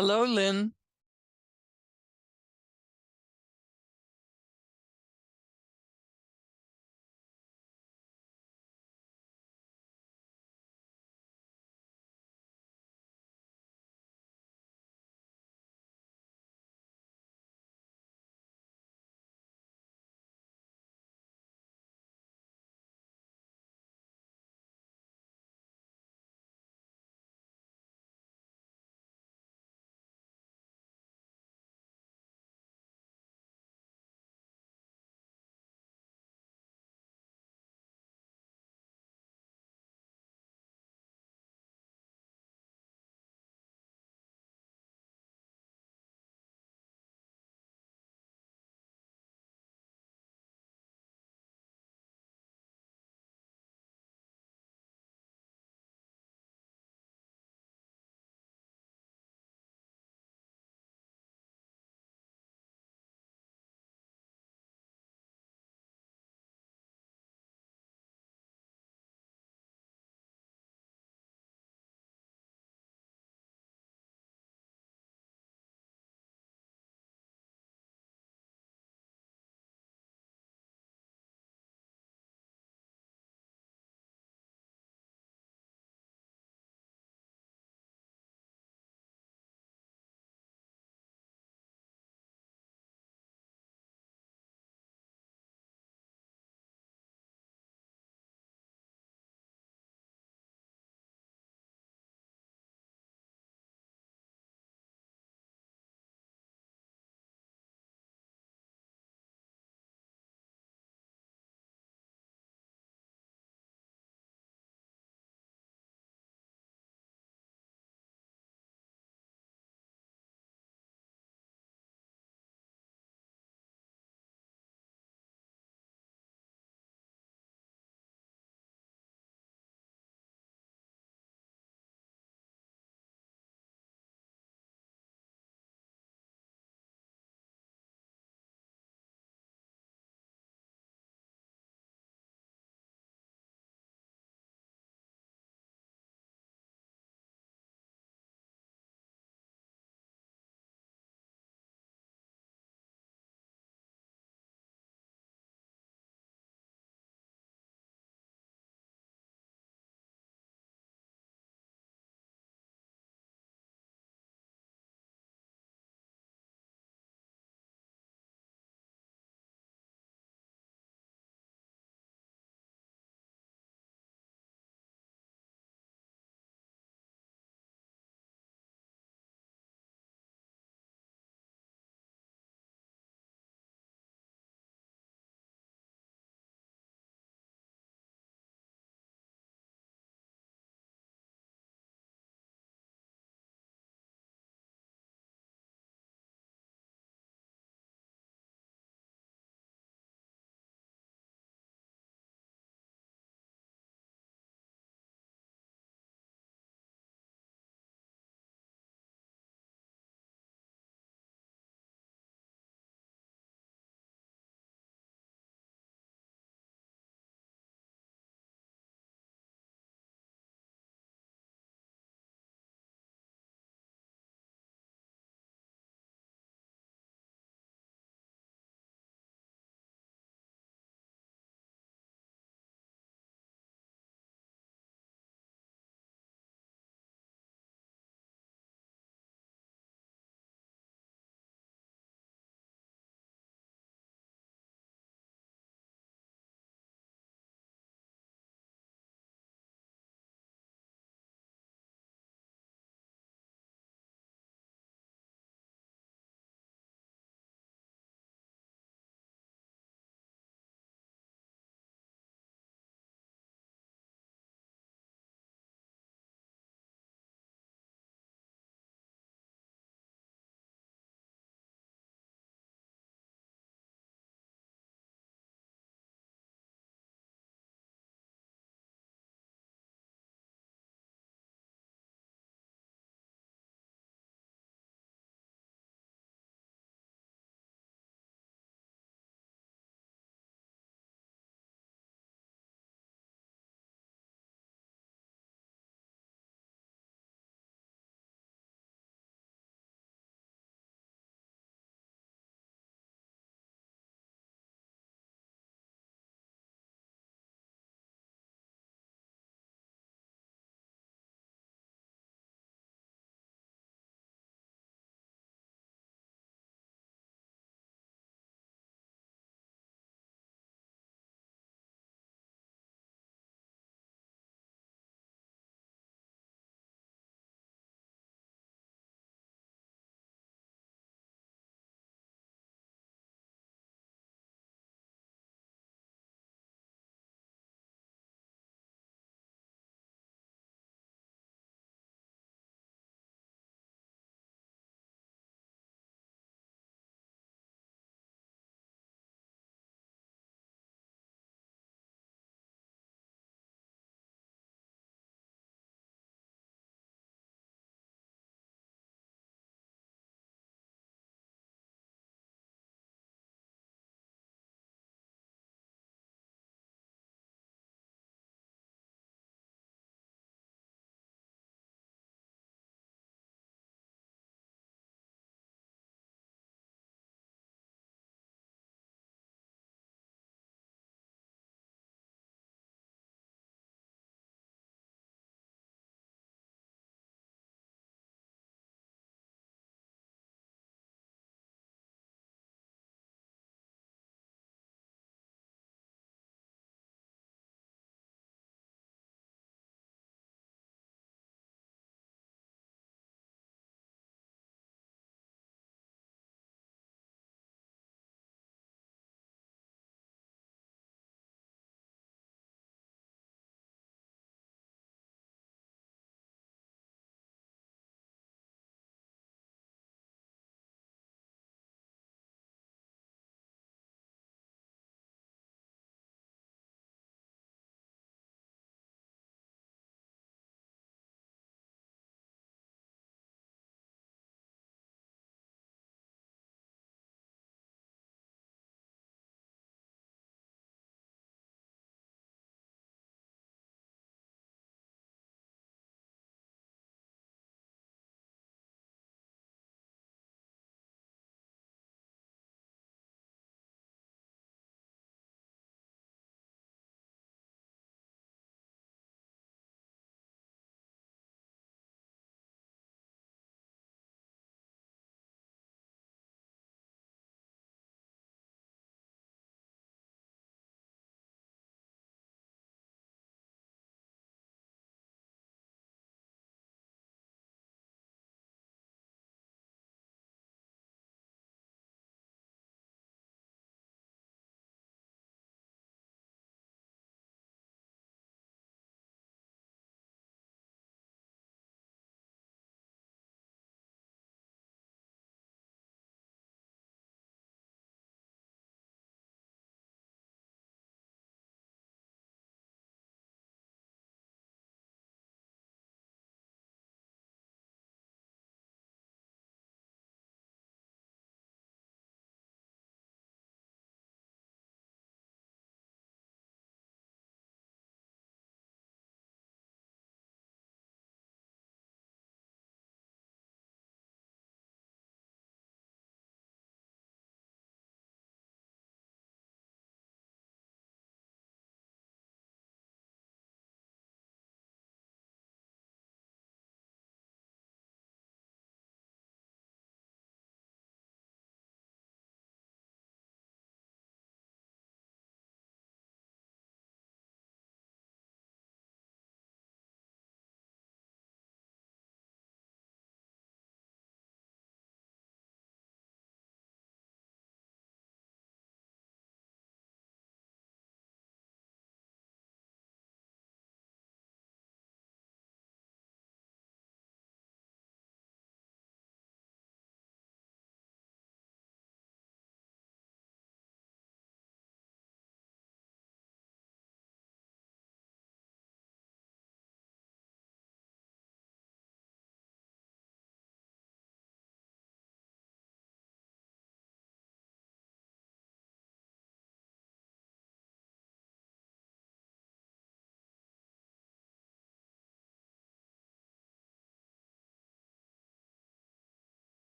Hello, Lynn.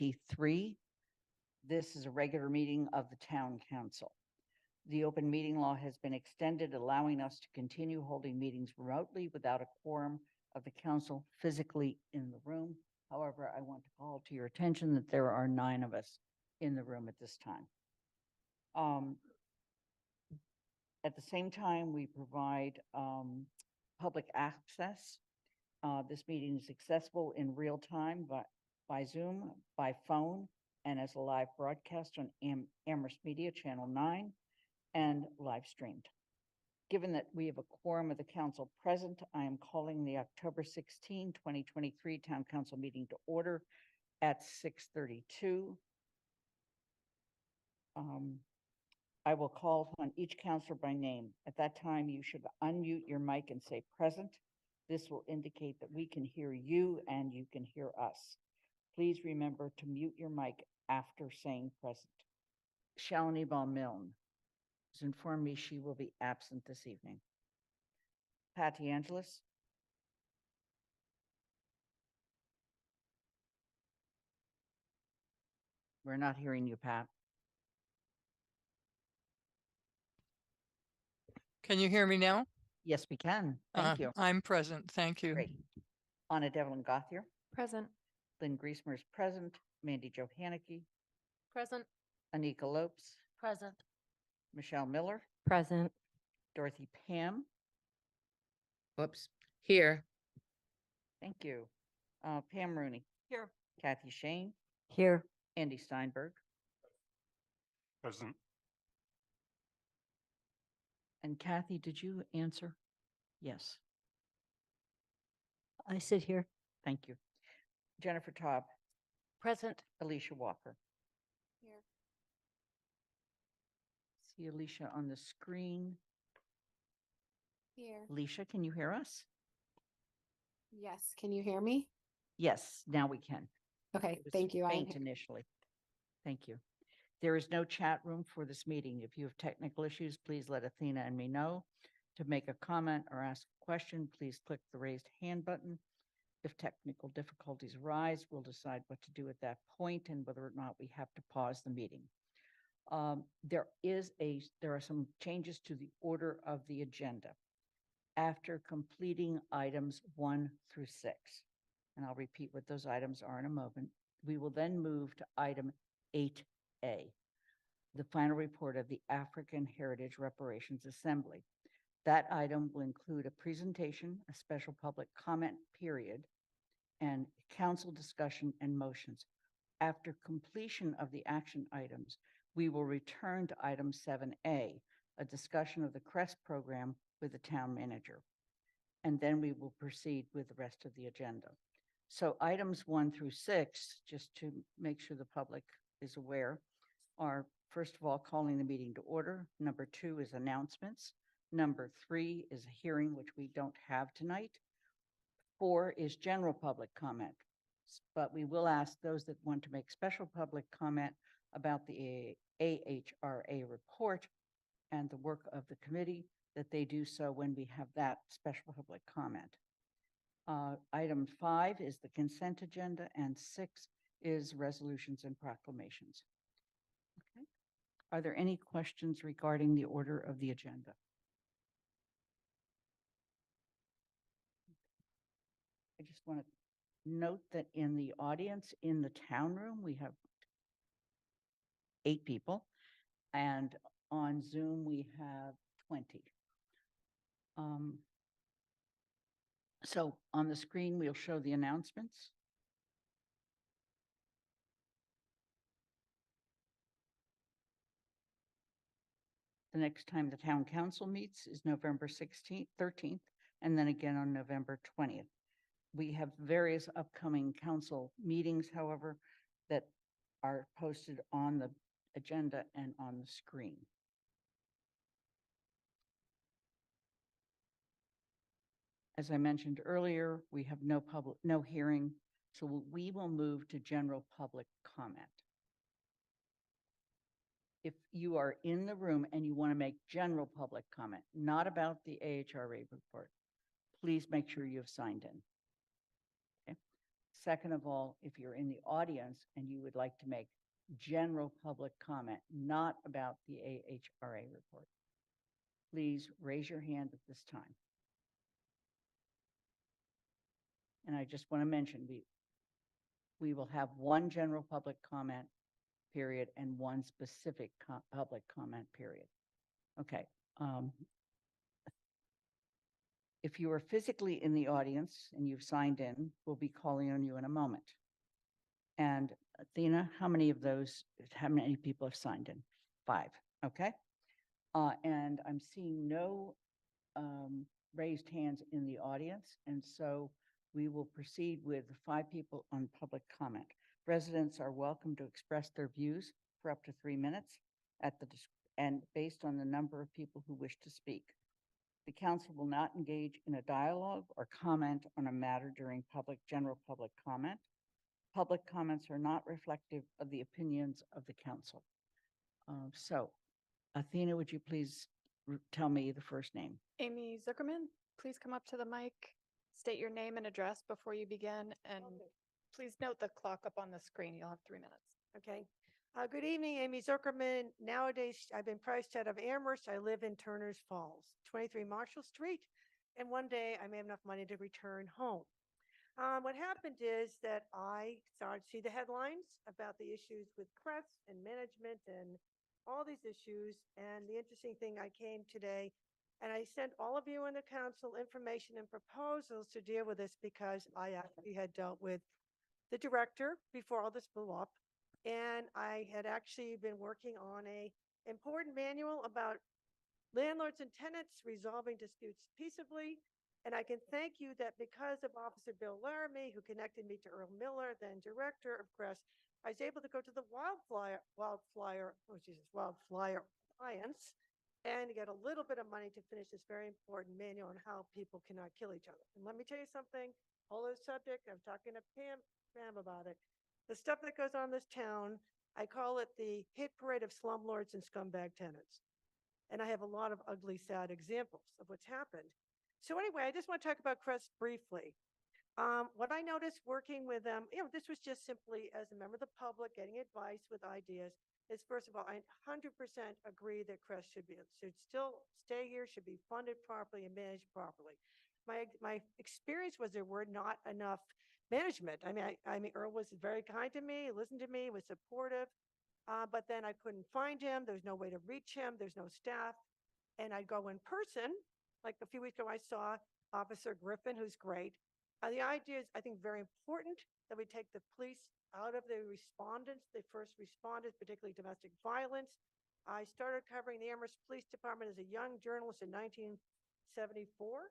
MP3. This is a regular meeting of the town council. The open meeting law has been extended, allowing us to continue holding meetings remotely without a quorum of the council physically in the room. However, I want to call to your attention that there are 9 of us in the room at this time. At the same time, we provide public access. This meeting is accessible in real time by Zoom, by phone, and as a live broadcast on Amherst Media Channel 9 and live streamed. Given that we have a quorum of the council present, I am calling the October 16, 2023 Town Council meeting to order at 6:32. I will call on each counselor by name. At that time, you should unmute your mic and say present. This will indicate that we can hear you and you can hear us. Please remember to mute your mic after saying present. Shalini Milne has informed me she will be absent this evening. Patty Angelis. We're not hearing you, Pat. Can you hear me now? Yes, we can. Thank you. I'm present. Thank you. Great. Anna Devlin Gothier. Present. Lynn Griesmer is present. Mandy Johannicki. Present. Anika Lopes. Present. Michelle Miller. Present. Dorothy Pam. Whoops. Here. Thank you. Pam Rooney. Here. Kathy Shane. Here. Andy Steinberg. Present. And Kathy, did you answer? Yes. I sit here. Thank you. Jennifer Taub. Present. Alicia Walker. Here. See Alicia on the screen. Here. Alicia, can you hear us? Yes. Can you hear me? Yes, now we can. Okay. It was Thank you. faint initially. Thank you. There is no chat room for this meeting. If you have technical issues, please let Athena and me know. To make a comment or ask a question, please click the raised hand button. If technical difficulties arise, we'll decide what to do at that point and whether or not we have to pause the meeting. There are some changes to the order of the agenda. After completing items 1 through 6, and I'll repeat what those items are in a moment, we will then move to item 8A, the final report of the African Heritage Reparations Assembly. That item will include a presentation, a special public comment period, and council discussion and motions. After completion of the action items, we will return to item 7A, a discussion of the CREST program with the town manager. And then we will proceed with the rest of the agenda. So items 1 through 6, just to make sure the public is aware, are first of all calling the meeting to order. Number 2 is announcements. Number 3 is a hearing, which we don't have tonight. 4 is general public comment, but we will ask those that want to make special public comment about the AHRA report and the work of the committee, that they do so when we have that special public comment. Item 5 is the consent agenda, and 6 is resolutions and proclamations. Okay. Are there any questions regarding the order of the agenda? I just want to note that in the audience in the town room, we have 8 people, and on Zoom, we have 20. So on the screen, we'll show the announcements. The next time the town council meets is November 16th, 13th, and then again on November 20th. We have various upcoming council meetings, however, that are posted on the agenda and on the screen. As I mentioned earlier, we have no hearing, so we will move to general public comment. If you are in the room and you want to make general public comment, not about the AHRA report, please make sure you have signed in. Okay. Second of all, if you're in the audience and you would like to make general public comment, not about the AHRA report, please raise your hand at this time. And I just want to mention, we will have one general public comment period and one specific public comment period. Okay. If you are physically in the audience and you've signed in, we'll be calling on you in a moment. And Athena, how many people have signed in? 5, okay? And I'm seeing no raised hands in the audience, and so we will proceed with 5 people on public comment. Residents are welcome to express their views for up to 3 minutes and based on the number of people who wish to speak. The council will not engage in a dialogue or comment on a matter during general public comment. Public comments are not reflective of the opinions of the council. So, Athena, would you please tell me the first name? Amy Zuckerman, please come up to the mic, state your name and address before you begin, and please note the clock up on the screen. You'll have 3 minutes. Okay. Good evening, Amy Zuckerman. Nowadays, I've been priced out of Amherst. I live in Turner's Falls, 23 Marshall Street. And one day I may have enough money to return home. What happened is that I started to see the headlines about the issues with press and management and all these issues. And the interesting thing, I came today and I sent all of you in the council information and proposals to deal with this because I actually had dealt with the director before all this blew up. And I had actually been working on a important manual about landlords and tenants resolving disputes peaceably. And I can thank you that because of Officer Bill Laramie, who connected me to Earl Miller, then director of Crest, I was able to go to the Wildfire Alliance and get a little bit of money to finish this very important manual on how people cannot kill each other. And let me tell you something, whole other subject, I'm talking to Pam about it. The stuff that goes on in this town, I call it the hit parade of slumlords and scumbag tenants. And I have a lot of ugly, sad examples of what's happened. So anyway, I just want to talk about Crest briefly. What I noticed working with them, this was just simply as a member of the public, getting advice with ideas, is first of all, I 100% agree that Crest should still stay here, should be funded properly and managed properly. My experience was there were not enough management. I mean, Earl was very kind to me, listened to me, was supportive, but then I couldn't find him. There was no way to reach him. There's no staff. And I'd go in person. Like a few weeks ago, I saw Officer Griffin, who's great. The idea is, I think, very important that we take the police out of the respondents, the first responders, particularly domestic violence. I started covering the Amherst Police Department as a young journalist in 1974.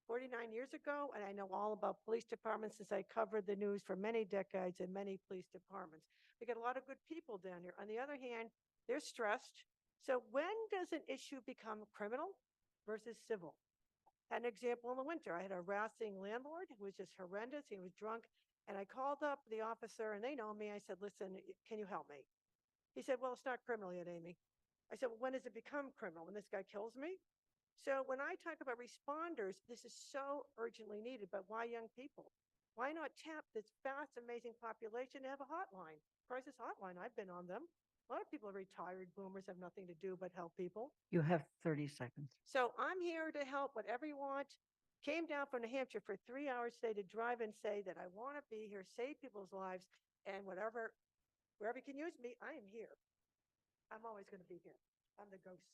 49 years ago, and I know all about police departments since I covered the news for many decades in many police departments. We get a lot of good people down here. On the other hand, they're stressed. So when does an issue become criminal versus civil? An example in the winter, I had a harassing landlord who was just horrendous. He was drunk, and I called up the officer, and they know me. I said, listen, can you help me? He said, well, it's not criminal yet, Amy. I said, well, when does it become criminal? When this guy kills me? So when I talk about responders, this is so urgently needed, but why young people? Why not tap this vast, amazing population to have a hotline? Crisis hotline, I've been on them. A lot of people are retired boomers, have nothing to do but help people. You have 30 seconds. So I'm here to help whatever you want. Came down from New Hampshire for 3 hours today to drive and say that I want to be here, save people's lives, and wherever you can use me, I am here. I'm always going to be here. I'm the ghost.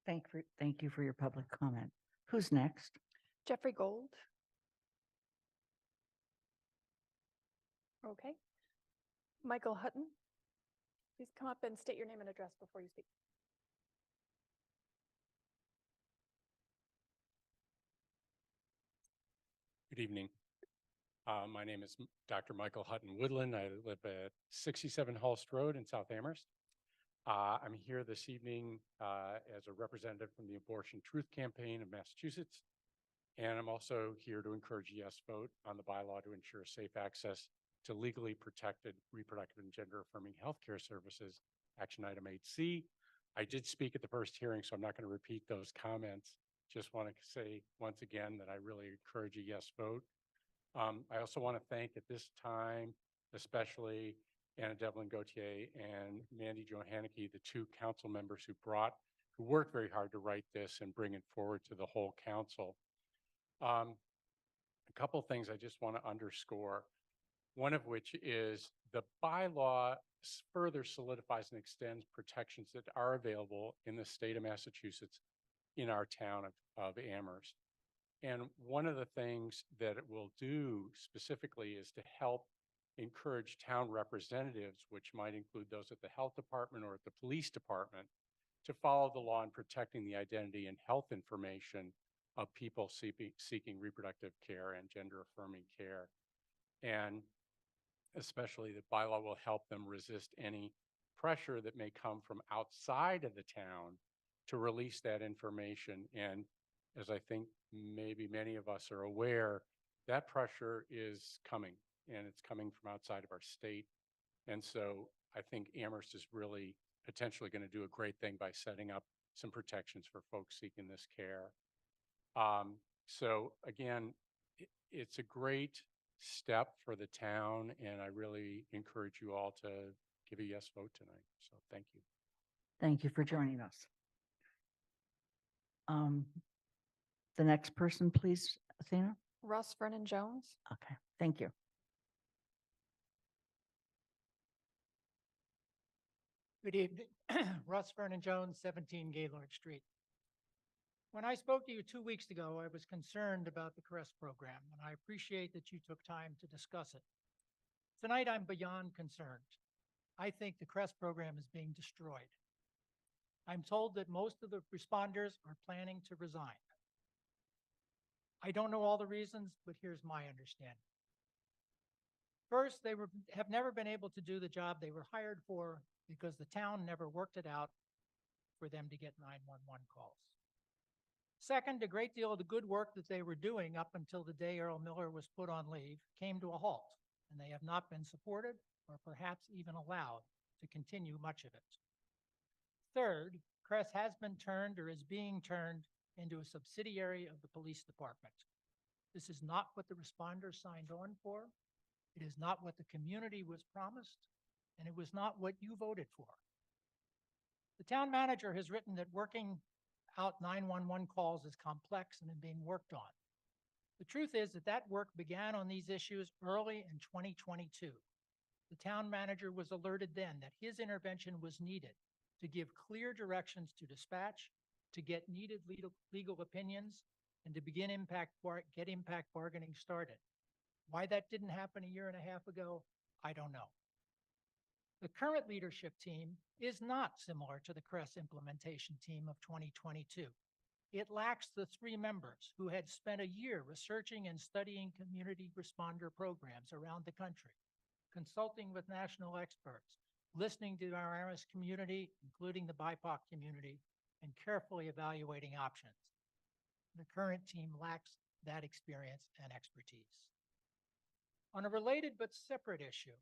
Thank you for your public comment. Who's next? Jeffrey Gold. Okay. Michael Hutton, please come up and state your name and address before you speak. Good evening. My name is Dr. Michael Hutton Woodland. I live at 67 Hulst Road in South Amherst. I'm here this evening as a representative from the Abortion Truth Campaign of Massachusetts. And I'm also here to encourage a yes vote on the bylaw to ensure safe access to legally protected reproductive and gender affirming healthcare services, action item 8C. I did speak at the first hearing, so I'm not going to repeat those comments. Just want to say once again that I really encourage a yes vote. I also want to thank at this time, especially Anna Devlin Gautier and Mandy Johannicki, the two council members who worked very hard to write this and bring it forward to the whole council. A couple things I just want to underscore. One of which is the bylaw further solidifies and extends protections that are available in the state of Massachusetts in our town of Amherst. And one of the things that it will do specifically is to help encourage town representatives, which might include those at the health department or at the police department, to follow the law in protecting the identity and health information of people seeking reproductive care and gender affirming care. And especially the bylaw will help them resist any pressure that may come from outside of the town to release that information. And as I think maybe many of us are aware, that pressure is coming, and it's coming from outside of our state. And so I think Amherst is really potentially going to do a great thing by setting up some protections for folks seeking this care. So again, it's a great step for the town, and I really encourage you all to give a yes vote tonight. So thank you. Thank you for joining us. The next person, please, Athena. Russ Vernon Jones. Okay, thank you. Good evening. Russ Vernon Jones, 17 Gaylord Street. When I spoke to you 2 weeks ago, I was concerned about the CREST program, and I appreciate that you took time to discuss it. Tonight, I'm beyond concerned. I think the CREST program is being destroyed. I'm told that most of the responders are planning to resign. I don't know all the reasons, but here's my understanding. First, they have never been able to do the job they were hired for because the town never worked it out for them to get 911 calls. Second, a great deal of the good work that they were doing up until the day Earl Miller was put on leave came to a halt, and they have not been supported or perhaps even allowed to continue much of it. Third, CREST has been turned or is being turned into a subsidiary of the police department. This is not what the responders signed on for. It is not what the community was promised, and it was not what you voted for. The town manager has written that working out 911 calls is complex and is being worked on. The truth is that work began on these issues early in 2022. The town manager was alerted then that his intervention was needed to give clear directions to dispatch, to get needed legal opinions, and to begin get impact bargaining started. Why that didn't happen a year and a half ago, I don't know. The current leadership team is not similar to the CREST implementation team of 2022. It lacks the 3 members who had spent a year researching and studying community responder programs around the country, consulting with national experts, listening to our Amherst community, including the BIPOC community, and carefully evaluating options. The current team lacks that experience and expertise. On a related but separate issue,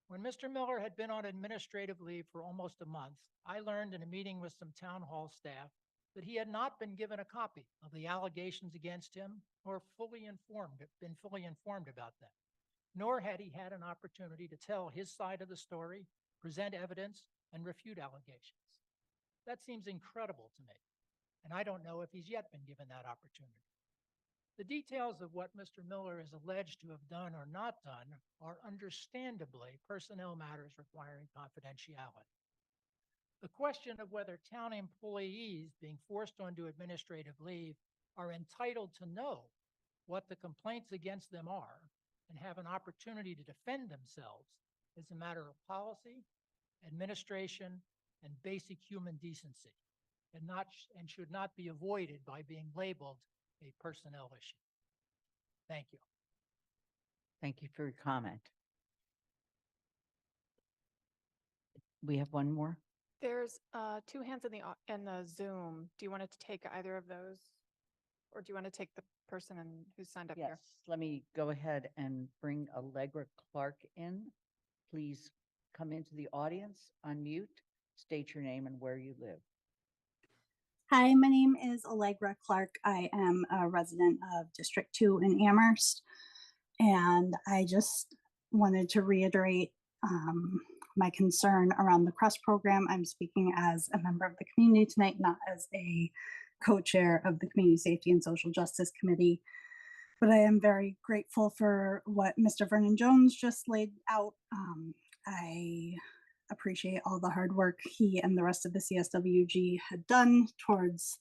when Mr. Miller had been on administrative leave for almost a month, I learned in a meeting with some town hall staff that he had not been given a copy of the allegations against him or been fully informed about them, nor had he had an opportunity to tell his side of the story, present evidence, and refute allegations. That seems incredible to me, and I don't know if he's yet been given that opportunity. The details of what Mr. Miller is alleged to have done or not done are understandably personnel matters requiring confidentiality. The question of whether town employees being forced onto administrative leave are entitled to know what the complaints against them are and have an opportunity to defend themselves is a matter of policy, administration, and basic human decency, and should not be avoided by being labeled a personnel issue. Thank you. Thank you for your comment. We have one more. There's 2 hands in the Zoom. Do you want to take either of those? Or do you want to take the person who's signed up Yes, here? let me go ahead and bring Allegra Clark in. Please come into the audience, unmute, state your name and where you live. Hi, my name is Allegra Clark. I am a resident of District 2 in Amherst. And I just wanted to reiterate my concern around the CRUST program. I'm speaking as a member of the community tonight, not as a co-chair of the Community Safety and Social Justice Committee. But I am very grateful for what Mr. Vernon Jones just laid out. I appreciate all the hard work he and the rest of the CSWG had done towards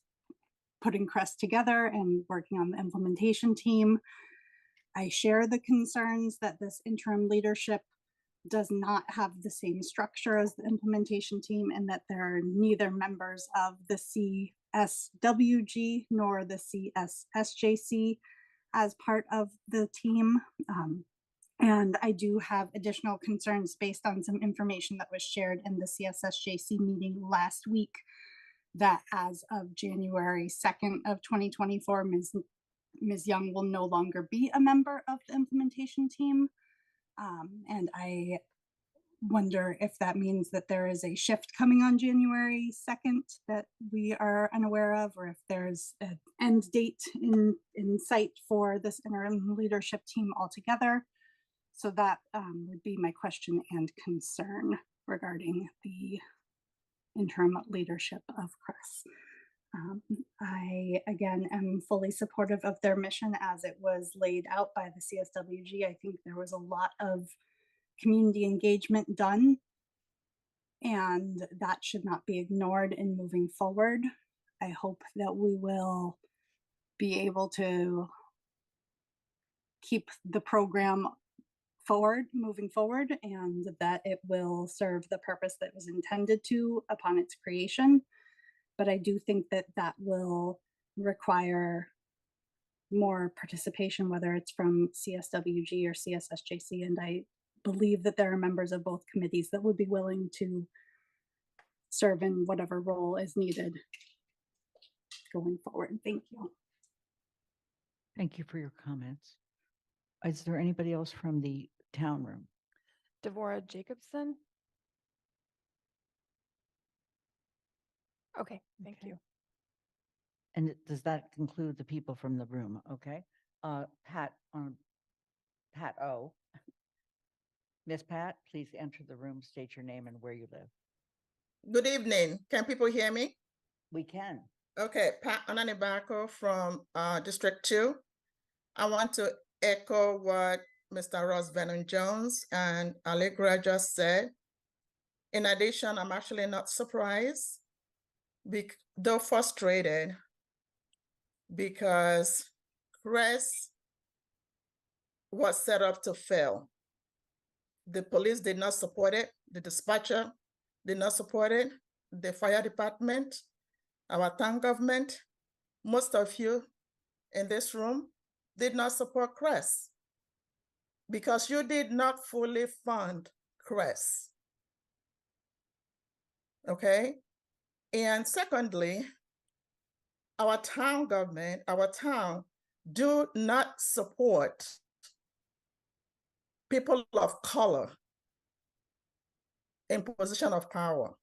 putting CREST together and working on the implementation team. I share the concerns that this interim leadership does not have the same structure as the implementation team and that there are neither members of the CSWG nor the CSSJC as part of the team. And I do have additional concerns based on some information that was shared in the CSSJC meeting last week, that as of January 2nd of 2024, Ms. Young will no longer be a member of the implementation team. And I wonder if that means that there is a shift coming on January 2nd that we are unaware of, or if there's an end date in sight for this interim leadership team altogether. So that would be my question and concern regarding the interim leadership of CRESS. I, again, am fully supportive of their mission as it was laid out by the CSWG. I think there was a lot of community engagement done, and that should not be ignored in moving forward. I hope that we will be able to keep the program moving forward, and that it will serve the purpose that was intended to upon its creation. But I do think that that will require more participation, whether it's from CSWG or CSSJC. And I believe that there are members of both committees that would be willing to serve in whatever role is needed going forward. Thank you. Thank you for your comments. Is there anybody else from the town room? Devorah Jacobson. Okay, thank Okay. you. And does that conclude the people from the room? Okay. Pat O. Miss Pat, please enter the room, state your name and where you live. Good evening. Can people hear me? We can. Okay, Pat Ananibako from District 2. I want to echo what Mr. Ross Vernon Jones and Allegra just said. In addition, I'm actually not surprised, though frustrated, because CRESS was set up to fail. The police did not support it. The dispatcher did not support it. The fire department, our town government, most of you in this room did not support CRESS because you did not fully fund CRESS. Okay? And secondly, our town government, our town do not support people of color in position of power.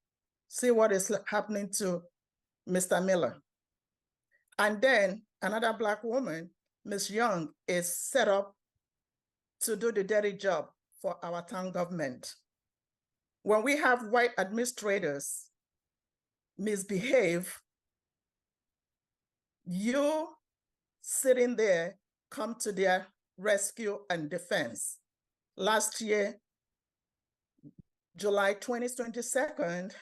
See what is happening to Mr. Miller. And then another Black woman, Ms. Young, is set up to do the dirty job for our town government. When we have white administrators misbehave, you sitting there come to their rescue and defense. Last year, July 22nd,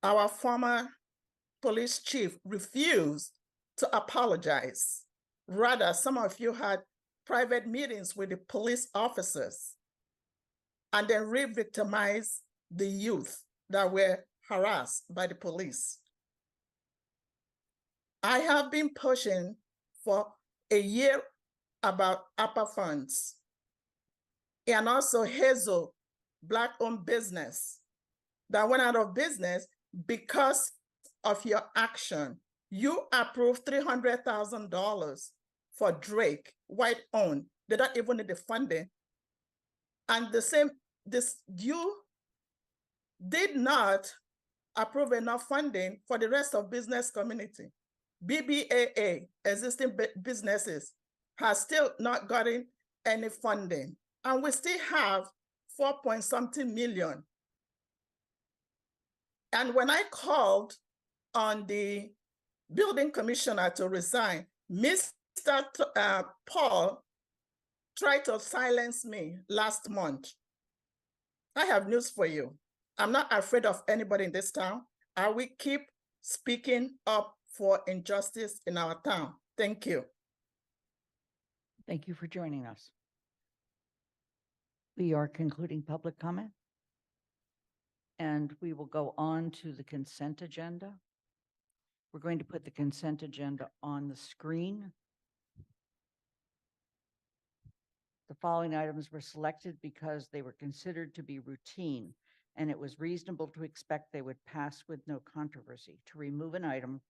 our former police chief refused to apologize. Rather, some of you had private meetings with the police officers and then re-victimized the youth that were harassed by the police. I have been pushing for a year about APA funds and also Hazel, Black-owned business that went out of business because of your action. You approved $300,000 for Drake, white-owned. They don't even need the funding. And you did not approve enough funding for the rest of business community. BBAA, existing businesses, has still not gotten any funding. And we still have 4-point-something million. And when I called on the building commissioner to resign, Mr. Paul tried to silence me last month. I have news for you. I'm not afraid of anybody in this town. I will keep speaking up for injustice in our town. Thank you. Thank you for joining us. We are concluding public comment. And we will go on to the consent agenda. We're going to put the consent agenda on the screen. The following items were selected because they were considered to be routine, and it was reasonable to expect they would pass with no controversy. To remove an item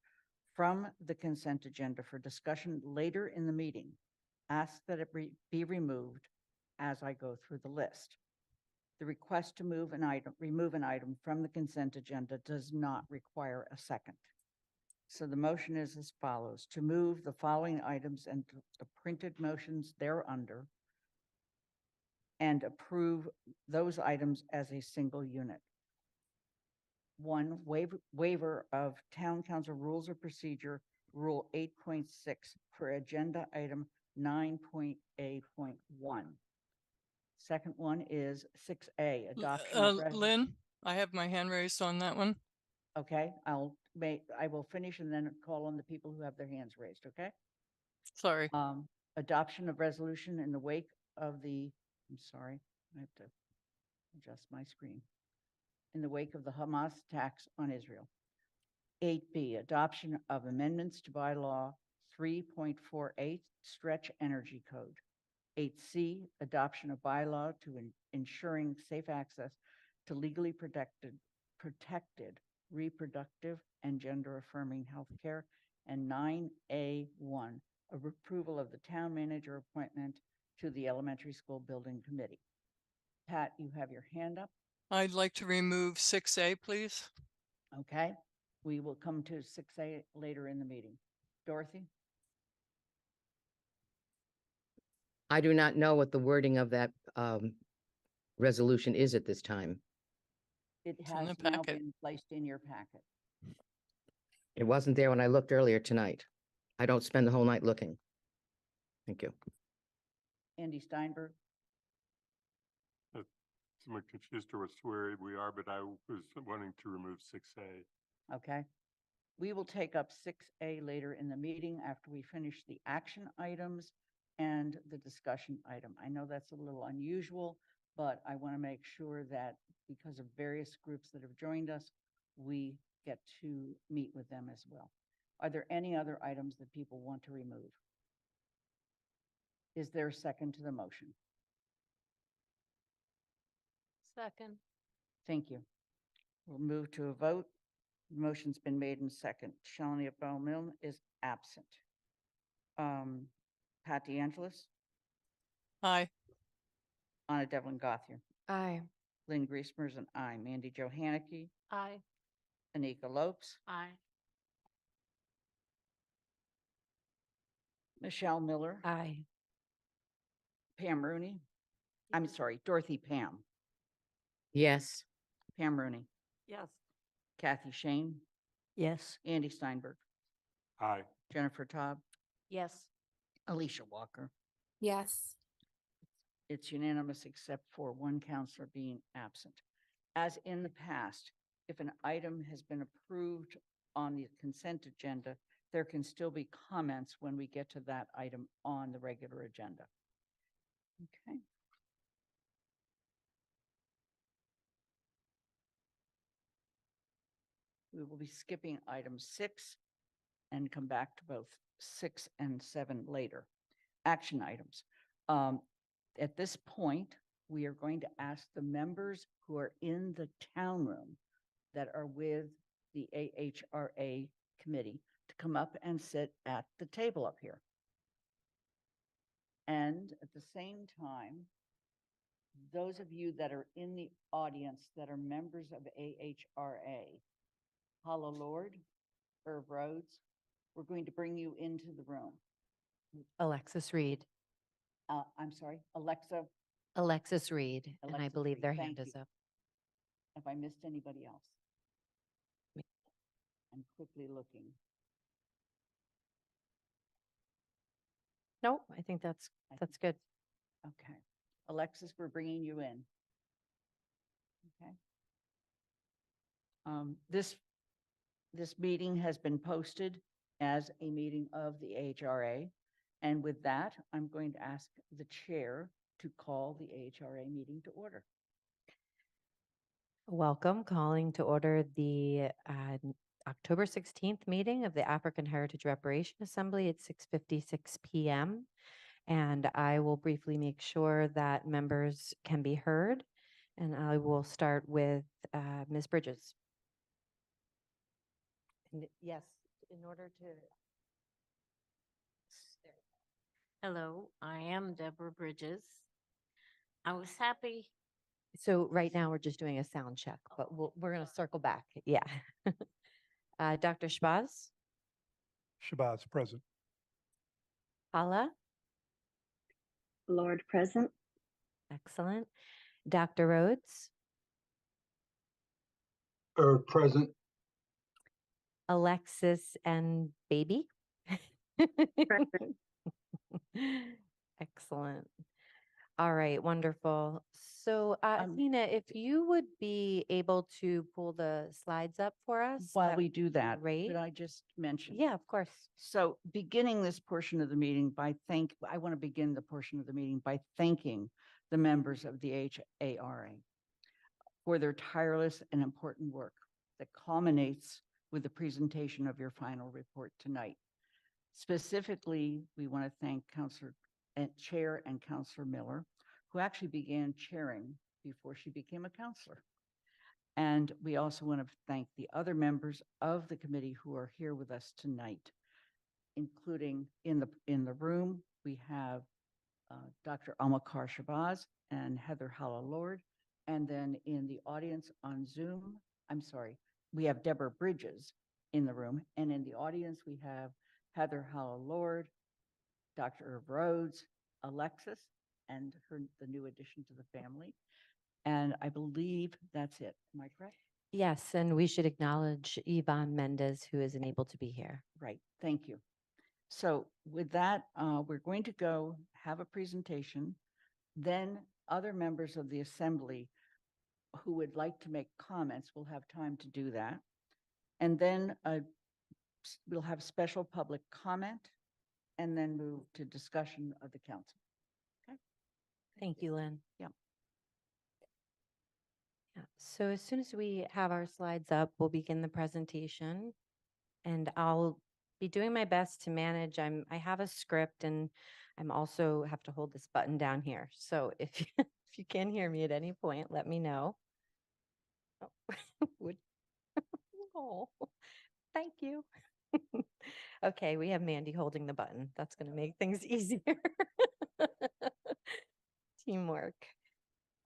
from the consent agenda for discussion later in the meeting, ask that it be removed as I go through the list. The request to remove an item from the consent agenda does not require a second. So the motion is as follows: to move the following items and the printed motions thereunder and approve those items as a single unit. 1, waiver of Town Council Rules of Procedure, Rule 8.6 for agenda item 9.A.1. Second one is 6A, adoption of Lynn, I have my hand raised on that one. Okay, I will finish and then call on the people who have their hands raised, okay? Sorry. Adoption of resolution in the wake of the, I'm sorry, I have to adjust my screen. In the wake of the Hamas attacks on Israel. 8B, adoption of amendments to bylaw 3.48, stretch energy code. 8C, adoption of bylaw to ensuring safe access to legally protected reproductive and gender affirming health care. And 9A1, approval of the town manager appointment to the elementary school building committee. Pat, you have your hand up. I'd like to remove 6A, please. Okay, we will come to 6A later in the meeting. Dorothy? I do not know what the wording of that resolution is at this time. It in has the now packet. been placed in your packet. It wasn't there when I looked earlier tonight. I don't spend the whole night looking. Thank you. Andy Steinberg? I'm confused to where we are, but I was wanting to remove 6A. Okay. We will take up 6A later in the meeting after we finish the action items and the discussion item. I know that's a little unusual, but I want to make sure that because of various groups that have joined us, we get to meet with them as well. Are there any other items that people want to remove? Is there a second to the motion? Second. Thank you. We'll move to a vote. The motion's been made in second. Shalini Bowman is absent. Pat DeAngelis, Aye. Anna Devlin Gothier, Aye. Lynn Griesmer's an aye. Mandy Johanicky, Aye. Anika Lopes, Aye. Michelle Miller, Aye. Pam Rooney. I'm sorry, Dorothy Pam, Yes. Pam Rooney, Yes. Kathy Shane, Yes. Andy Steinberg, Aye. Jennifer Taub, Yes. Alicia Walker. Yes. It's unanimous except for one counselor being absent. As in the past, if an item has been approved on the consent agenda, there can still be comments when we get to that item on the regular agenda. Okay. We will be skipping item 6 and come back to both 6 and 7 later. Action items. At this point, we are going to ask the members who are in the town room that are with the AHRA committee to come up and sit at the table up here. And at the same time, those of you that are in the audience that are members of AHRA, Paula Lord, Irv Rhodes, we're going to bring you into the room. Alexis Reed. I'm sorry, Alexa, Alexis Reed, and I Alexis believe Reed, their thank hand is you. up. have I missed anybody else? I'm quickly looking. No, I think that's good. Okay. Alexis, we're bringing you in. Okay. This meeting has been posted as a meeting of the AHRA. And with that, I'm going to ask the chair to call the AHRA meeting to order. Welcome, calling to order the October 16th meeting of the African Heritage Reparation Assembly at 6:56 p.m. And I will briefly make sure that members can be heard. And I will start with Ms. Bridges. And yes, in order to. Hello, I am Deborah Bridges. I was happy. So right now we're just doing a sound check, but we're going to circle back. Yeah. Dr. Shabazz, Shabazz, present. Hala, Lord present. excellent. Dr. Rhodes, Present. Alexis and baby. Excellent. All right, wonderful. So, Athena, if you would be able to pull the slides up for us. While we do that, Great. could I just mention? Yeah, of course. So beginning this portion of the meeting I want to begin the portion of the meeting by thanking the members of the HARA for their tireless and important work that culminates with the presentation of your final report tonight. Specifically, we want to thank Chair and Councilor Miller, who actually began chairing before she became a counselor. And we also want to thank the other members of the committee who are here with us tonight, including in the room, we have Dr. Almakar Shabazz and Heather Halla-Lord. And then in the audience on Zoom, we have Deborah Bridges in the room. And in the audience, we have Heather Halla-Lord, Dr. Irv Rhodes, Alexis, and the new addition to the family. And I believe that's it. Am I correct? Yes, and we should acknowledge Yvonne Mendez, who isn't able to be here. Right. Thank you. So with that, we're going to go have a presentation. Then other members of the assembly who would like to make comments will have time to do that. And then we'll have special public comment and then move to discussion of the council. Okay. Thank you, Lynn. Yeah. Yeah. So as soon as we have our slides up, we'll begin the presentation. And I'll be doing my best to manage. I have a script and I'm also have to hold this button down here. So if you, if you can hear me at any point, let me know. Oh, oh, thank you. Okay, we have Mandy holding the button. That's going to make things easier. Teamwork.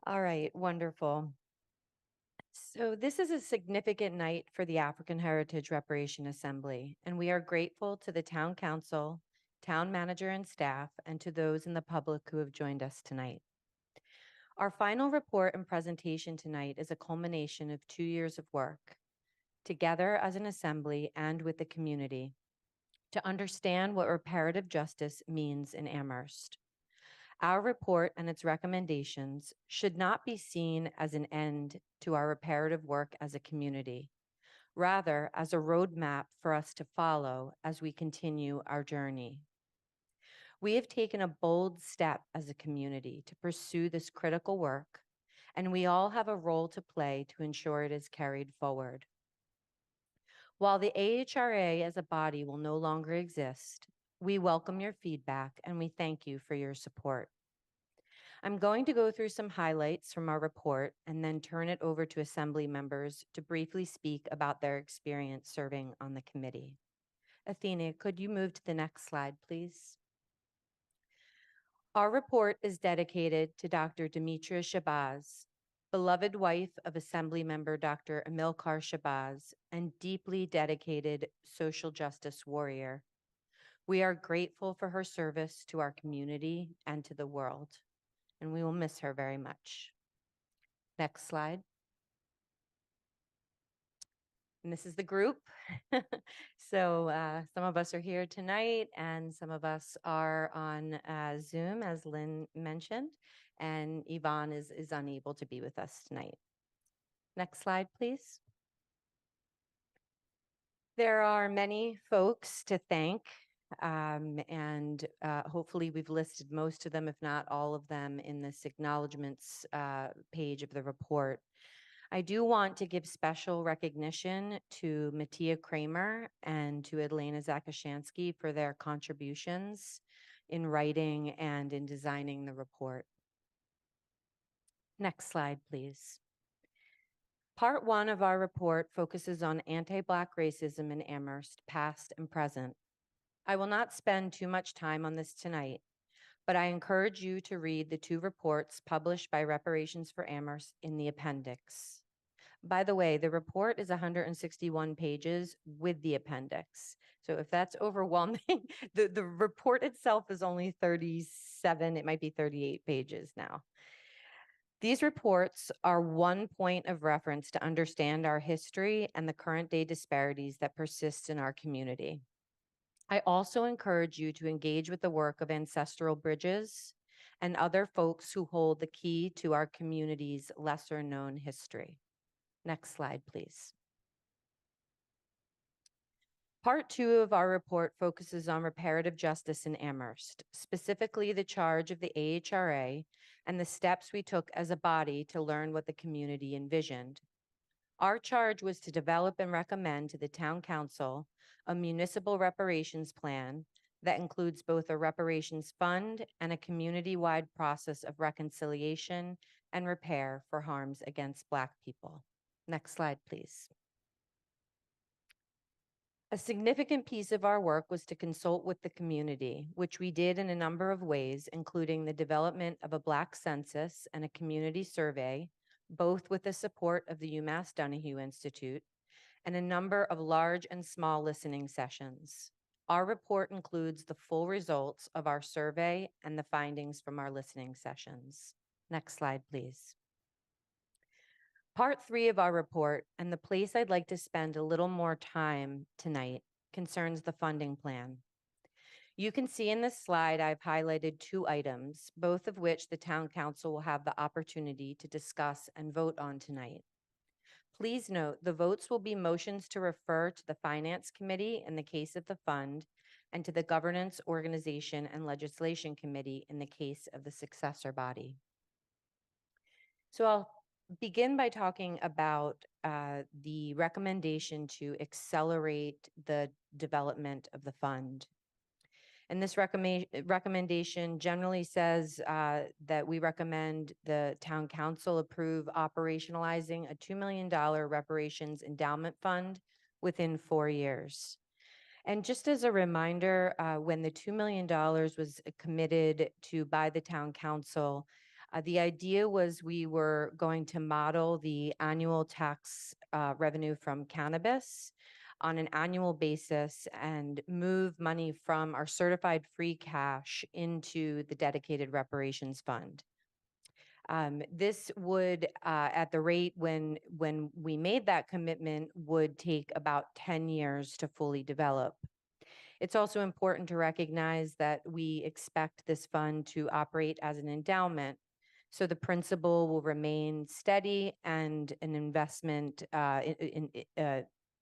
All right, wonderful. So this is a significant night for the African Heritage Reparation Assembly, and we are grateful to the town council, town manager and staff, and to those in the public who have joined us tonight. Our final report and presentation tonight is a culmination of 2 years of work, together as an assembly and with the community, to understand what reparative justice means in Amherst. Our report and its recommendations should not be seen as an end to our reparative work as a community, rather as a roadmap for us to follow as we continue our journey. We have taken a bold step as a community to pursue this critical work, and we all have a role to play to ensure it is carried forward. While the AHRA as a body will no longer exist, we welcome your feedback and we thank you for your support. I'm going to go through some highlights from our report and then turn it over to Assembly members to briefly speak about their experience serving on the committee. Athena, could you move to the next slide, please? Our report is dedicated to Dr. Demetria Shabazz, beloved wife of Assembly member Dr. Amilcar Shabazz, and deeply dedicated social justice warrior, We are grateful for her service to our community and to the world, and we will miss her very much. Next slide. And this is the group. So some of us are here tonight and some of us are on Zoom, as Lynn mentioned, and Yvonne is unable to be with us tonight. Next slide, please. There are many folks to thank, and hopefully we've listed most of them, if not all of them, in this acknowledgements page of the report. I do want to give special recognition to Mattia Kramer and to Elena Zakashansky for their contributions in writing and in designing the report. Next slide, please. Part 1 of our report focuses on anti-Black racism in Amherst, past and present. I will not spend too much time on this tonight, but I encourage you to read the 2 reports published by Reparations for Amherst in the appendix. By the way, the report is 161 pages with the appendix. So if that's overwhelming, the report itself is only 37, it might be 38 pages now. These reports are one point of reference to understand our history and the current day disparities that persist in our community. I also encourage you to engage with the work of Ancestral Bridges and other folks who hold the key to our community's lesser known history. Next slide, please. Part 2 of our report focuses on reparative justice in Amherst, specifically the charge of the AHRA and the steps we took as a body to learn what the community envisioned. Our charge was to develop and recommend to the Town Council a municipal reparations plan that includes both a reparations fund and a community-wide process of reconciliation and repair for harms against Black people. Next slide, please. A significant piece of our work was to consult with the community, which we did in a number of ways, including the development of a Black census and a community survey, both with the support of the UMass Donahue Institute, and a number of large and small listening sessions. Our report includes the full results of our survey and the findings from our listening sessions. Next slide, please. Part 3 of our report, and the place I'd like to spend a little more time tonight, concerns the funding plan. You can see in this slide I've highlighted 2 items, both of which the Town Council will have the opportunity to discuss and vote on tonight. Please note the votes will be motions to refer to the Finance Committee in the case of the fund and to the Governance, Organization, and Legislation Committee in the case of the successor body. So I'll begin by talking about the recommendation to accelerate the development of the fund. And this recommendation generally says that we recommend the Town Council approve operationalizing a $2 million reparations endowment fund within 4 years. And just as a reminder, when the $2 million was committed to by the Town Council, the idea was we were going to model the annual tax revenue from cannabis on an annual basis and move money from our certified free cash into the dedicated reparations fund. This would, at the rate when we made that commitment, would take about 10 years to fully develop. It's also important to recognize that we expect this fund to operate as an endowment, so the principal will remain steady and an investment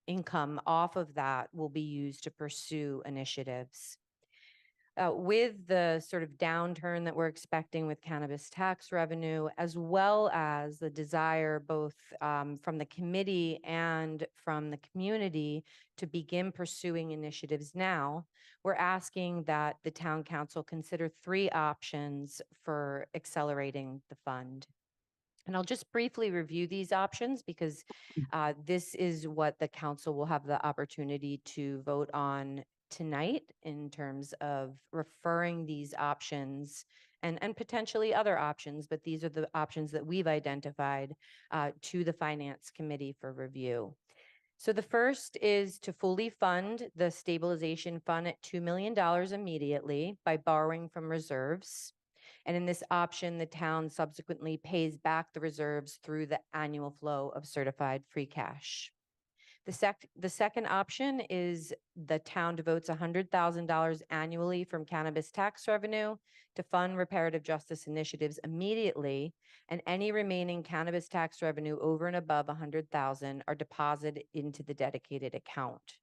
income off of that will be used to pursue initiatives. With the sort of downturn that we're expecting with cannabis tax revenue, as well as the desire both from the committee and from the community to begin pursuing initiatives now, we're asking that the Town Council consider 3 options for accelerating the fund. And I'll just briefly review these options because this is what the council will have the opportunity to vote on tonight in terms of referring these options and potentially other options, but these are the options that we've identified to the Finance Committee for review. So the first is to fully fund the stabilization fund at $2 million immediately by borrowing from reserves. And in this option, the town subsequently pays back the reserves through the annual flow of certified free cash. The second option is the town devotes $100,000 annually from cannabis tax revenue to fund reparative justice initiatives immediately, and any remaining cannabis tax revenue over and above 100,000 are deposited into the dedicated account.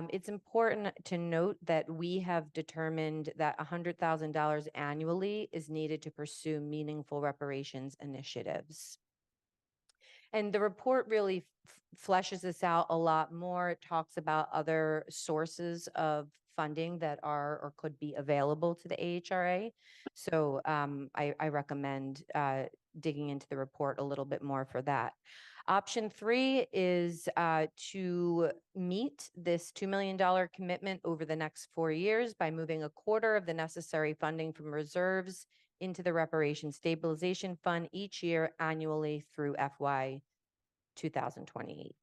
It's important to note that we have determined that $100,000 annually is needed to pursue meaningful reparations initiatives. And the report really fleshes this out a lot more. It talks about other sources of funding that are or could be available to the AHRA. So I recommend digging into the report a little bit more for that. Option 3 is to meet this $2 million commitment over the next 4 years by moving a quarter of the necessary funding from reserves into the Reparation Stabilization Fund each year annually through FY 2028.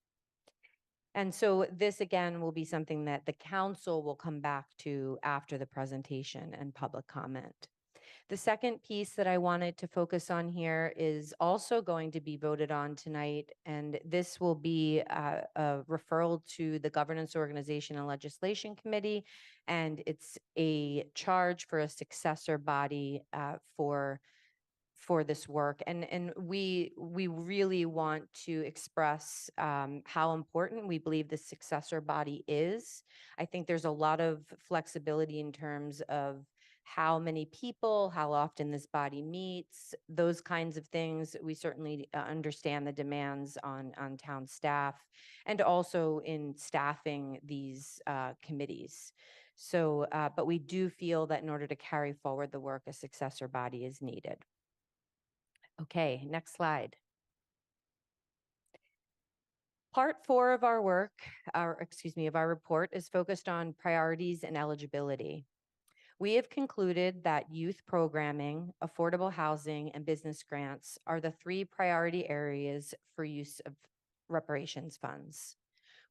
And so this again will be something that the council will come back to after the presentation and public comment. The second piece that I wanted to focus on here is also going to be voted on tonight, and this will be a referral to the Governance, Organization, and Legislation Committee, and it's a charge for a successor body for this work. And we really want to express how important we believe the successor body is. I think there's a lot of flexibility in terms of how many people, how often this body meets, those kinds of things. We certainly understand the demands on town staff and also in staffing these committees. So, but we do feel that in order to carry forward the work, a successor body is needed. Okay, next slide. Part 4 of our work, of our report is focused on priorities and eligibility. We have concluded that youth programming, affordable housing, and business grants are the 3 priority areas for use of reparations funds.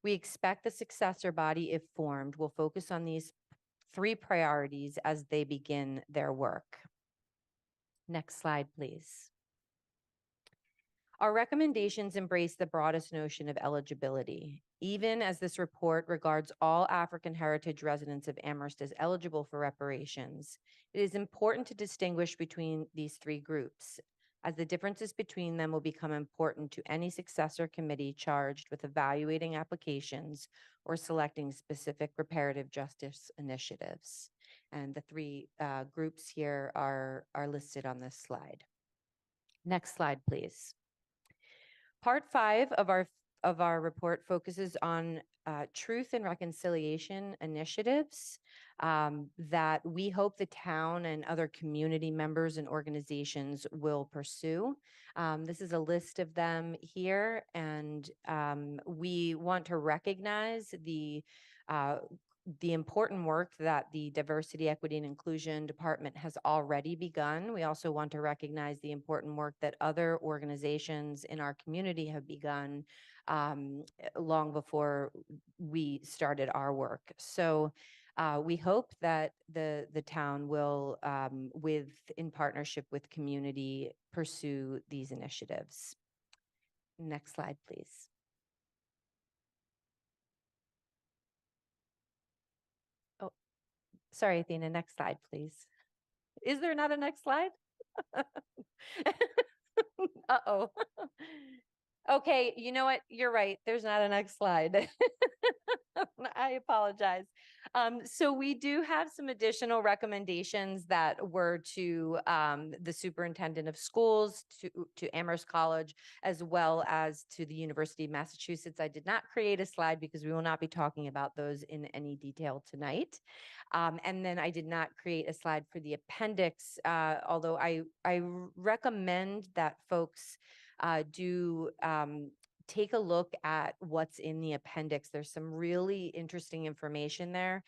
We expect the successor body, if formed, will focus on these 3 priorities as they begin their work. Next slide, please. Our recommendations embrace the broadest notion of eligibility. Even as this report regards all African heritage residents of Amherst as eligible for reparations, it is important to distinguish between these 3 groups, as the differences between them will become important to any successor committee charged with evaluating applications or selecting specific reparative justice initiatives. And the 3 groups here are listed on this slide. Next slide, please. Part 5 of our report focuses on truth and reconciliation initiatives that we hope the town and other community members and organizations will pursue. This is a list of them here, and we want to recognize the important work that the Diversity, Equity, and Inclusion Department has already begun. We also want to recognize the important work that other organizations in our community have begun long before we started our work. So we hope that the town will, in partnership with community, pursue these initiatives. Next slide, please. Sorry, Athena, next slide, please. Is there not a next slide? Uh-oh. Okay, you know what? You're right. There's not a next slide. I apologize. So we do have some additional recommendations that were to the superintendent of schools, to Amherst College, as well as to the University of Massachusetts. I did not create a slide because we will not be talking about those in any detail tonight. And then I did not create a slide for the appendix, although I recommend that folks do take a look at what's in the appendix. There's some really interesting information there.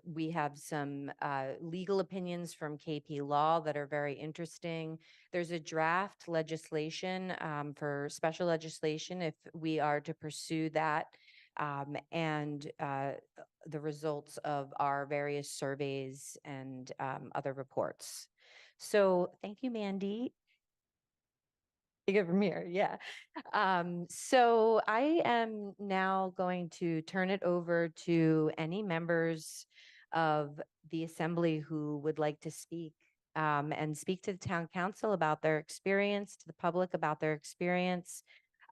We have some legal opinions from KP Law that are very interesting. There's a draft legislation for special legislation if we are to pursue that, and the results of our various surveys and other reports. So thank you, Mandy. Take it from here, yeah. So I am now going to turn it over to any members of the assembly who would like to speak and speak to the town council about their experience, to the public about their experience,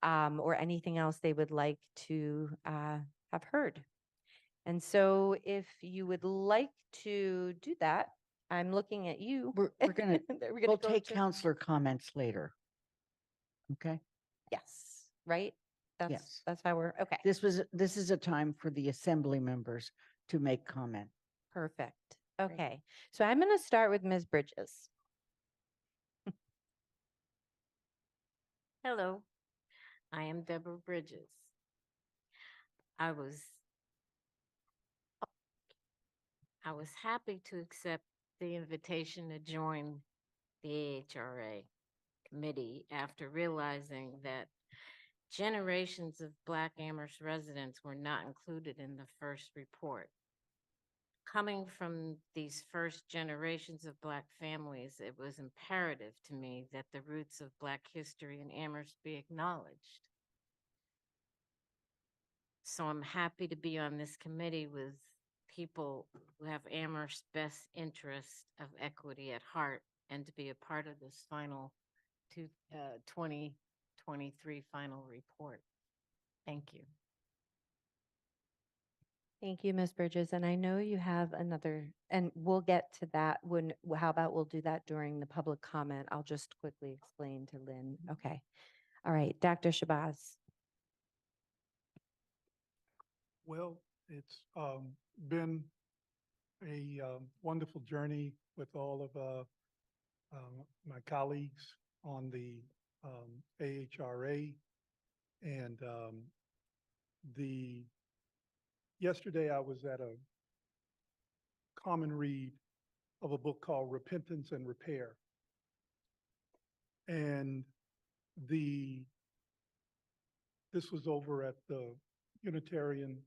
or anything else they would like to have heard. And so if you would like to do that, I'm looking at you. We're gonna, we'll go take to- counselor comments later. Okay? Yes, right? Yes. That's how we're, okay, This is a time for the assembly members to make comment. perfect. Okay, so I'm going to start with Ms. Bridges. Hello, I am Deborah Bridges. I was happy to accept the invitation to join the AHRA committee after realizing that generations of Black Amherst residents were not included in the first report. Coming from these first generations of Black families, it was imperative to me that the roots of Black history in Amherst be acknowledged. So I'm happy to be on this committee with people who have Amherst's best interest of equity at heart and to be a part of this final 2023 final report. Thank you. Thank you, Ms. Bridges. And I know you have another, and we'll get to that when, how about we'll do that during the public comment? I'll just quickly explain to Lynn. Okay. All right, Dr. Shabazz. Well, it's been a wonderful journey with all of my colleagues on the AHRA. And yesterday I was at a common read of a book called Repentance and Repair. And this was over at the Unitarian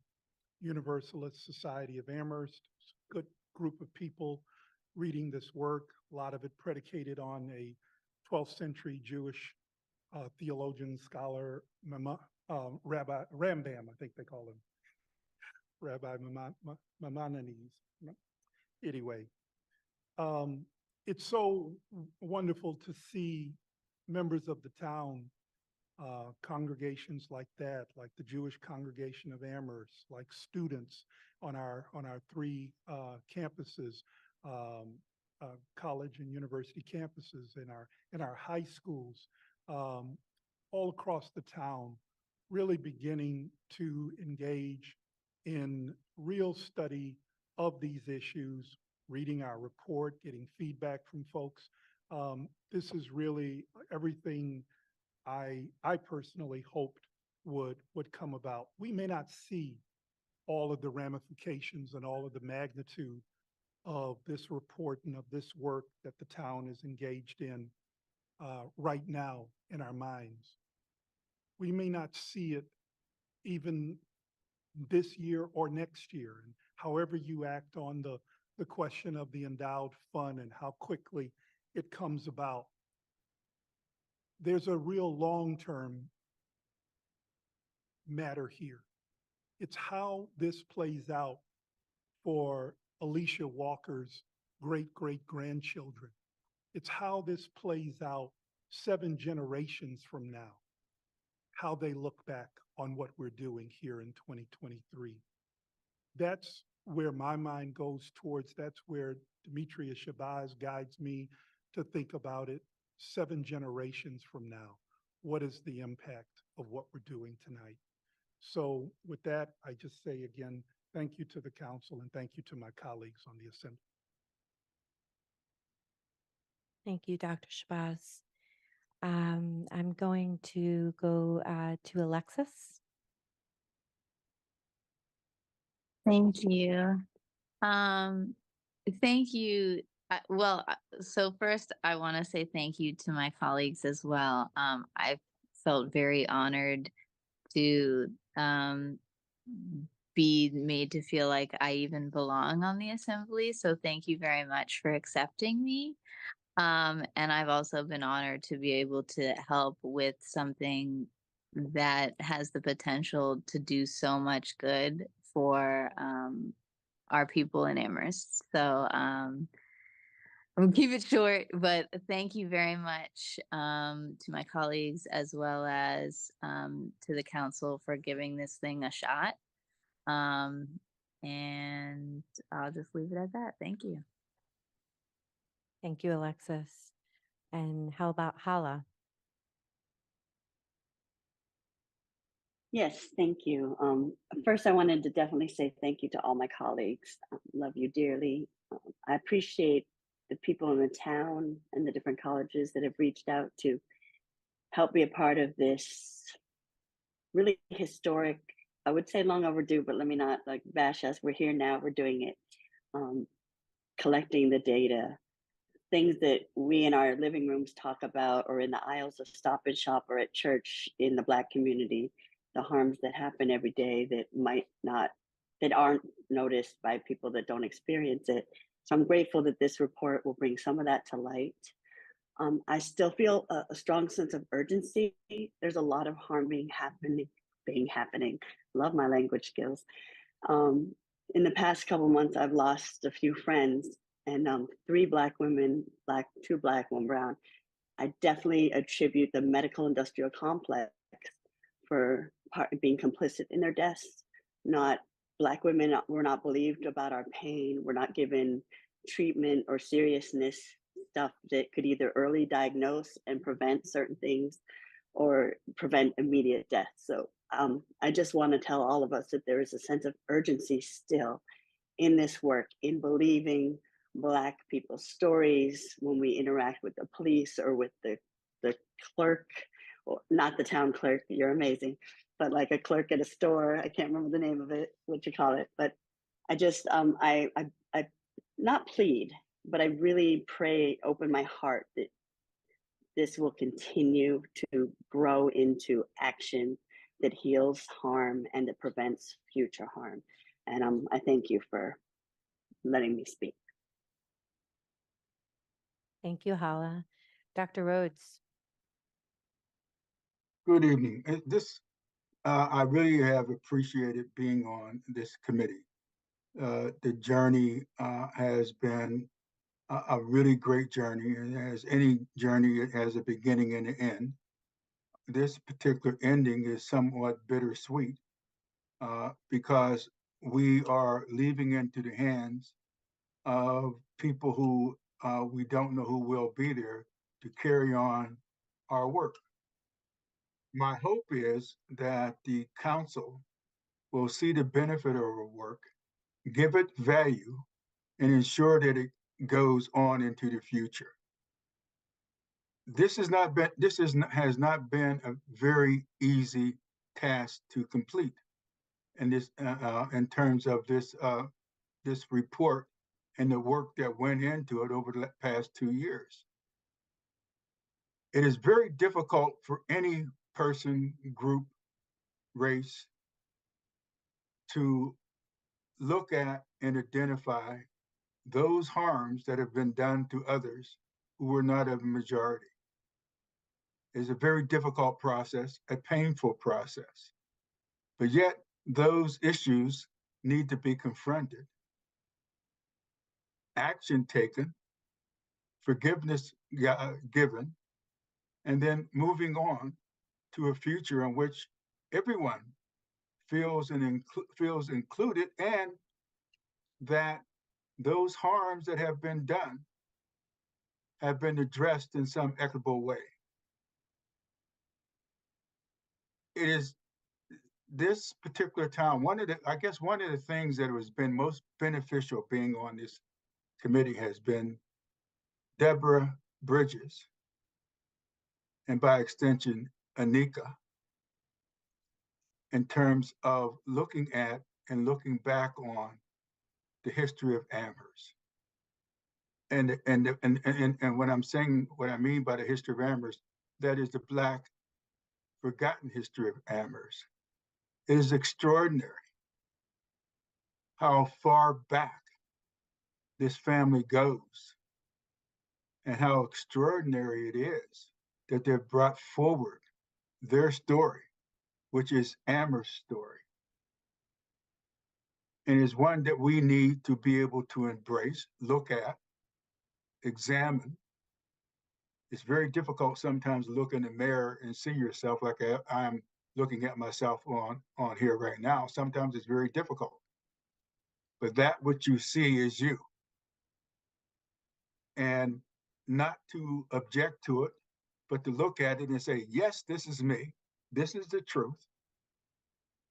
Universalist Society of Amherst. Good group of people reading this work, a lot of it predicated on a 12th century Jewish theologian, scholar, Rabbi Rambam, I think they call him, Rabbi Maimonides. Anyway, it's so wonderful to see members of the town, congregations like that, like the Jewish congregation of Amherst, like students on our 3 campuses, college and university campuses, in our high schools, all across the town, really beginning to engage in real study of these issues, reading our report, getting feedback from folks. This is really everything I personally hoped would come about. We may not see all of the ramifications and all of the magnitude of this report and of this work that the town is engaged in right now in our minds. We may not see it even this year or next year. And however you act on the question of the endowed fund and how quickly it comes about, there's a real long-term matter here. It's how this plays out for Alicia Walker's great-great-grandchildren. It's how this plays out 7 generations from now, how they look back on what we're doing here in 2023. That's where my mind goes towards. That's where Demetria Shabazz guides me to think about it 7 generations from now. What is the impact of what we're doing tonight? So with that, I just say again, thank you to the council and thank you to my colleagues on the assembly. Thank you, Dr. Shabazz. I'm going to go to Alexis. Thank you. Thank you. So first I want to say thank you to my colleagues as well. I felt very honored to be made to feel like I even belong on the assembly. So thank you very much for accepting me. And I've also been honored to be able to help with something that has the potential to do so much good for our people in Amherst. So I'll keep it short, but thank you very much to my colleagues as well as to the council for giving this thing a shot. And I'll just leave it at that. Thank you. Thank you, Alexis. And how about Hala? Yes, thank you. First, I wanted to definitely say thank you to all my colleagues. Love you dearly. I appreciate the people in the town and the different colleges that have reached out to help be a part of this really historic, I would say long overdue, but let me not like bash us. We're here now, we're doing it. Collecting the data, things that we in our living rooms talk about or in the aisles of Stop and Shop or at church in the Black community, the harms that happen every day that aren't noticed by people that don't experience it. So I'm grateful that this report will bring some of that to light. I still feel a strong sense of urgency. There's a lot of harm happening. Love my language skills. In the past couple months, I've lost a few friends, and 3 Black women, 2 Black, 1 brown. I definitely attribute the medical industrial complex for being complicit in their deaths. Not Black women were not believed about our pain. We're not given treatment or seriousness stuff that could either early diagnose and prevent certain things or prevent immediate death. So I just want to tell all of us that there is a sense of urgency still in this work, in believing Black people's stories when we interact with the police or with the clerk, or not the town clerk, you're amazing, but like a clerk at a store. I can't remember the name of it, what you call it, but I just, I not plead, but I really pray, open my heart that this will continue to grow into action that heals harm and that prevents future harm. And I thank you for letting me speak. Thank you, Hala. Dr. Rhodes. Good evening. I really have appreciated being on this committee. The journey has been a really great journey, and as any journey, it has a beginning and an end. This particular ending is somewhat bittersweet because we are leaving into the hands of people who we don't know who will be there to carry on our work. My hope is that the council will see the benefit of our work, give it value, and ensure that it goes on into the future. This has not been a very easy task to complete, and this in terms of this report and the work that went into it over the past 2 years. It is very difficult for any person, group, race to look at and identify those harms that have been done to others who were not of a majority. It's a very difficult process, a painful process. But yet those issues need to be confronted, action taken, forgiveness given, and then moving on to a future in which everyone feels included, and that those harms that have been done have been addressed in some equitable way. It is this particular time, one of the things that has been most beneficial being on this committee has been Deborah Bridges. and by extension, Anika, in terms of looking at and looking back on the history of Amherst. And when I'm saying what I mean by the history of Amherst, that is the Black forgotten history of Amherst. It is extraordinary how far back this family goes and how extraordinary it is that they've brought forward their story, which is Amherst's story. And is one that we need to be able to embrace, look at, examine. It's very difficult sometimes to look in the mirror and see yourself like I'm looking at myself on here right now. Sometimes it's very difficult. But that what you see is you. And not to object to it, but to look at it and say, yes, this is me. This is the truth.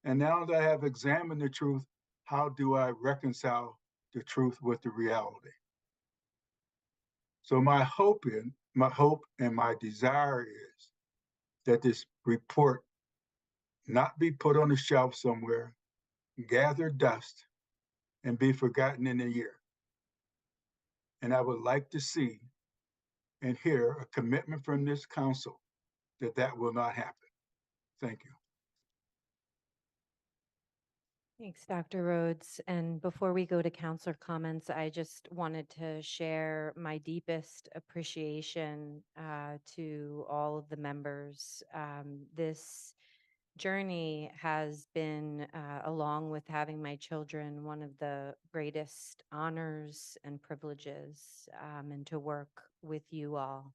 And now that I have examined the truth, how do I reconcile the truth with the reality? So my hope and my desire is that this report not be put on a shelf somewhere, gather dust, and be forgotten in a year. And I would like to see and hear a commitment from this council that that will not happen. Thank you. Thanks, Dr. Rhodes. And before we go to counselor comments, I just wanted to share my deepest appreciation to all of the members. This journey has been, along with having my children, one of the greatest honors and privileges, and to work with you all.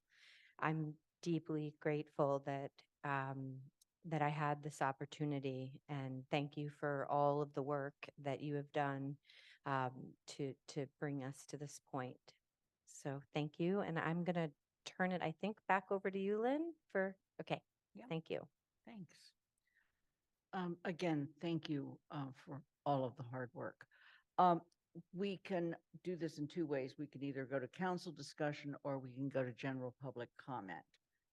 I'm deeply grateful that that I had this opportunity, and thank you for all of the work that you have done to bring us to this point. So thank you, and I'm gonna turn it, I think, back over to you, Lynn, for, okay, Yeah. thank you. Thanks. Again, thank you for all of the hard work. We can do this in two ways. We can either go to council discussion or we can go to general public comment.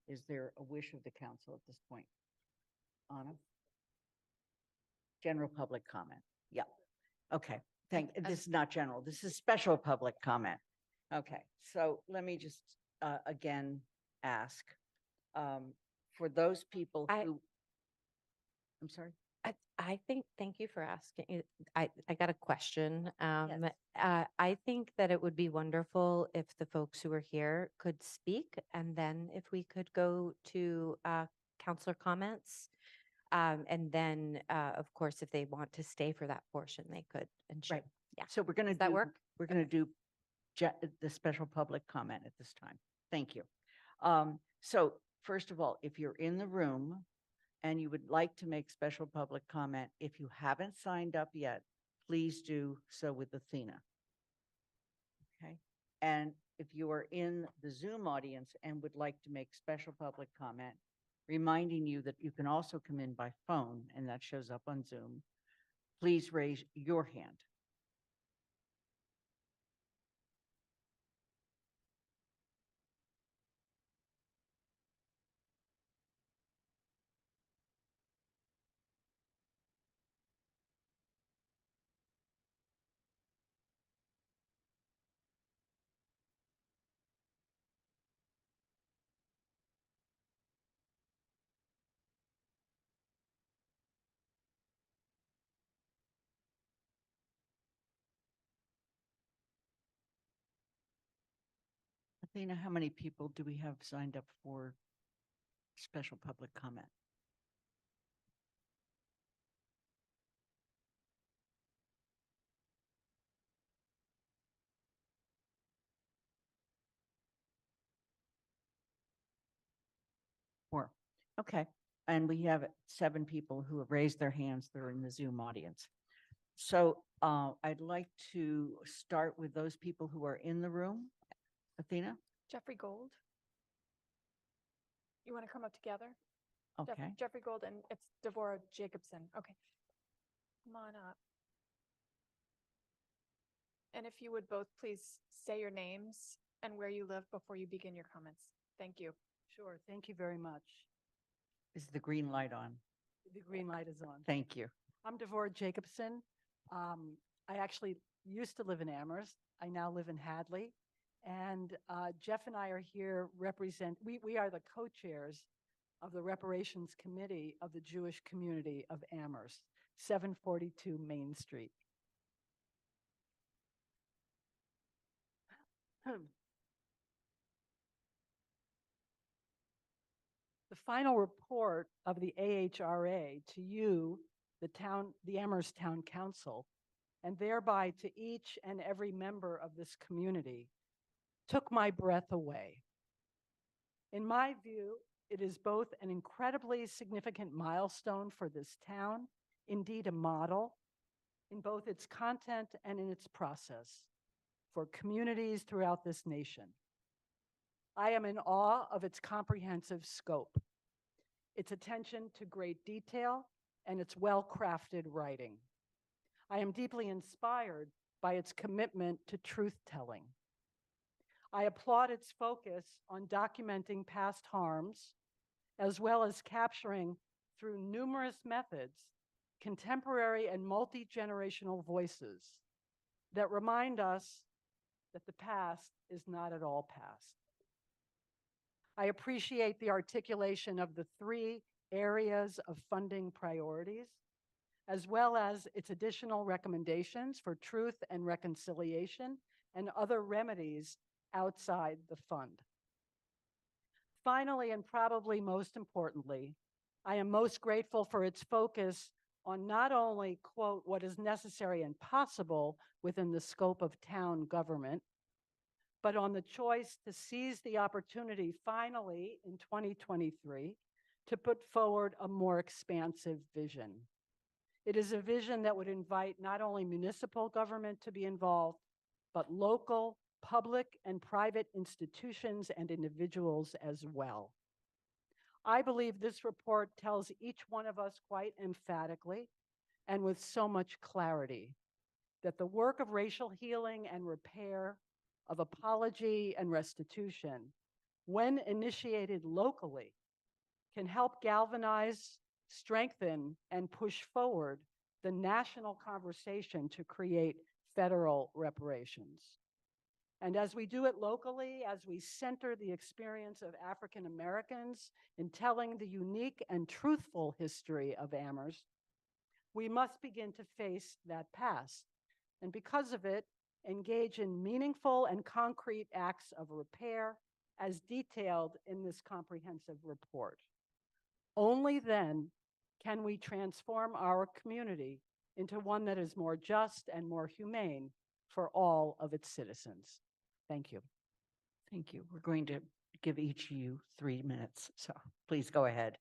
Is there a wish of the council at this point? Anna? General public comment. Yeah. Okay. This is not general. This is special public comment. Okay. So let me just again ask for those people who. I'm sorry. I think, thank you for asking. I got a question. Yes. I think that it would be wonderful if the folks who are here could speak, and then if we could go to counselor comments. And then, of course, if they want to stay for that portion, they could. And Right. Yeah. So we're going to Does that work? We're going to do the special public comment at this time. Thank you. So first of all, if you're in the room and you would like to make special public comment, if you haven't signed up yet, please do so with Athena. Okay. And if you are in the Zoom audience and would like to make special public comment, reminding you that you can also come in by phone, and that shows up on Zoom, please raise your hand. Athena, how many people do we have signed up for special public comment? Four. Okay. And we have 7 people who have raised their hands that are in the Zoom audience. So I'd like to start with those people who are in the room. Athena? Jeffrey Gold. You want to come up together? Okay. Jeffrey Gold, and it's Devorah Jacobson. Okay. Come on up. And if you would both please say your names and where you live before you begin your comments. Thank you. Sure, thank you very much. Is the green light on? The green light is on. Thank you. I'm Devora Jacobson. I actually used to live in Amherst. I now live in Hadley. And Jeff and I are here we are the co-chairs of the Reparations Committee of the Jewish Community of Amherst, 742 Main Street. The final report of the AHRA to you, the Amherst Town Council, and thereby to each and every member of this community, took my breath away. In my view, it is both an incredibly significant milestone for this town, indeed a model, in both its content and in its process for communities throughout this nation. I am in awe of its comprehensive scope, its attention to great detail, and its well-crafted writing. I am deeply inspired by its commitment to truth-telling. I applaud its focus on documenting past harms, as well as capturing, through numerous methods, contemporary and multi-generational voices that remind us that the past is not at all past. I appreciate the articulation of the 3 areas of funding priorities, as well as its additional recommendations for truth and reconciliation and other remedies outside the fund. Finally, and probably most importantly, I am most grateful for its focus on not only, quote, what is necessary and possible within the scope of town government, but on the choice to seize the opportunity finally in 2023 to put forward a more expansive vision. It is a vision that would invite not only municipal government to be involved, but local, public, and private institutions and individuals as well. I believe this report tells each one of us quite emphatically and with so much clarity that the work of racial healing and repair, of apology and restitution, when initiated locally, can help galvanize, strengthen, and push forward the national conversation to create federal reparations. And as we do it locally, as we center the experience of African Americans in telling the unique and truthful history of Amherst, we must begin to face that past. And because of it, engage in meaningful and concrete acts of repair as detailed in this comprehensive report. Only then can we transform our community into one that is more just and more humane for all of its citizens. Thank you. Thank you. We're going to give each of you 3 minutes, so please go ahead.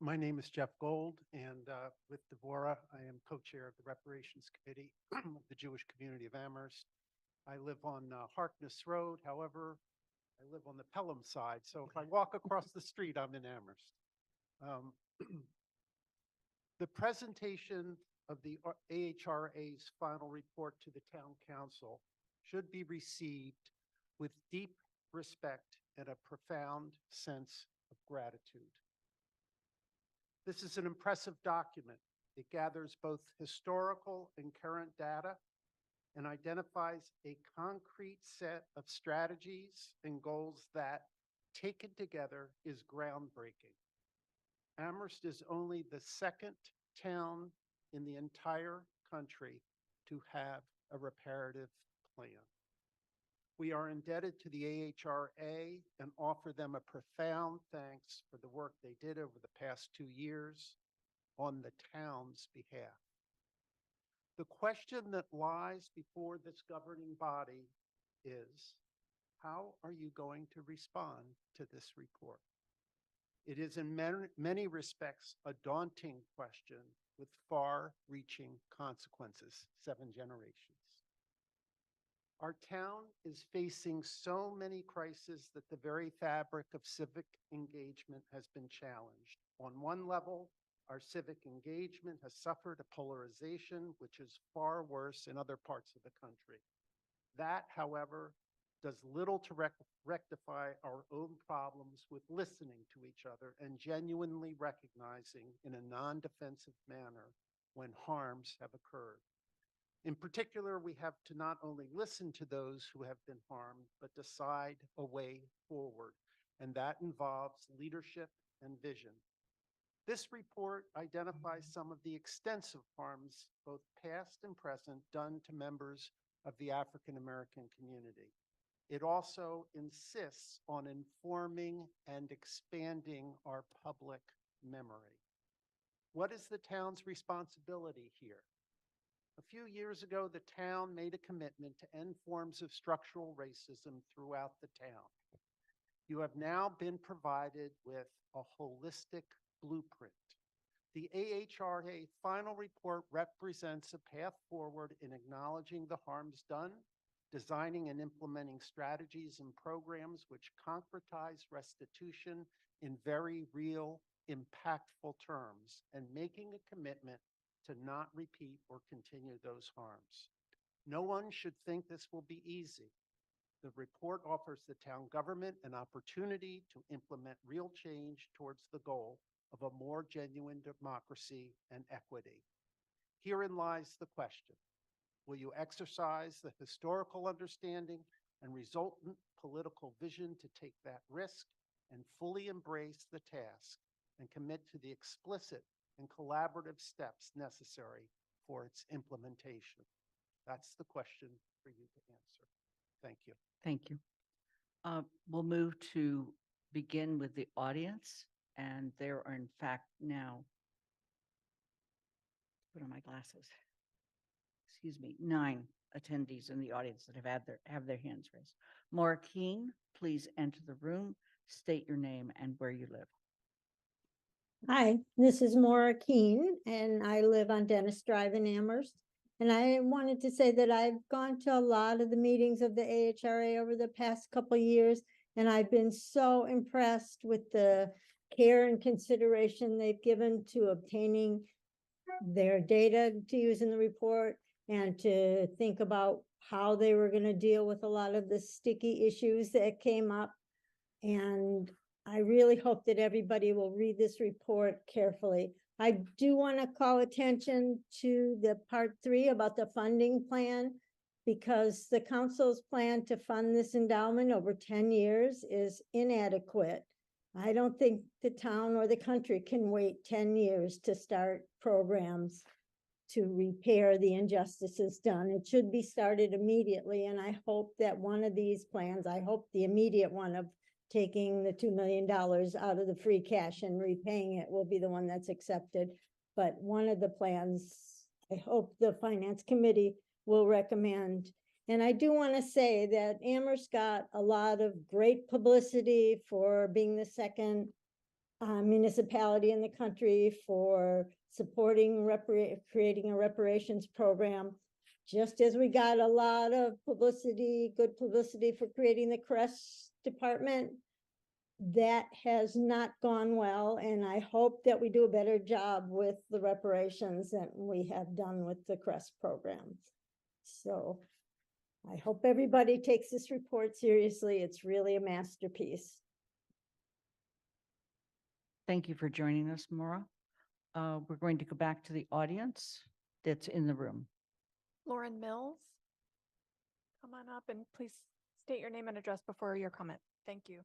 My name is Jeff Gold, and with Devora, I am co-chair of the Reparations Committee of the Jewish Community of Amherst. I live on Harkness Road. However, I live on the Pelham side, so if I walk across the street, I'm in Amherst. The presentation of the AHRA's final report to the Town Council should be received with deep respect and a profound sense of gratitude. This is an impressive document. It gathers both historical and current data and identifies a concrete set of strategies and goals that, taken together, is groundbreaking. Amherst is only the 2nd town in the entire country to have a reparative plan. We are indebted to the AHRA and offer them a profound thanks for the work they did over the past 2 years on the town's behalf. The question that lies before this governing body is, how are you going to respond to this report? It is in many respects a daunting question with far-reaching consequences, 7 generations. Our town is facing so many crises that the very fabric of civic engagement has been challenged. On one level, our civic engagement has suffered a polarization which is far worse in other parts of the country. That, however, does little to rectify our own problems with listening to each other and genuinely recognizing in a non-defensive manner when harms have occurred. In particular, we have to not only listen to those who have been harmed, but decide a way forward, and that involves leadership and vision. This report identifies some of the extensive harms, both past and present, done to members of the African American community. It also insists on informing and expanding our public memory. What is the town's responsibility here? A few years ago, the town made a commitment to end forms of structural racism throughout the town. You have now been provided with a holistic blueprint. The AHRA final report represents a path forward in acknowledging the harms done, designing and implementing strategies and programs which concretize restitution in very real, impactful terms, and making a commitment to not repeat or continue those harms. No one should think this will be easy. The report offers the town government an opportunity to implement real change towards the goal of a more genuine democracy and equity. Herein lies the question. Will you exercise the historical understanding and resultant political vision to take that risk and fully embrace the task and commit to the explicit and collaborative steps necessary for its implementation? That's the question for you to answer. Thank you. Thank you. We'll move to begin with the audience, and there are in fact now, put on my glasses, excuse me, 9 attendees in the audience that have their hands raised. Maura Keene, please enter the room, state your name and where you live. Hi, this is Maura Keene, and I live on Dennis Drive in Amherst. And I wanted to say that I've gone to a lot of the meetings of the AHRA over the past couple of years, and I've been so impressed with the care and consideration they've given to obtaining their data to use in the report and to think about how they were going to deal with a lot of the sticky issues that came up. And I really hope that everybody will read this report carefully. I do want to call attention to the part 3 about the funding plan, because the council's plan to fund this endowment over 10 years is inadequate. I don't think the town or the country can wait 10 years to start programs to repair the injustices done. It should be started immediately, and I hope that one of these plans, I hope the immediate one of taking the $2 million out of the free cash and repaying it will be the one that's accepted. But one of the plans, I hope the finance committee will recommend. And I do want to say that Amherst got a lot of great publicity for being the second municipality in the country for supporting creating a reparations program, just as we got a lot of publicity, good publicity for creating the CREST department. That has not gone well, and I hope that we do a better job with the reparations than we have done with the CREST programs. So I hope everybody takes this report seriously. It's really a masterpiece. Thank you for joining us, Maura. We're going to go back to the audience that's in the room. Lauren Mills, come on up and please state your name and address before your comment. Thank you.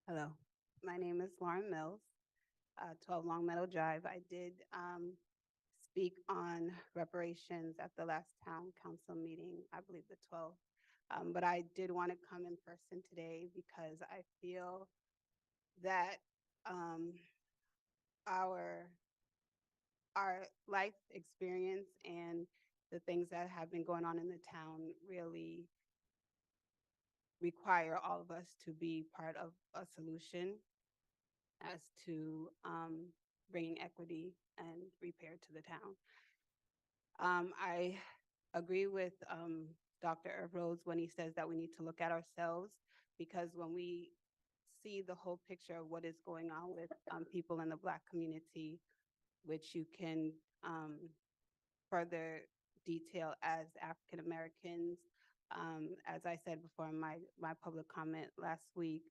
Hello, my name is Lauren Mills, 12 Long Meadow Drive. I did speak on reparations at the last town council meeting, I believe the 12th. But I did want to come in person today because I feel that our life experience and the things that have been going on in the town really require all of us to be part of a solution as to bringing equity and repair to the town. I agree with Dr. Irv Rhodes when he says that we need to look at ourselves, because when we see the whole picture of what is going on with people in the Black community, which you can further detail as African Americans. As I said before in my public comment last week,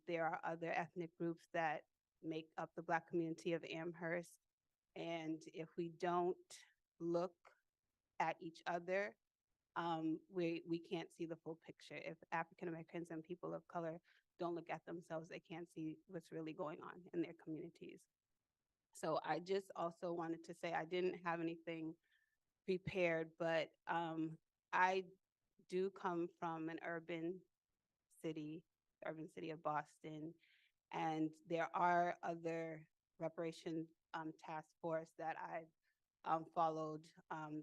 there are other ethnic groups that make up the Black community of Amherst. And if we don't look at each other, we can't see the full picture. If African Americans and people of color don't look at themselves, they can't see what's really going on in their communities. So I just also wanted to say I didn't have anything prepared, but I do come from an urban city of Boston, and there are other reparations task force that I've followed.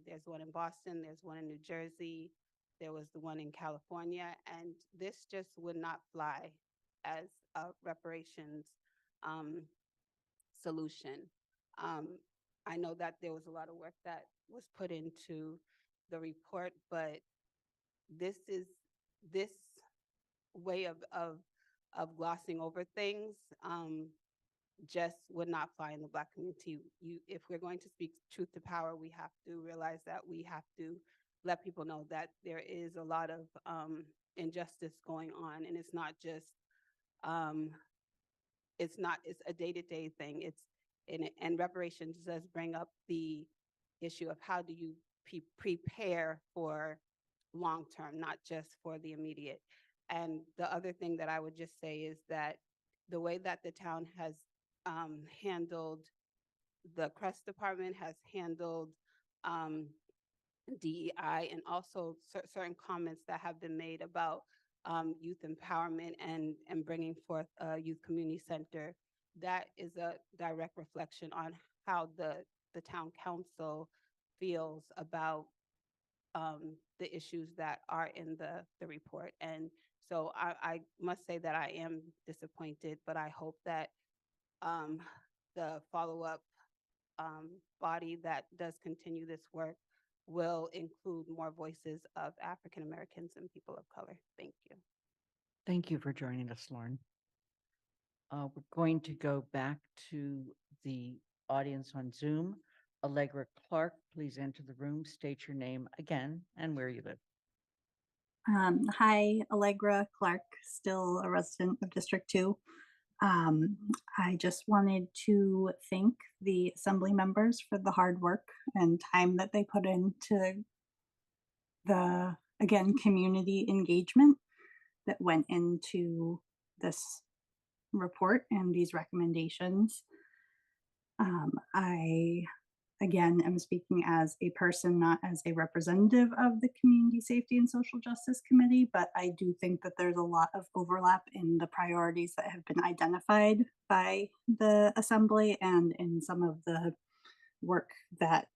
There's one in Boston, there's one in New Jersey, there was the one in California, and this just would not fly as a reparations solution. I know that there was a lot of work that was put into the report, but this way of glossing over things just would not fly in the Black community. If we're going to speak truth to power, we have to realize that we have to let people know that there is a lot of injustice going on, and it's not just it's a day-to-day thing. And reparations does bring up the issue of how do you prepare for long-term, not just for the immediate. And the other thing that I would just say is that the way that the town has handled, the Crest Department has handled DEI, and also certain comments that have been made about youth empowerment and bringing forth a youth community center, that is a direct reflection on how the town council feels about the issues that are in the report. And so I must say that I am disappointed, but I hope that the follow-up body that does continue this work will include more voices of African Americans and people of color. Thank you. Thank you for joining us, Lauren. We're going to go back to the audience on Zoom. Allegra Clark, please enter the room, state your name again and where you live. Hi, Allegra Clark, still a resident of District 2. I just wanted to thank the assembly members for the hard work and time that they put into the, again, community engagement that went into this report and these recommendations. I, again, am speaking as a person, not as a representative of the Community Safety and Social Justice Committee, but I do think that there's a lot of overlap in the priorities that have been identified by the Assembly and in some of the work that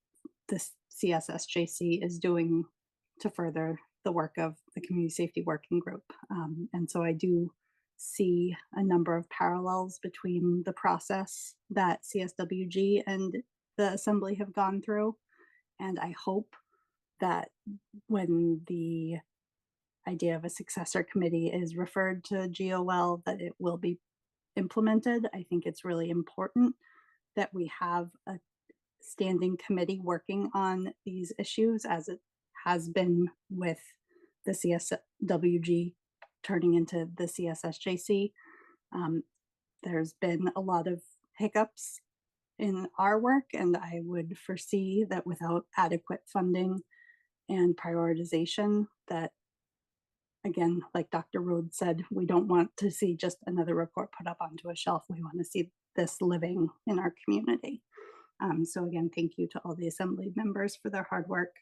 the CSSJC is doing to further the work of the Community Safety Working Group. And so I do see a number of parallels between the process that CSWG and the Assembly have gone through. And I hope that when the idea of a successor committee is referred to GOL, that it will be implemented. I think it's really important that we have a standing committee working on these issues, as it has been with the CSWG turning into the CSSJC. There's been a lot of hiccups in our work, and I would foresee that without adequate funding and prioritization, that, again, like Dr. Rhodes said, we don't want to see just another report put up onto a shelf. We want to see this living in our community. So again, thank you to all the Assembly members for their hard work.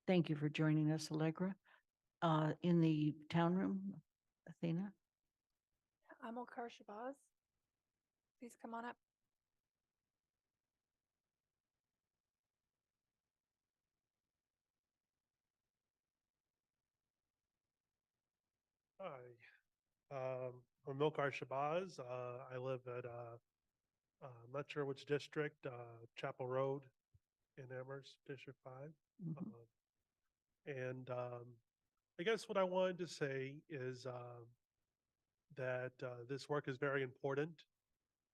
Thank you for joining us, Allegra. In the town room, Athena. Amilcar Shabazz, please come on up. Hi, I'm Milkar Shabazz. I live at, I'm not sure which district, Chapel Road in Amherst, District 5. And I guess what I wanted to say is that this work is very important.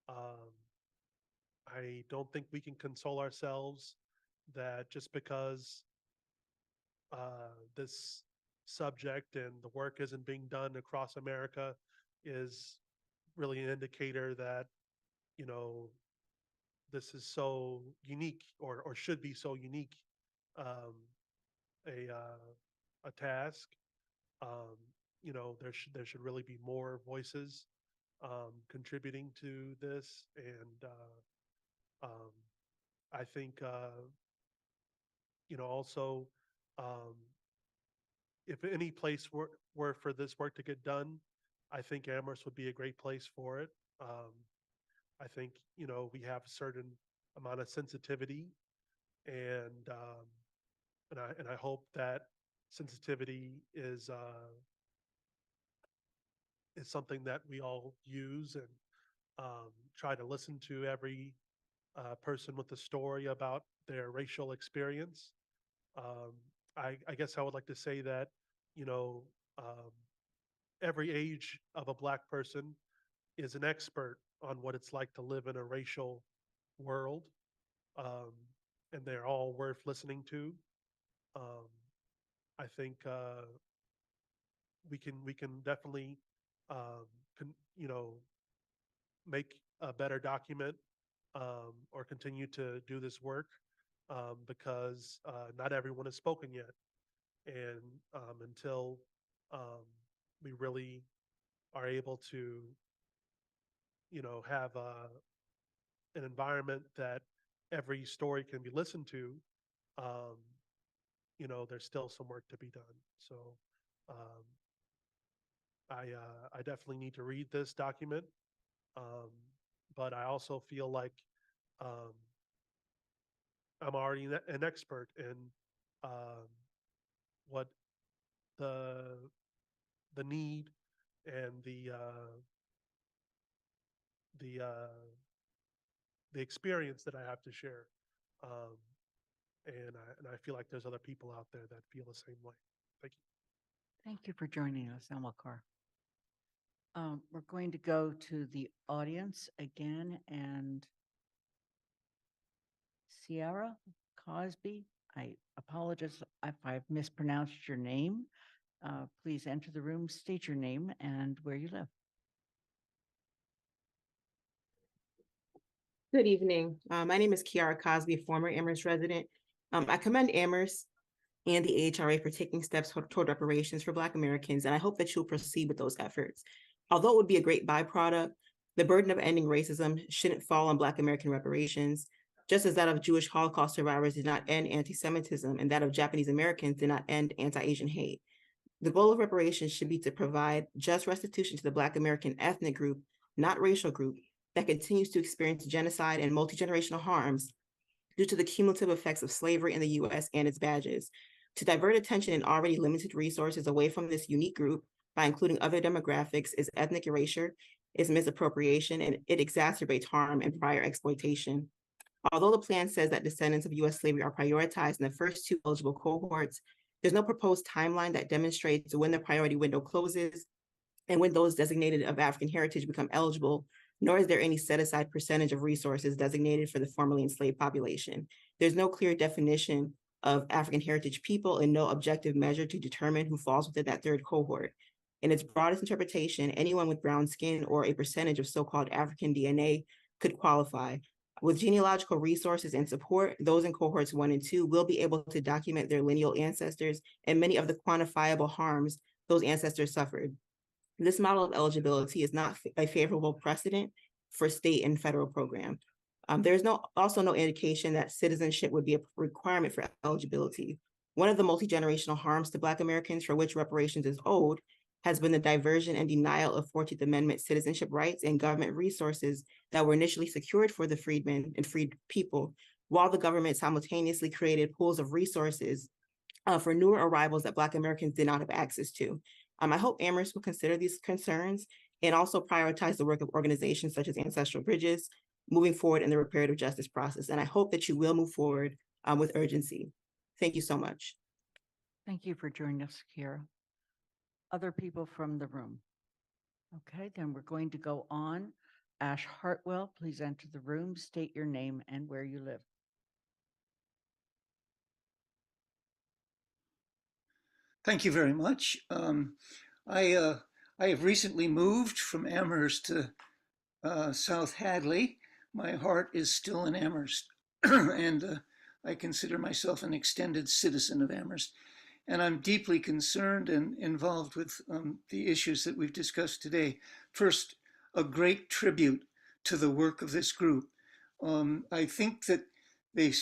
Um, I don't think we can console ourselves that just because this subject and the work isn't being done across America is really an indicator that, you know, this is so unique or should be so unique um, a task. Um, you know, there should really be more voices contributing to this, and I think you know also um, if any place were for this work to get done, I think Amherst would be a great place for it. I think, you know, we have a certain amount of sensitivity, and I hope that sensitivity is something that we all use and try to listen to every person with a story about their racial experience. Um, I guess I would like to say that, you know, every age of a Black person is an expert on what it's like to live in a racial world, um, and they're all worth listening to. Um, I think we can definitely you know, make a better document or continue to do this work because not everyone has spoken yet, and until we really are able to, you know, have an environment that every story can be listened to, um, you know, there's still some work to be done. So um, I definitely need to read this document, um, but I also feel like um, I'm already an expert in um, what the the need and the the experience that I have to share. Um, and I feel like there's other people out there that feel the same way. Thank you. Thank you for joining us, Amilcar. We're going to go to the audience again, and Sierra Cosby, I apologize if I've mispronounced your name. Please enter the room, state your name and where you live. Good evening. My name is Kiara Cosby, former Amherst resident. I commend Amherst and the AHRA for taking steps toward reparations for Black Americans, and I hope that you'll proceed with those efforts. Although it would be a great byproduct, the burden of ending racism shouldn't fall on Black American reparations, just as that of Jewish Holocaust survivors did not end anti-Semitism and that of Japanese Americans did not end anti-Asian hate. The goal of reparations should be to provide just restitution to the Black American ethnic group, not racial group, that continues to experience genocide and multi-generational harms due to the cumulative effects of slavery in the U.S. and its badges. To divert attention and already limited resources away from this unique group by including other demographics is ethnic erasure, is misappropriation, and it exacerbates harm and prior exploitation. Although the plan says that descendants of U.S. slavery are prioritized in the first two eligible cohorts, there's no proposed timeline that demonstrates when the priority window closes and when those designated of African heritage become eligible, nor is there any set aside percentage of resources designated for the formerly enslaved population. There's no clear definition of African heritage people and no objective measure to determine who falls within that third cohort. In its broadest interpretation, anyone with brown skin or a percentage of so-called African DNA could qualify. With genealogical resources and support, those in cohorts 1 and 2 will be able to document their lineal ancestors and many of the quantifiable harms those ancestors suffered. This model of eligibility is not a favorable precedent for state and federal program. There's also no indication that citizenship would be a requirement for eligibility. One of the multi-generational harms to Black Americans for which reparations is owed has been the diversion and denial of 14th Amendment citizenship rights and government resources that were initially secured for the freedmen and freed people, while the government simultaneously created pools of resources for newer arrivals that Black Americans did not have access to. I hope Amherst will consider these concerns and also prioritize the work of organizations such as Ancestral Bridges moving forward in the reparative justice process. And I hope that you will move forward with urgency. Thank you so much. Thank you for joining us, Kira. Other people from the room? Okay, then we're going to go on. Ash Hartwell, please enter the room, state your name and where you live. Thank you very much. I have recently moved from Amherst to South Hadley. My heart is still in Amherst, and I consider myself an extended citizen of Amherst. And I'm deeply concerned and involved with the issues that we've discussed today. First, a great tribute to the work of this group. I think that they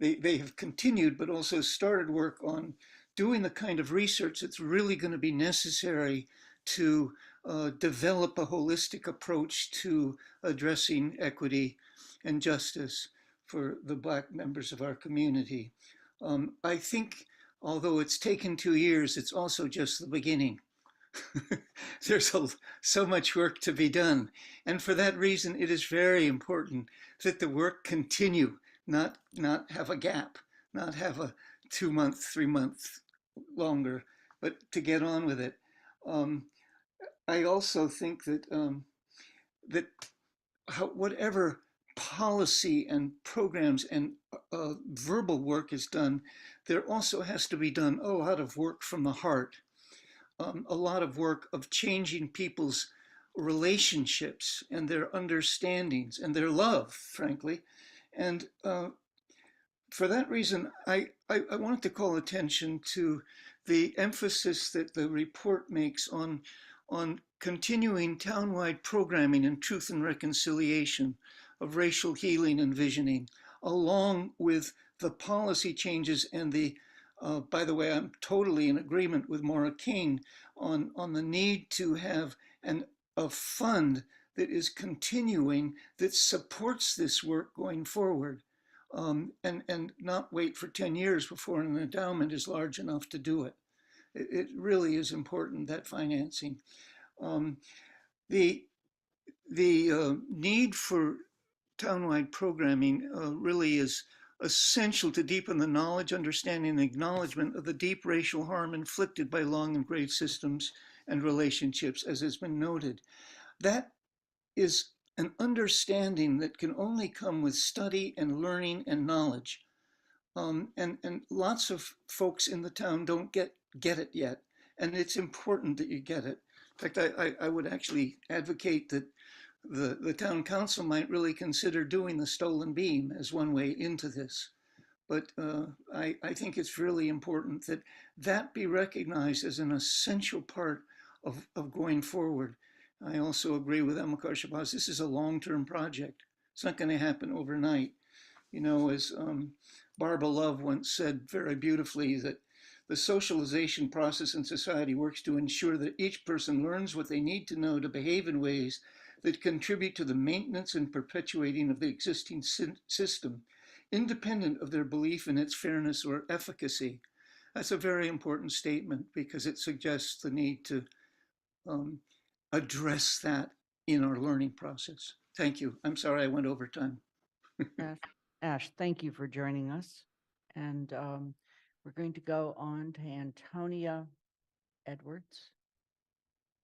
they have continued, but also started work on doing the kind of research that's really going to be necessary to develop a holistic approach to addressing equity and justice for the Black members of our community. I think although it's taken 2 years, it's also just the beginning. There's so much work to be done. And for that reason, it is very important that the work continue, not have a gap, not have a 2-month, 3-month longer, but to get on with it. I also think that whatever policy and programs and verbal work is done, there also has to be done a lot of work from the heart, a lot of work of changing people's relationships and their understandings and their love, frankly. And for that reason, I wanted to call attention to the emphasis that the report makes on continuing townwide programming in truth and reconciliation, of racial healing and visioning, along with the policy changes and the, by the way, I'm totally in agreement with Maura King on the need to have a fund that is continuing that supports this work going forward. And not wait for 10 years before an endowment is large enough to do it. It really is important, that financing. The need for townwide programming really is essential to deepen the knowledge, understanding, and acknowledgement of the deep racial harm inflicted by long and great systems and relationships, as has been noted. That is an understanding that can only come with study and learning and knowledge. And lots of folks in the town don't get it yet. And it's important that you get it. In fact, I would actually advocate that the town council might really consider doing the stolen beam as one way into this. But I think it's really important that that be recognized as an essential part of going forward. I also agree with Emma Shabazz. This is a long-term project. It's not going to happen overnight. You know, as Barbara Love once said very beautifully, that the socialization process in society works to ensure that each person learns what they need to know to behave in ways that contribute to the maintenance and perpetuating of the existing system, independent of their belief in its fairness or efficacy. That's a very important statement because it suggests the need to address that in our learning process. Thank you. I'm sorry I went over time. Ash, thank you for joining us. And we're going to go on to Antonia Edwards.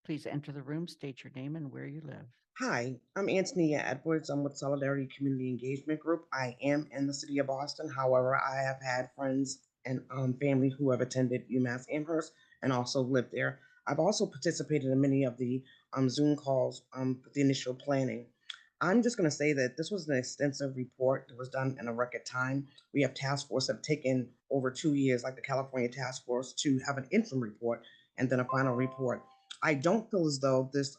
Please enter the room, state your name and where you live. Hi, I'm Antonia Edwards. I'm with Solidarity Community Engagement Group. I am in the city of Boston. However, I have had friends and family who have attended UMass Amherst and also lived there. I've also participated in many of the Zoom calls with the initial planning. I'm just going to say that this was an extensive report that was done in a record time. We have task force that have taken over 2 years, like the California task force, to have an interim report and then a final report. I don't feel as though this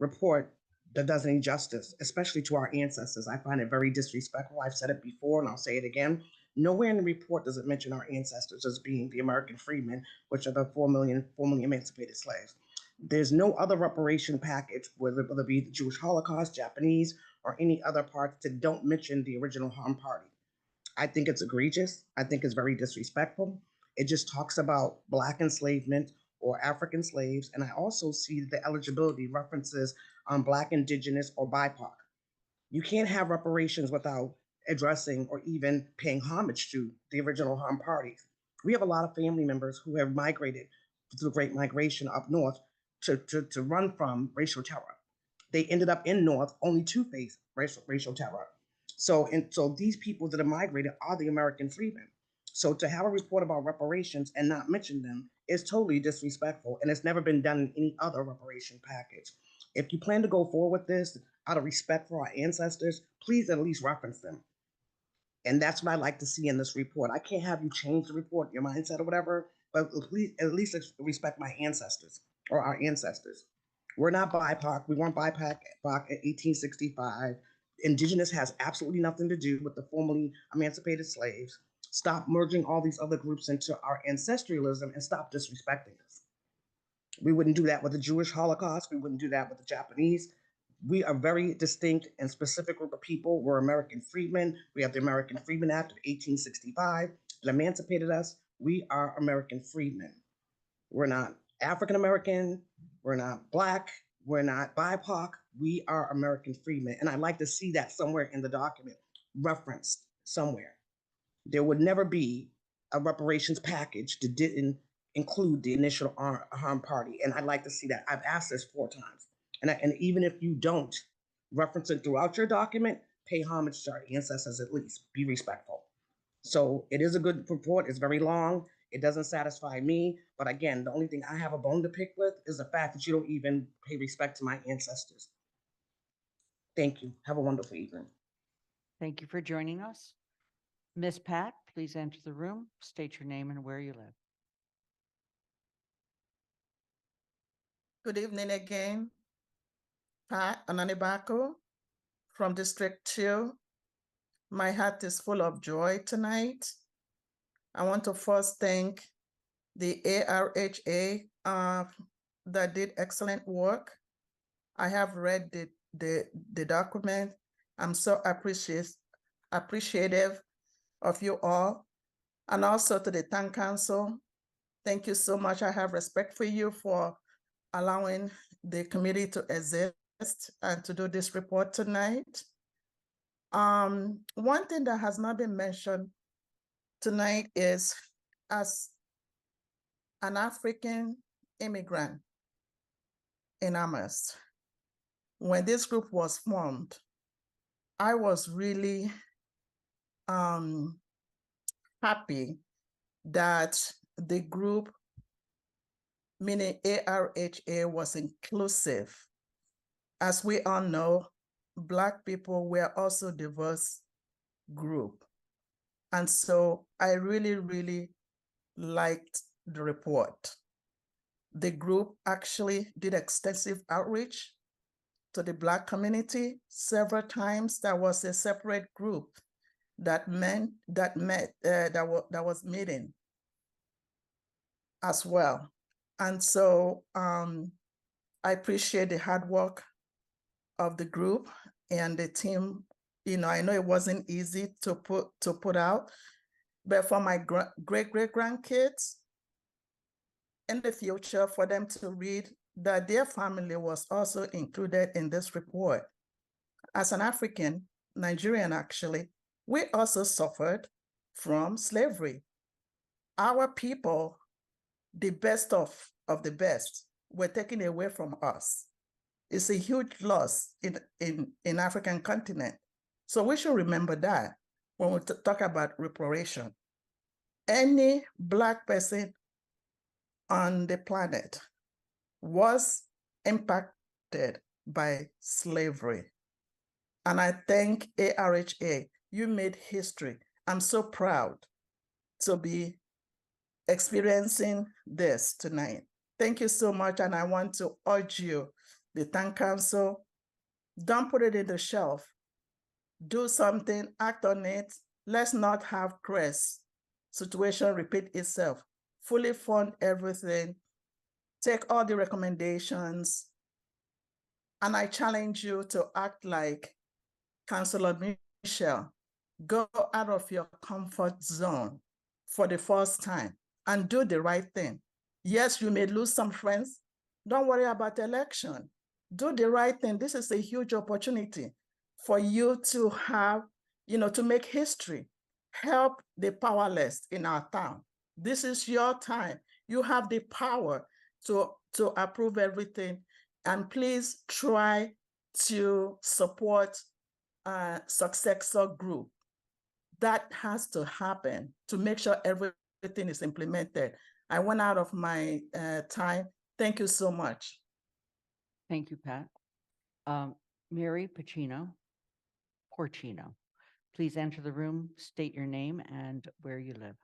report that does any justice, especially to our ancestors. I find it very disrespectful. I've said it before and I'll say it again. Nowhere in the report does it mention our ancestors as being the American freedmen, which are the 4 million emancipated slaves. There's no other reparation package, whether it be the Jewish Holocaust, Japanese, or any other parts that don't mention the original harm party. I think it's egregious. I think it's very disrespectful. It just talks about Black enslavement or African slaves. And I also see the eligibility references on Black, Indigenous, or BIPOC. You can't have reparations without addressing or even paying homage to the original harm parties. We have a lot of family members who have migrated through the Great Migration up north to run from racial terror. They ended up in North only to face racial terror. So these people that have migrated are the American freedmen. So to have a report about reparations and not mention them is totally disrespectful, and it's never been done in any other reparation package. If you plan to go forward with this out of respect for our ancestors, please at least reference them. And that's what I like to see in this report. I can't have you change the report, your mindset or whatever, but please at least respect my ancestors or our ancestors. We're not BIPOC. We weren't BIPOC in 1865. Indigenous has absolutely nothing to do with the formerly emancipated slaves. Stop merging all these other groups into our ancestralism and stop disrespecting us. We wouldn't do that with the Jewish Holocaust. We wouldn't do that with the Japanese. We are very distinct and specific group of people. We're American freedmen. We have the American Freedmen Act of 1865 that emancipated us. We are American freedmen. We're not African American. We're not Black. We're not BIPOC. We are American freedmen. And I'd like to see that somewhere in the document referenced somewhere. There would never be a reparations package that didn't include the initial harm party. And I'd like to see that. I've asked this 4 times. And even if you don't reference it throughout your document, pay homage to our ancestors at least. Be respectful. So it is a good report. It's very long. It doesn't satisfy me. But again, the only thing I have a bone to pick with is the fact that you don't even pay respect to my ancestors. Thank you. Have a wonderful evening. Thank you for joining us. Miss Pat, please enter the room, state your name and where you live. Good evening again. Pat Ananibako from District 2. My heart is full of joy tonight. I want to first thank the ARHA that did excellent work. I have read the document. I'm so appreciative of you all. And also to the Town Council, thank you so much. I have respect for you for allowing the committee to exist and to do this report tonight. One thing that has not been mentioned tonight is, as an African immigrant in Amherst, when this group was formed, I was really happy that the group, meaning ARHA, was inclusive. As we all know, Black people were also a diverse group. And so I really, really liked the report. The group actually did extensive outreach to the Black community several times. There was a separate group that was meeting as well. And so I appreciate the hard work of the group and the team. You know, I know it wasn't easy to put out, but for my great-great-grandkids in the future, for them to read that their family was also included in this report. As an African, Nigerian actually, we also suffered from slavery. Our people, the best of the best, were taken away from us. It's a huge loss in African continent. So we should remember that when we talk about reparation. Any Black person on the planet was impacted by slavery. And I thank ARHA, you made history. I'm so proud to be experiencing this tonight. Thank you so much. And I want to urge you, the Town Council, don't put it in the shelf. Do something, act on it. Let's not have CRES situation repeat itself. Fully fund everything. Take all the recommendations. And I challenge you to act like Councilor Michelle. Go out of your comfort zone for the first time and do the right thing. Yes, you may lose some friends. Don't worry about the election. Do the right thing. This is a huge opportunity for you to have, to make history. Help the powerless in our town. This is your time. You have the power to approve everything. And please try to support a successor group. That has to happen to make sure everything is implemented. I went out of my time. Thank you so much. Thank you, Pat. Mary Porcino, please enter the room, state your name and where you live.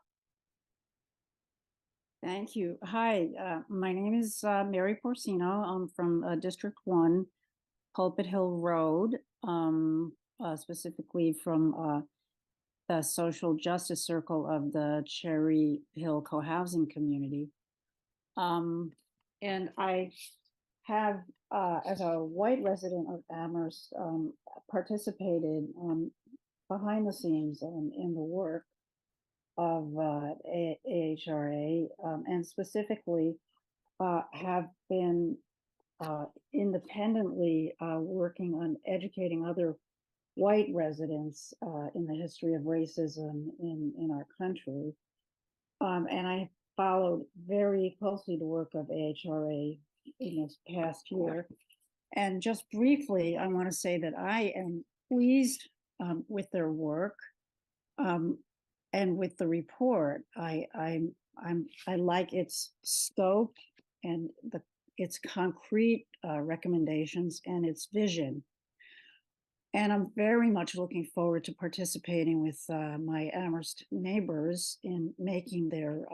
Thank you. Hi, my name is Mary Porcino. I'm from District 1, Pulpit Hill Road, specifically from the social justice circle of the Cherry Hill co-housing community. And I have, as a white resident of Amherst, participated behind the scenes in the work of AHRA, and specifically have been independently working on educating other white residents in the history of racism in our country. And I followed very closely the work of AHRA in this past year. And just briefly, I want to say that I am pleased with their work. And with the report, I like its scope and its concrete recommendations and its vision. And I'm very much looking forward to participating with my Amherst neighbors in making their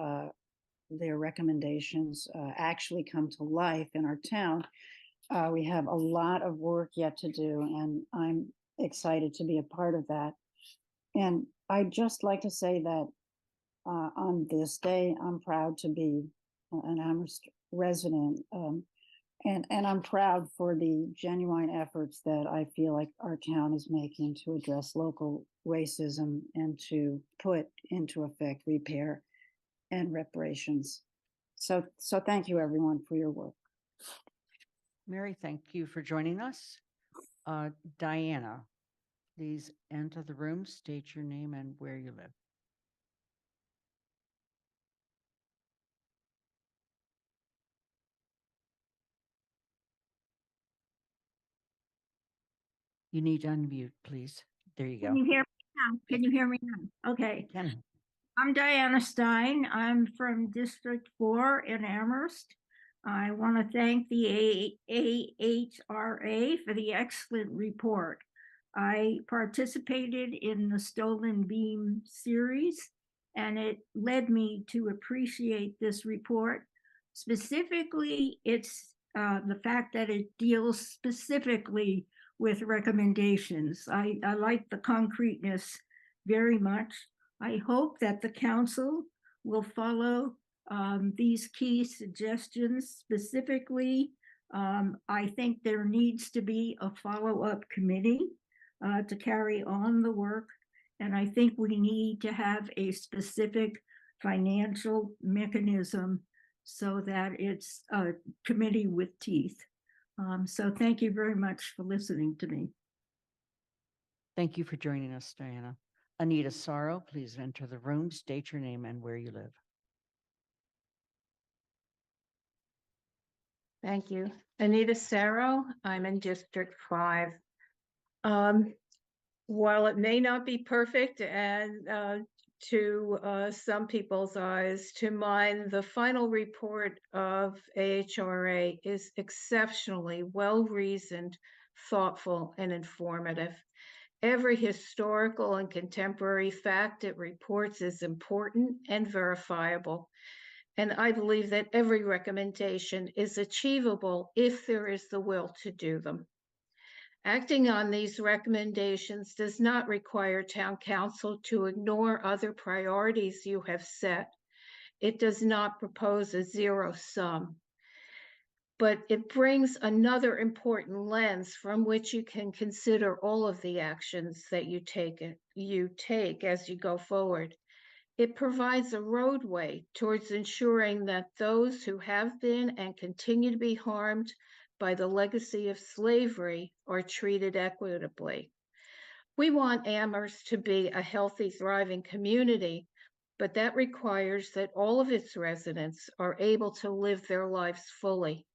recommendations actually come to life in our town. We have a lot of work yet to do, and I'm excited to be a part of that. And I'd just like to say that on this day, I'm proud to be an Amherst resident. And I'm proud for the genuine efforts that I feel like our town is making to address local racism and to put into effect repair and reparations. So thank you everyone for your work. Mary, thank you for joining us. Diana, please enter the room, state your name and where you live. You need to unmute, please. There you go. Can you hear me now? Can you hear me now? Okay. Can. I'm Diana Stein. I'm from District 4 in Amherst. I want to thank the AHRA for the excellent report. I participated in the Stolen Beam series, and it led me to appreciate this report. Specifically, it's the fact that it deals specifically with recommendations. I like the concreteness very much. I hope that the council will follow these key suggestions. Specifically, I think there needs to be a follow-up committee to carry on the work. And I think we need to have a specific financial mechanism so that it's a committee with teeth. So thank you very much for listening to me. Thank you for joining us, Diana. Anita Sorrow, please enter the room, state your name and where you live. Thank you. Anita Sarro, I'm in District 5. While it may not be perfect and to some people's eyes, to mine, the final report of AHRA is exceptionally well-reasoned, thoughtful, and informative. Every historical and contemporary fact it reports is important and verifiable. And I believe that every recommendation is achievable if there is the will to do them. Acting on these recommendations does not require town council to ignore other priorities you have set. It does not propose a zero sum, but it brings another important lens from which you can consider all of the actions that you take as you go forward. It provides a roadway towards ensuring that those who have been and continue to be harmed by the legacy of slavery are treated equitably. We want Amherst to be a healthy, thriving community, but that requires that all of its residents are able to live their lives fully.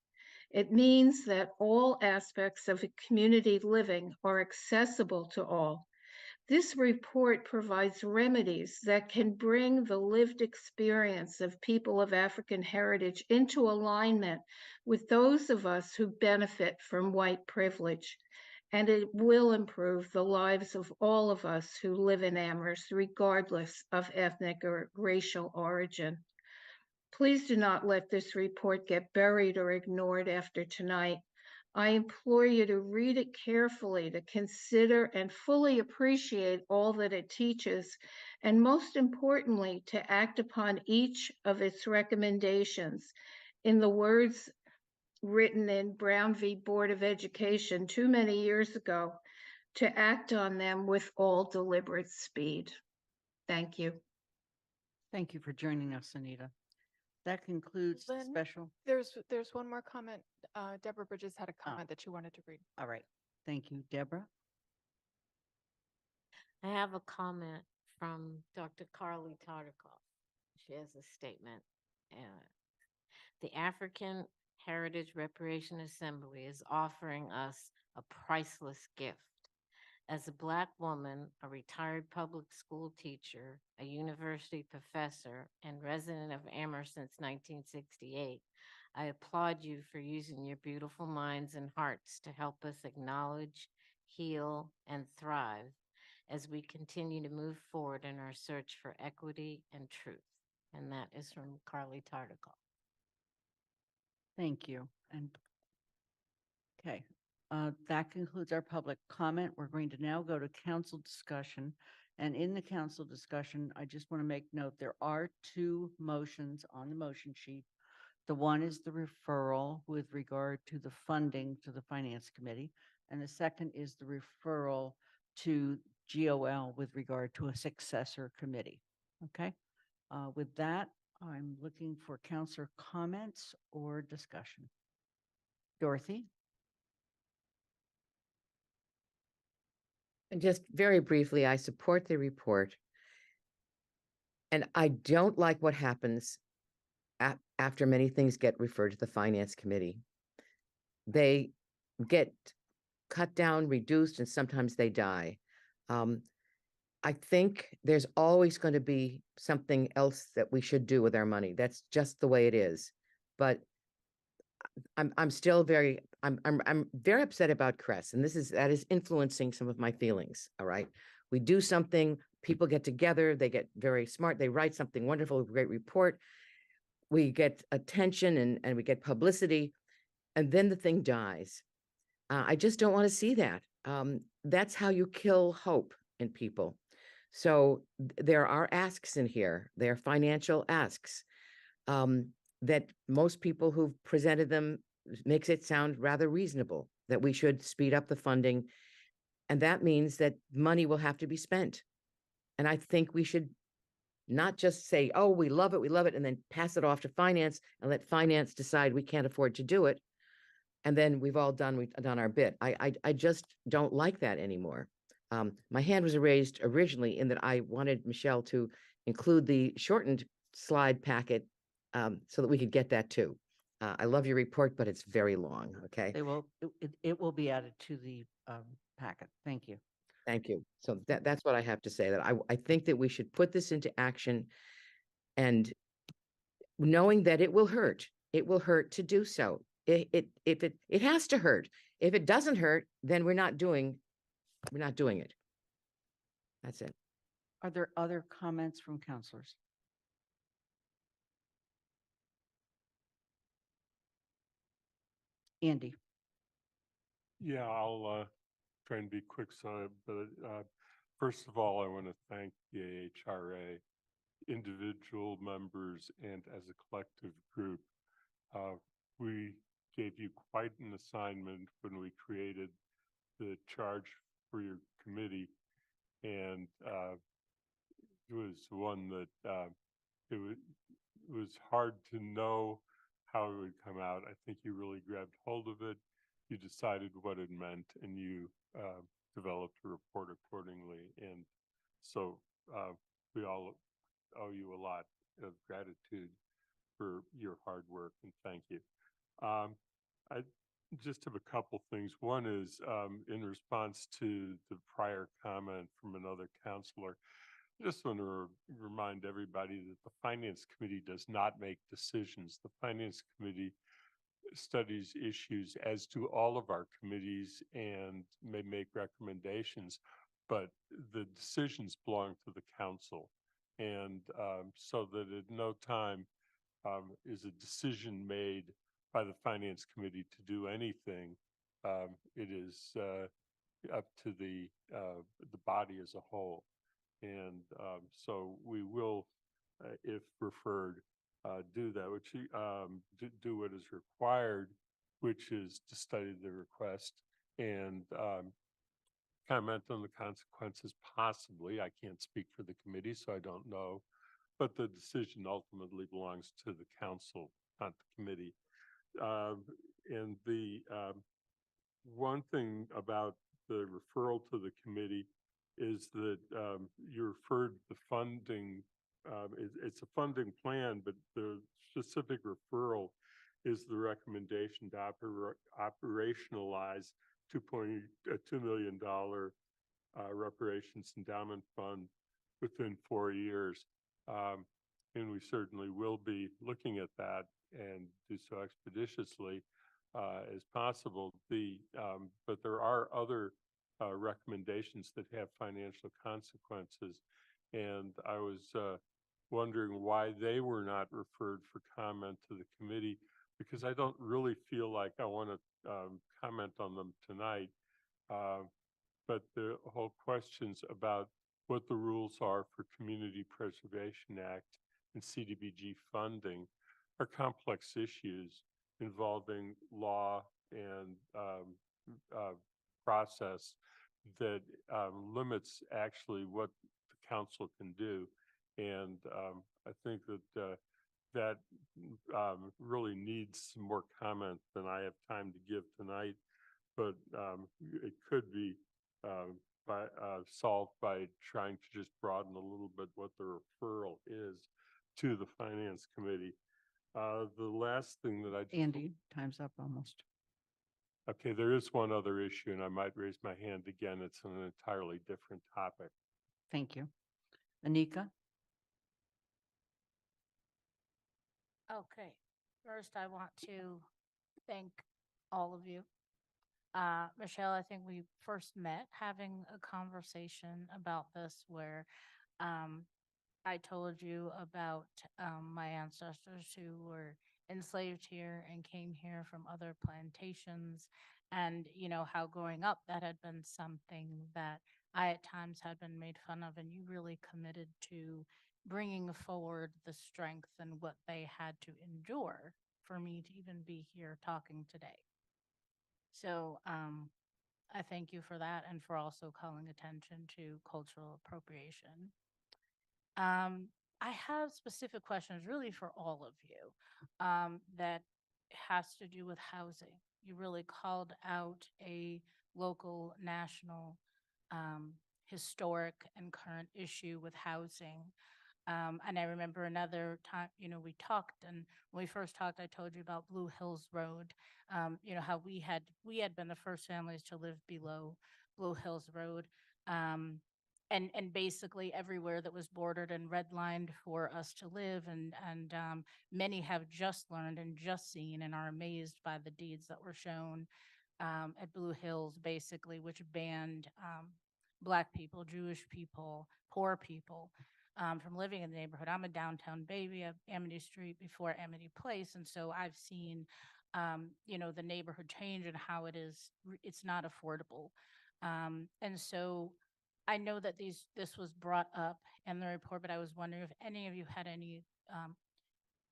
It means that all aspects of community living are accessible to all. This report provides remedies that can bring the lived experience of people of African heritage into alignment with those of us who benefit from white privilege. And it will improve the lives of all of us who live in Amherst, regardless of ethnic or racial origin. Please do not let this report get buried or ignored after tonight. I implore you to read it carefully, to consider and fully appreciate all that it teaches, and most importantly, to act upon each of its recommendations. In the words written in Brown v. Board of Education too many years ago, to act on them with all deliberate speed. Thank you. Thank you for joining us, Anita. That concludes the Lynn, special. There's one more comment. Deborah Bridges had a comment that she wanted to read. All right. Thank you, Deborah. I have a comment from Dr. Carly Tartikoff. She has a statement. The African Heritage Reparation Assembly is offering us a priceless gift. As a Black woman, a retired public school teacher, a university professor, and resident of Amherst since 1968, I applaud you for using your beautiful minds and hearts to help us acknowledge, heal, and thrive as we continue to move forward in our search for equity and truth. And that is from Carly Tartikoff. Thank you. And okay, that concludes our public comment. We're going to now go to council discussion. And in the council discussion, I just want to make note, there are two motions on the motion sheet. The one is the referral with regard to the funding to the Finance Committee. And the second is the referral to GOL with regard to a successor committee. Okay. With that, I'm looking for councilor comments or discussion. Dorothy? And just very briefly, I support the report. And I don't like what happens after many things get referred to the Finance Committee. They get cut down, reduced, and sometimes they die. I think there's always going to be something else that we should do with our money. That's just the way it is. But I'm still very upset about Cress, and that is influencing some of my feelings. All right, we do something, people get together, they get very smart, they write something wonderful, a great report, we get attention and we get publicity, and then the thing dies. I just don't want to see that. That's how you kill hope in people. So there are asks in here. There are financial asks that most people who've presented them makes it sound rather reasonable that we should speed up the funding. And that means that money will have to be spent. And I think we should not just say, oh, we love it, and then pass it off to finance and let finance decide we can't afford to do it. And then we've done our bit. I just don't like that anymore. My hand was raised originally in that I wanted Michelle to include the shortened slide packet so that we could get that too. I love your report, but it's very long. Okay. It will be added to the packet. Thank you. Thank you. So that's what I have to say, that I think that we should put this into action, and knowing that it will hurt to do so. It has to hurt. If it doesn't hurt, then we're not doing it. That's it. Are there other comments from councilors? Andy? Yeah, I'll try and be quick. But first of all, I want to thank the AHRA, individual members, and as a collective group. We gave you quite an assignment when we created the charge for your committee, and it was one that it was hard to know how it would come out. I think you really grabbed hold of it. You decided what it meant, and you developed a report accordingly. And so we all owe you a lot of gratitude for your hard work, and thank you. I just have a couple things. One is in response to the prior comment from another counselor. I just want to remind everybody that the Finance Committee does not make decisions. The Finance Committee studies issues, as do all of our committees, and may make recommendations, but the decisions belong to the council. And so that at no time is a decision made by the Finance Committee to do anything. It is up to the body as a whole. And so we will, if referred, do that, which do what is required, which is to study the request and comment on the consequences possibly. I can't speak for the committee, so I don't know, but the decision ultimately belongs to the council, not the committee. And the one thing about the referral to the committee is that you referred the funding. It's a funding plan, but the specific referral is the recommendation to operationalize $2 million reparations endowment fund within 4 years. And we certainly will be looking at that and do so expeditiously as possible. But there are other recommendations that have financial consequences. And I was wondering why they were not referred for comment to the committee, because I don't really feel like I want to comment on them tonight. But the whole questions about what the rules are for Community Preservation Act and CDBG funding are complex issues involving law and process that limits actually what the council can do. And I think that that really needs some more comment than I have time to give tonight, but it could be solved by trying to just broaden a little bit what the referral is to the Finance Committee. The last thing that I just... Andy, time's up almost. Okay, there is one other issue, and I might raise my hand again. It's an entirely different topic. Thank you. Anika? Okay, first I want to thank all of you. Michelle, I think we first met having a conversation about this where I told you about my ancestors who were enslaved here and came here from other plantations, and you know how growing up that had been something that I at times had been made fun of, and you really committed to bringing forward the strength and what they had to endure for me to even be here talking today. So I thank you for that and for also calling attention to cultural appropriation. I have specific questions really for all of you that has to do with housing. You really called out a local, national, historic and current issue with housing. And I remember another time, you know, we talked, and when we first talked, I told you about Blue Hills Road. You know, how we had been the first families to live below Blue Hills Road. And basically everywhere that was bordered and redlined for us to live, and many have just learned and just seen and are amazed by the deeds that were shown at Blue Hills, basically, which banned Black people, Jewish people, poor people from living in the neighborhood. I'm a downtown baby of Amity Street before Amity Place, and so I've seen you know, the neighborhood change and how it's not affordable. And so I know that this was brought up in the report, but I was wondering if any of you had any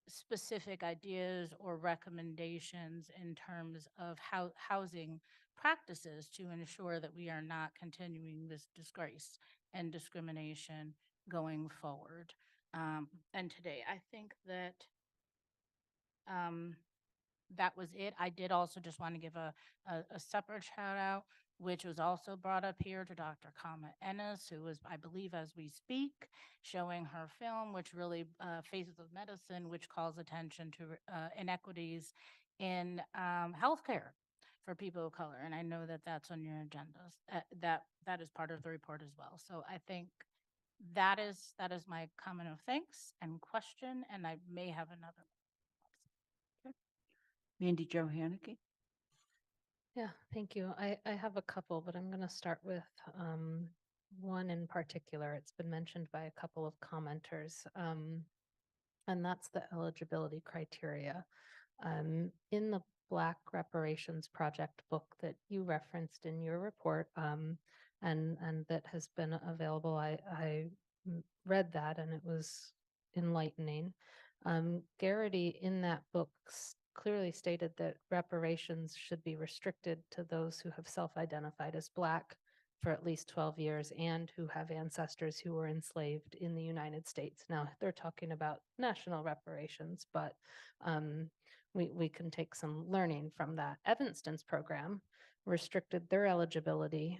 specific ideas or recommendations in terms of how housing practices to ensure that we are not continuing this disgrace and discrimination going forward. And today, I think that that was it. I did also just want to give a separate shout out which was also brought up here to Dr. Kama Ennis, who is, I believe, as we speak, showing her film, which really Faces of Medicine, which calls attention to inequities in healthcare for people of color. And I know that that's on your agendas. That is part of the report as well. So I think that is my comment of thanks and question, and I may have another. Mandy Jo Haneke. Yeah, thank you. I have a couple, but I'm going to start with one in particular. It's been mentioned by a couple of commenters, and that's the eligibility criteria. In the Black Reparations Project book that you referenced in your report, and that has been available, I read that and it was enlightening. Garrity in that book clearly stated that reparations should be restricted to those who have self-identified as Black for at least 12 years and who have ancestors who were enslaved in the United States. Now, they're talking about national reparations, but we can take some learning from that. Evanston's program restricted their eligibility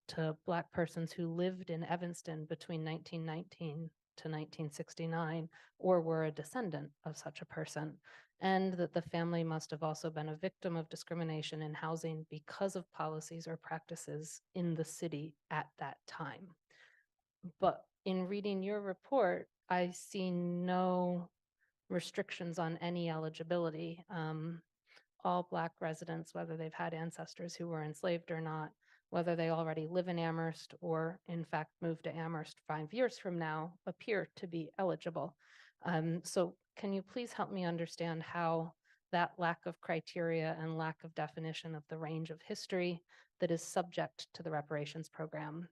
to Black persons who lived in Evanston between 1919 to 1969 or were a descendant of such a person, and that the family must have also been a victim of discrimination in housing because of policies or practices in the city at that time. But in reading your report, I see no restrictions on any eligibility. All Black residents, whether they've had ancestors who were enslaved or not, whether they already live in Amherst or in fact move to Amherst 5 years from now, appear to be eligible. So can you please help me understand how that lack of criteria and lack of definition of the range of history that is subject to the reparations program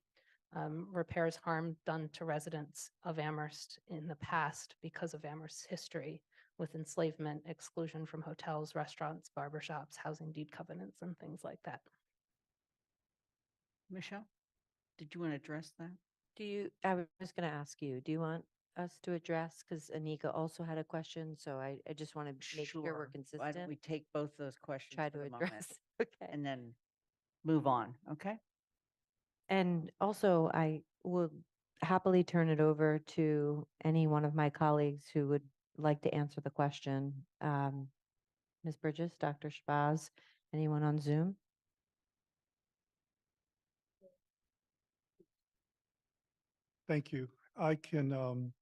repairs harm done to residents of Amherst in the past because of Amherst's history with enslavement, exclusion from hotels, restaurants, barbershops, housing deed covenants, and things like that? Michelle, did you want to address that? I was going to ask you, do you want us to address? Because Anika also had a question, so I just want to make sure we're Why consistent. don't we take both those questions Try for to the moment, address. Okay. and then move on, okay? And also, I will happily turn it over to any one of my colleagues who would like to answer the question. Ms. Bridges, Dr. Shabazz, anyone on Zoom? Thank you. I can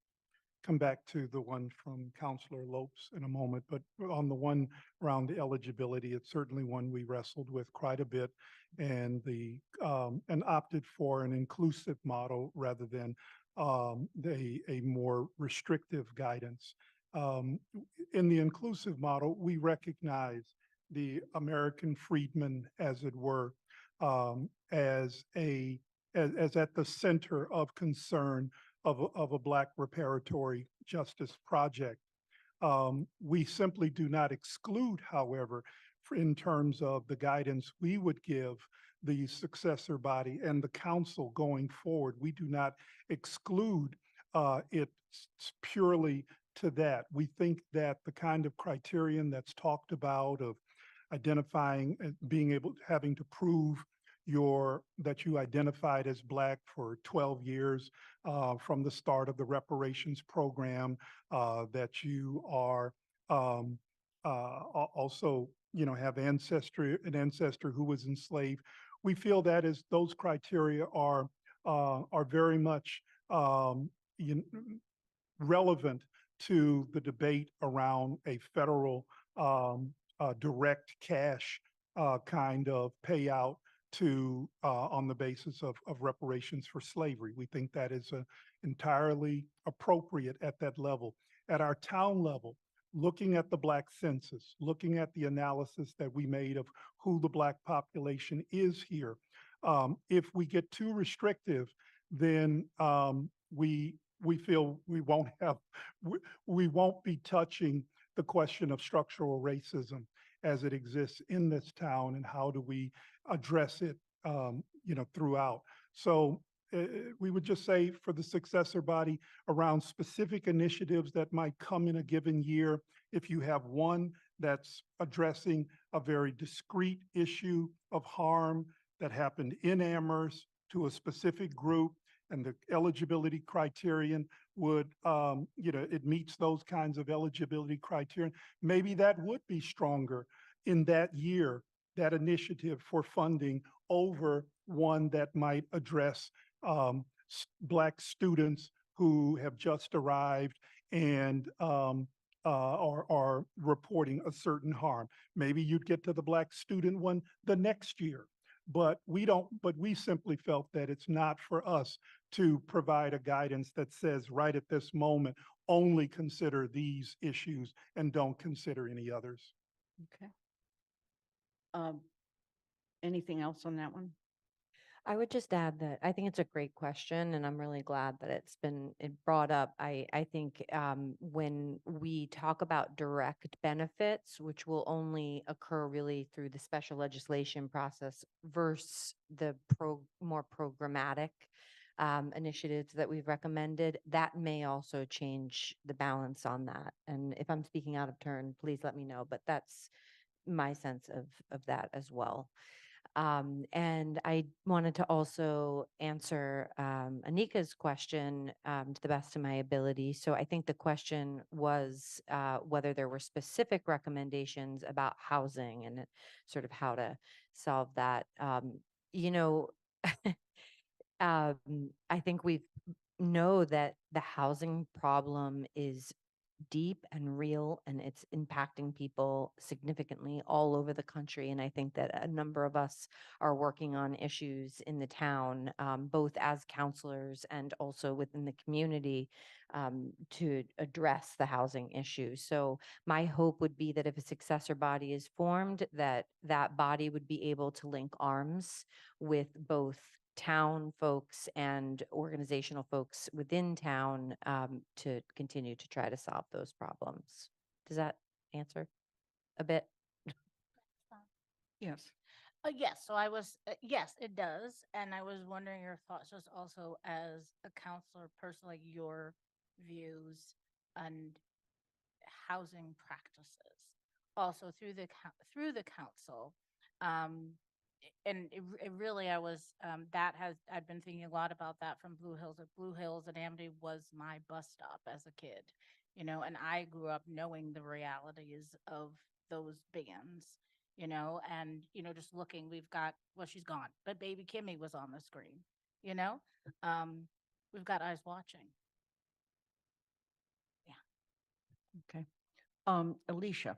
come back to the one from Counselor Lopes in a moment, but on the one around the eligibility, it's certainly one we wrestled with quite a bit, and and opted for an inclusive model rather than a more restrictive guidance. In the inclusive model, we recognize the American freedmen, as it were, as at the center of concern of a Black reparatory justice project. We simply do not exclude, however, in terms of the guidance we would give the successor body and the council going forward. We do not exclude it purely to that. We think that the kind of criterion that's talked about of identifying and being able, having to prove that you identified as Black for 12 years from the start of the reparations program, that you are also, have an ancestor who was enslaved. We feel that those criteria are very much relevant to the debate around a federal direct cash kind of payout on the basis of reparations for slavery. We think that is entirely appropriate at that level. At our town level, looking at the Black census, looking at the analysis that we made of who the Black population is here, if we get too restrictive, then we feel we won't be touching the question of structural racism as it exists in this town, and how do we address it, throughout. So we would just say for the successor body around specific initiatives that might come in a given year, if you have one that's addressing a very discrete issue of harm that happened in Amherst to a specific group, and the eligibility criterion would, it meets those kinds of eligibility criteria, maybe that would be stronger in that year, that initiative for funding over one that might address Black students who have just arrived and are reporting a certain harm. Maybe you'd get to the Black student one the next year. But we simply felt that it's not for us to provide a guidance that says right at this moment, only consider these issues and don't consider any others. Okay. Anything else on that one? I would just add that I think it's a great question, and I'm really glad that it's been brought up. I think when we talk about direct benefits, which will only occur really through the special legislation process versus the more programmatic initiatives that we've recommended, that may also change the balance on that. And if I'm speaking out of turn, please let me know, but that's my sense of that as well. And I wanted to also answer Anika's question to the best of my ability. So I think the question was whether there were specific recommendations about housing and sort of how to solve that. I think we know that the housing problem is deep and real, and it's impacting people significantly all over the country. And I think that a number of us are working on issues in the town, both as counselors and also within the community, to address the housing issue. So my hope would be that if a successor body is formed, that that body would be able to link arms with both town folks and organizational folks within town to continue to try to solve those problems. Does that answer a bit? Yes. Yes, so I was, yes, it does. And I was wondering your thoughts just also as a counselor, personally, your views and housing practices. Also through the council. And it really, I was, I've been thinking a lot about that from Blue Hills. Blue Hills and Amity was my bus stop as a kid, and I grew up knowing the realities of those bands, and, just looking, well, she's gone, but Baby Kimmy was on the screen, we've got eyes watching. Yeah. Okay. Alicia.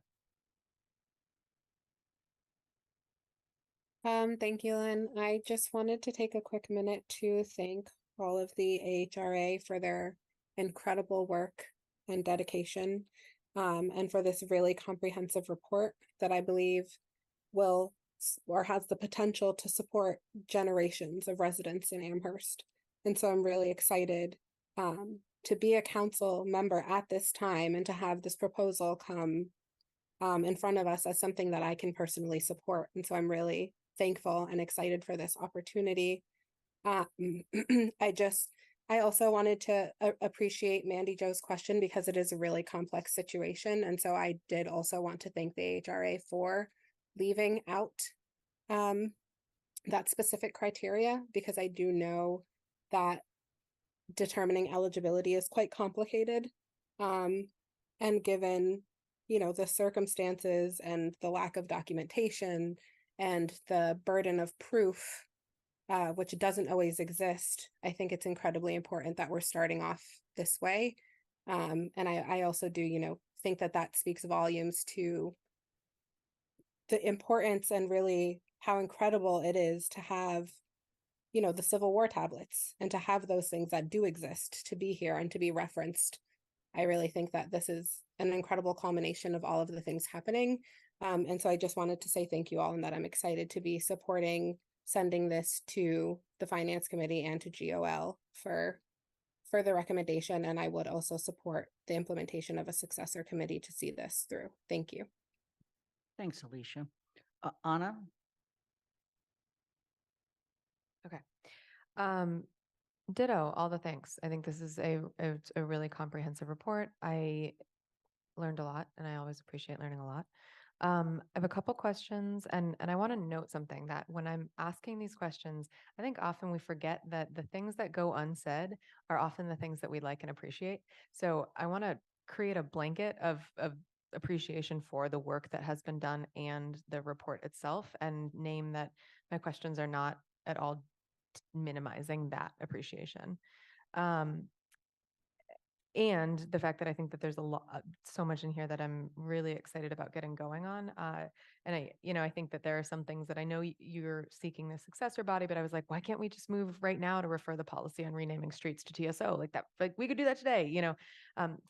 Thank you, Lynn. I just wanted to take a quick minute to thank all of the AHRA for their incredible work and dedication, and for this really comprehensive report that I believe will or has the potential to support generations of residents in Amherst. And so I'm really excited to be a council member at this time and to have this proposal come in front of us as something that I can personally support. And so I'm really thankful and excited for this opportunity. I also wanted to appreciate Mandy Jo's question because it is a really complex situation. And so I did also want to thank the AHRA for leaving out that specific criteria, because I do know that determining eligibility is quite complicated. And given, the circumstances and the lack of documentation and the burden of proof, which doesn't always exist, I think it's incredibly important that we're starting off this way. And I also do, think that speaks volumes to the importance and really how incredible it is to have, the Civil War tablets and to have those things that do exist to be here and to be referenced. I really think that this is an incredible culmination of all of the things happening. And so I just wanted to say thank you all, and that I'm excited to be supporting sending this to the Finance Committee and to GOL for further recommendation. And I would also support the implementation of a successor committee to see this through. Thank you. Thanks, Alicia. Anna? Okay. Ditto, all the thanks. I think this is a really comprehensive report. I learned a lot, and I always appreciate learning a lot. I have a couple questions, and I want to note something that when I'm asking these questions, I think often we forget that the things that go unsaid are often the things that we like and appreciate. So I want to create a blanket of appreciation for the work that has been done and the report itself, and name that my questions are not at all minimizing that appreciation. Um, and the fact that I think that there's a lot, so much in here that I'm really excited about getting going on. And I think that there are some things that I know you're seeking the successor body, but I was like, why can't we just move right now to refer the policy on renaming streets to TSO like that? Like we could do that today,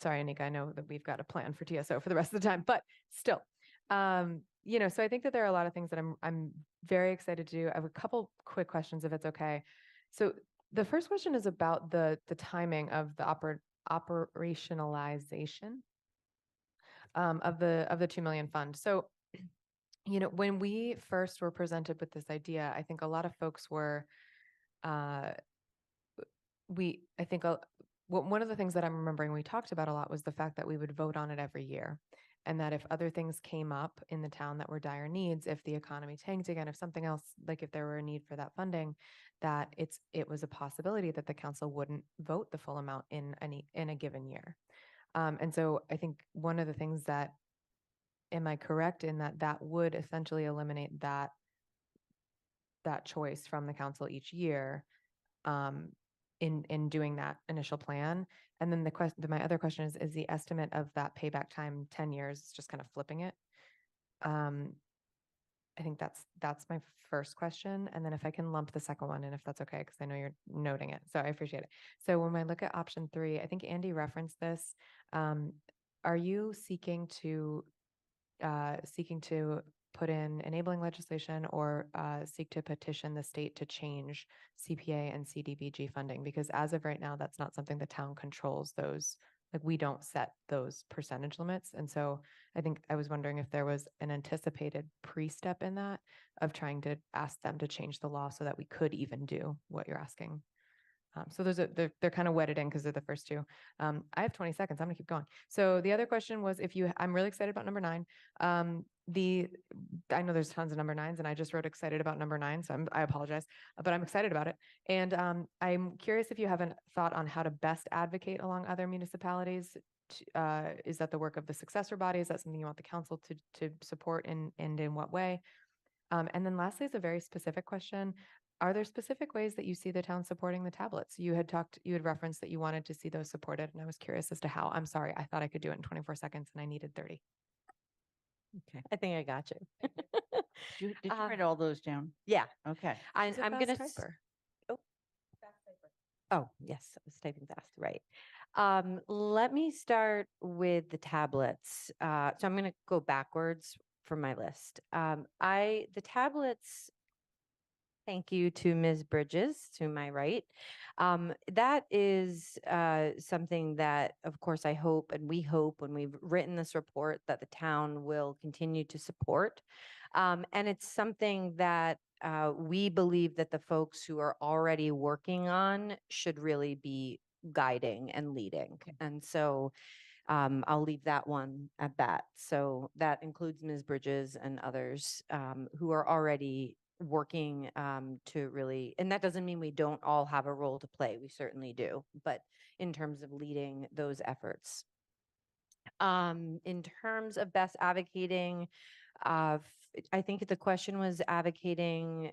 Sorry, Anika, I know that we've got a plan for TSO for the rest of the time, but still, so I think that there are a lot of things that I'm very excited to do. I have a couple quick questions if it's okay. So the first question is about the timing of the operationalization of the 2 million fund. So, when we first were presented with this idea, I think a lot of folks were, I think one of the things that I'm remembering we talked about a lot was the fact that we would vote on it every year. And that if other things came up in the town that were dire needs, if the economy tanked again, if something else, like if there were a need for that funding, that it was a possibility that the council wouldn't vote the full amount in a given year. And so I think one of the things that, am I correct in that would essentially eliminate that choice from the council each year, in doing that initial plan? And then my other question is the estimate of that payback time 10 years, just kind of flipping it. I think that's my first question. And then if I can lump the second one in, if that's okay, because I know you're noting it. So I appreciate it. So when I look at option 3, I think Andy referenced this. Are you seeking to put in enabling legislation or seek to petition the state to change CPA and CDBG funding? Because as of right now, that's not something the town controls. Those, like, we don't set those percentage limits. And so I think I was wondering if there was an anticipated pre-step in that of trying to ask them to change the law so that we could even do what you're asking. So they're kind of wedded in because they're the first two. I have 20 seconds. I'm gonna keep going. So the other question was I'm really excited about number 9. I know there's tons of number 9s and I just wrote excited about number 9. So I apologize, but I'm excited about it. And I'm curious if you have a thought on how to best advocate along other municipalities. Is that the work of the successor body? Is that something you want the council to support, and in what way? And then lastly is a very specific question. Are there specific ways that you see the town supporting the tablets? You had referenced that you wanted to see those supported, and I was curious as to how. I'm sorry, I thought I could do it in 24 seconds and I needed 30. Okay. I think I got you. Did you write all those down? Yeah. Okay. I'm going to. Oh, yes, I was typing fast, right. Let me start with the tablets. So I'm going to go backwards for my list. The tablets, thank you to Ms. Bridges to my right. That is something that, of course, I hope and we hope when we've written this report that the town will continue to support. And it's something that we believe that the folks who are already working on should really be guiding and leading. And so I'll leave that one at that. So that includes Ms. Bridges and others who are already working to really, and that doesn't mean we don't all have a role to play. We certainly do, but in terms of leading those efforts. In terms of best advocating, I think the question was advocating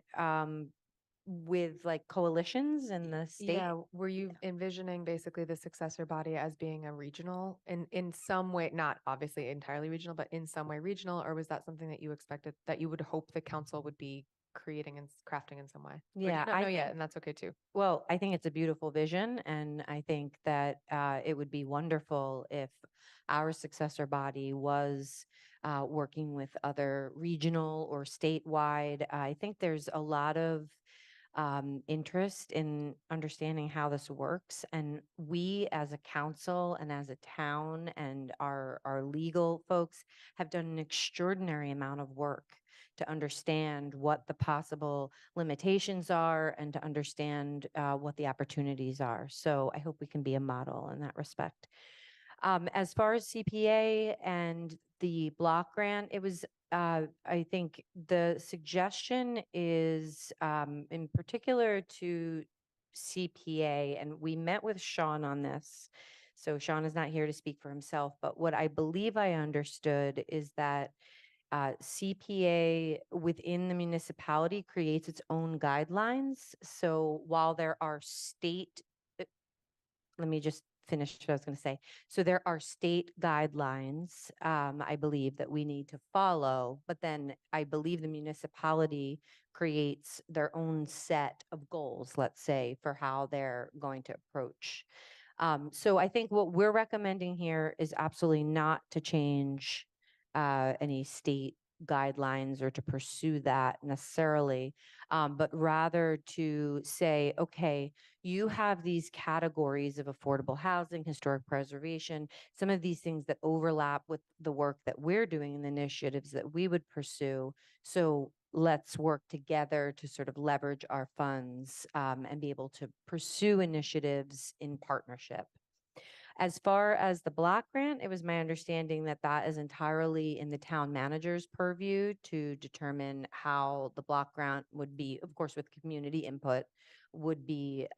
with like coalitions in the state. Yeah, were you envisioning basically the successor body as being a regional in some way, not obviously entirely regional, but in some way regional, or was that something that you expected, that you would hope the council would be creating and crafting in some way? Or Yeah, not know yet, and that's okay too. Well, I think it's a beautiful vision, and I think that it would be wonderful if our successor body was working with other regional or statewide. I think there's a lot of interest in understanding how this works, and we as a council and as a town and our legal folks have done an extraordinary amount of work to understand what the possible limitations are and to understand what the opportunities are. So I hope we can be a model in that respect. As far as CPA and the block grant, it was, I think the suggestion is, in particular to CPA, and we met with Sean on this. So Sean is not here to speak for himself, but what I believe I understood is that CPA within the municipality creates its own guidelines. So while there are state, let me just finish what I was going to say. So there are state guidelines, I believe, that we need to follow, but then I believe the municipality creates their own set of goals, let's say, for how they're going to approach. So I think what we're recommending here is absolutely not to change any state guidelines or to pursue that necessarily, but rather to say, okay, you have these categories of affordable housing, historic preservation, some of these things that overlap with the work that we're doing and the initiatives that we would pursue. So let's work together to sort of leverage our funds and be able to pursue initiatives in partnership. As far as the block grant, it was my understanding that that is entirely in the town manager's purview to determine how the block grant would be, of course, with community input, would be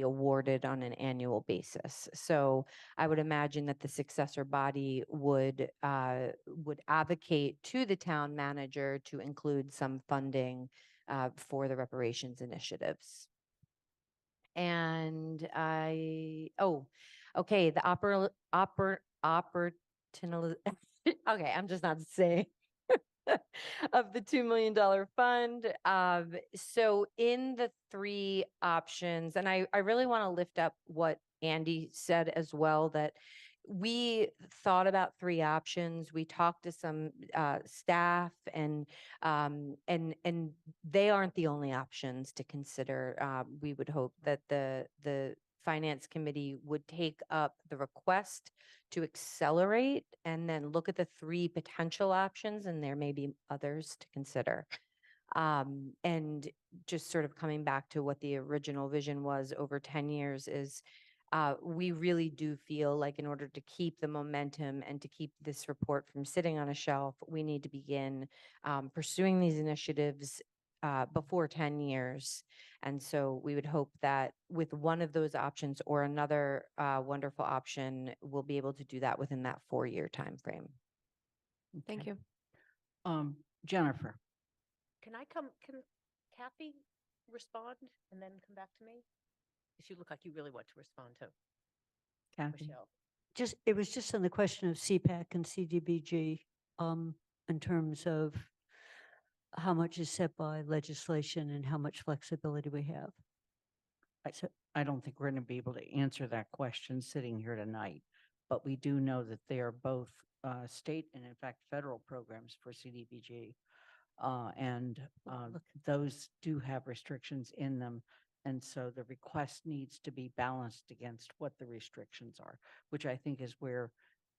awarded on an annual basis. So I would imagine that the successor body would advocate to the town manager to include some funding for the reparations initiatives. And okay, the okay, I'm just not saying of the $2 million fund. So in the three options, and I really want to lift up what Andy said as well, that we thought about three options. We talked to some staff, and they aren't the only options to consider. We would hope that the finance committee would take up the request to accelerate and then look at the three potential options, and there may be others to consider. And just sort of coming back to what the original vision was over 10 years is we really do feel like in order to keep the momentum and to keep this report from sitting on a shelf, we need to begin pursuing these initiatives before 10 years. And so we would hope that with one of those options or another wonderful option, we'll be able to do that within that 4-year time frame. Okay. Thank you. Jennifer. Can Kathy respond and then come back to me? Because you look like you really want to respond to Kathy. Michelle. It was just on the question of CPAC and CDBG, in terms of how much is set by legislation and how much flexibility we have. I don't think we're going to be able to answer that question sitting here tonight, but we do know that they are both state and in fact federal programs for CDBG. And those do have restrictions in them. And so the request needs to be balanced against what the restrictions are, which I think is where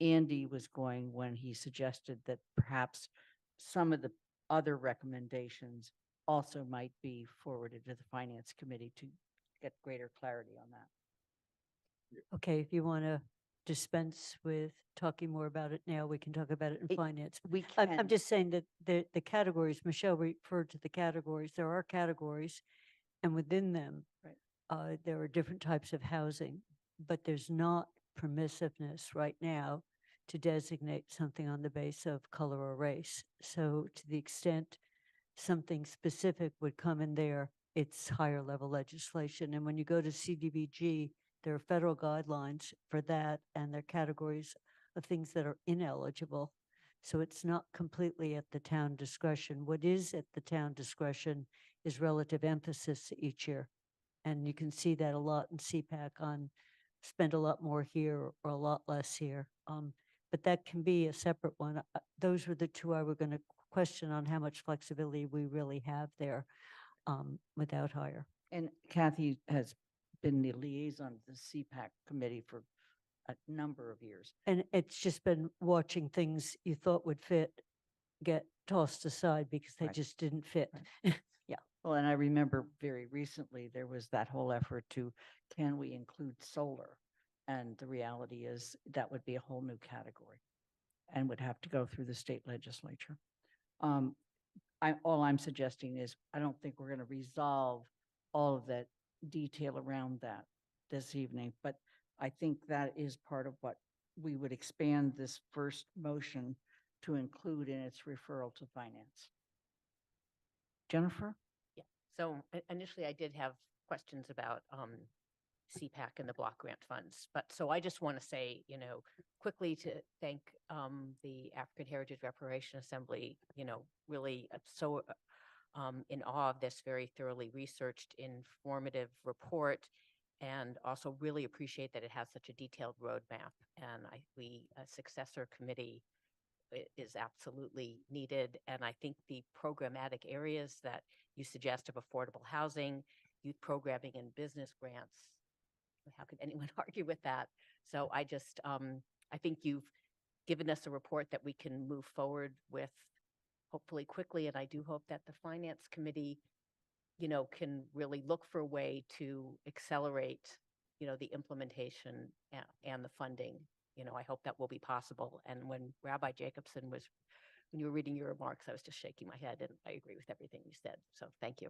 Andy was going when he suggested that perhaps some of the other recommendations also might be forwarded to the finance committee to get greater clarity on that. Okay, if you want to dispense with talking more about it now, we can talk about it in finance. We I'm can. just saying that the categories, Michelle referred to the categories, there are categories, and within them, there are different types of housing, but there's not permissiveness right now to designate something on the basis of color or race. So to the extent something specific would come in there, it's higher level legislation. And when you go to CDBG, there are federal guidelines for that, and there are categories of things that are ineligible. So it's not completely at the town discretion. What is at the town discretion is relative emphasis each year. And you can see that a lot in CPAC on spend a lot more here or a lot less here. But that can be a separate one. Those were the two I were going to question on how much flexibility we really have there without hire. And Kathy has been the liaison to the CPAC committee for a number of years. And it's just been watching things you thought would fit get tossed aside because they just didn't fit. Yeah. Well, and I remember very recently there was that whole effort to, can we include solar? And the reality is that would be a whole new category and would have to go through the state legislature. All I'm suggesting is I don't think we're going to resolve all of that detail around that this evening, but I think that is part of what we would expand this first motion to include in its referral to finance. Jennifer? Yeah, so initially I did have questions about CPAC and the block grant funds. But so I just want to say, quickly to thank the African Heritage Reparation Assembly, really so in awe of this very thoroughly researched, informative report, and also really appreciate that it has such a detailed roadmap. And a successor committee is absolutely needed. And I think the programmatic areas that you suggest of affordable housing, youth programming, and business grants, how could anyone argue with that? So I just, I think you've given us a report that we can move forward with hopefully quickly. And I do hope that the Finance Committee, can really look for a way to accelerate, the implementation and the funding. I hope that will be possible. And when Rabbi Jacobson when you were reading your remarks, I was just shaking my head, and I agree with everything you said. So thank you.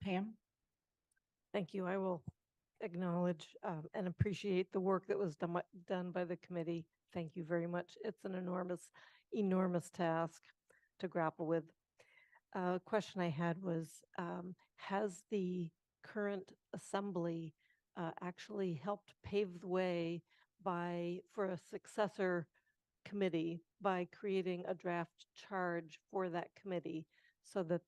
Pam? Thank you. I will acknowledge and appreciate the work that was done by the committee. Thank you very much. It's an enormous task to grapple with. A question I had was, has the current assembly actually helped pave the way for a successor committee by creating a draft charge for that committee so that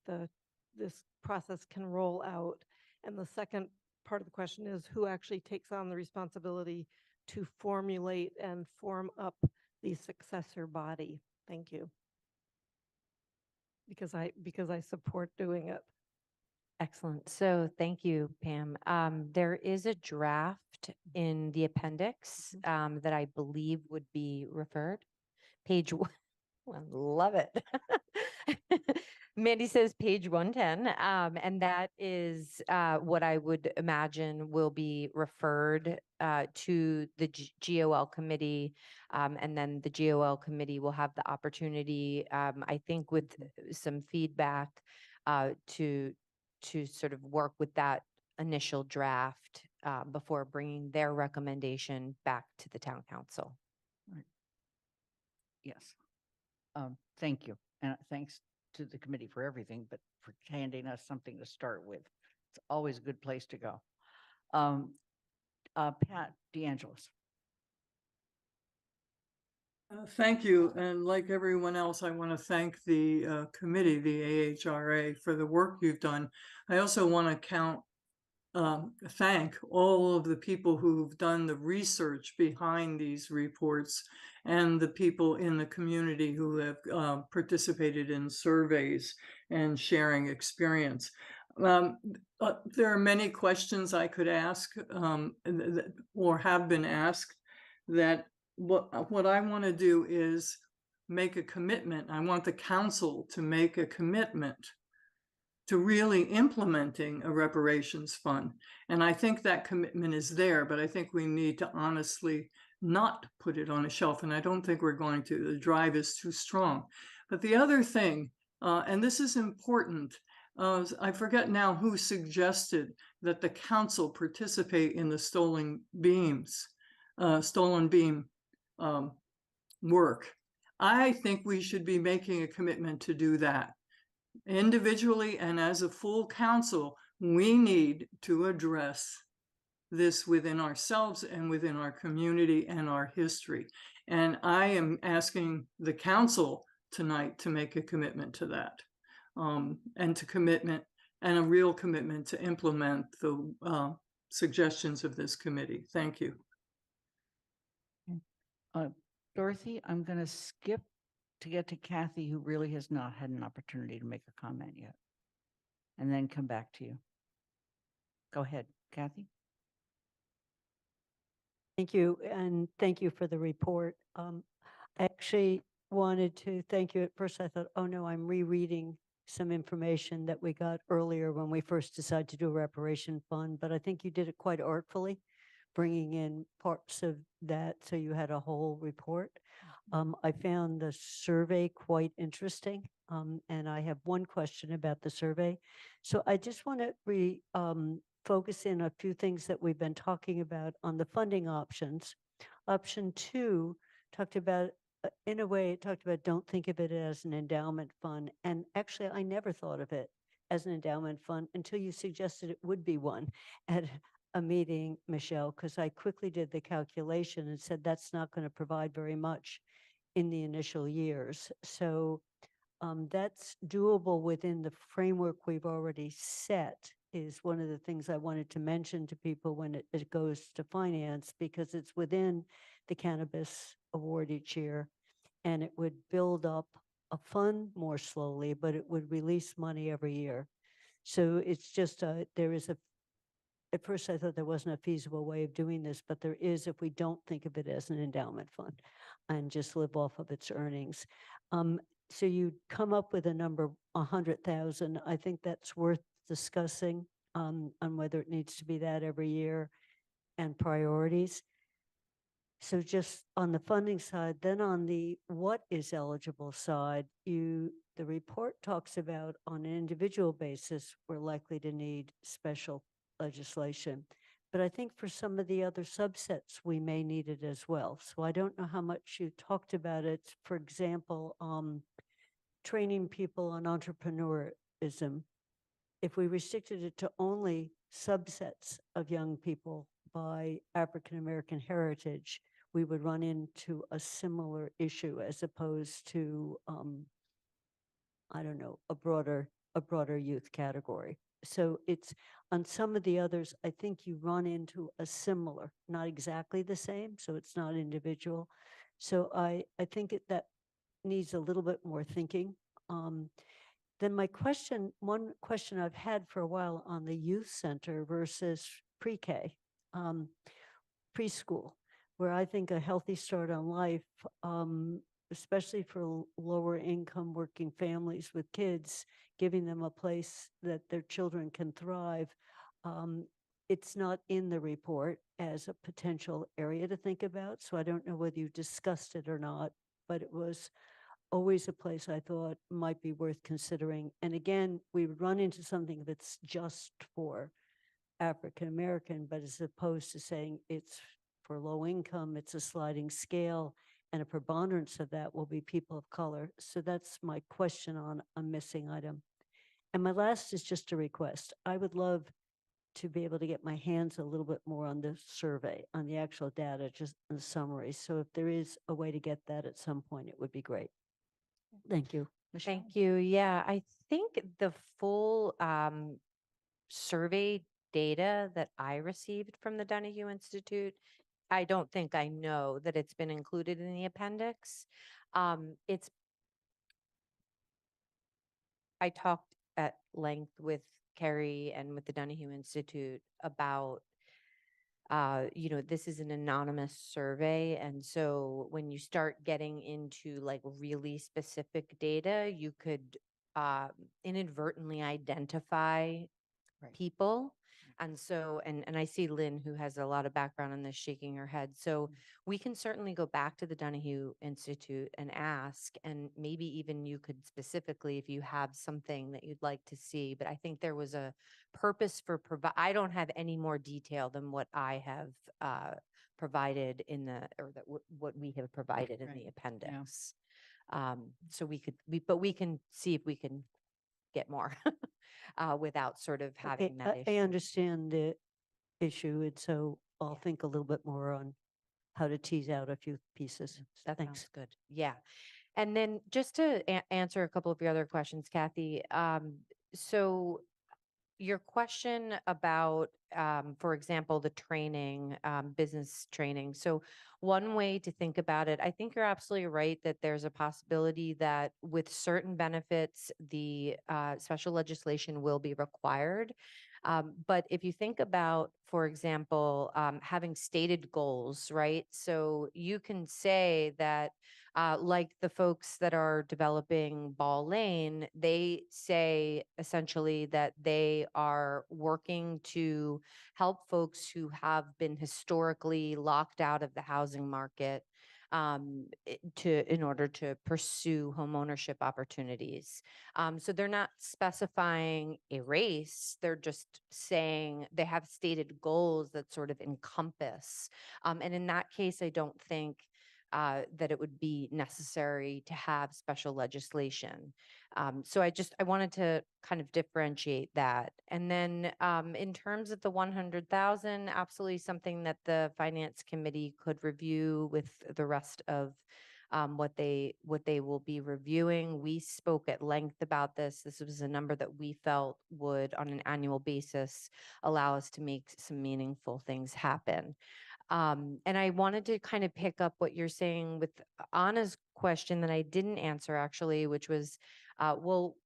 this process can roll out? And the second part of the question is, who actually takes on the responsibility to formulate and form up the successor body? Thank you. Because I support doing it. Excellent. So thank you, Pam. There is a draft in the appendix that I believe would be referred. Page one. I love it. Mandy says page 110, and that is what I would imagine will be referred to the GOL committee, and then the GOL committee will have the opportunity, I think, with some feedback to sort of work with that initial draft before bringing their recommendation back to the town council. Right. Yes. Thank you. And thanks to the committee for everything, but for handing us something to start with. It's always a good place to go. Pat DeAngelis. Thank you. And like everyone else, I want to thank the committee, the AHRA, for the work you've done. I also want to thank all of the people who've done the research behind these reports and the people in the community who have participated in surveys and sharing experience. There are many questions I could ask or have been asked that what I want to do is make a commitment. I want the council to make a commitment to really implementing a reparations fund. And I think that commitment is there, but I think we need to honestly not put it on a shelf. And I don't think we're going to. The drive is too strong. But the other thing, and this is important, I forget now who suggested that the council participate in the stolen beam work. I think we should be making a commitment to do that. Individually and as a full council, we need to address this within ourselves and within our community and our history. And I am asking the council tonight to make a commitment to that, and a real commitment to implement the suggestions of this committee. Thank you. Dorothy, I'm going to skip to get to Kathy, who really has not had an opportunity to make a comment yet, and then come back to you. Go ahead, Kathy. Thank you, and thank you for the report. I actually wanted to thank you. At first I thought, oh no, I'm rereading some information that we got earlier when we first decided to do a reparation fund, but I think you did it quite artfully. bringing in parts of that so you had a whole report. I found the survey quite interesting, and I have one question about the survey. So I just want to focus in a few things that we've been talking about on the funding options. Option 2 talked about, in a way, it talked about don't think of it as an endowment fund. And actually, I never thought of it as an endowment fund until you suggested it would be one at a meeting, Michelle, because I quickly did the calculation and said that's not going to provide very much in the initial years. So that's doable within the framework we've already set, is one of the things I wanted to mention to people when it goes to finance, because it's within the cannabis award each year, and it would build up a fund more slowly, but it would release money every year. So it's just, there is a, at first I thought there wasn't a feasible way of doing this, but there is if we don't think of it as an endowment fund and just live off of its earnings. So you come up with a number, 100,000. I think that's worth discussing on whether it needs to be that every year and priorities. So just on the funding side, then on the what is eligible side, the report talks about on an individual basis, we're likely to need special legislation. But I think for some of the other subsets, we may need it as well. So I don't know how much you talked about it. For example, training people on entrepreneurism. If we restricted it to only subsets of young people by African-American heritage, we would run into a similar issue as opposed to, I don't know, a broader youth category. So it's on some of the others, I think you run into a similar, not exactly the same, so it's not individual. So I think that needs a little bit more thinking. Then one question I've had for a while on the youth center versus pre-K, preschool, where I think a healthy start on life, especially for lower income working families with kids, giving them a place that their children can thrive. It's not in the report as a potential area to think about. So I don't know whether you discussed it or not, but it was always a place I thought might be worth considering. And again, we would run into something that's just for African American, but as opposed to saying it's for low income, it's a sliding scale, and a preponderance of that will be people of color. So that's my question on a missing item. And my last is just a request. I would love to be able to get my hands a little bit more on the survey, on the actual data, just in summary. So if there is a way to get that at some point, it would be great. Thank you. Thank you. Yeah, I think the full survey data that I received from the Donahue Institute, I don't think I know that it's been included in the appendix. I talked at length with Carrie and with the Donahue Institute about this is an anonymous survey. And so when you start getting into like really specific data, you could inadvertently identify people. And so, and I see Lynn, who has a lot of background in this, shaking her head. So we can certainly go back to the Donahue Institute and ask, and maybe even you could specifically, if you have something that you'd like to see, but I think there was a purpose for I don't have any more detail than what I have provided in the, or that what we have provided in the appendix. So but we can see if we can get more without sort of having that issue. I understand the issue, and so I'll think a little bit more on how to tease out a few pieces. That Thanks. sounds good. Yeah. And then just to answer a couple of your other questions, Kathy. So your question about, for example, the training, business training. So one way to think about it, I think you're absolutely right that there's a possibility that with certain benefits, the special legislation will be required. But if you think about, for example, having stated goals, right? So you can say that Like the folks that are developing Ball Lane, they say essentially that they are working to help folks who have been historically locked out of the housing market in order to pursue homeownership opportunities. So they're not specifying a race, they're just saying they have stated goals that sort of encompass. And in that case, I don't think that it would be necessary to have special legislation. So I wanted to kind of differentiate that. And then in terms of the 100,000, absolutely something that the Finance Committee could review with the rest of what they will be reviewing. We spoke at length about this. This was a number that we felt would, on an annual basis, allow us to make some meaningful things happen. And I wanted to kind of pick up what you're saying with Anna's question that I didn't answer actually, which was, well,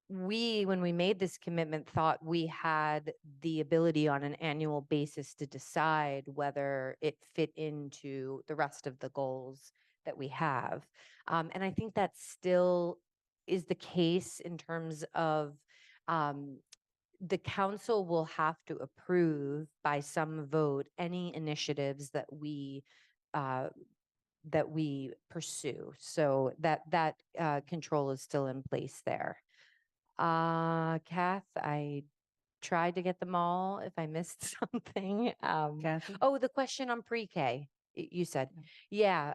when we made this commitment, thought we had the ability on an annual basis to decide whether it fit into the rest of the goals that we have. And I think that still is the case in terms of the council will have to approve by some vote any initiatives that we pursue. So that control is still in place there. Kath, I tried to get them all. If I missed something, Kathy? oh, the question on pre-K. You said, yeah,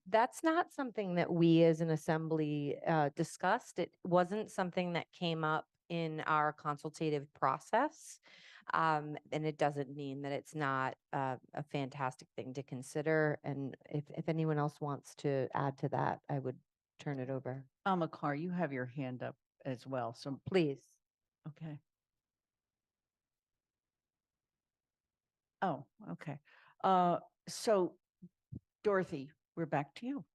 that's not something that we as an assembly discussed. It wasn't something that came up in our consultative process. And it doesn't mean that it's not a fantastic thing to consider. And if anyone else wants to add to that, I would turn it over. Makar, you have your hand up as well, so Please. okay. Oh, okay. So Dorothy, we're back to you.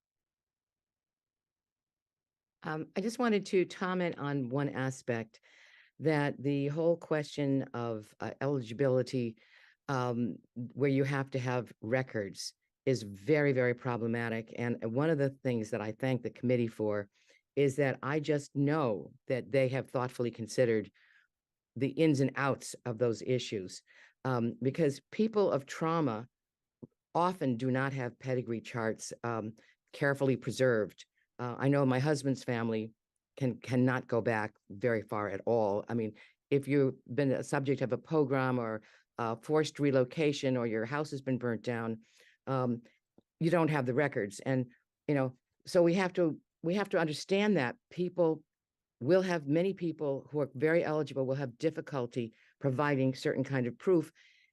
I just wanted to comment on one aspect, that the whole question of eligibility, where you have to have records, is very, very problematic. And one of the things that I thank the committee for is that I just know that they have thoughtfully considered the ins and outs of those issues, because people of trauma often do not have pedigree charts carefully preserved. I know my husband's family cannot go back very far at all. I mean, if you've been a subject of a pogrom or forced relocation, or your house has been burnt down, you don't have the records. And, so we have to understand that many people who are very eligible will have difficulty providing certain kind of proof.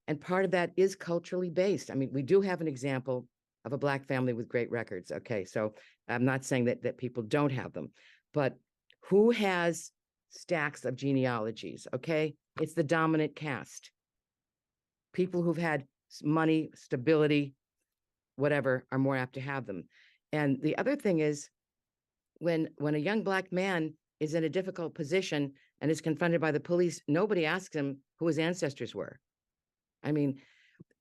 And part of that is culturally based. I mean, we do have an example of a Black family with great records. Okay, so I'm not saying that people don't have them, but who has stacks of genealogies? Okay, it's the dominant caste. People who've had money, stability, whatever, are more apt to have them. And the other thing is, when a young Black man is in a difficult position and is confronted by the police, nobody asks him who his ancestors were. I mean,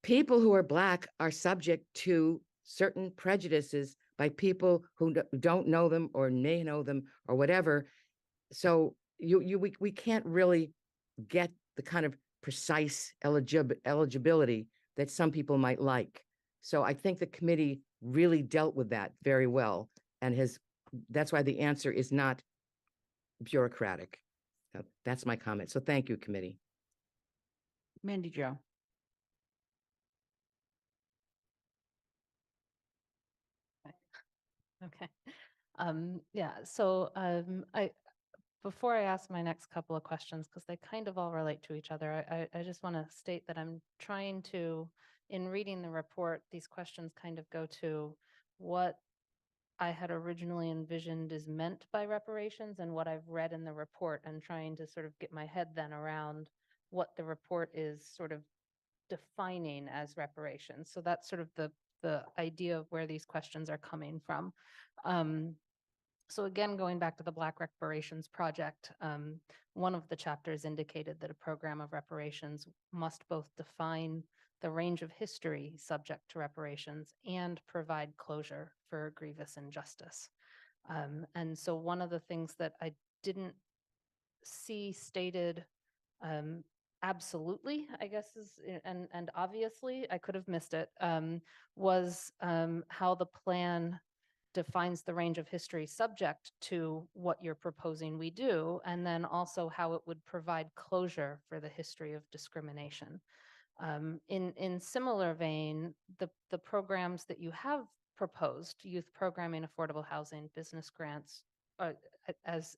people who are Black are subject to certain prejudices by people who don't know them or may know them or whatever. So we can't really get the kind of precise eligibility that some people might like. So I think the committee really dealt with that very well, and that's why the answer is not bureaucratic. That's my comment. So thank you, committee. Mandy Jo. Okay. Yeah, so before I ask my next couple of questions, because they kind of all relate to each other, I just want to state that I'm trying to, in reading the report, these questions kind of go to what I had originally envisioned is meant by reparations and what I've read in the report, and trying to sort of get my head then around what the report is sort of defining as reparations. So that's sort of the idea of where these questions are coming from. So again, going back to the Black Reparations Project, one of the chapters indicated that a program of reparations must both define the range of history subject to reparations and provide closure for a grievous injustice. And so one of the things that I didn't see stated absolutely, I guess and obviously, I could have missed it, was how the plan defines the range of history subject to what you're proposing we do, and then also how it would provide closure for the history of discrimination. In similar vein, the programs that you have proposed, youth programming, affordable housing, business grants, as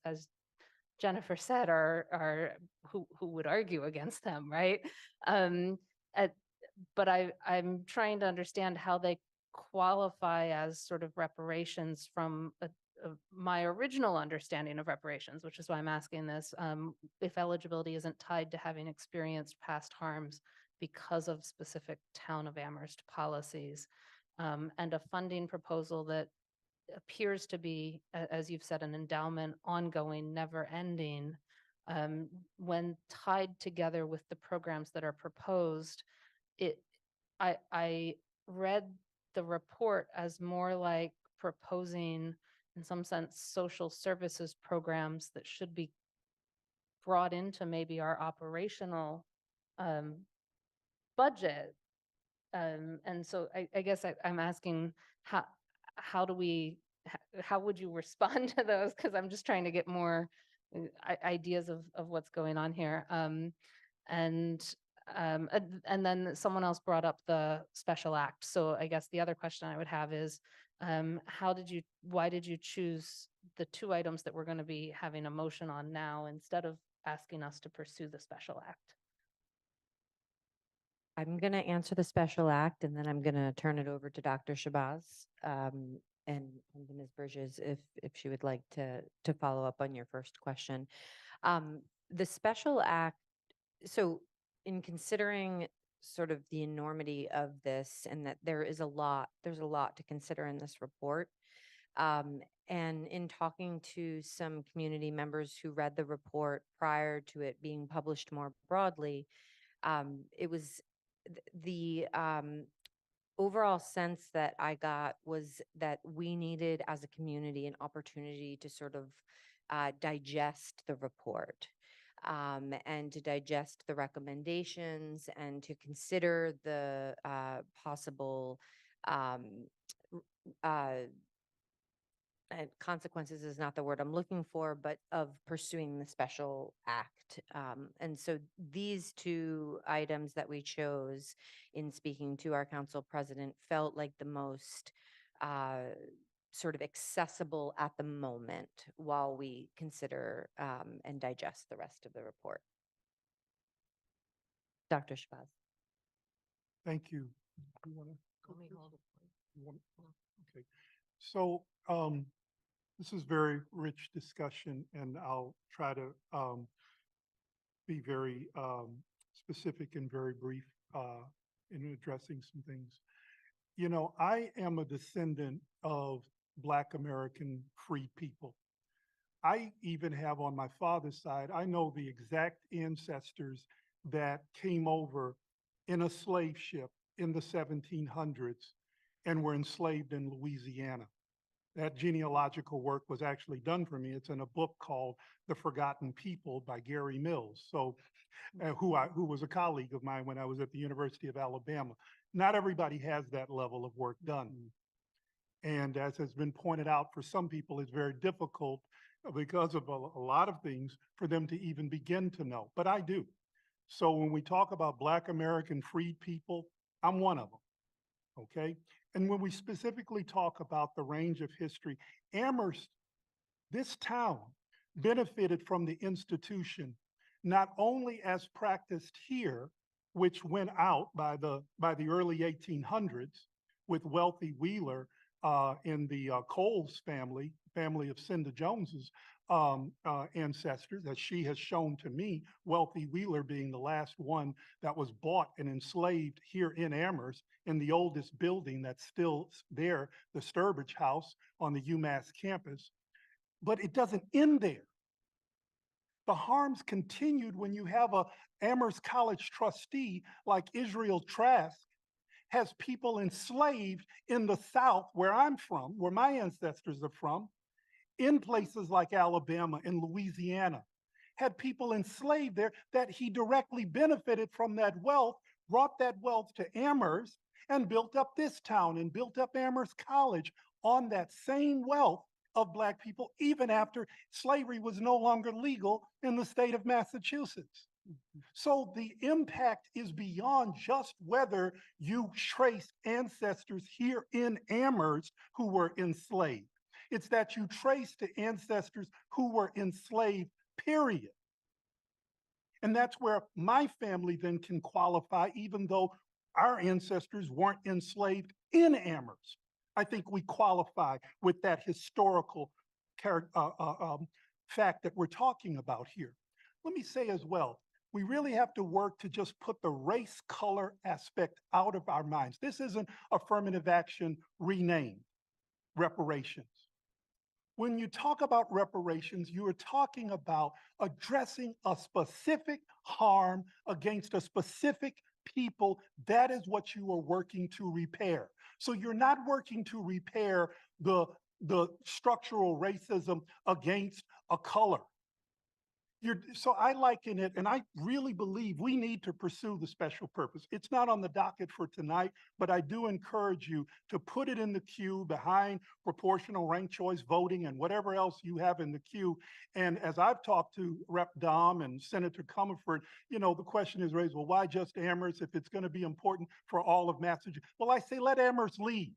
Jennifer said, are who would argue against them, right? But I'm trying to understand how they qualify as sort of reparations from my original understanding of reparations, which is why I'm asking this. If eligibility isn't tied to having experienced past harms because of specific town of Amherst policies, and a funding proposal that appears to be, as you've said, an endowment, ongoing, never ending, when tied together with the programs that are proposed, I read the report as more like proposing, in some sense, social services programs that should be brought into maybe our operational budget. And so I guess I'm asking how do we, how would you respond to those? Because I'm just trying to get more ideas of what's going on here. And then someone else brought up the special act. So I guess the other question I would have is, why did you choose the two items that we're going to be having a motion on now instead of asking us to pursue the special act? I'm going to answer the special act, and then I'm going to turn it over to Dr. Shabazz and to Ms. Burgess if she would like to follow up on your first question. The special act, so in considering sort of the enormity of this, and that there's a lot to consider in this report, and in talking to some community members who read the report prior to it being published more broadly, it was the overall sense that I got was that we needed as a community an opportunity to sort of digest the report, and to digest the recommendations and to consider the possible consequences is not the word I'm looking for, but of pursuing the special act. And so these two items that we chose in speaking to our council president felt like the most sort of accessible at the moment while we consider and digest the rest of the report. Dr. Shabazz. Thank you. You wanna go Let me first? hold it, please. You want- Okay. So this is very rich discussion, and I'll try to be very specific and very brief in addressing some things. You know, I am a descendant of Black American free people. I even have on my father's side, I know the exact ancestors that came over in a slave ship in the 1700s and were enslaved in Louisiana. That genealogical work was actually done for me. It's in a book called The Forgotten People by Gary Mills. So, who was a colleague of mine when I was at the University of Alabama. Not everybody has that level of work done. And as has been pointed out, for some people, it's very difficult because of a lot of things for them to even begin to know, but I do. So when we talk about Black American freed people, I'm one of them, okay? And when we specifically talk about the range of history, Amherst, this town benefited from the institution, not only as practiced here, which went out by the early 1800s with Wealthy Wheeler in the Coles family of Cinda Jones's ancestors, as she has shown to me, Wealthy Wheeler being the last one that was bought and enslaved here in Amherst in the oldest building that's still there, the Sturbridge House on the UMass campus. But it doesn't end there. The harms continued when you have a Amherst College trustee like Israel Trask has people enslaved in the South, where I'm from, where my ancestors are from, in places like Alabama and Louisiana, had people enslaved there that he directly benefited from that wealth, brought that wealth to Amherst and built up this town and built up Amherst College on that same wealth of Black people, even after slavery was no longer legal in the state of Massachusetts. So the impact is beyond just whether you trace ancestors here in Amherst who were enslaved. It's that you trace to ancestors who were enslaved, period. And that's where my family then can qualify, even though our ancestors weren't enslaved in Amherst. I think we qualify with that historical fact that we're talking about here. Let me say as well, we really have to work to just put the race color aspect out of our minds. This isn't affirmative action renamed reparations. When you talk about reparations, you are talking about addressing a specific harm against a specific people. That is what you are working to repair. So you're not working to repair the structural racism against a color. So I liken it, and I really believe we need to pursue the special purpose. It's not on the docket for tonight, but I do encourage you to put it in the queue behind proportional ranked choice voting and whatever else you have in the queue. And as I've talked to Rep. Dom and Senator Comerford, you know, the question is raised, well, why just Amherst if it's going to be important for all of Massachusetts? Well, I say let Amherst lead.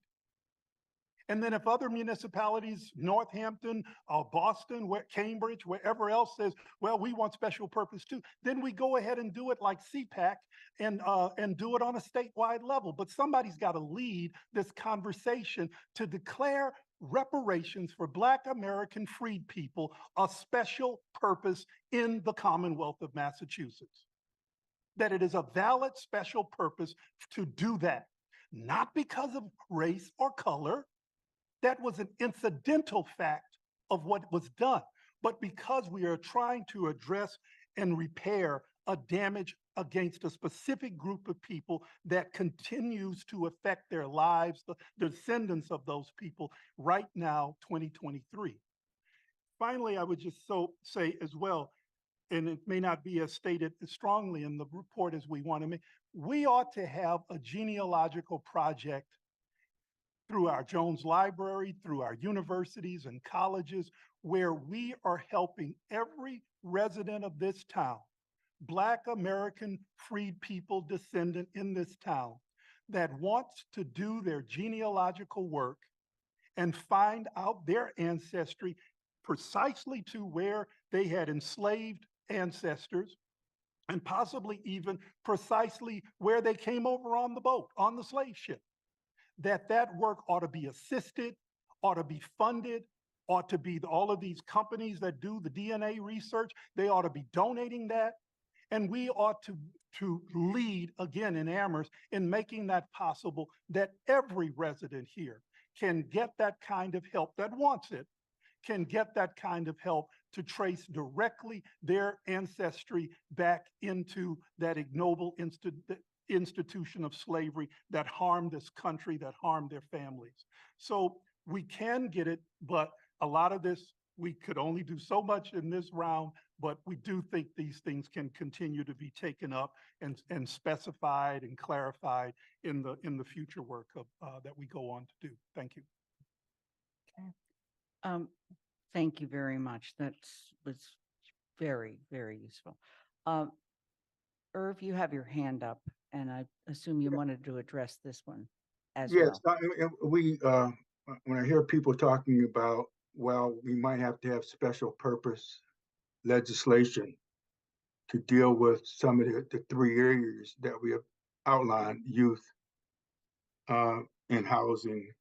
And then if other municipalities, Northampton, Boston, Cambridge, wherever else says, well, we want special purpose too, then we go ahead and do it like CPAC and do it on a statewide level. But somebody's got to lead this conversation to declare reparations for Black American freed people a special purpose in the Commonwealth of Massachusetts. That it is a valid special purpose to do that, not because of race or color. That was an incidental fact of what was done, but because we are trying to address and repair a damage against a specific group of people that continues to affect their lives, the descendants of those people right now, 2023. Finally, I would just say as well, and it may not be as stated as strongly in the report as we want to make, we ought to have a genealogical project through our Jones Library, through our universities and colleges, where we are helping every resident of this town, Black American freed people descendant in this town, that wants to do their genealogical work and find out their ancestry precisely to where they had enslaved ancestors, and possibly even precisely where they came over on the boat, on the slave ship. That work ought to be assisted, ought to be funded, ought to be all of these companies that do the DNA research, they ought to be donating that. And we ought to lead again in Amherst in making that possible, that every resident here can get that kind of help that wants it, can get that kind of help to trace directly their ancestry back into that ignoble institution of slavery that harmed this country, that harmed their families. So we can get it, but a lot of this, we could only do so much in this round, but we do think these things can continue to be taken up and specified and clarified in the future work of, that we go on to do. Thank you. Okay. Thank you very much. That was very, very useful. Irv, you have your hand up, and I assume you wanted to address this one as well. Yes, when I hear people talking about, well, we might have to have special purpose legislation to deal with some of the three areas that we have outlined: youth, and housing,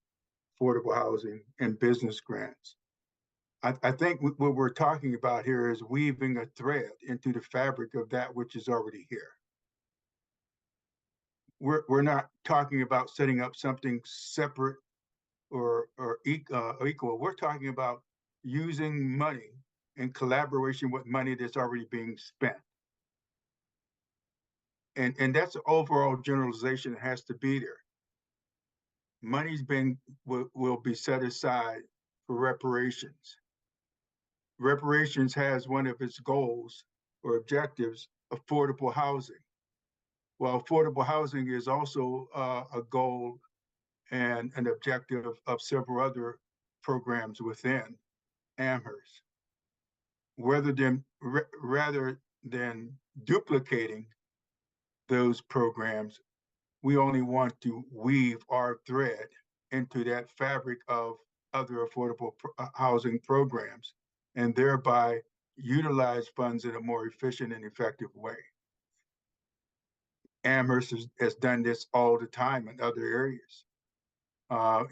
affordable housing, and business grants. I think what we're talking about here is weaving a thread into the fabric of that which is already here. We're not talking about setting up something separate or equal. We're talking about using money in collaboration with money that's already being spent. And that's an overall generalization that has to be there. Money's will be set aside for reparations. Reparations has one of its goals or objectives, affordable housing. Well, affordable housing is also a goal and an objective of several other programs within Amherst. Rather than duplicating those programs, we only want to weave our thread into that fabric of other affordable housing programs and thereby utilize funds in a more efficient and effective way. Amherst has done this all the time in other areas.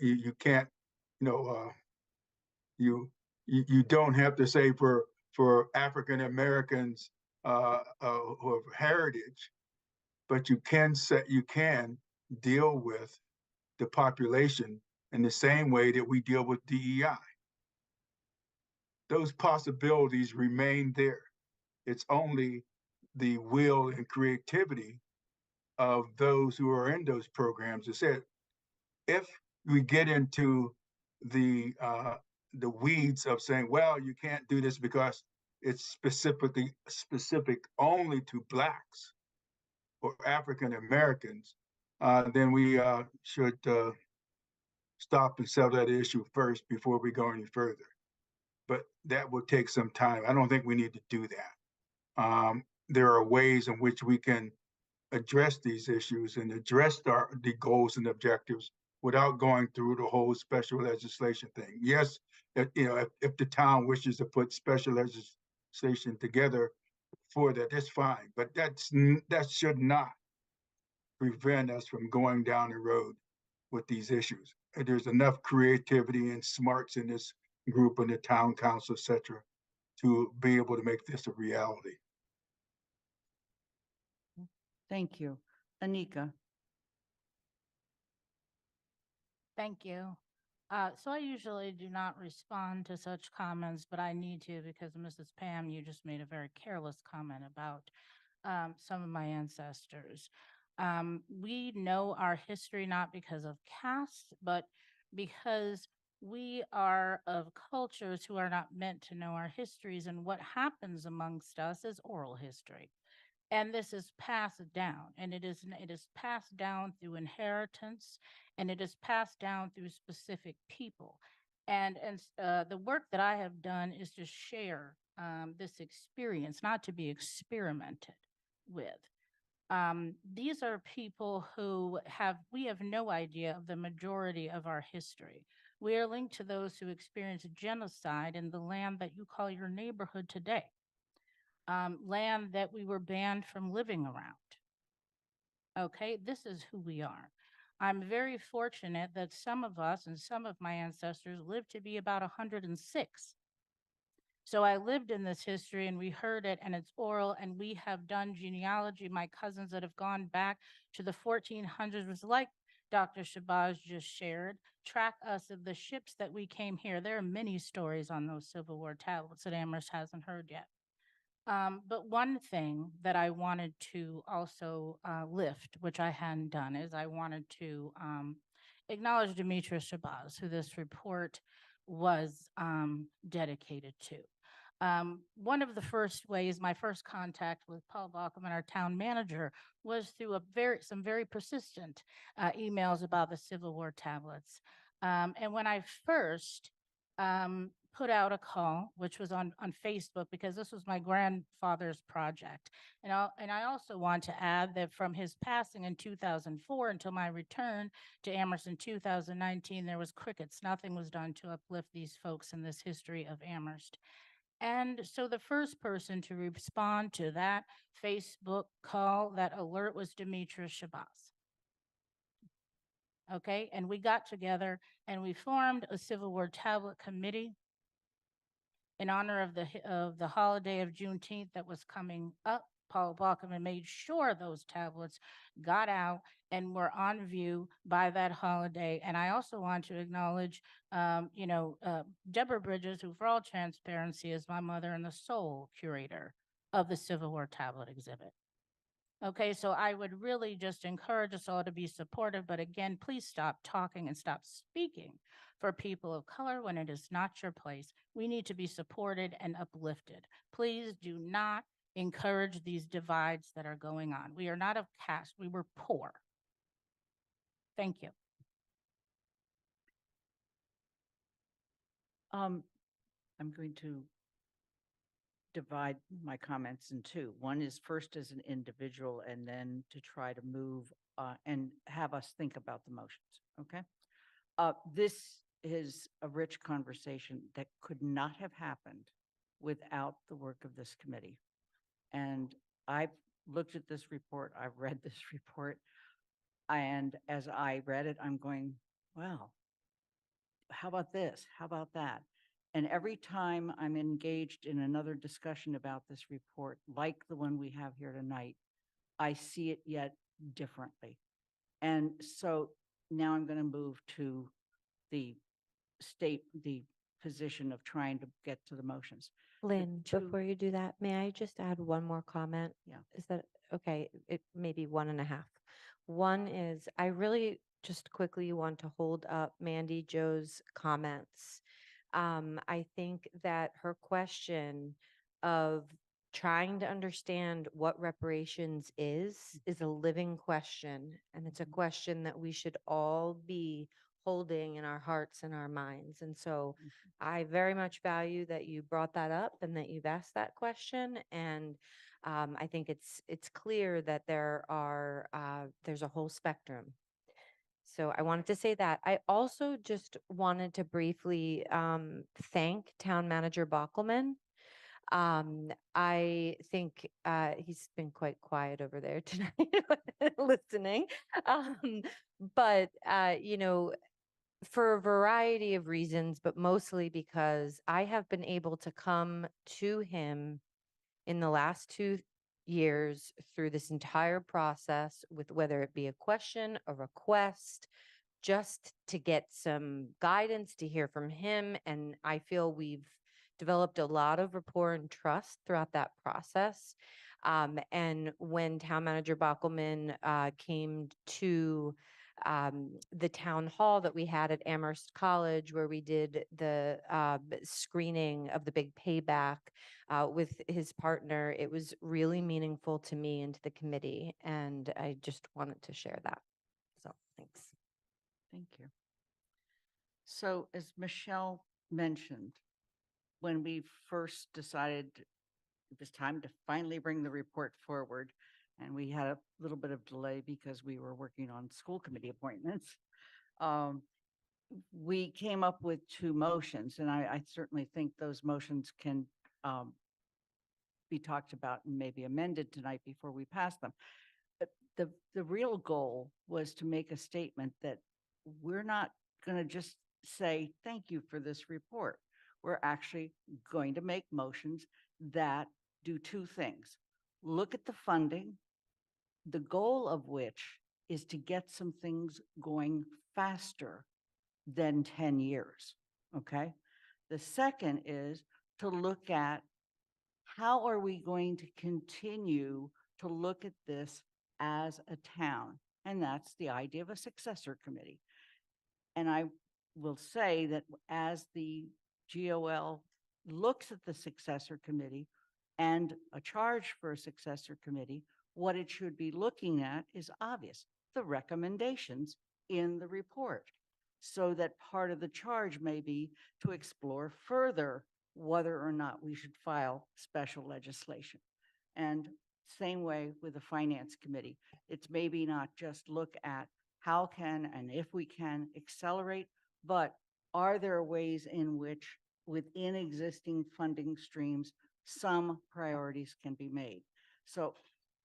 You can't, you don't have to say for African Americans who have heritage, but you can deal with the population in the same way that we deal with DEI. Those possibilities remain there. It's only the will and creativity of those who are in those programs. It said, if we get into the weeds of saying, well, you can't do this because it's specific only to Blacks or African Americans, then we should stop and settle that issue first before we go any further. But that will take some time. I don't think we need to do that. There are ways in which we can address these issues and address the goals and objectives without going through the whole special legislation thing. Yes, if the town wishes to put special legislation together for that, that's fine. But that should not prevent us from going down the road with these issues. There's enough creativity and smarts in this group and the town council, et cetera, to be able to make this a reality. Thank you. Anika. Thank you. So I usually do not respond to such comments, but I need to because Mrs. Pam, you just made a very careless comment about some of my ancestors. We know our history not because of caste, but because we are of cultures who are not meant to know our histories, and what happens amongst us is oral history. And this is passed down, and it is passed down through inheritance, and it is passed down through specific people. And the work that I have done is to share this experience, not to be experimented with. These are people who we have no idea of the majority of our history. We are linked to those who experienced genocide in the land that you call your neighborhood today. Land that we were banned from living around. Okay, this is who we are. I'm very fortunate that some of us and some of my ancestors lived to be about 106. So I lived in this history and we heard it and it's oral, and we have done genealogy. My cousins that have gone back to the 1400s was like Dr. Shabazz just shared, track us of the ships that we came here. There are many stories on those Civil War tablets that Amherst hasn't heard yet. But one thing that I wanted to also lift, which I hadn't done, is I wanted to acknowledge Demetra Shabazz, who this report was dedicated to. One of the first ways, my first contact with Paul Bachman, our town manager, was through some very persistent emails about the Civil War tablets. And when I first put out a call, which was on Facebook, because this was my grandfather's project. And I also want to add that from his passing in 2004 until my return to Amherst in 2019, there was crickets. Nothing was done to uplift these folks in this history of Amherst. And so the first person to respond to that Facebook call, that alert, was Demetra Shabazz. Okay, and we got together and we formed a Civil War tablet committee in honor of the holiday of Juneteenth that was coming up. Paul Balkman made sure those tablets got out and were on view by that holiday. And I also want to acknowledge, Deborah Bridges, who for all transparency is my mother and the sole curator of the Civil War tablet exhibit. Okay, so I would really just encourage us all to be supportive, but again, please stop talking and stop speaking for people of color when it is not your place. We need to be supported and uplifted. Please do not encourage these divides that are going on. We are not of caste, we were poor. Thank you. I'm going to divide my comments in two. One is first as an individual and then to try to move and have us think about the motions, okay? This is a rich conversation that could not have happened without the work of this committee. And I've looked at this report, I've read this report, and as I read it, I'm going, well, how about this? How about that? And every time I'm engaged in another discussion about this report, like the one we have here tonight, I see it yet differently. And so now I'm going to move to the position of trying to get to the motions. Lynn, before you do that, may I just add one more comment? Yeah. Is that okay? It may be one and a half. One is I really just quickly want to hold up Mandy Jo's comments. I think that her question of trying to understand what reparations is a living question. And it's a question that we should all be holding in our hearts and our minds. And so I very much value that you brought that up and that you've asked that question. And I think it's clear that there's a whole spectrum. So I wanted to say that. I also just wanted to briefly thank Town Manager Bockelman. I think he's been quite quiet over there tonight listening. But for a variety of reasons, but mostly because I have been able to come to him in the last 2 years through this entire process with whether it be a question, a request, just to get some guidance, to hear from him. And I feel we've developed a lot of rapport and trust throughout that process. And when Town Manager Bockelman came to the town hall that we had at Amherst College, where we did the screening of the big payback with his partner, it was really meaningful to me and to the committee. And I just wanted to share that. So thanks. Thank you. So as Michelle mentioned, when we first decided it was time to finally bring the report forward, and we had a little bit of delay because we were working on school committee appointments, we came up with 2 motions, and I certainly think those motions can be talked about and maybe amended tonight before we pass them. But the real goal was to make a statement that we're not going to just say, thank you for this report. We're actually going to make motions that do 2 things. Look at the funding, the goal of which is to get some things going faster than 10 years, okay? The second is to look at how are we going to continue to look at this as a town? And that's the idea of a successor committee. And I will say that as the GOL looks at the successor committee and a charge for a successor committee, what it should be looking at is obvious, the recommendations in the report, so that part of the charge may be to explore further whether or not we should file special legislation. And same way with the finance committee. It's maybe not just look at how can and if we can accelerate, but are there ways in which within existing funding streams, some priorities can be made? So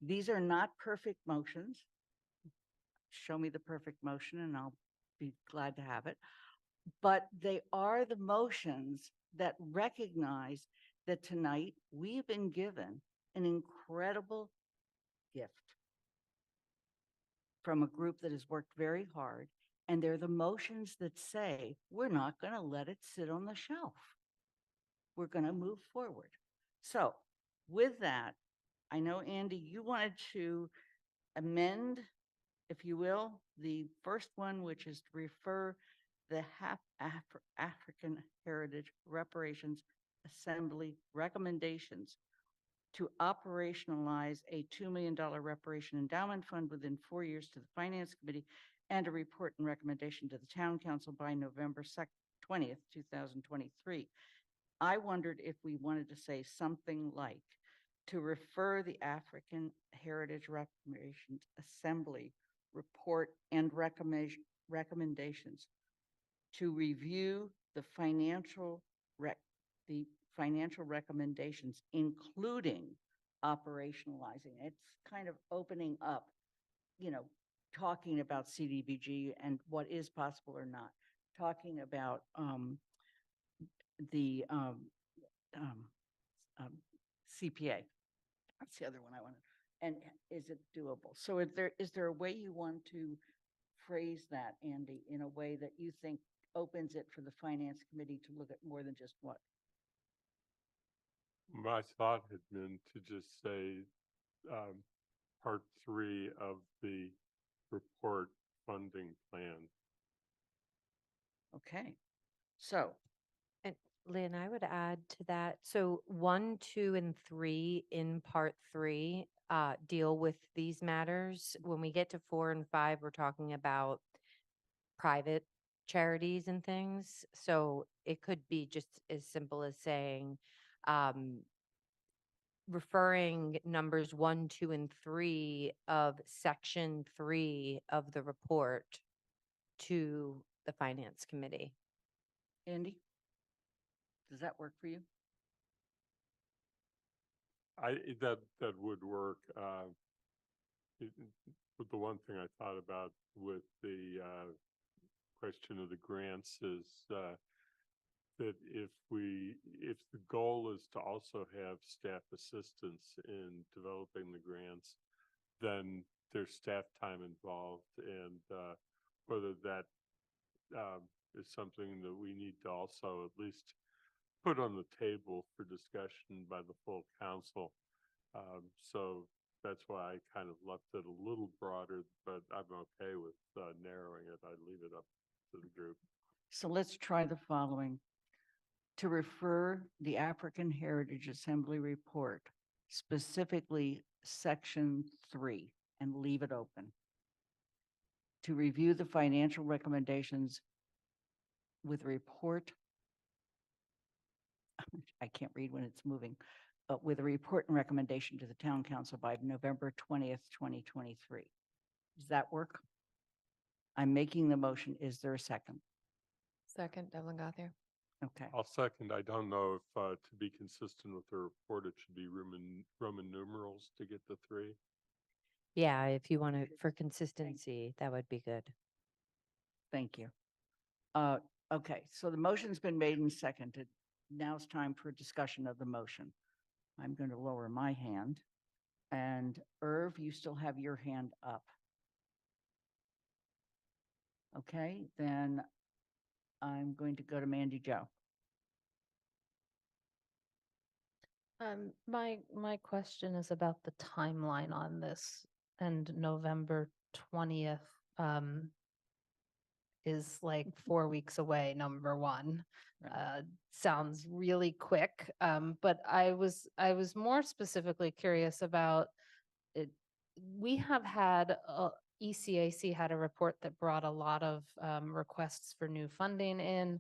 these are not perfect motions. Show me the perfect motion and I'll be glad to have it. But they are the motions that recognize that tonight we've been given an incredible gift from a group that has worked very hard. And they're the motions that say, we're not going to let it sit on the shelf. We're going to move forward. So with that, I know, Andy, you wanted to amend, if you will, the first one, which is to refer the African Heritage Reparations Assembly recommendations to operationalize a $2 million reparation endowment fund within 4 years to the Finance Committee and a report and recommendation to the Town Council by November 20th, 2023. I wondered if we wanted to say something like to refer the African Heritage Reparations Assembly report and recommendations to review the financial recommendations, including operationalizing. It's kind of opening up, talking about CDBG and what is possible or not, talking about the CPA. That's the other one I wanted. And is it doable? So is there a way you want to phrase that, Andy, in a way that you think opens it for the Finance Committee to look at more than just what? My thought had been to just say part 3 of the report funding plan. Okay, so. And Lynn, I would add to that. So 1, 2, and 3 in part 3 deal with these matters. When we get to 4 and 5, we're talking about private charities and things. So it could be just as simple as saying, referring numbers 1, 2, and 3 of section 3 of the report to the Finance Committee. Andy, does that work for you? That would work. But the one thing I thought about with the question of the grants is that if the goal is to also have staff assistance in developing the grants, then there's staff time involved, and whether that is something that we need to also at least put on the table for discussion by the full council. So that's why I kind of left it a little broader, but I'm okay with narrowing it. I'd leave it up to the group. So let's try the following. To refer the African Heritage Assembly report, specifically section 3, and leave it open. To review the financial recommendations with report, I can't read when it's moving, but with a report and recommendation to the Town Council by November 20th, 2023. Does that work? I'm making the motion. Is there a second? Second, Devlin Gothier. Okay. I'll second. I don't know if to be consistent with the report, it should be Roman numerals to get the 3. Yeah, if you want to, for consistency, that would be good. Thank you. Okay, so the motion's been made and seconded. Now it's time for discussion of the motion. I'm going to lower my hand. And Irv, you still have your hand up. Okay, then I'm going to go to Mandy Jo. My question is about the timeline on this, and November 20th is like 4 weeks away, number one. Sounds really quick, but I was more specifically curious about it. We have had ECAC had a report that brought a lot of requests for new funding in.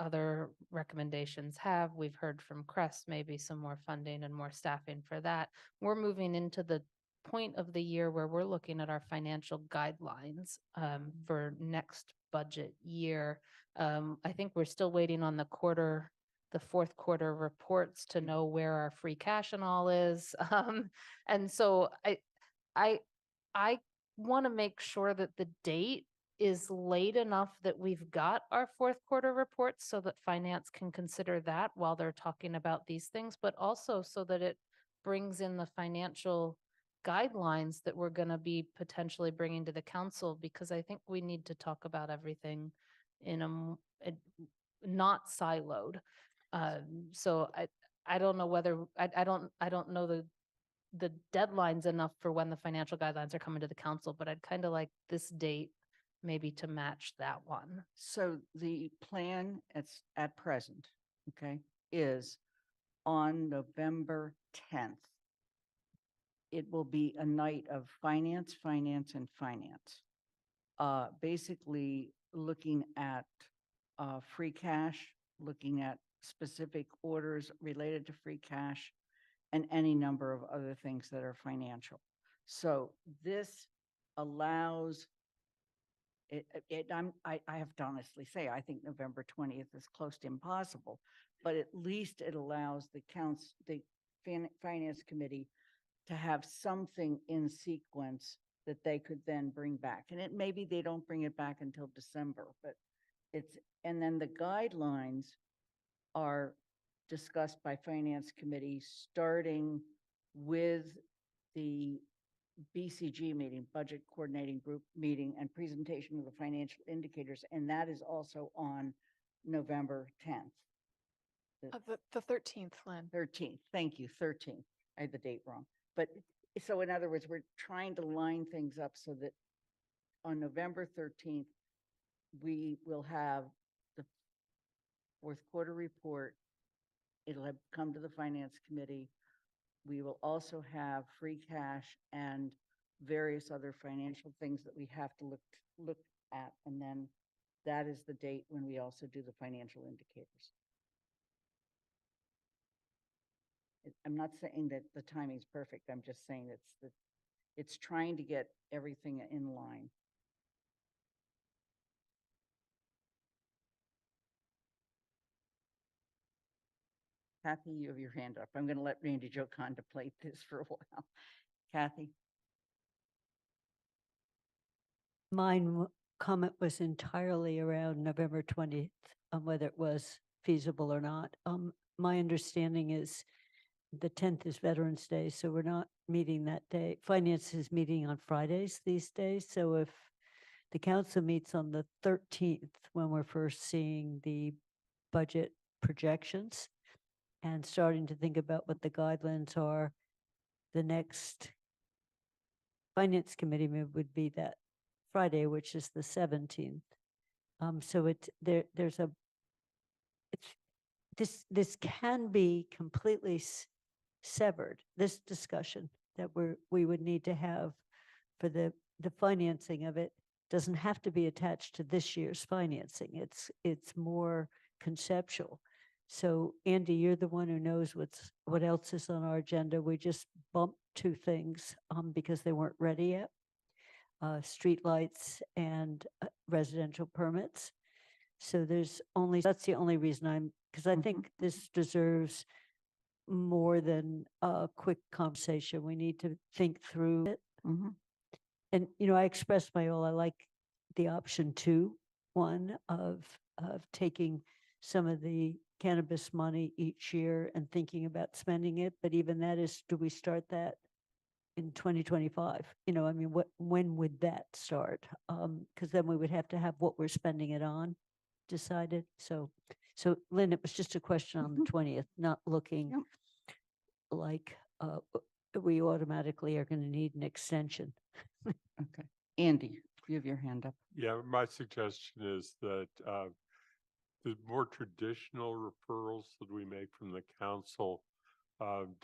Other recommendations have. We've heard from Crest, maybe some more funding and more staffing for that. We're moving into the point of the year where we're looking at our financial guidelines for next budget year. I think we're still waiting on the fourth quarter reports to know where our free cash and all is. And so I want to make sure that the date is late enough that we've got our fourth quarter reports so that finance can consider that while they're talking about these things, but also so that it brings in the financial guidelines that we're going to be potentially bringing to the council, because I think we need to talk about everything in not siloed. So I don't know whether, I don't know the deadlines enough for when the financial guidelines are coming to the council, but I'd kind of like this date maybe to match that one. So the plan at present, okay, is on November 10th. It will be a night of finance, and finance. Basically looking at free cash, looking at specific orders related to free cash, and any number of other things that are financial. So this allows I have to honestly say, I think November 20th is close to impossible, but at least it allows the finance committee to have something in sequence that they could then bring back. And maybe they don't bring it back until December, but and then the guidelines are discussed by finance committee, starting with the BCG meeting, budget coordinating group meeting, and presentation of the financial indicators. And that is also on November 10th. The 13th, Lynn. 13th, thank you, 13th. I had the date wrong. But so in other words, we're trying to line things up so that on November 13th, we will have the fourth quarter report. It'll have come to the finance committee. We will also have free cash and various other financial things that we have to look at. And then that is the date when we also do the financial indicators. I'm not saying that the timing's perfect. I'm just saying it's trying to get everything in line. Kathy, you have your hand up. I'm going to let Randy Joe contemplate this for a while. Kathy? Mine comment was entirely around November 20th on whether it was feasible or not. My understanding is the 10th is Veterans Day, so we're not meeting that day. Finance is meeting on Fridays these days. So if the council meets on the 13th, when we're first seeing the budget projections and starting to think about what the guidelines are, the next finance committee move would be that Friday, which is the 17th. So this can be completely severed, this discussion that we would need to have for the financing of it doesn't have to be attached to this year's financing. It's more conceptual. So Andy, you're the one who knows what else is on our agenda. We just bumped two things because they weren't ready yet. Streetlights and residential permits. So that's the only reason because I think this deserves more than a quick conversation. We need to think through it. And, I expressed I like the option 2, one of taking some of the cannabis money each year and thinking about spending it. But even that is, do we start that in 2025? When would that start? Because then we would have to have what we're spending it on decided. So Lynn, it was just a question on the 20th, not looking like we automatically are going to need an extension. Okay. Andy, you have your hand up. Yeah, my suggestion is that the more traditional referrals that we make from the council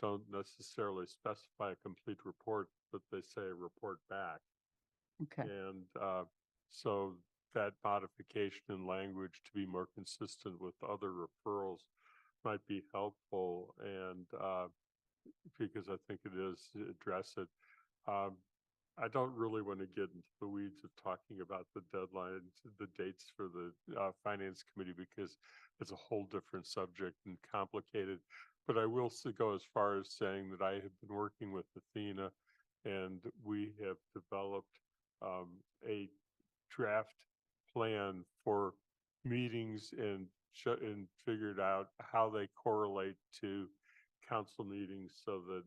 don't necessarily specify a complete report, but they say report back. Okay. And so that modification in language to be more consistent with other referrals might be helpful. And because I think it is to address it. I don't really want to get into the weeds of talking about the deadlines, the dates for the finance committee, because it's a whole different subject and complicated. But I will go as far as saying that I have been working with Athena, and we have developed a draft plan for meetings and figured out how they correlate to council meetings so that,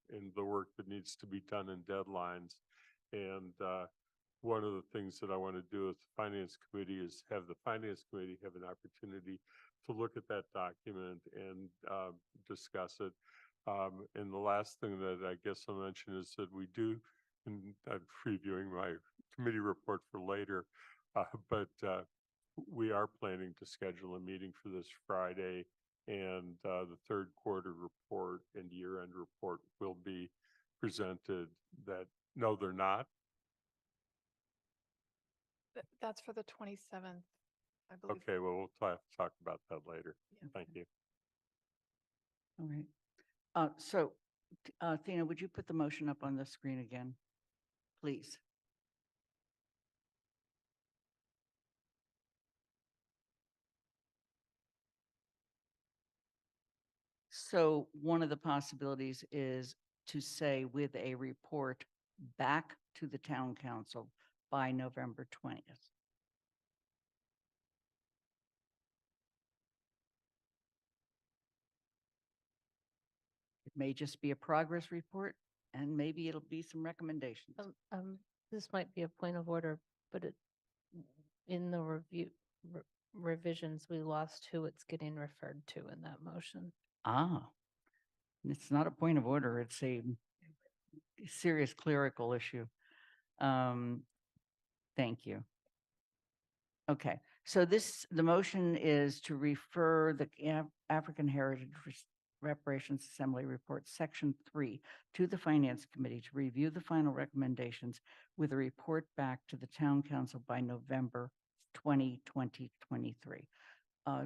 in the work that needs to be done in deadlines. And one of the things that I want to do with the Finance Committee is have the Finance Committee have an opportunity to look at that document and discuss it. And the last thing that I guess I'll mention is that we do, and I'm previewing my committee report for later, but we are planning to schedule a meeting for this Friday, and the third quarter report and year-end report will be presented. That, no, they're not. That's for the 27th, I believe. Okay, well, we'll talk about that later. Thank you. All right. So, Athena, would you put the motion up on the screen again, please? So one of the possibilities is to say with a report back to the town council by November 20th. It may just be a progress report, and maybe it'll be some recommendations. This might be a point of order, but in the revisions, we lost who it's getting referred to in that motion. Ah, it's not a point of order. It's a serious clerical issue. Thank you. Okay, so the motion is to refer the African Heritage Reparations Assembly Report, Section 3, to the Finance Committee to review the final recommendations with a report back to the Town Council by November 2023.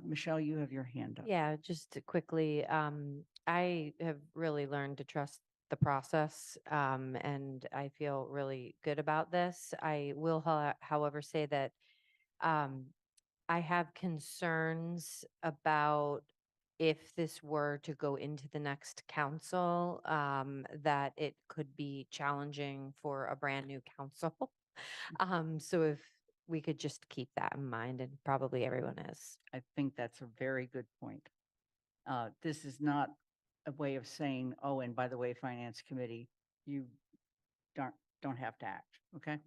Michelle, you have your hand up. Yeah, just to quickly, I have really learned to trust the process, and I feel really good about this. I will, however, say that I have concerns about if this were to go into the next council, that it could be challenging for a brand new council. So if we could just keep that in mind, and probably everyone is. I think that's a very good point. This is not a way of saying, oh, and by the way, Finance Committee, you don't have to act, okay?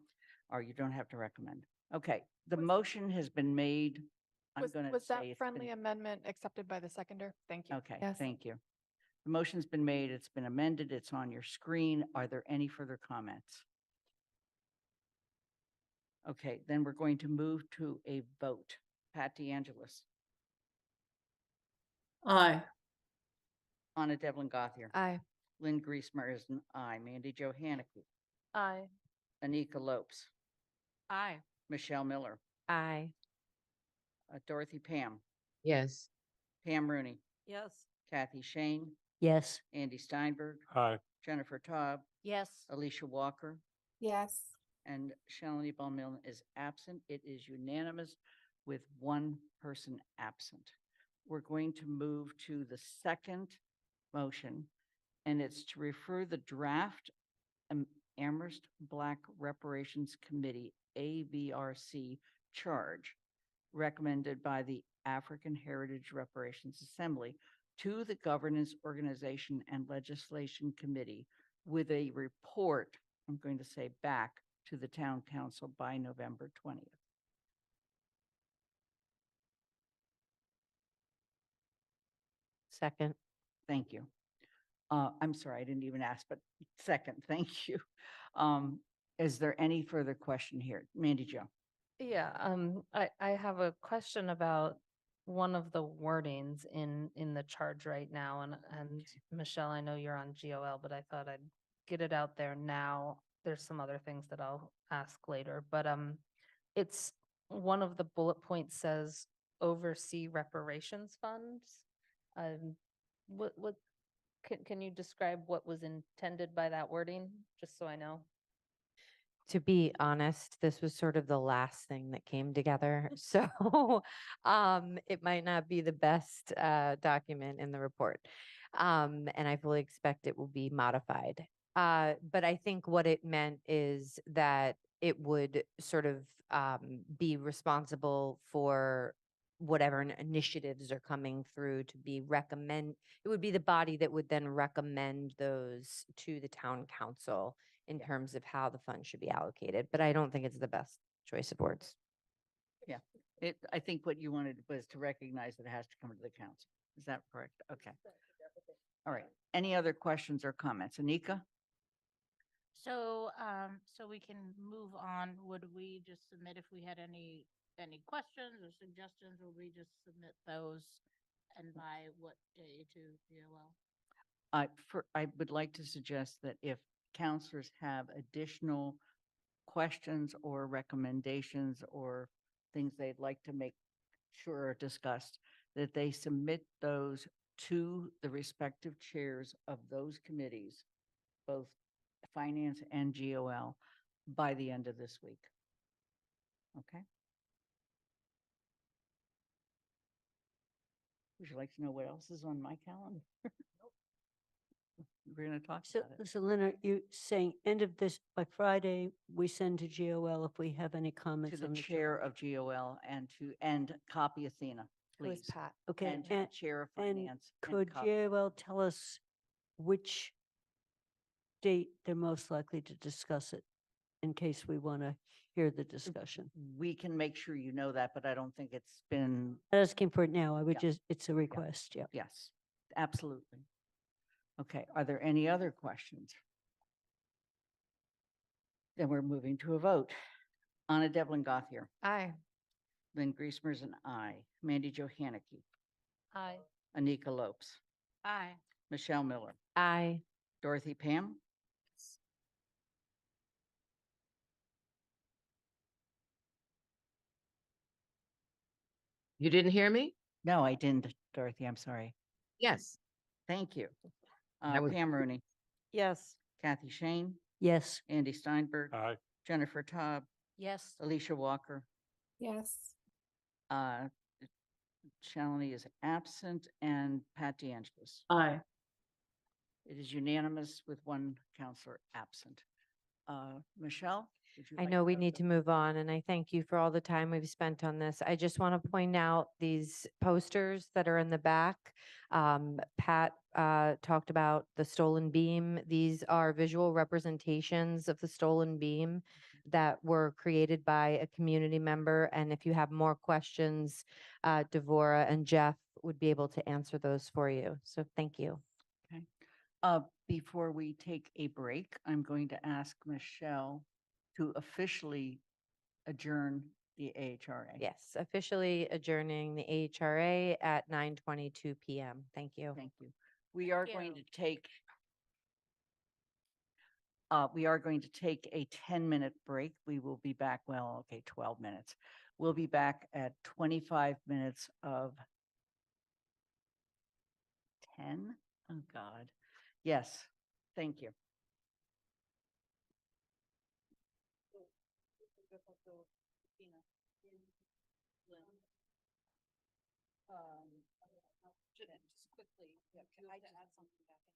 Or you don't have to recommend. Okay, the motion has been made. I'm going to Was say that it's friendly been, amendment accepted by the seconder? Thank you. okay, Yes. thank you. The motion's been made, it's been amended, it's on your screen. Are there any further comments? Okay, then we're going to move to a vote. Pat DeAngelis. Aye. Anna Devlin Gothier. Aye. Lynn Griesmer is an aye. Mandy Jo Haneke. Aye. Anika Lopes. Aye. Michelle Miller. Aye. Dorothy Pam. Yes. Pam Rooney. Yes. Kathy Shane. Yes. Andy Steinberg. Aye. Jennifer Taub. Yes. Alicia Walker. Yes. And Shalini Bowman is absent. It is unanimous with one person absent. We're going to move to the second motion, and it's to refer the draft Amherst Black Reparations Committee, ABRC charge recommended by the African Heritage Reparations Assembly to the Governance, Organization, and Legislation Committee with a report, I'm going to say back to the Town Council by November 20th. Second. Thank you. I'm sorry, I didn't even ask, but second, thank you. Is there any further question here? Mandy Jo. Yeah, I have a question about one of the wordings in the charge right now, and Michelle, I know you're on GOL, but I thought I'd get it out there now. There's some other things that I'll ask later, but it's one of the bullet points says oversee reparations funds. What can you describe what was intended by that wording, just so I know? To be honest, this was sort of the last thing that came together. So it might not be the best document in the report. And I fully expect it will be modified. But I think what it meant is that it would sort of be responsible for whatever initiatives are coming through to be it would be the body that would then recommend those to the town council in terms of how the funds should be allocated. But I don't think it's the best choice of words. Yeah, I think what you wanted was to recognize that it has to come to the council. Is that correct? Okay. All right. Any other questions or comments? Anika? So, so we can move on. Would we just submit if we had any questions or suggestions, or we just submit those and by what day to DOL? I would like to suggest that if counselors have additional questions or recommendations or things they'd like to make sure are discussed, that they submit those to the respective chairs of those committees, both finance and GOL, by the end of this week. Okay? Would you like to know what else is on my calendar? We're going to talk So, about it. so Lynn, you saying end of this, by Friday, we send to GOL if we have any To comments the on the. chair of GOL and copy Athena, Who is please. Pat? Okay, And chair of and finance. and could copy. GOL tell us which date they're most likely to discuss it in case we want to hear the discussion? We can make sure you know that, but I don't think it's been, I'm asking for it now. I would Yeah. just, it's a request, yeah. yes, absolutely. Okay, are there any other questions? Then we're moving to a vote. Anna Devlin Gothier, Aye. Lynn Griesmer's an aye. Mandy Johanicky, Aye. Anika Lopes, Aye. Michelle Miller, Aye. Dorothy Pam, You didn't hear me? no, I didn't, Dorothy, I'm sorry. Yes. Thank you. That was- Pam Rooney, Yes. Kathy Shane, Yes, Andy Steinberg, Aye. Jennifer Taub, Yes. Alicia Walker, Yes. Shalini is absent, and Pat DeAngelis. Aye. It is unanimous with one counselor absent. Michelle? would you I like know we have need the- to move on, and I thank you for all the time we've spent on this. I just want to point out these posters that are in the back. Pat talked about the stolen beam. These are visual representations of the stolen beam that were created by a community member. And if you have more questions, Devora and Jeff would be able to answer those for you. So thank you. Okay. Before we take a break, I'm going to ask Michelle to officially adjourn the AHRA. Yes, officially adjourning the AHRA at 9:22 PM. Thank you. Thank you. We are going to take a 10-minute break. We will be back, well, okay, 12 minutes. We'll be back at 25 minutes of 10. Oh, God. Yes, thank you. Just quickly, I just add something back in.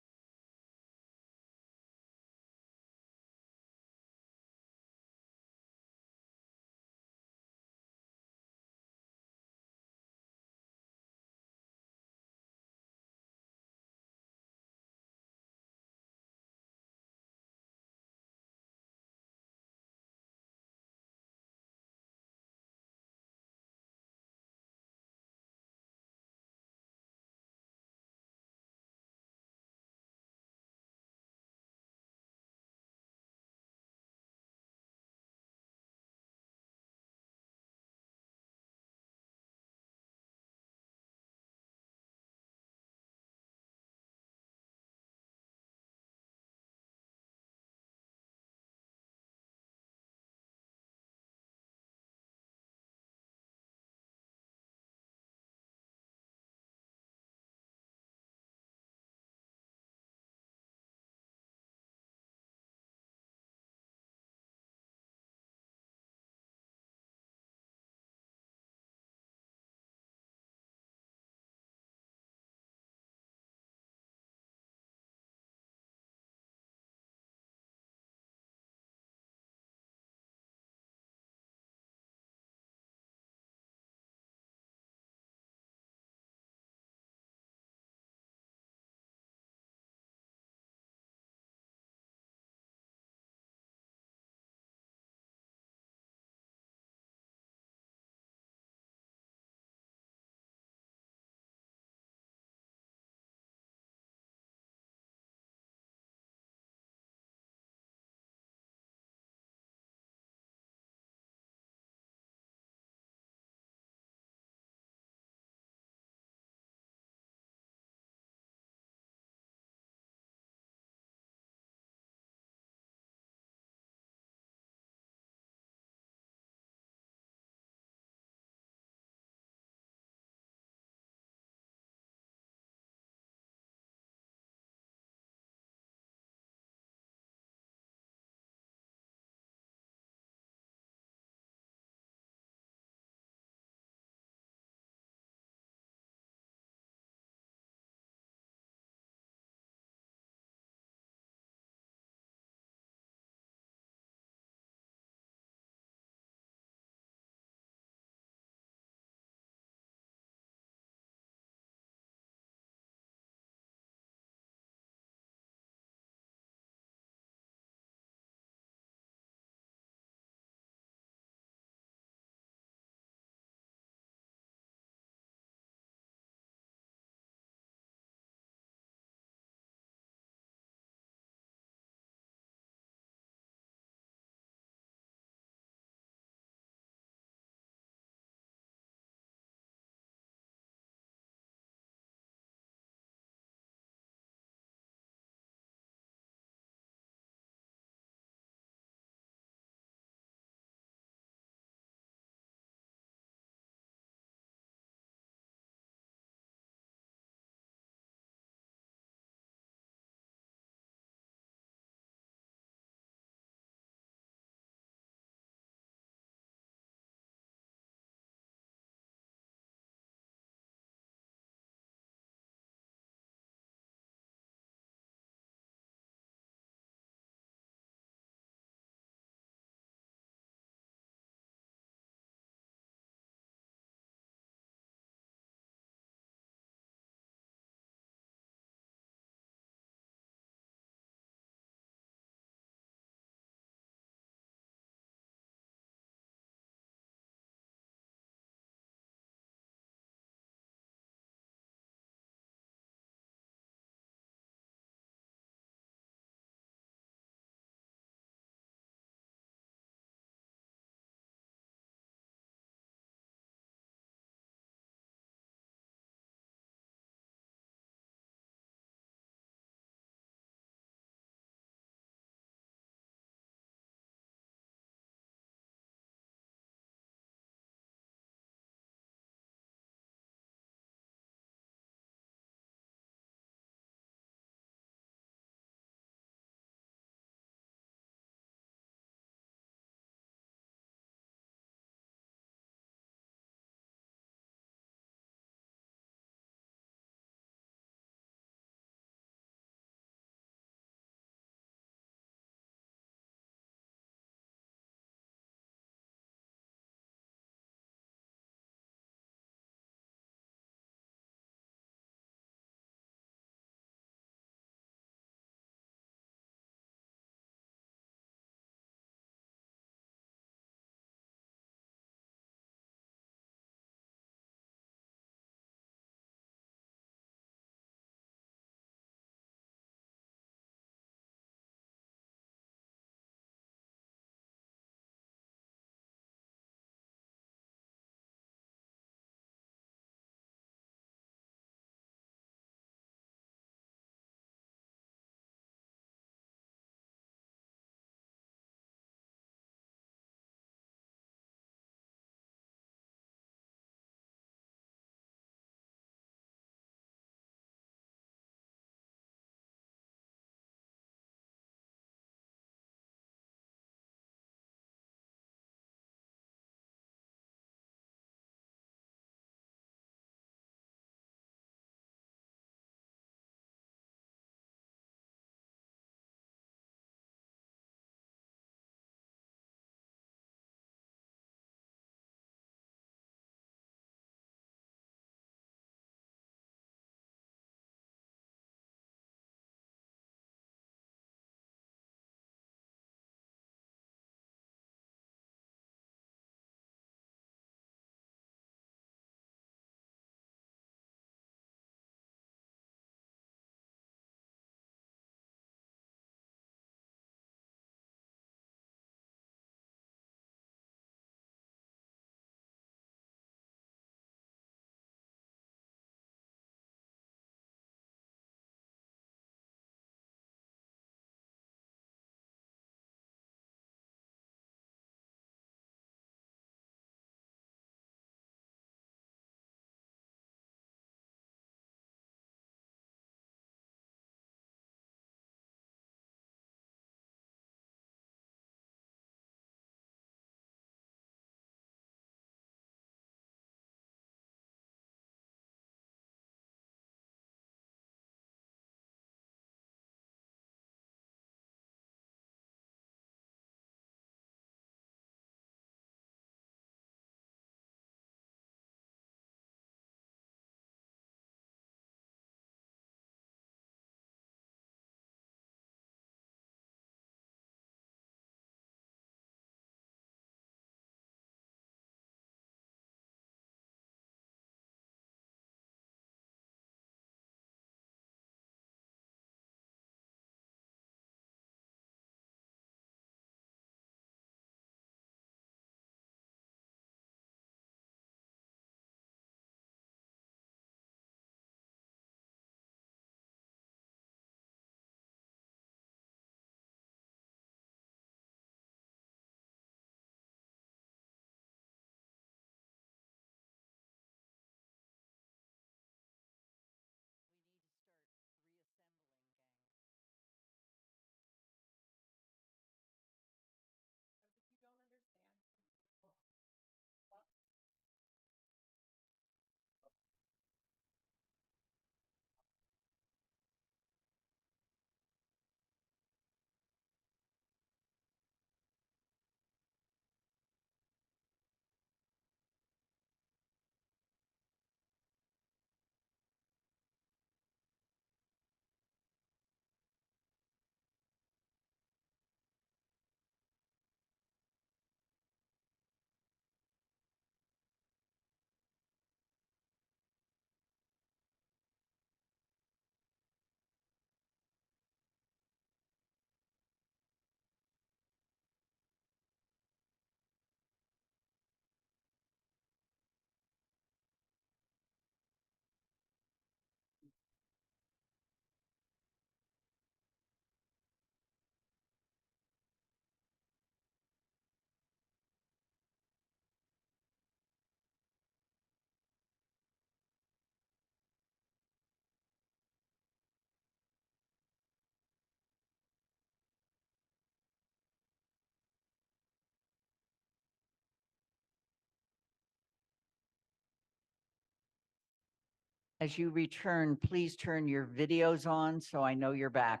As you return, please turn your videos on so I know you're back.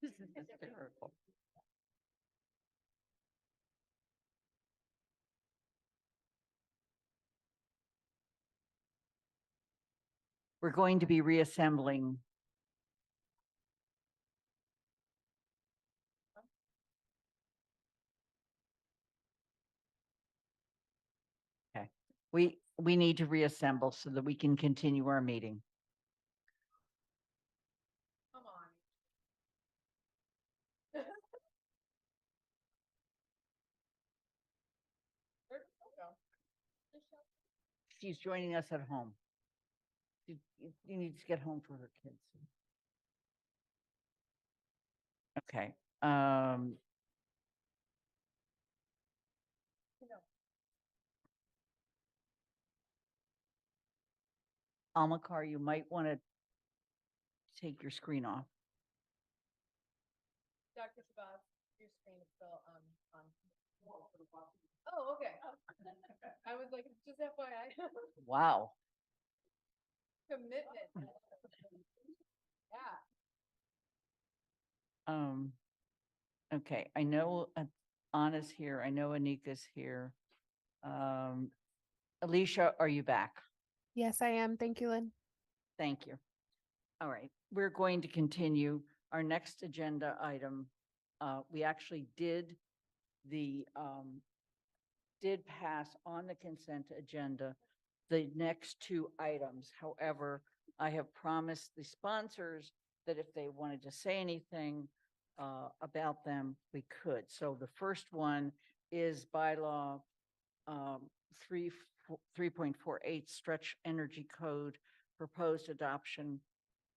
This is hysterical. We're going to be reassembling. Okay, we need to reassemble so that we can continue our meeting. Come on. She's joining us at home. You need to get home for her kids. Okay. Almakar, you might want to take your screen off. Dr. Shabazz, your screen is still on. Oh, okay. I was like, just FYI. Wow. Commitment. Yeah. Okay, I know Anna's here. I know Anika's here. Alicia, are you back? Yes, I am. Thank you, Lynn. Thank you. All right, we're going to continue our next agenda item. We actually did pass on the consent agenda the next two items. However, I have promised the sponsors that if they wanted to say anything about them, we could. So the first one is bylaw 3.48 stretch energy code proposed adoption.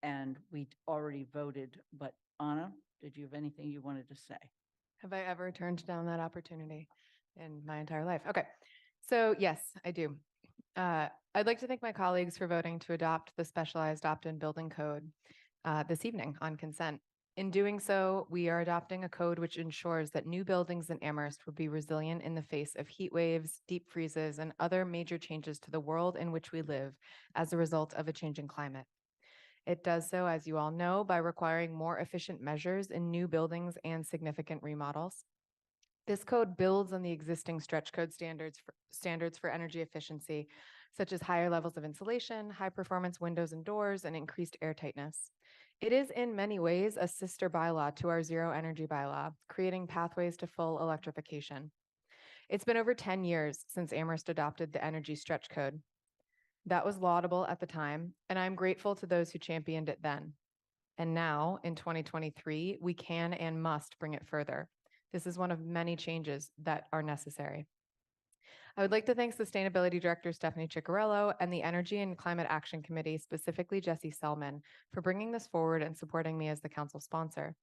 And we already voted, but Anna, did you have anything you wanted to say? Have I ever turned down that opportunity in my entire life? Okay. So yes, I do. I'd like to thank my colleagues for voting to adopt the specialized opt-in building code this evening on consent. In doing so, we are adopting a code which ensures that new buildings in Amherst will be resilient in the face of heat waves, deep freezes, and other major changes to the world in which we live as a result of a changing climate. It does so, as you all know, by requiring more efficient measures in new buildings and significant remodels. This code builds on the existing stretch code standards for energy efficiency, such as higher levels of insulation, high performance windows and doors, and increased air tightness. It is in many ways a sister bylaw to our zero energy bylaw, creating pathways to full electrification. It's been over 10 years since Amherst adopted the energy stretch code. That was laudable at the time, and I'm grateful to those who championed it then. And now, in 2023, we can and must bring it further. This is one of many changes that are necessary. I would like to thank Sustainability Director Stephanie Ciccarello and the Energy and Climate Action Committee, specifically Jesse Selman, for bringing this forward and supporting me as the council sponsor.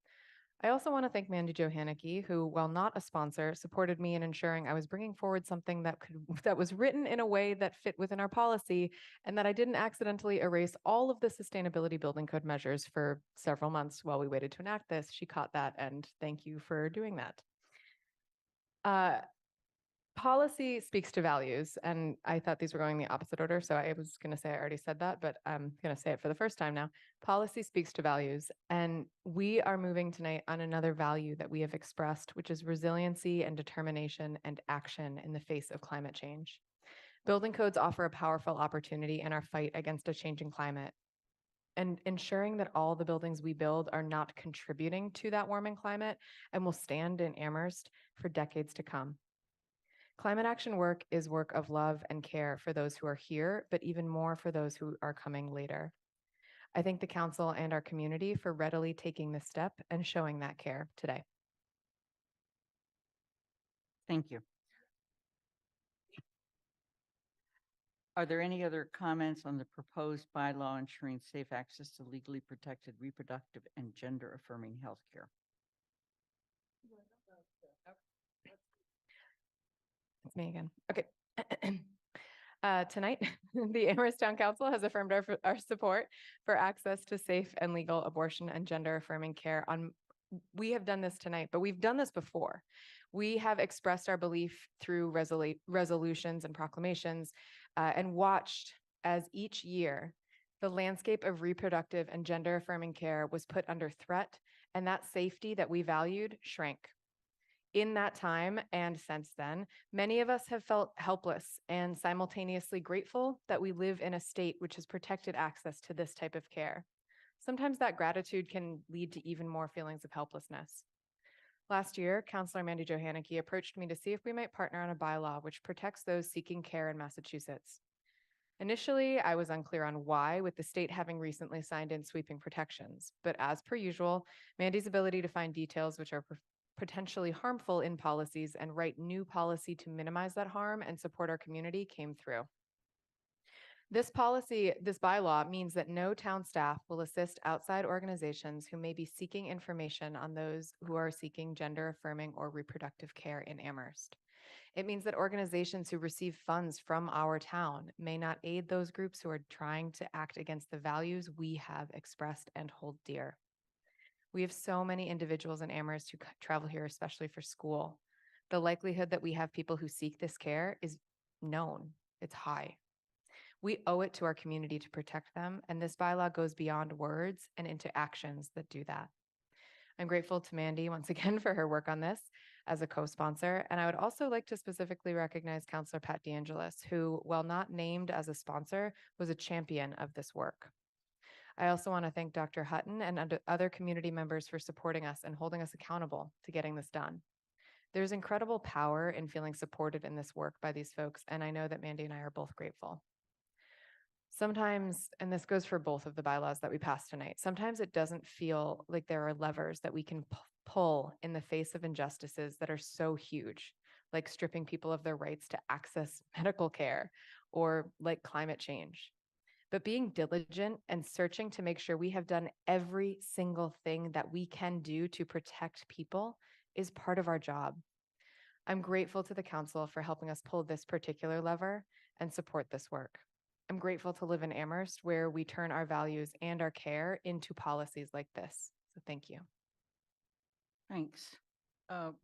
I also want to thank Mandy Johanneke, who, while not a sponsor, supported me in ensuring I was bringing forward something that was written in a way that fit within our policy and that I didn't accidentally erase all of the sustainability building code measures for several months while we waited to enact this. She caught that, and thank you for doing that. Policy speaks to values, and I thought these were going in the opposite order, so I was going to say I already said that, but I'm going to say it for the first time now. Policy speaks to values, and we are moving tonight on another value that we have expressed, which is resiliency and determination and action in the face of climate change. Building codes offer a powerful opportunity in our fight against a changing climate, and ensuring that all the buildings we build are not contributing to that warming climate and will stand in Amherst for decades to come. Climate action work is work of love and care for those who are here, but even more for those who are coming later. I thank the council and our community for readily taking this step and showing that care today. Thank you. Are there any other comments on the proposed bylaw ensuring safe access to legally protected reproductive and gender affirming health care? It's me again. Okay. Tonight, the Amherst Town Council has affirmed our support for access to safe and legal abortion and gender affirming care. We have done this tonight, but we've done this before. We have expressed our belief through resolutions and proclamations and watched as each year the landscape of reproductive and gender affirming care was put under threat, and that safety that we valued shrank. In that time and since then, many of us have felt helpless and simultaneously grateful that we live in a state which has protected access to this type of care. Sometimes that gratitude can lead to even more feelings of helplessness. Last year, Councillor Mandy Johanneke approached me to see if we might partner on a bylaw which protects those seeking care in Massachusetts. Initially, I was unclear on why, with the state having recently signed in sweeping protections, but as per usual, Mandy's ability to find details which are potentially harmful in policies and write new policy to minimize that harm and support our community came through. This bylaw means that no town staff will assist outside organizations who may be seeking information on those who are seeking gender affirming or reproductive care in Amherst. It means that organizations who receive funds from our town may not aid those groups who are trying to act against the values we have expressed and hold dear. We have so many individuals in Amherst who travel here, especially for school. The likelihood that we have people who seek this care is known. It's high. We owe it to our community to protect them, and this bylaw goes beyond words and into actions that do that. I'm grateful to Mandy once again for her work on this as a co-sponsor, and I would also like to specifically recognize Councillor Pat DeAngelis, who, while not named as a sponsor, was a champion of this work. I also want to thank Dr. Hutton and other community members for supporting us and holding us accountable to getting this done. There's incredible power in feeling supported in this work by these folks, and I know that Mandy and I are both grateful. Sometimes, and this goes for both of the bylaws that we passed tonight, sometimes it doesn't feel like there are levers that we can pull in the face of injustices that are so huge, like stripping people of their rights to access medical care or like climate change. But being diligent and searching to make sure we have done every single thing that we can do to protect people is part of our job. I'm grateful to the council for helping us pull this particular lever and support this work. I'm grateful to live in Amherst, where we turn our values and our care into policies like this. So thank you. Thanks.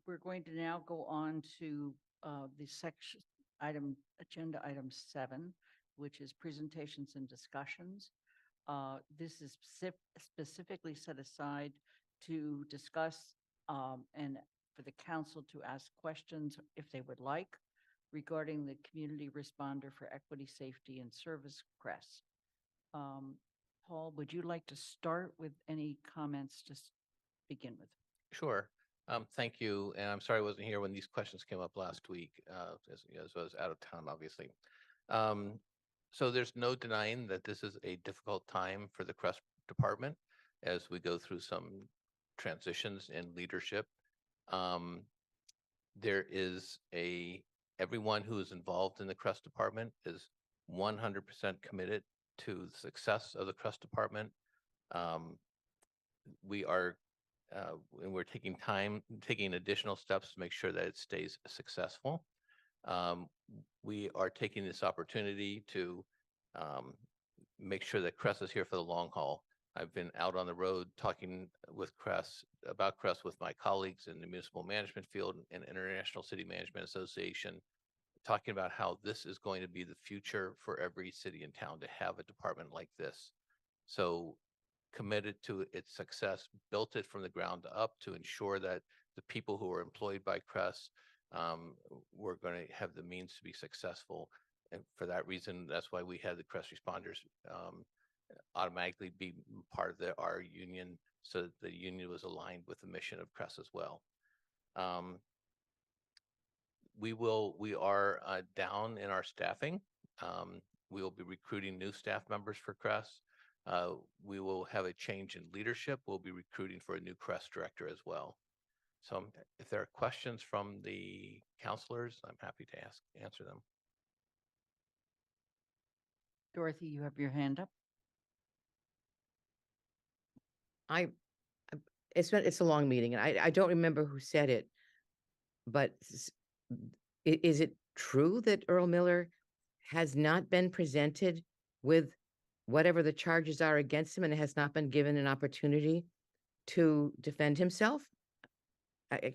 We're going to now go on to the section agenda item 7, which is presentations and discussions. This is specifically set aside to discuss and for the council to ask questions if they would like regarding the Community Responder for Equity, Safety, and Service CRESS. Paul, would you like to start with any comments to begin with? Sure. Thank you. And I'm sorry I wasn't here when these questions came up last week, as I was out of town, obviously. So there's no denying that this is a difficult time for the CRESS department as we go through some transitions in leadership. There is everyone who is involved in the CRESS department is 100% committed to the success of the CRESS department. We are and we're taking additional steps to make sure that it stays successful. We are taking this opportunity to make sure that CRESS is here for the long haul. I've been out on the road talking with CRESS about CRESS with my colleagues in the municipal management field and International City Management Association, talking about how this is going to be the future for every city and town to have a department like this. So committed to its success, built it from the ground up to ensure that the people who are employed by CRESS were going to have the means to be successful. And for that reason, that's why we had the CRESS responders automatically be part of our union, so that the union was aligned with the mission of CRESS as well. We are down in our staffing. We will be recruiting new staff members for CRESS. We will have a change in leadership. We'll be recruiting for a new CRESS director as well. So if there are questions from the counselors, I'm happy to answer them. Dorothy, you have your hand up. It's a long meeting, and I don't remember who said it, but is it true that Earl Miller has not been presented with whatever the charges are against him and has not been given an opportunity to defend himself?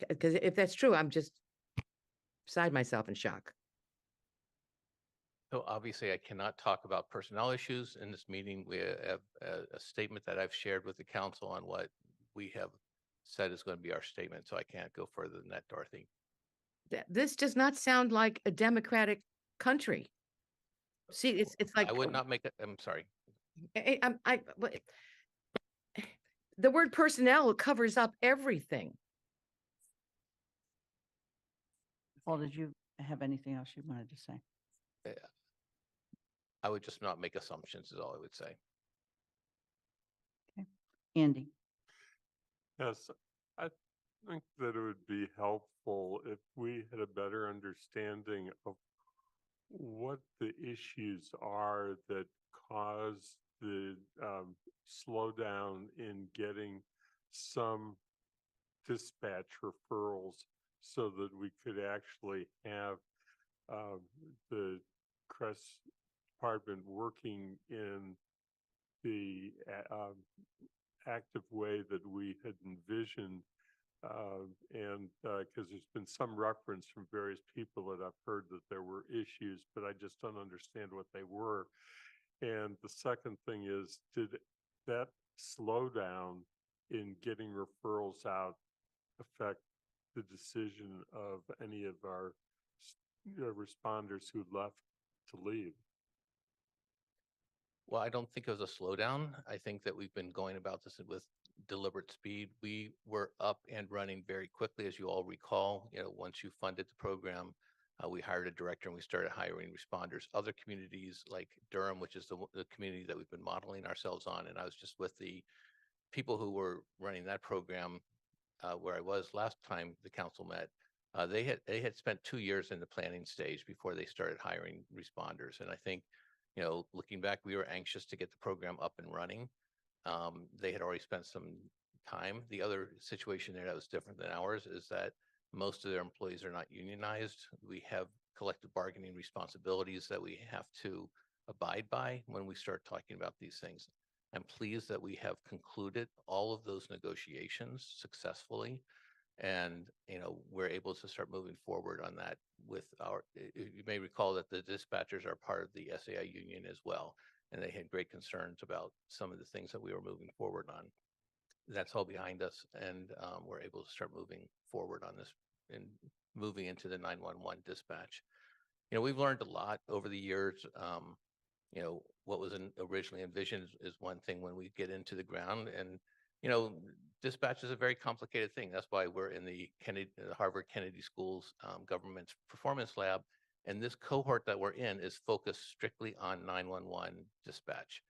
Because if that's true, I'm just beside myself in shock. So obviously, I cannot talk about personnel issues in this meeting. We have a statement that I've shared with the council on what we have said is going to be our statement, so I can't go further than that, Dorothy. This does not sound like a democratic country. See, it's like I would not make it, I'm sorry. The word personnel covers up everything. Paul, did you have anything else you wanted to say? I would just not make assumptions is all I would say. Andy? Yes, I think that it would be helpful if we had a better understanding of what the issues are that cause the slowdown in getting some dispatch referrals so that we could actually have the CRESS department working in the active way that we had envisioned. And because there's been some reference from various people that I've heard that there were issues, but I just don't understand what they were. And the second thing is, did that slowdown in getting referrals out affect the decision of any of our responders who left to leave? Well, I don't think it was a slowdown. I think that we've been going about this with deliberate speed. We were up and running very quickly, as you all recall. Once you funded the program, we hired a director and we started hiring responders. Other communities like Durham, which is the community that we've been modeling ourselves on, and I was just with the people who were running that program where I was last time the council met. They had spent 2 years in the planning stage before they started hiring responders, and I think, looking back, we were anxious to get the program up and running. They had already spent some time. The other situation there that was different than ours is that most of their employees are not unionized. We have collective bargaining responsibilities that we have to abide by when we start talking about these things. I'm pleased that we have concluded all of those negotiations successfully. And, we're able to start moving forward on that with you may recall that the dispatchers are part of the SAI union as well. And they had great concerns about some of the things that we were moving forward on. That's all behind us. And we're able to start moving forward on this and moving into the 911 dispatch. We've learned a lot over the years. What was originally envisioned is one thing when we get into the ground, and dispatch is a very complicated thing. That's why we're in the Harvard Kennedy School's government performance lab. And this cohort that we're in is focused strictly on 911 dispatch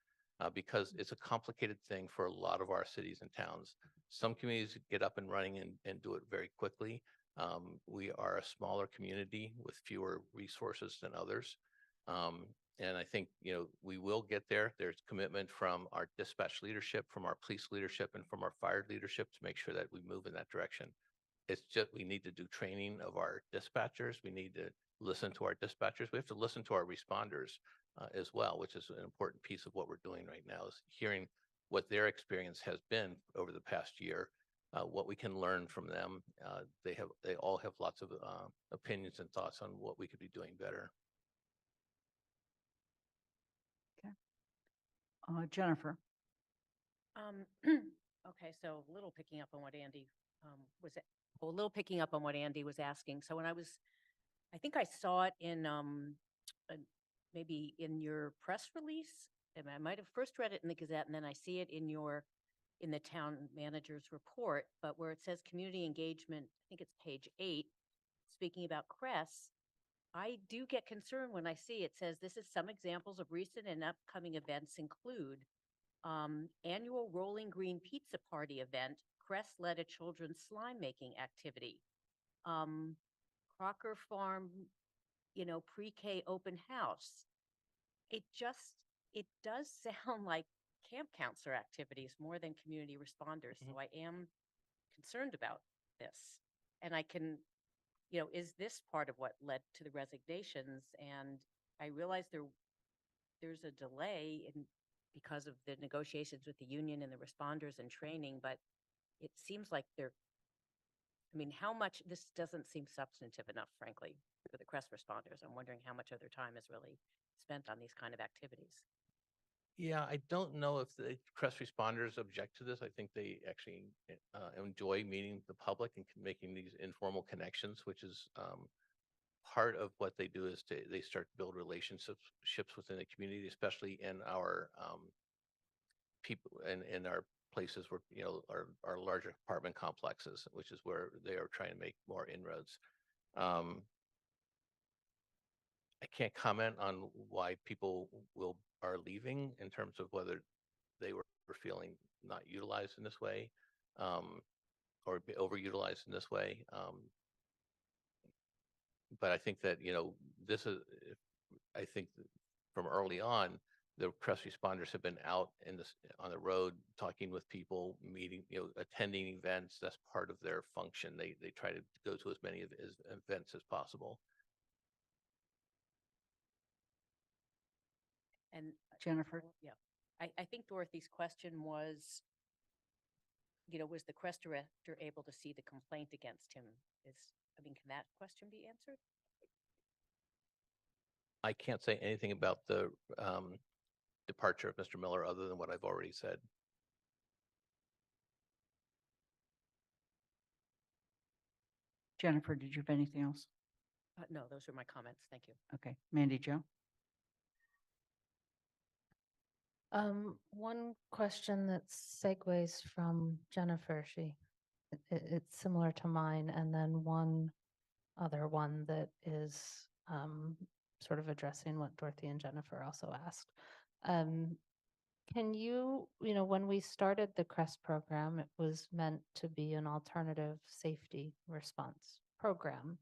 because it's a complicated thing for a lot of our cities and towns. Some communities get up and running and do it very quickly. We are a smaller community with fewer resources than others. And I think, we will get there. There's commitment from our dispatch leadership, from our police leadership, and from our fire leadership to make sure that we move in that direction. It's just, we need to do training of our dispatchers. We need to listen to our dispatchers. We have to listen to our responders as well, which is an important piece of what we're doing right now, is hearing what their experience has been over the past year, what we can learn from them. They all have lots of opinions and thoughts on what we could be doing better. Jennifer? Okay, so a little picking up on what Andy was asking. So when I think I saw it in maybe in your press release, and I might have first read it in the Gazette, and then I see it in the town manager's report, but where it says community engagement, I think it's page 8, speaking about CRESS, I do get concerned when I see it says this is some examples of recent and upcoming events include annual Rolling Green Pizza Party event. CRESS led a children's slime making activity. Crocker Farm, pre-K open house. It does sound like camp counselor activities more than community responders. So I am concerned about this. And I can, is this part of what led to the resignations? And I realize there's a delay in, because of the negotiations with the union and the responders and training, but it seems like how much, this doesn't seem substantive enough, frankly, for the CREST responders. I'm wondering how much of their time is really spent on these kind of activities. Yeah, I don't know if the CREST responders object to this. I think they actually enjoy meeting the public and making these informal connections, which is part of what they do is they start to build relationships within the community, especially in our people and in our places where, our larger apartment complexes, which is where they are trying to make more inroads. I can't comment on why people are leaving in terms of whether they were feeling not utilized in this way, or overutilized in this way. But I think that, this is, I think that from early on, the CREST responders have been out on the road, talking with people, meeting, attending events. That's part of their function. They try to go to as many events as possible. And Jennifer? yeah, I think Dorothy's question was, was the CREST director able to see the complaint against him? Can that question be answered? I can't say anything about the departure of Mr. Miller other than what I've already said. Jennifer, did you have anything else? No, those are my comments. Thank you. Okay, Mandy Jo? One question that segues from Jennifer, it's similar to mine, and then one other one that is sort of addressing what Dorothy and Jennifer also asked. Can you, when we started the CREST program, it was meant to be an alternative safety response program.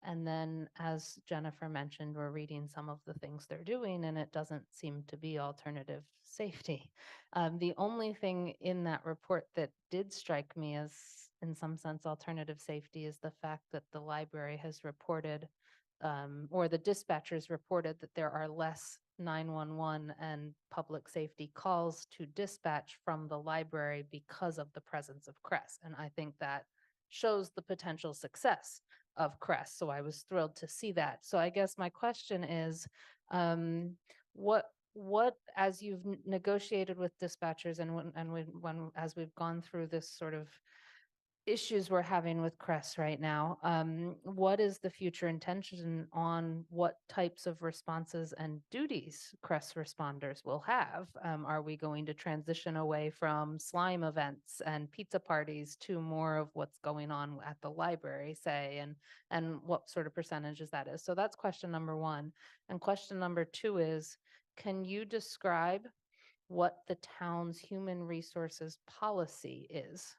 And then, as Jennifer mentioned, we're reading some of the things they're doing, and it doesn't seem to be alternative safety. The only thing in that report that did strike me as, in some sense, alternative safety is the fact that the library has reported, or the dispatchers reported, that there are less 911 and public safety calls to dispatch from the library because of the presence of CREST. And I think that shows the potential success of CREST. So I was thrilled to see that. So I guess my question is, what as you've negotiated with dispatchers and as we've gone through this sort of issues we're having with CREST right now, what is the future intention on what types of responses and duties CREST responders will have? Are we going to transition away from slime events and pizza parties to more of what's going on at the library, say, and what sort of percentages that is? So that's question number one. And question number two is, can you describe what the town's human resources policy is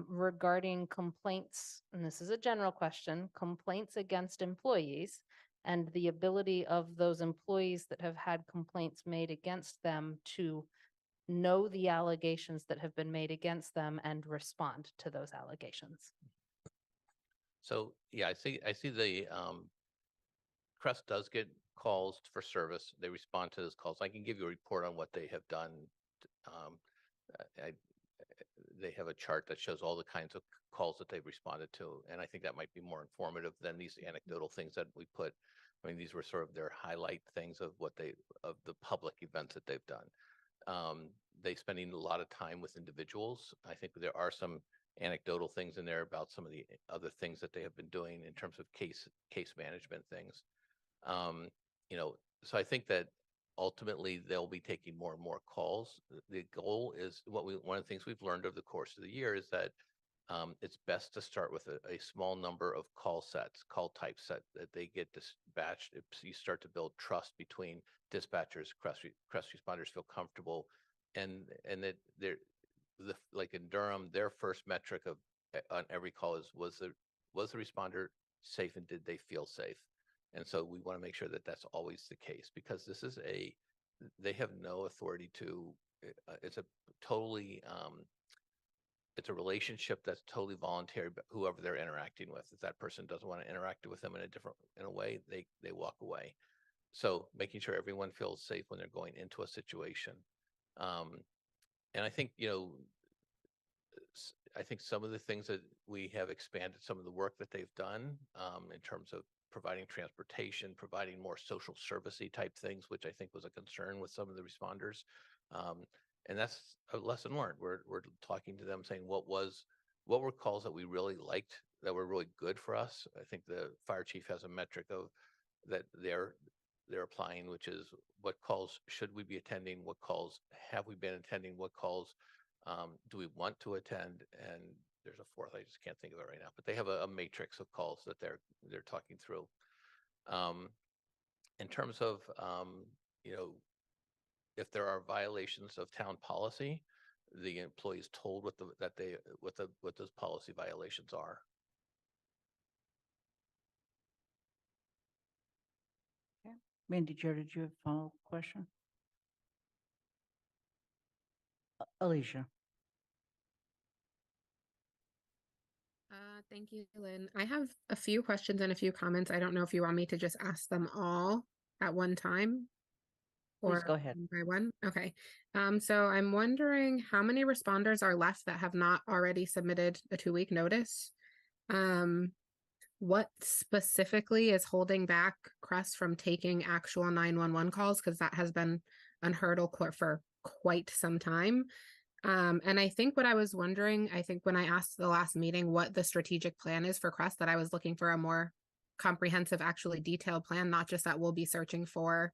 regarding complaints, and this is a general question, complaints against employees and the ability of those employees that have had complaints made against them to know the allegations that have been made against them and respond to those allegations? So yeah, I see the CREST does get calls for service. They respond to those calls. I can give you a report on what they have done. They have a chart that shows all the kinds of calls that they've responded to, and I think that might be more informative than these anecdotal things that we put. I mean, these were sort of their highlight things of of the public events that they've done. They spending a lot of time with individuals. I think there are some anecdotal things in there about some of the other things that they have been doing in terms of case management things. So I think that ultimately they'll be taking more and more calls. The goal is one of the things we've learned over the course of the year is that it's best to start with a small number of call types that they get dispatched. You start to build trust between dispatchers, CREST responders feel comfortable, and that like in Durham, their first metric on every call was the responder safe and did they feel safe? And so we want to make sure that that's always the case, because they have no authority to, it's a relationship that's totally voluntary, but whoever they're interacting with, if that person doesn't want to interact with them in a way, they walk away. So making sure everyone feels safe when they're going into a situation. And I think, I think some of the things that we have expanded, some of the work that they've done in terms of providing transportation, providing more social servicey type things, which I think was a concern with some of the responders. And that's a lesson learned. We're talking to them saying what were calls that we really liked, that were really good for us. I think the fire chief has a metric of that they're applying, which is what calls should we be attending, what calls have we been attending, what calls do we want to attend, and there's a fourth, I just can't think of it right now, but they have a matrix of calls that they're talking through. In terms of if there are violations of town policy, the employee is told what those policy violations are. Mandy Jo, did you have a follow-up question? Alicia. Thank you, Lynn. I have a few questions and a few comments. I don't know if you want me to just ask them all at one time. Please Or go ahead. one by one. Okay. So I'm wondering how many responders are left that have not already submitted a 2-week notice? What specifically is holding back Crest from taking actual 911 calls? Because that has been a hurdle for quite some time. And I think what I was wondering, I think when I asked the last meeting what the strategic plan is for Crest, that I was looking for a more comprehensive, actually detailed plan, not just that we'll be searching for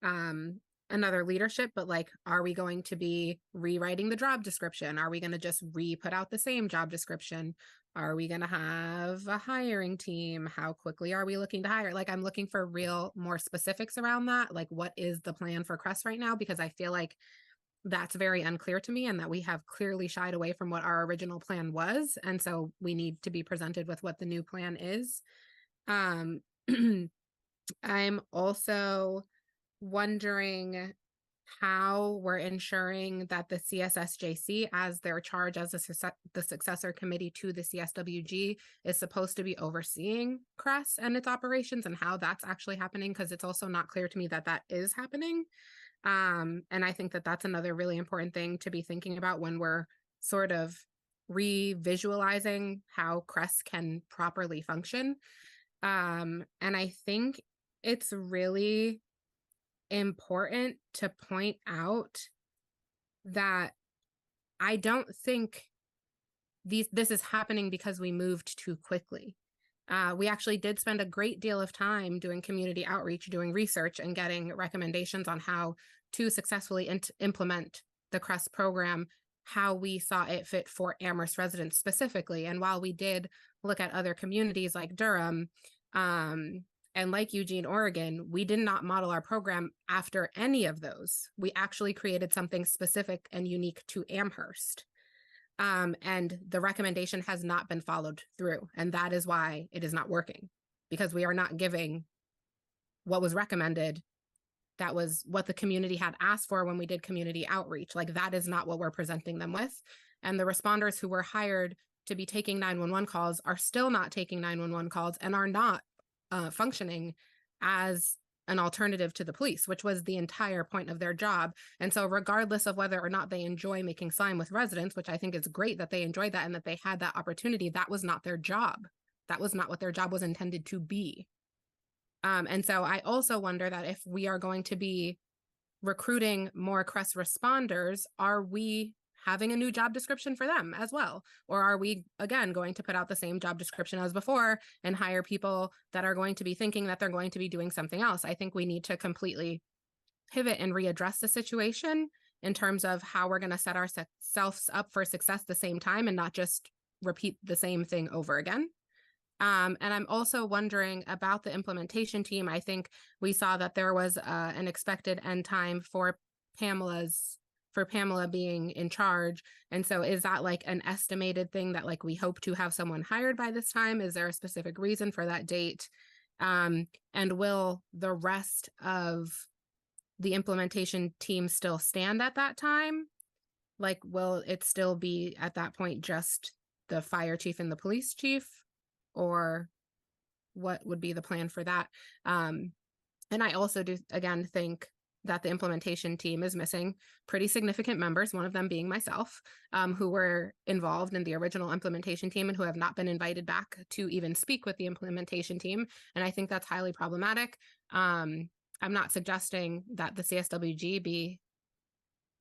another leadership, but like, are we going to be rewriting the job description? Are we going to just put out the same job description? Are we going to have a hiring team? How quickly are we looking to hire? Like, I'm looking for real more specifics around that. Like, what is the plan for Crest right now? Because I feel like that's very unclear to me, and that we have clearly shied away from what our original plan was. And so we need to be presented with what the new plan is. I'm also wondering how we're ensuring that the CSSJC, as their charge as the successor committee to the CSWG, is supposed to be overseeing Crest and its operations, and how that's actually happening, because it's also not clear to me that that is happening. And I think that that's another really important thing to be thinking about when we're sort of re-visualizing how Crest can properly function. And I think it's really important to point out that I don't think this is happening because we moved too quickly. We actually did spend a great deal of time doing community outreach, doing research, and getting recommendations on how to successfully implement the Crest program, how we saw it fit for Amherst residents specifically. And while we did look at other communities like Durham, and like Eugene, Oregon, we did not model our program after any of those. We actually created something specific and unique to Amherst. And the recommendation has not been followed through. And that is why it is not working, because we are not giving what was recommended. That was what the community had asked for when we did community outreach. Like, that is not what we're presenting them with. And the responders who were hired to be taking 911 calls are still not taking 911 calls and are not functioning as an alternative to the police, which was the entire point of their job. And so regardless of whether or not they enjoy making slime with residents, which I think is great that they enjoyed that and that they had that opportunity, that was not their job. That was not what their job was intended to be. And so I also wonder that if we are going to be recruiting more Crest responders, are we having a new job description for them as well? Or are we, again, going to put out the same job description as before and hire people that are going to be thinking that they're going to be doing something else? I think we need to completely pivot and readdress the situation in terms of how we're going to set ourselves up for success at the same time and not just repeat the same thing over again. And I'm also wondering about the implementation team. I think we saw that there was an expected end time for Pamela being in charge. And so is that like an estimated thing that like we hope to have someone hired by this time? Is there a specific reason for that date? And will the rest of the implementation team still stand at that time? Like, will it still be at that point just the fire chief and the police chief? Or what would be the plan for that? And I also do, again, think that the implementation team is missing pretty significant members, one of them being myself, who were involved in the original implementation team and who have not been invited back to even speak with the implementation team. And I think that's highly problematic. I'm not suggesting that the CSWG be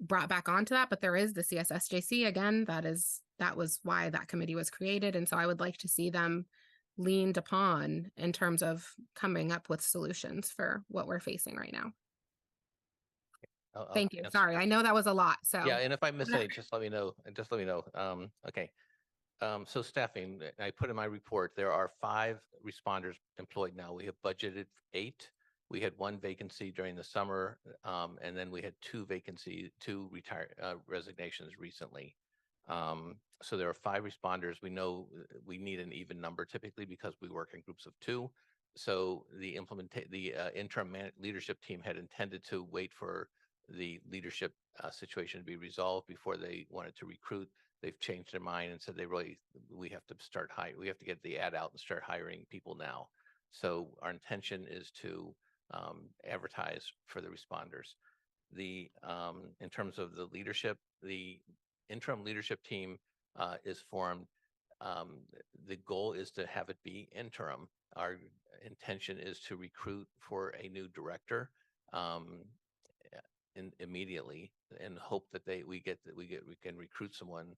brought back onto that, but there is the CSSJC. Again, that was why that committee was created. And so I would like to see them leaned upon in terms of coming up with solutions for what we're facing right now. I'll Thank you. answer. Sorry, I know that was a lot. So Yeah, and if I miss any, just let me know. Just let me know. Okay. So staffing, I put in my report, there are 5 responders employed now. We have budgeted 8. We had 1 vacancy during the summer, and then we had 2 resignations recently. So there are 5 responders. We know we need an even number typically because we work in groups of 2. So the interim leadership team had intended to wait for the leadership situation to be resolved before they wanted to recruit. They've changed their mind and said we have to start hiring. We have to get the ad out and start hiring people now. So our intention is to advertise for the responders. In terms of the leadership, the interim leadership team is formed. The goal is to have it be interim. Our intention is to recruit for a new director immediately, and hope that we can recruit someone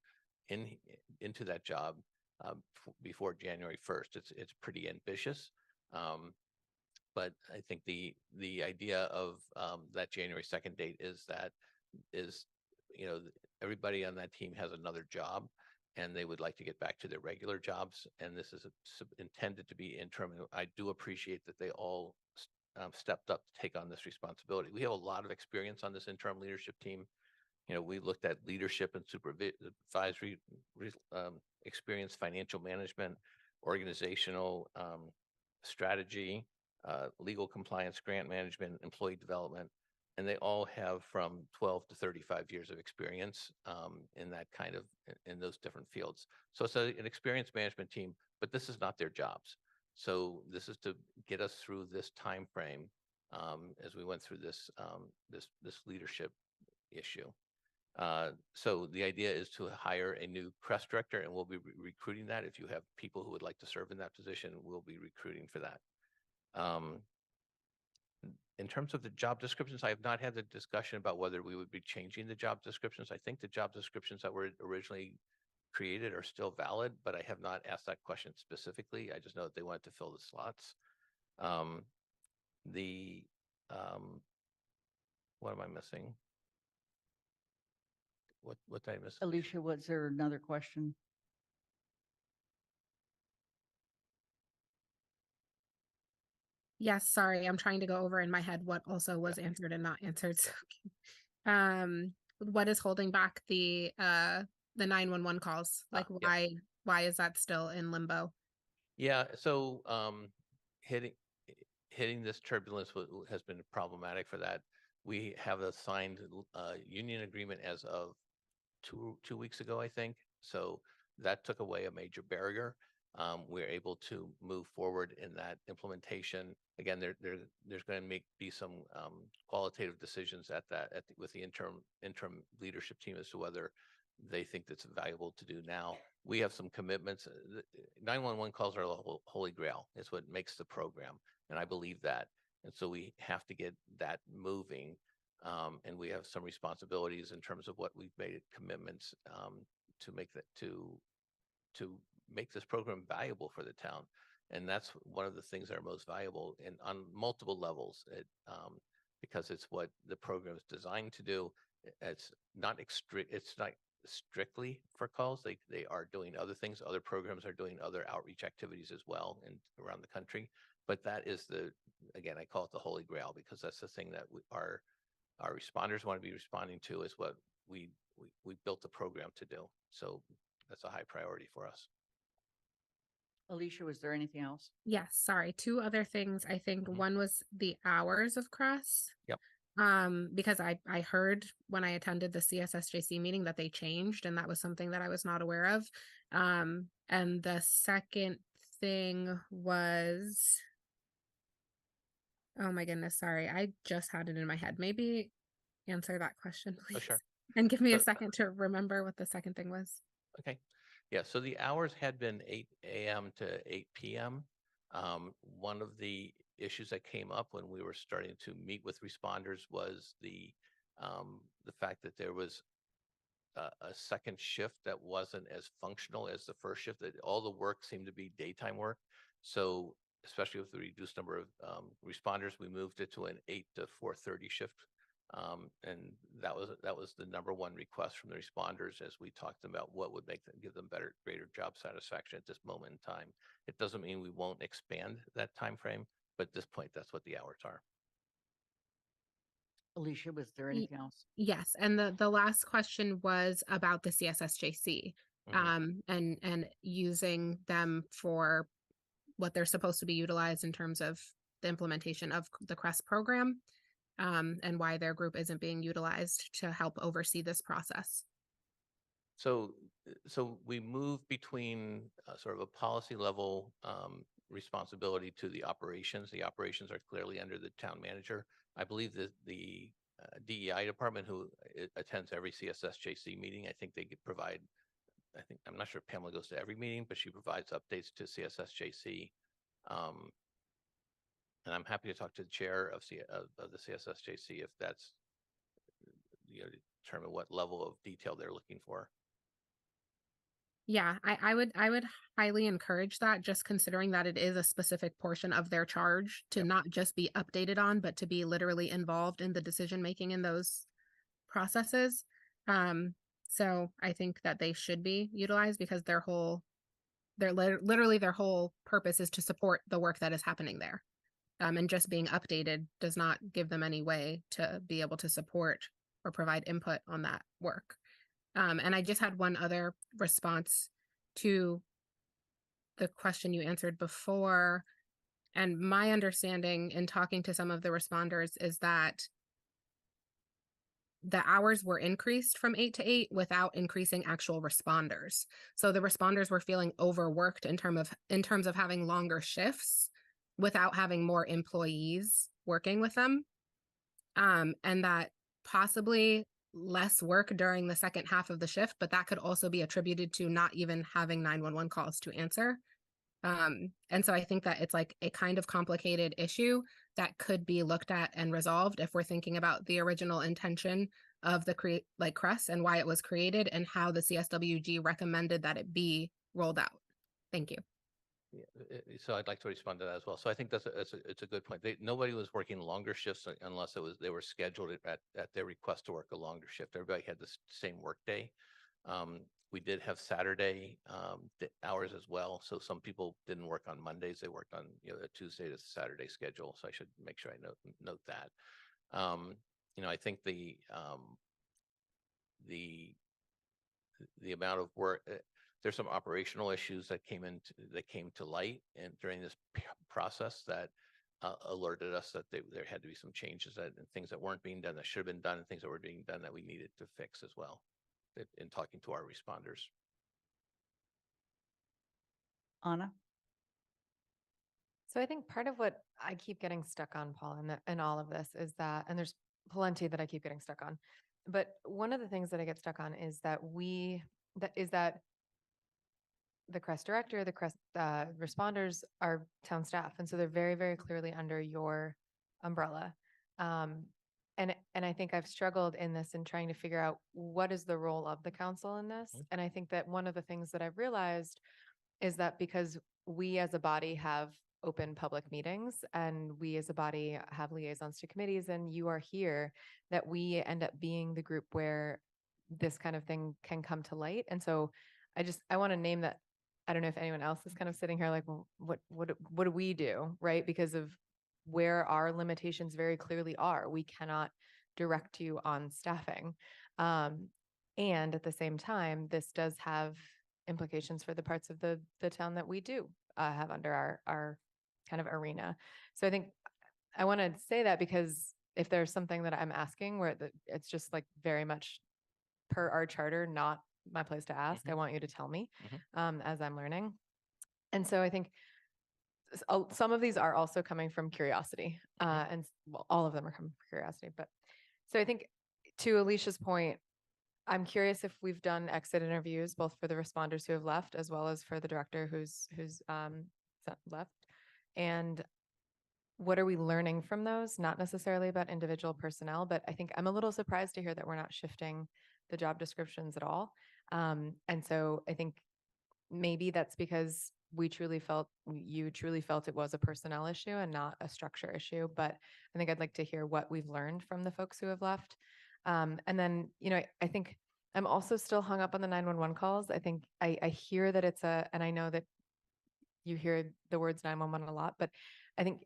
into that job before January 1st. It's pretty ambitious. But I think the idea of that January 2nd date is everybody on that team has another job and they would like to get back to their regular jobs. And this is intended to be interim. I do appreciate that they all stepped up to take on this responsibility. We have a lot of experience on this interim leadership team. We looked at leadership and supervisory experience, financial management, organizational strategy, legal compliance, grant management, employee development, and they all have from 12 to 35 years of experience in those different fields. So it's an experienced management team, but this is not their jobs. So this is to get us through this time frame as we went through this leadership issue. So the idea is to hire a new CREST director, and we'll be recruiting that. If you have people who would like to serve in that position, we'll be recruiting for that. In terms of the job descriptions, I have not had the discussion about whether we would be changing the job descriptions. I think the job descriptions that were originally created are still valid, but I have not asked that question specifically. I just know that they wanted to fill the slots. What am I missing? What did I miss? Alicia, was there another question? Yes, sorry, I'm trying to go over in my head what also was answered and not answered. So, what is holding back the 911 calls? Like why is that still in limbo? Yeah, so hitting this turbulence has been problematic for that. We have a signed union agreement as of two weeks ago, I think. So that took away a major barrier. We're able to move forward in that implementation. Again, there's going to be some qualitative decisions with the interim leadership team as to whether they think that's valuable to do now. We have some commitments. 911 calls are the holy grail. It's what makes the program, and I believe that. And so we have to get that moving. And we have some responsibilities in terms of what we've made commitments to make this program valuable for the town. And that's one of the things that are most valuable and on multiple levels, because it's what the program is designed to do. It's not strictly for calls. They are doing other things. Other programs are doing other outreach activities as well and around the country. But that is again, I call it the holy grail, because that's the thing that our responders want to be responding to, is what we built the program to do. So that's a high priority for us. Alicia, was there anything else? Yes, sorry. 2 other things. I think one was the hours of CREST. Yep. Because I heard when I attended the CSSJC meeting that they changed, and that was something that I was not aware of. And the second thing was Oh my goodness, sorry. I just had it in my head. Maybe answer that question, please. Oh, sure. And give me a So- second to remember what the second thing was. Okay. Yeah, so the hours had been 8 a.m. to 8 p.m. One of the issues that came up when we were starting to meet with responders was the fact that there was a second shift that wasn't as functional as the first shift, that all the work seemed to be daytime work. So especially with the reduced number of responders, we moved it to an 8 to 4:30 shift. And that was the number one request from the responders as we talked about what would give them greater job satisfaction at this moment in time. It doesn't mean we won't expand that time frame, but at this point, that's what the hours are. Alicia, was there Ye- anything else? Yes, and the last question was about the CSSJC, and using them for what they're supposed to be utilized in terms of the implementation of the CREST program, and why their group isn't being utilized to help oversee this process. So we move between sort of a policy level responsibility to the operations. The operations are clearly under the town manager. I believe that the DEI department, who attends every CSSJC meeting, I think they could provide, I'm not sure if Pamela goes to every meeting, but she provides updates to CSSJC. And I'm happy to talk to the chair of the CSSJC if that's, determine what level of detail they're looking for. Yeah, I would highly encourage that, just considering that it is a specific portion of their charge to not just be updated on, but to be literally involved in the decision making in those processes. So I think that they should be utilized because literally their whole purpose is to support the work that is happening there. And just being updated does not give them any way to be able to support or provide input on that work. And I just had one other response to the question you answered before. And my understanding in talking to some of the responders is that the hours were increased from 8 to 8 without increasing actual responders. So the responders were feeling overworked in terms of having longer shifts without having more employees working with them. And that possibly less work during the second half of the shift, but that could also be attributed to not even having 911 calls to answer. And so I think that it's like a kind of complicated issue that could be looked at and resolved if we're thinking about the original intention of the CREST and why it was created and how the CSWG recommended that it be rolled out. Thank you. So I'd like to respond to that as well. So I think it's a good point. Nobody was working longer shifts unless they were scheduled at their request to work a longer shift. Everybody had the same work day. We did have Saturday hours as well. So some people didn't work on Mondays. They worked on a Tuesday to Saturday schedule. So I should make sure I note that. I think the amount of work. There's some operational issues that came to light and during this process that alerted us that there had to be some changes and things that weren't being done that should have been done and things that were being done that we needed to fix as well in talking to our responders. Anna? So I think part of what I keep getting stuck on, Paul, in all of this is that, and there's plenty that I keep getting stuck on, but one of the things that I get stuck on is that the CREST director, the CREST responders are town staff. And so they're very, very clearly under your umbrella. And I think I've struggled in this in trying to figure out what is the role of the council in this. And I think that one of the things that I've realized is that because we as a body have open public meetings and we as a body have liaisons to committees and you are here, that we end up being the group where this kind of thing can come to light. And so I want to name that. I don't know if anyone else is kind of sitting here like, well, what do we do? Right? Because of where our limitations very clearly are. We cannot direct you on staffing. And at the same time, this does have implications for the parts of the town that we do have under our kind of arena. So I think I want to say that because if there's something that I'm asking where it's just like very much per our charter, not my place to ask, I want you to tell me as I'm learning. And so I think some of these are also coming from curiosity, and well, all of them are coming from curiosity. But so I think to Alicia's point, I'm curious if we've done exit interviews, both for the responders who have left as well as for the director who's left. And what are we learning from those? Not necessarily about individual personnel, but I think I'm a little surprised to hear that we're not shifting the job descriptions at all. And so I think maybe that's because you truly felt it was a personnel issue and not a structure issue. But I think I'd like to hear what we've learned from the folks who have left. And then, I think I'm also still hung up on the 911 calls. I think I hear that and I know that you hear the words 911 a lot, but I think,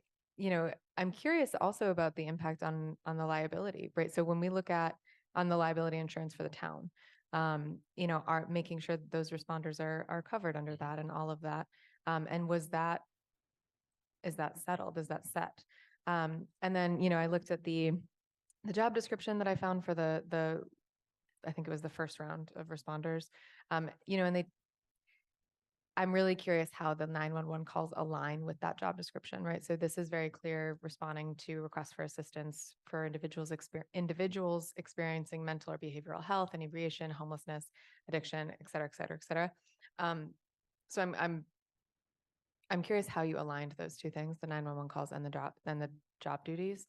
I'm curious also about the impact on the liability, right? So when we look at on the liability insurance for the town, are making sure that those responders are covered under that and all of that. And is that settled? Is that set? And then, I looked at the job description that I found for I think it was the first round of responders, and I'm really curious how the 911 calls align with that job description, right? So this is very clear, responding to requests for assistance for individuals experiencing mental or behavioral health, inebriation, homelessness, addiction, et cetera, et cetera, et cetera. So I'm curious how you aligned those two things, the 911 calls and the job duties.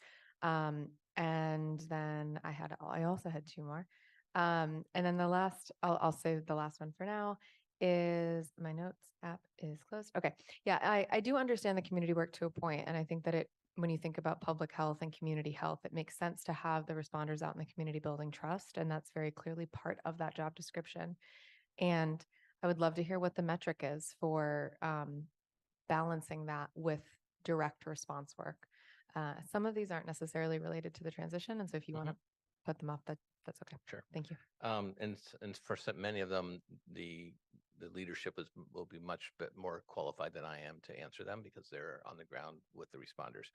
And then I also had two more. And then the last, I'll save the last one for now, is my notes app is closed. Okay. Yeah, I do understand the community work to a point, and I think that when you think about public health and community health, it makes sense to have the responders out in the community building trust, and that's very clearly part of that job description. And I would love to hear what the metric is for balancing that with direct response work. Some of these aren't necessarily related to the transition, and so if you want to put them up, that's okay. Sure. Thank you. And for many of them, the leadership will be much bit more qualified than I am to answer them because they're on the ground with the responders.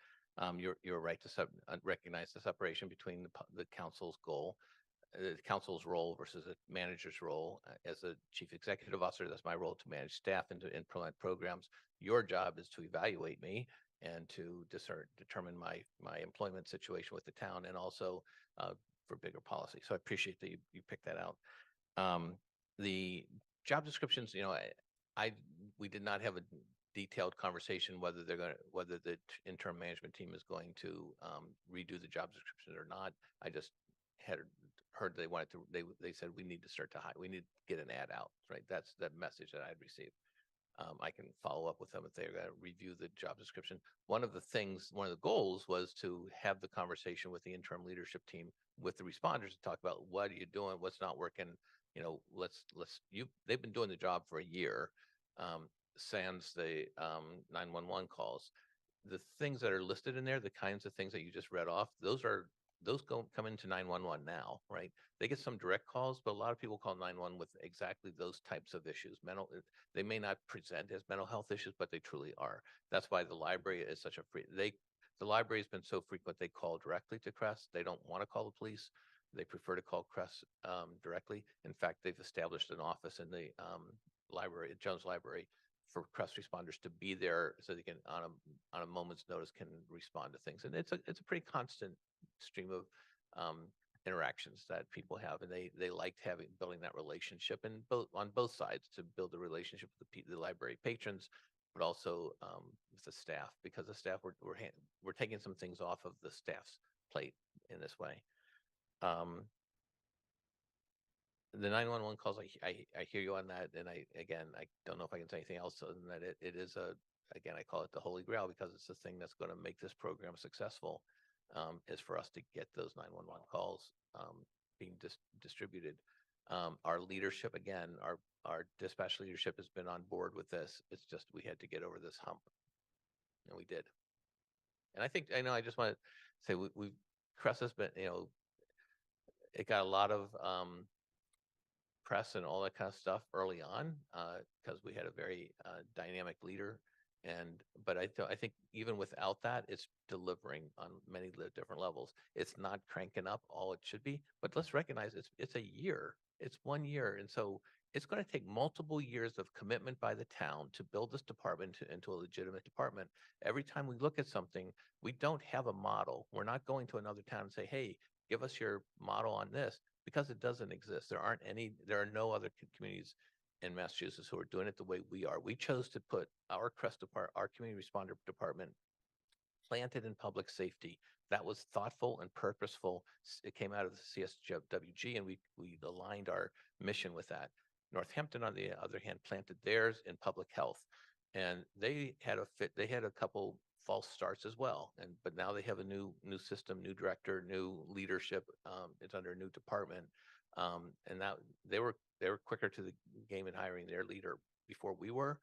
You're right to recognize the separation between the council's goal, the council's role versus a manager's role. As a chief executive officer, that's my role to manage staff and to implement programs. Your job is to evaluate me and to determine my employment situation with the town, and also for bigger policy. So I appreciate that you picked that out. The job descriptions, we did not have a detailed conversation whether the interim management team is going to redo the job descriptions or not. I just had heard they said we need to start to hire, we need to get an ad out, right? That's the message that I'd received. I can follow up with them if they're going to review the job description. One of the goals was to have the conversation with the interim leadership team, with the responders, to talk about what are you doing, what's not working. They've been doing the job for a year, sans the 911 calls. The things that are listed in there, the kinds of things that you just read off, those come into 911 now, right? They get some direct calls, but a lot of people call 911 with exactly those types of issues. They may not present as mental health issues, but they truly are. That's why the library is such the library has been so frequent, they call directly to CRESS. They don't want to call the police. They prefer to call CRESS directly. In fact, they've established an office in the library, Jones Library, for CRESS responders to be there so they can, on a moment's notice, can respond to things. And it's a pretty constant stream of interactions that people have, and they liked building that relationship, and on both sides, to build a relationship with the library patrons, but also with the staff, because the staff we're taking some things off of the staff's plate in this way. The 911 calls, I hear you on that, and I don't know if I can say anything else other than that it is I call it the holy grail, because it's the thing that's going to make this program successful, is for us to get those 911 calls being distributed. Our leadership, again, our dispatch leadership has been on board with this. It's just we had to get over this hump, and we did. And I just want to say CRESS has been, it got a lot of press and all that kind of stuff early on, because we had a very dynamic leader. But I think even without that, it's delivering on many different levels. It's not cranking up all it should be, but let's recognize it's a year It's 1 year. And so it's going to take multiple years of commitment by the town to build this department into a legitimate department. Every time we look at something, we don't have a model. We're not going to another town and say, hey, give us your model on this, because it doesn't exist. There are no other communities in Massachusetts who are doing it the way we are. We chose to put our our community responder department planted in public safety. That was thoughtful and purposeful. It came out of the CSWG, and we aligned our mission with that. Northampton, on the other hand, planted theirs in public health, and they had a couple false starts as well. But now they have a new system, new director, new leadership. It's under a new department, and that they were quicker to the game in hiring their leader before we were.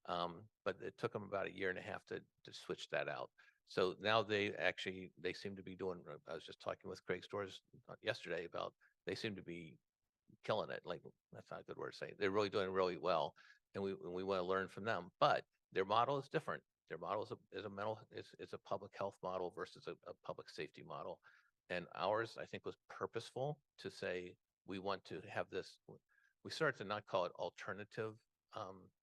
But it took them about 1.5 years to switch that out. So now they seem to be doing, I was just talking with Craig Storrs yesterday about, they seem to be killing it. Like, that's not a good word to say. They're really doing really well. And we want to learn from them, but their model is different. Their model is a public health model versus a public safety model. And ours, I think, was purposeful to say, we want to have this, we started to not call it alternative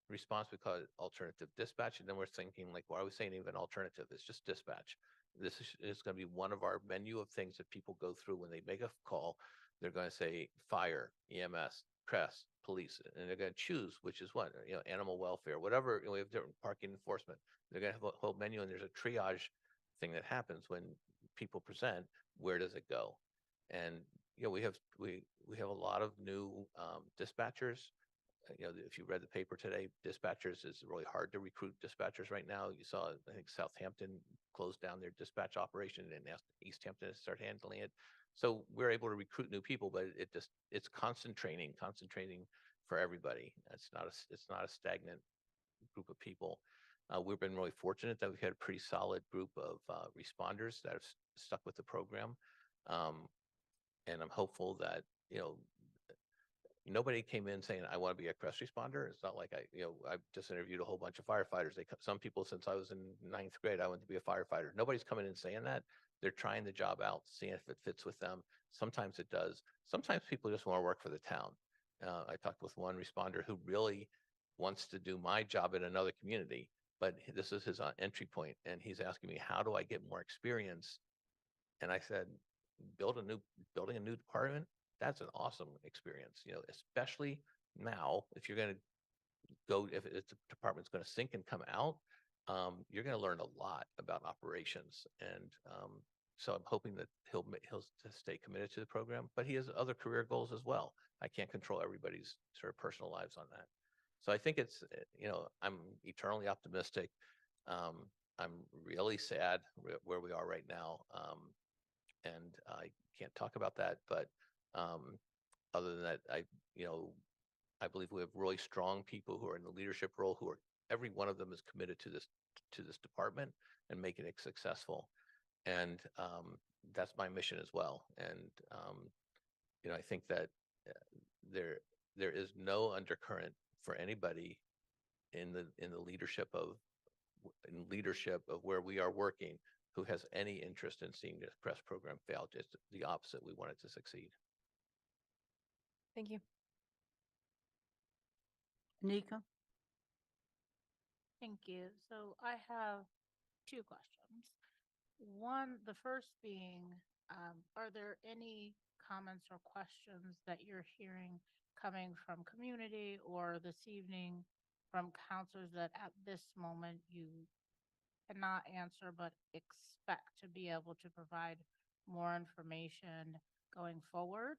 response, we call it alternative dispatch. And then we're thinking, like, why are we saying even alternative? It's just dispatch. This is going to be one of our menu of things that people go through when they make a call. They're going to say fire, EMS, press, police, and they're going to choose which is what, animal welfare, whatever. We have different parking enforcement. They're going to have a whole menu, and there's a triage thing that happens when people present. Where does it go? And we have a lot of new dispatchers. If you read the paper today, dispatchers, is really hard to recruit dispatchers right now. You saw, I think, Southampton closed down their dispatch operation and asked East Hampton to start handling it. So we're able to recruit new people, but it's concentrating for everybody. It's not a stagnant group of people. We've been really fortunate that we've had a pretty solid group of responders that have stuck with the program. And I'm hopeful that, nobody came in saying, I want to be a press responder. It's not like I just interviewed a whole bunch of firefighters. Some people, since I was in 9th grade, I wanted to be a firefighter. Nobody's coming in saying that. They're trying the job out, seeing if it fits with them. Sometimes it does. Sometimes people just want to work for the town. I talked with one responder who really wants to do my job in another community, but this is his entry point, and he's asking me, how do I get more experience? And I said, building a new department, that's an awesome experience, especially now, if you're going to go, if the department's going to sink and come out, you're going to learn a lot about operations. And so I'm hoping that he'll stay committed to the program, but he has other career goals as well. I can't control everybody's sort of personal lives on that. So I think it's, I'm eternally optimistic. I'm really sad where we are right now. And I can't talk about that, but other than that, I believe we have really strong people who are in the leadership role, every one of them is committed to this department and making it successful. And that's my mission as well. And I think that there is no undercurrent for anybody in the leadership of where we are working who has any interest in seeing this press program fail. Just the opposite. We want it to succeed. Thank you. Nika? Thank you. So I have two questions. One, the first being, are there any comments or questions that you're hearing coming from community or this evening from counselors that at this moment you cannot answer but expect to be able to provide more information going forward?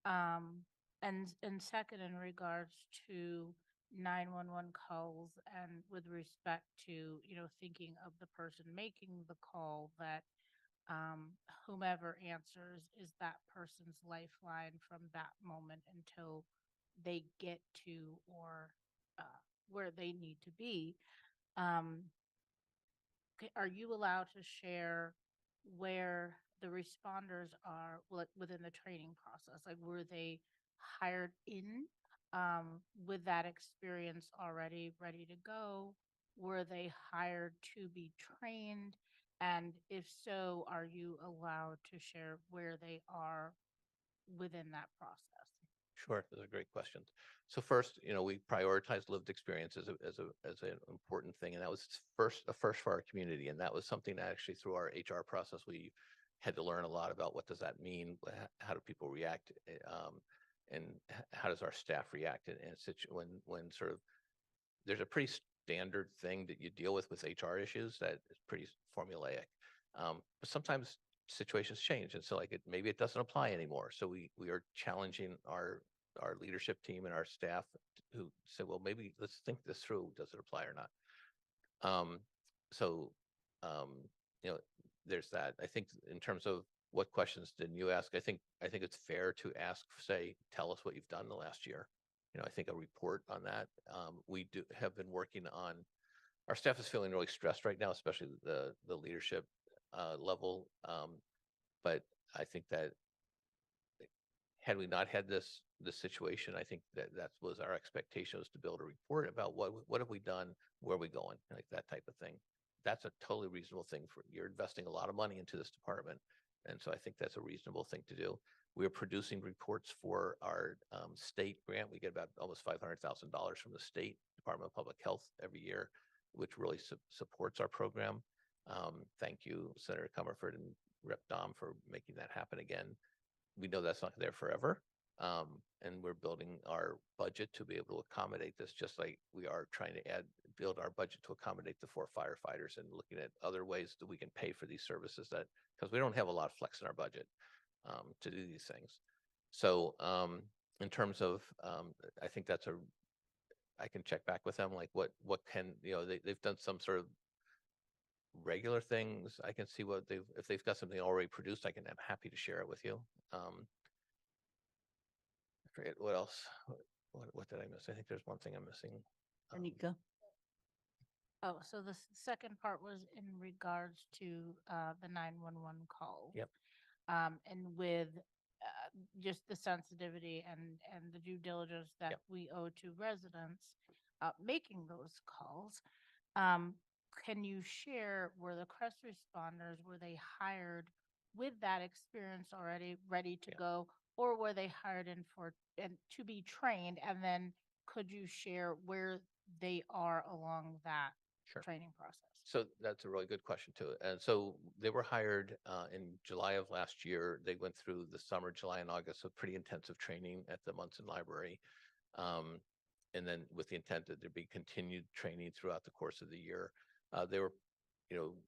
And second, in regards to 911 calls and with respect to, thinking of the person making the call, that whomever answers is that person's lifeline from that moment until they get to or where they need to be. Um, are you allowed to share where the responders are, like, within the training process? Like, were they hired in with that experience already ready to go? Were they hired to be trained? And if so, are you allowed to share where they are within that process? Sure, those are great questions. So first, we prioritize lived experience as an important thing, and that was a first for our community, and that was something that actually through our HR process we had to learn a lot about. What does that mean? How do people react? And how does our staff react when sort of there's a pretty standard thing that you deal with HR issues that is pretty formulaic, but sometimes situations change, and so maybe it doesn't apply anymore. So we are challenging our leadership team and our staff who say, well, maybe let's think this through. Does it apply or not? So there's that. I think in terms of what questions didn't you ask? I think it's fair to ask, say, tell us what you've done the last year. I think a report on that. We have been working on. Our staff is feeling really stressed right now, especially the leadership level. But I think that had we not had this situation, I think that was our expectation, was to build a report about what have we done, where are we going, like that type of thing. That's a totally reasonable thing. You're investing a lot of money into this department, and so I think that's a reasonable thing to do. We are producing reports for our state grant. We get about almost $500,000 from the state Department of Public Health every year, which really supports our program. Thank you, Senator Comerford and Rep. Dom, for making that happen again. We know that's not there forever, and we're building our budget to be able to accommodate this, just like we are trying to build our budget to accommodate the 4 firefighters, and looking at other ways that we can pay for these services, because we don't have a lot of flex in our budget to do these things. So in terms of, I think I can check back with them, like what can, they've done some sort of regular things. I can see if they've got something already produced, I'm happy to share it with you. I forget what else. What did I miss? I think there's one thing I'm missing. Anika? Oh, so the second part was in regards to the 911 call. Yep. And with just the sensitivity and the due diligence that Yep. we owe to residents making those calls. Can you share, were the CREST responders, were they hired with that experience already ready to go, or were they hired in and to be trained? And then could you share where they are along that training process? So that's a really good question too. And so they were hired in July of last year. They went through the summer, July and August, so pretty intensive training at the Munson Library. And then with the intent that there'd be continued training throughout the course of the year. They were,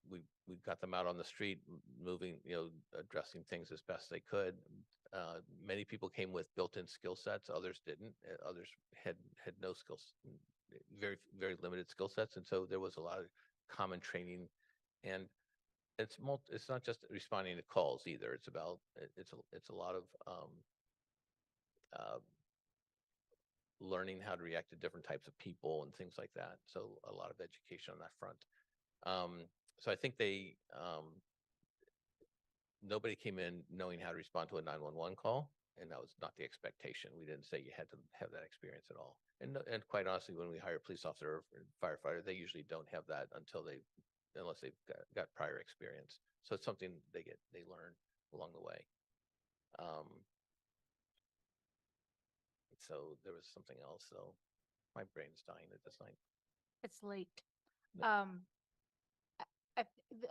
we got them out on the street, moving, addressing things as best they could. Many people came with built-in skill sets. Others didn't. Others had no skills, very, very limited skill sets. And so there was a lot of common training, and it's not just responding to calls either. It's about, it's a lot of learning how to react to different types of people and things like that. So a lot of education on that front. So I think nobody came in knowing how to respond to a 911 call, and that was not the expectation. We didn't say you had to have that experience at all. And quite honestly, when we hire a police officer or firefighter, they usually don't have that unless they've got prior experience. So it's something they learn along the way. So there was something else. So my brain's dying at this night. It's late. No. I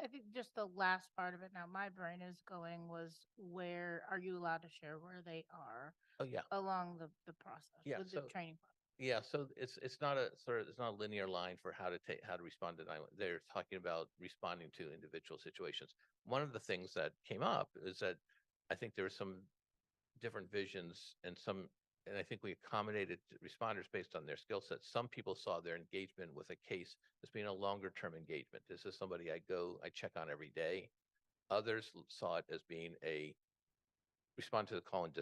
think just the last part of it now, my brain is going was, where are you allowed to share where they are? Oh yeah. Along the process, Yeah, with the training process. Yeah, so it's not a linear line for how to respond to 911. They're talking about responding to individual situations. One of the things that came up is that I think there were some different visions, and I think we accommodated responders based on their skill sets. Some people saw their engagement with a case as being a longer term engagement. This is somebody I check on every day. Others saw it as being a respond to the call and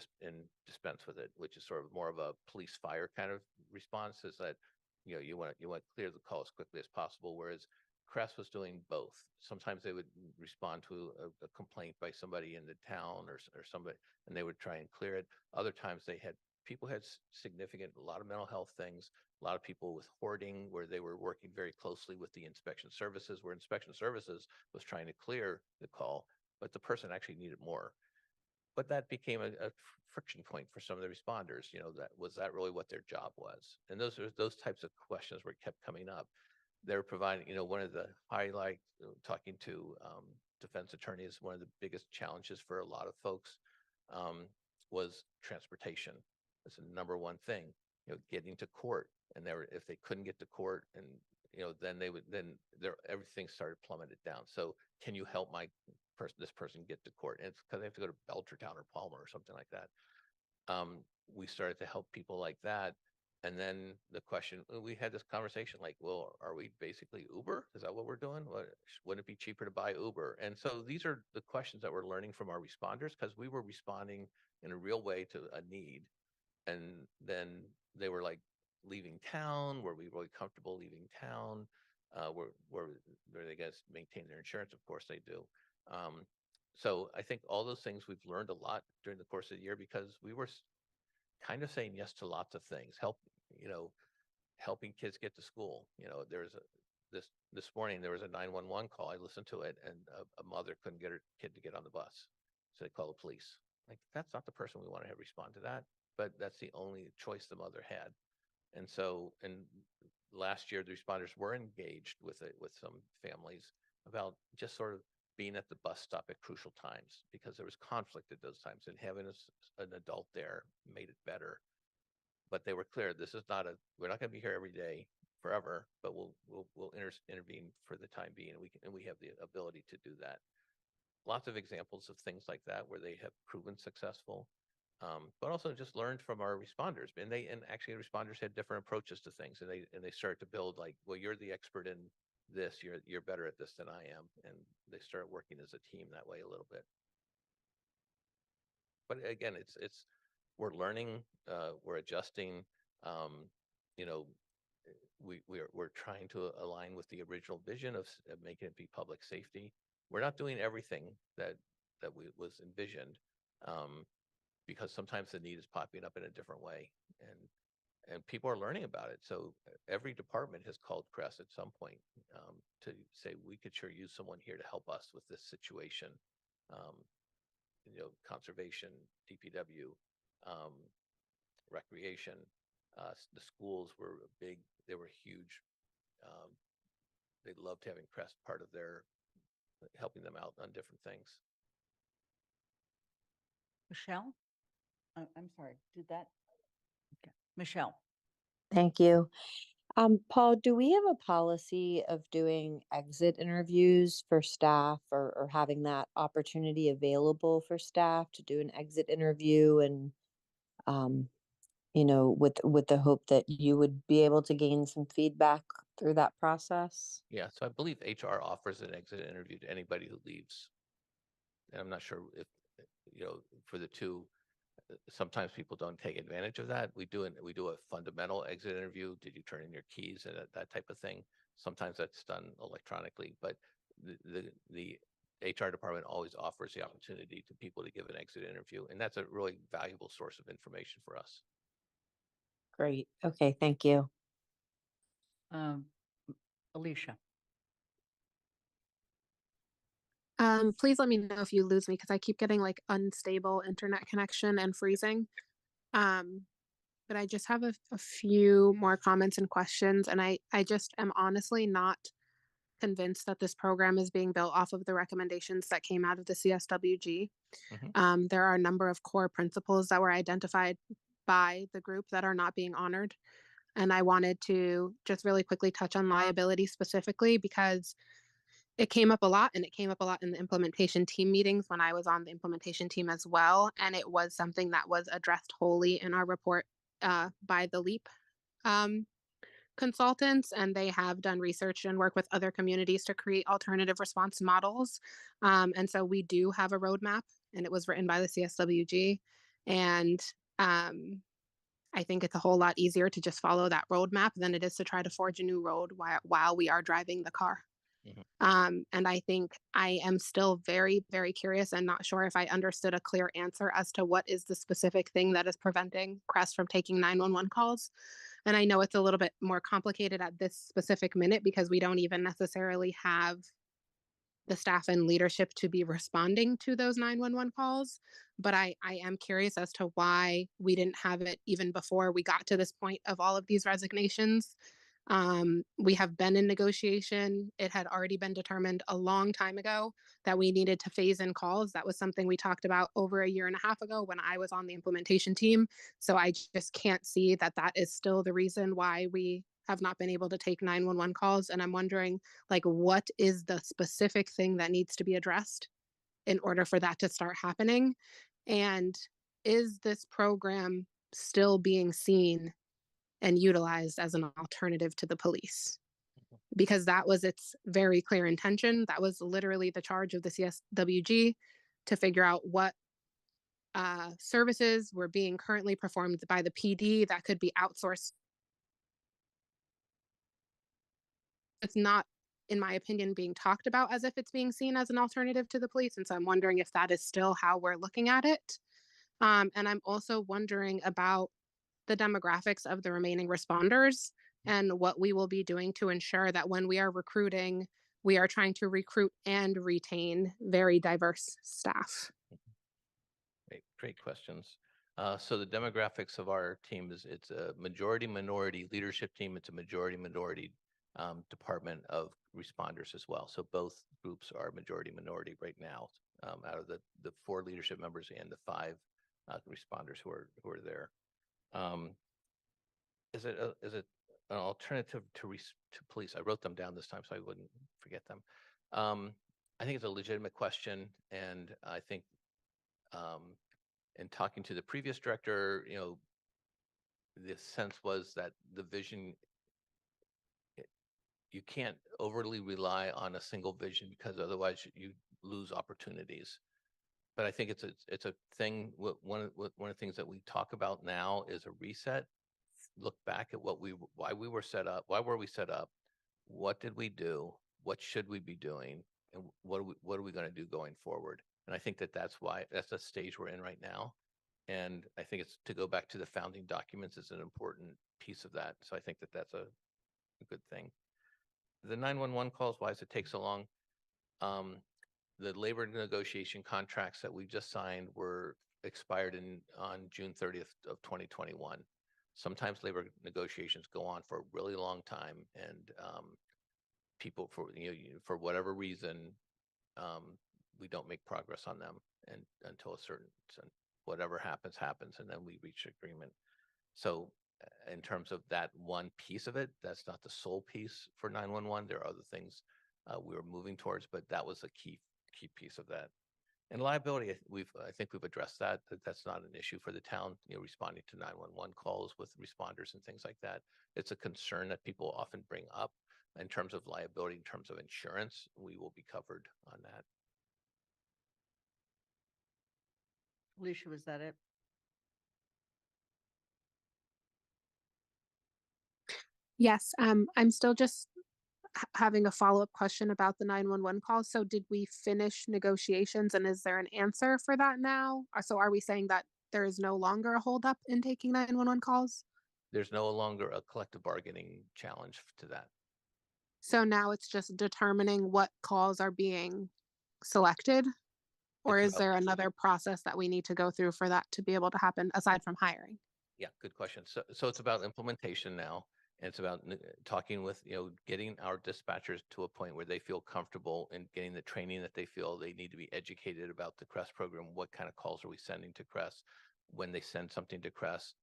dispense with it, which is sort of more of a police fire kind of response. Is that you want to clear the call as quickly as possible, whereas CREST was doing both. Sometimes they would respond to a complaint by somebody in the town or somebody, and they would try and clear it. Other times people had a lot of mental health things, a lot of people with hoarding, where they were working very closely with the inspection services, where inspection services was trying to clear the call, but the person actually needed more. but that became a friction point for some of the responders. Was that really what their job was? And those types of questions were kept coming up. They're providing, one of the highlight, talking to defense attorneys, one of the biggest challenges for a lot of folks was transportation. It's the number one thing, getting to court. And if they couldn't get to court, and then everything started plummeted down. So can you help this person get to court? And it's because they have to go to Belchertown or Palmer or something like that. We started to help people like that. And then the question, we had this conversation like, well, are we basically Uber? Is that what we're doing? Wouldn't it be cheaper to buy Uber? And so these are the questions that we're learning from our responders, because we were responding in a real way to a need. And then they were like, leaving town, were we really comfortable leaving town? Were they going to maintain their insurance? Of course they do. So I think all those things we've learned a lot during the course of the year, because we were kind of saying yes to lots of things. Helping kids get to school. This morning there was a 911 call. I listened to it, and a mother couldn't get her kid to get on the bus, so they called the police. Like, that's not the person we want to have respond to that, but that's the only choice the mother had. And so, last year the responders were engaged with some families about just sort of being at the bus stop at crucial times, because there was conflict at those times, and having an adult there made it better. But they were clear, we're not going to be here every day forever, but we'll intervene for the time being, and we have the ability to do that. Lots of examples of things like that where they have proven successful. But also just learned from our responders, and actually the responders had different approaches to things, and they started to build like, well, you're the expert in this, you're better at this than I am, and they started working as a team that way a little bit. But again, we're learning, we're adjusting. We're trying to align with the original vision of making it be public safety. We're not doing everything that was envisioned. Because sometimes the need is popping up in a different way, and people are learning about it. So every department has called Crest at some point to say, we could sure use someone here to help us with this situation. Conservation, DPW, recreation, the schools were they were huge. They loved having Crest part of helping them out on different things. Michelle? I'm sorry, did that? Okay. Michelle? Thank you. Paul, do we have a policy of doing exit interviews for staff, or having that opportunity available for staff to do an exit interview, and, with the hope that you would be able to gain some feedback through that process? Yeah, so I believe HR offers an exit interview to anybody who leaves. And I'm not sure if, for the two, sometimes people don't take advantage of that. We do a fundamental exit interview. Did you turn in your keys and that type of thing? Sometimes that's done electronically, but the HR department always offers the opportunity to people to give an exit interview, and that's a really valuable source of information for us. Great. Okay, thank you. Alicia? Please let me know if you lose me, because I keep getting like unstable internet connection and freezing. But I just have a few more comments and questions, and I just am honestly not convinced that this program is being built off of the recommendations that came out of the CSWG. There are a number of core principles that were identified by the group that are not being honored. And I wanted to just really quickly touch on liability specifically, because it came up a lot, and it came up a lot in the implementation team meetings when I was on the implementation team as well. And it was something that was addressed wholly in our report by the LEAP consultants, and they have done research and work with other communities to create alternative response models. And so we do have a roadmap, and it was written by the CSWG. And I think it's a whole lot easier to just follow that roadmap than it is to try to forge a new road while we are driving the car. And I think I am still very, very curious and not sure if I understood a clear answer as to what is the specific thing that is preventing Crest from taking 911 calls. And I know it's a little bit more complicated at this specific minute, because we don't even necessarily have the staff and leadership to be responding to those 911 calls. But I am curious as to why we didn't have it even before we got to this point of all of these resignations. We have been in negotiation. It had already been determined a long time ago that we needed to phase in calls. That was something we talked about over a year and a half ago when I was on the implementation team. So I just can't see that that is still the reason why we have not been able to take 911 calls. And I'm wondering, like, what is the specific thing that needs to be addressed in order for that to start happening? And is this program still being seen and utilized as an alternative to the police? Because that was its very clear intention. That was literally the charge of the CSWG, to figure out what services were being currently performed by the PD that could be outsourced. It's not, in my opinion, being talked about as if it's being seen as an alternative to the police. And so I'm wondering if that is still how we're looking at it. And I'm also wondering about the demographics of the remaining responders and what we will be doing to ensure that when we are recruiting, we are trying to recruit and retain very diverse staff. Great questions. So the demographics of our team is, it's a majority minority leadership team. It's a majority minority department of responders as well. So both groups are majority minority right now, out of the 4 leadership members and the 5 responders who are there. Is it an alternative to police? I wrote them down this time so I wouldn't forget them. I think it's a legitimate question, and I think in talking to the previous director, the sense was that the vision, you can't overly rely on a single vision because otherwise you lose opportunities. But I think it's a thing. One of the things that we talk about now is a reset. Look back at why we were set up. Why were we set up? What did we do? What should we be doing? And what are we going to do going forward? And I think that's the stage we're in right now. And I think it's to go back to the founding documents is an important piece of that. So I think that's a good thing. The 911 calls, why does it take so long? The labor negotiation contracts that we just signed were expired on June 30th of 2021. Sometimes labor negotiations go on for a really long time, and people, for whatever reason, we don't make progress on them and until whatever happens, and then we reach agreement. So in terms of that one piece of it, that's not the sole piece for 911. There are other things we were moving towards, but that was a key piece of that. And liability, I think we've addressed that that's not an issue for the town, responding to 911 calls with responders and things like that. It's a concern that people often bring up in terms of liability, in terms of insurance. We will be covered on that. Alicia, was that it? Yes, I'm still just having a follow-up question about the 911 calls. So did we finish negotiations, and is there an answer for that now? So are we saying that there is no longer a holdup in taking 911 calls? There's no longer a collective bargaining challenge to that. So now it's just determining what calls are being selected? Or is there another process that we need to go through for that to be able to happen aside from hiring? Yeah, good question. So it's about implementation now. And it's about talking with, getting our dispatchers to a point where they feel comfortable and getting the training that they feel they need to be educated about the CREST program. What kind of calls are we sending to CREST? When they send something to CREST,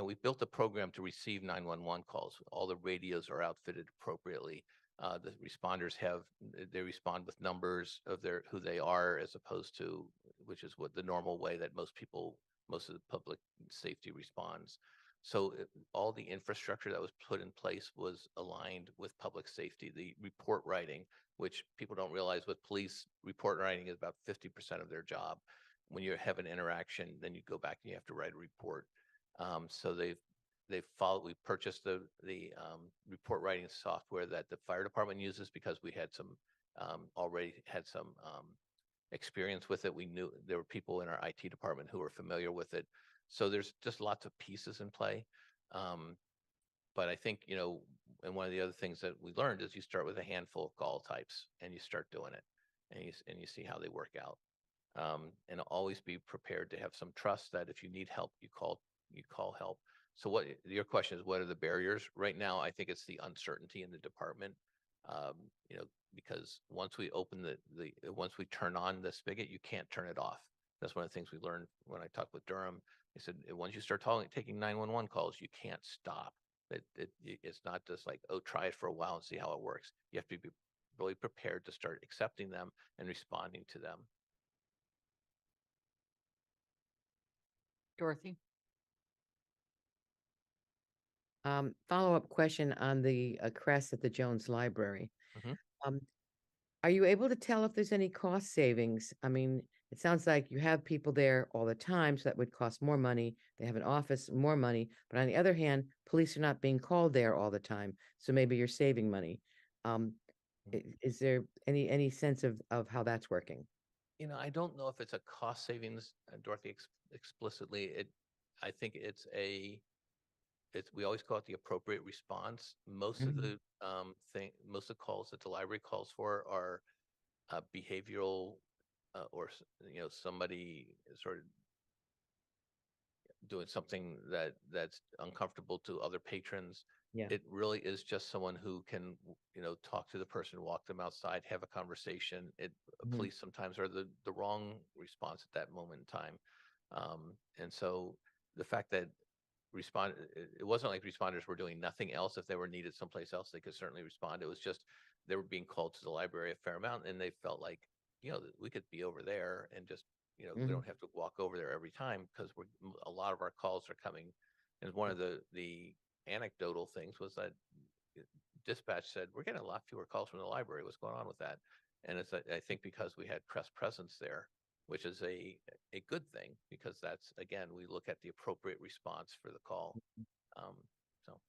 we built a program to receive 911 calls. All the radios are outfitted appropriately. The responders they respond with numbers of who they are, as opposed to, which is what the normal way that most of the public safety responds. So all the infrastructure that was put in place was aligned with public safety. The report writing, which people don't realize, with police, report writing is about 50% of their job. When you have an interaction, then you go back and you have to write a report. So they've followed. We purchased the report writing software that the fire department uses because we had already had some experience with it. We knew there were people in our IT department who were familiar with it. So there's just lots of pieces in play. But I think, and one of the other things that we learned is you start with a handful of call types and you start doing it. and you see how they work out. And always be prepared to have some trust that if you need help, you call help. So what your question is, what are the barriers? Right now, I think it's the uncertainty in the department. You know, because once we open once we turn on the spigot, you can't turn it off. That's one of the things we learned when I talked with Durham. He said, once you start taking 911 calls, you can't stop. It's not just like, oh, try it for a while and see how it works. You have to be really prepared to start accepting them and responding to them. Dorothy? Follow-up question on the crest at the Jones Library. Mhm. Are you able to tell if there's any cost savings? I mean, it sounds like you have people there all the time, so that would cost more money. They have an office, more money. But on the other hand, police are not being called there all the time, so maybe you're saving money. Is there any sense of how that's working? You know, I don't know if it's a cost savings, Dorothy, explicitly. I think we always call it the appropriate response. Most of the most of the calls that the library calls for are behavioral, or somebody sort of doing something that's uncomfortable to other patrons. Yeah. It really is just someone who can, talk to the person, walk them outside, have a conversation. Police sometimes are the wrong response at that moment in time. And so the fact that it wasn't like responders were doing nothing else. If they were needed someplace else, they could certainly respond. It was just they were being called to the library a fair amount, and they felt like, we could be over there and just, we don't have to walk over there every time, because a lot of our calls are coming. And one of the anecdotal things was that dispatch said, we're getting a lot fewer calls from the library. What's going on with that? And it's, I think, because we had press presence there, which is a good thing, because that's, again, we look at the appropriate response for the call. So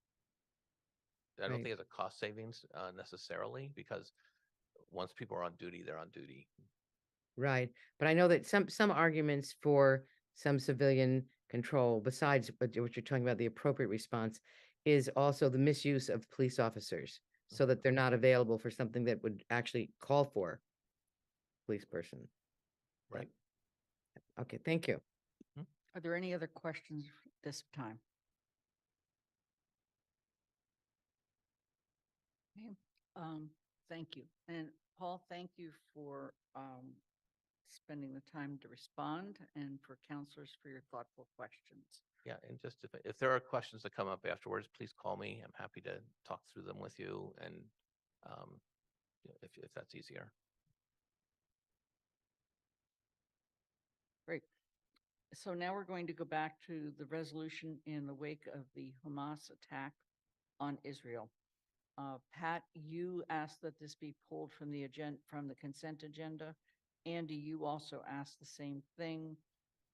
I don't Right. think it's a cost savings necessarily, because once people are on duty, they're on duty. Right. But I know that some arguments for some civilian control, besides what you're talking about, the appropriate response, is also the misuse of police officers, so that they're not available for something that would actually call for police person. Right. Okay, thank you. Are there any other questions this time? Okay, thank you. And Paul, thank you for spending the time to respond, and for counselors for your thoughtful questions. Yeah, and just if there are questions that come up afterwards, please call me. I'm happy to talk through them with you, and if that's easier. Great. So now we're going to go back to the resolution in the wake of the Hamas attack on Israel. Pat, you asked that this be pulled from the consent agenda. Andy, you also asked the same thing.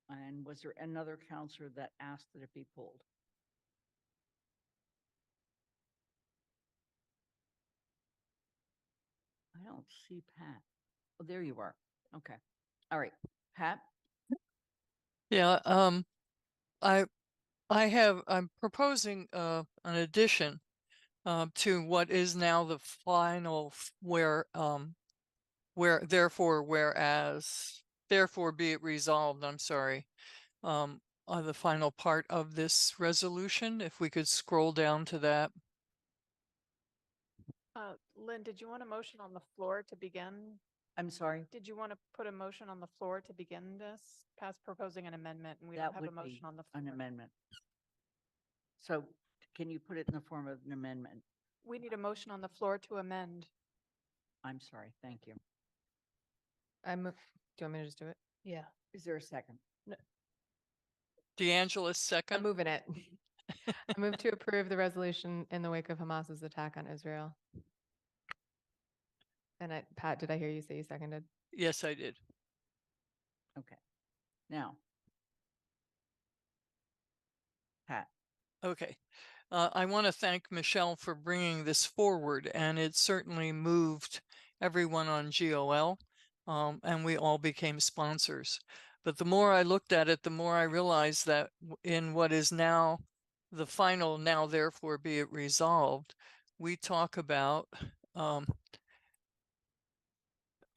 And was there another counselor that asked that it be pulled? I don't see Pat. Oh, there you are. Okay. All right. Pat? Yeah, I'm proposing an addition to what is now the final where therefore be it resolved, I'm sorry, on the final part of this resolution, if we could scroll down to that. Lynn, did you want a motion on the floor to begin? I'm sorry? Did you want to put a motion on the floor to begin this? Past proposing an amendment, and we That don't have a would motion be on the floor. an amendment. So can you put it in the form of an amendment? We need a motion on the floor to amend. I'm sorry. Thank you. Do you want me to just do it? Yeah. Is there a second? DeAngelis, second. I'm moving it. I move to approve the resolution in the wake of Hamas's attack on Israel. And Pat, did I hear you say you seconded? Yes, I did. Okay. Now, Pat. Okay. I want to thank Michelle for bringing this forward, and it certainly moved everyone on GOL, and we all became sponsors. But the more I looked at it, the more I realized that in what is now the final, now therefore be it resolved, we talk about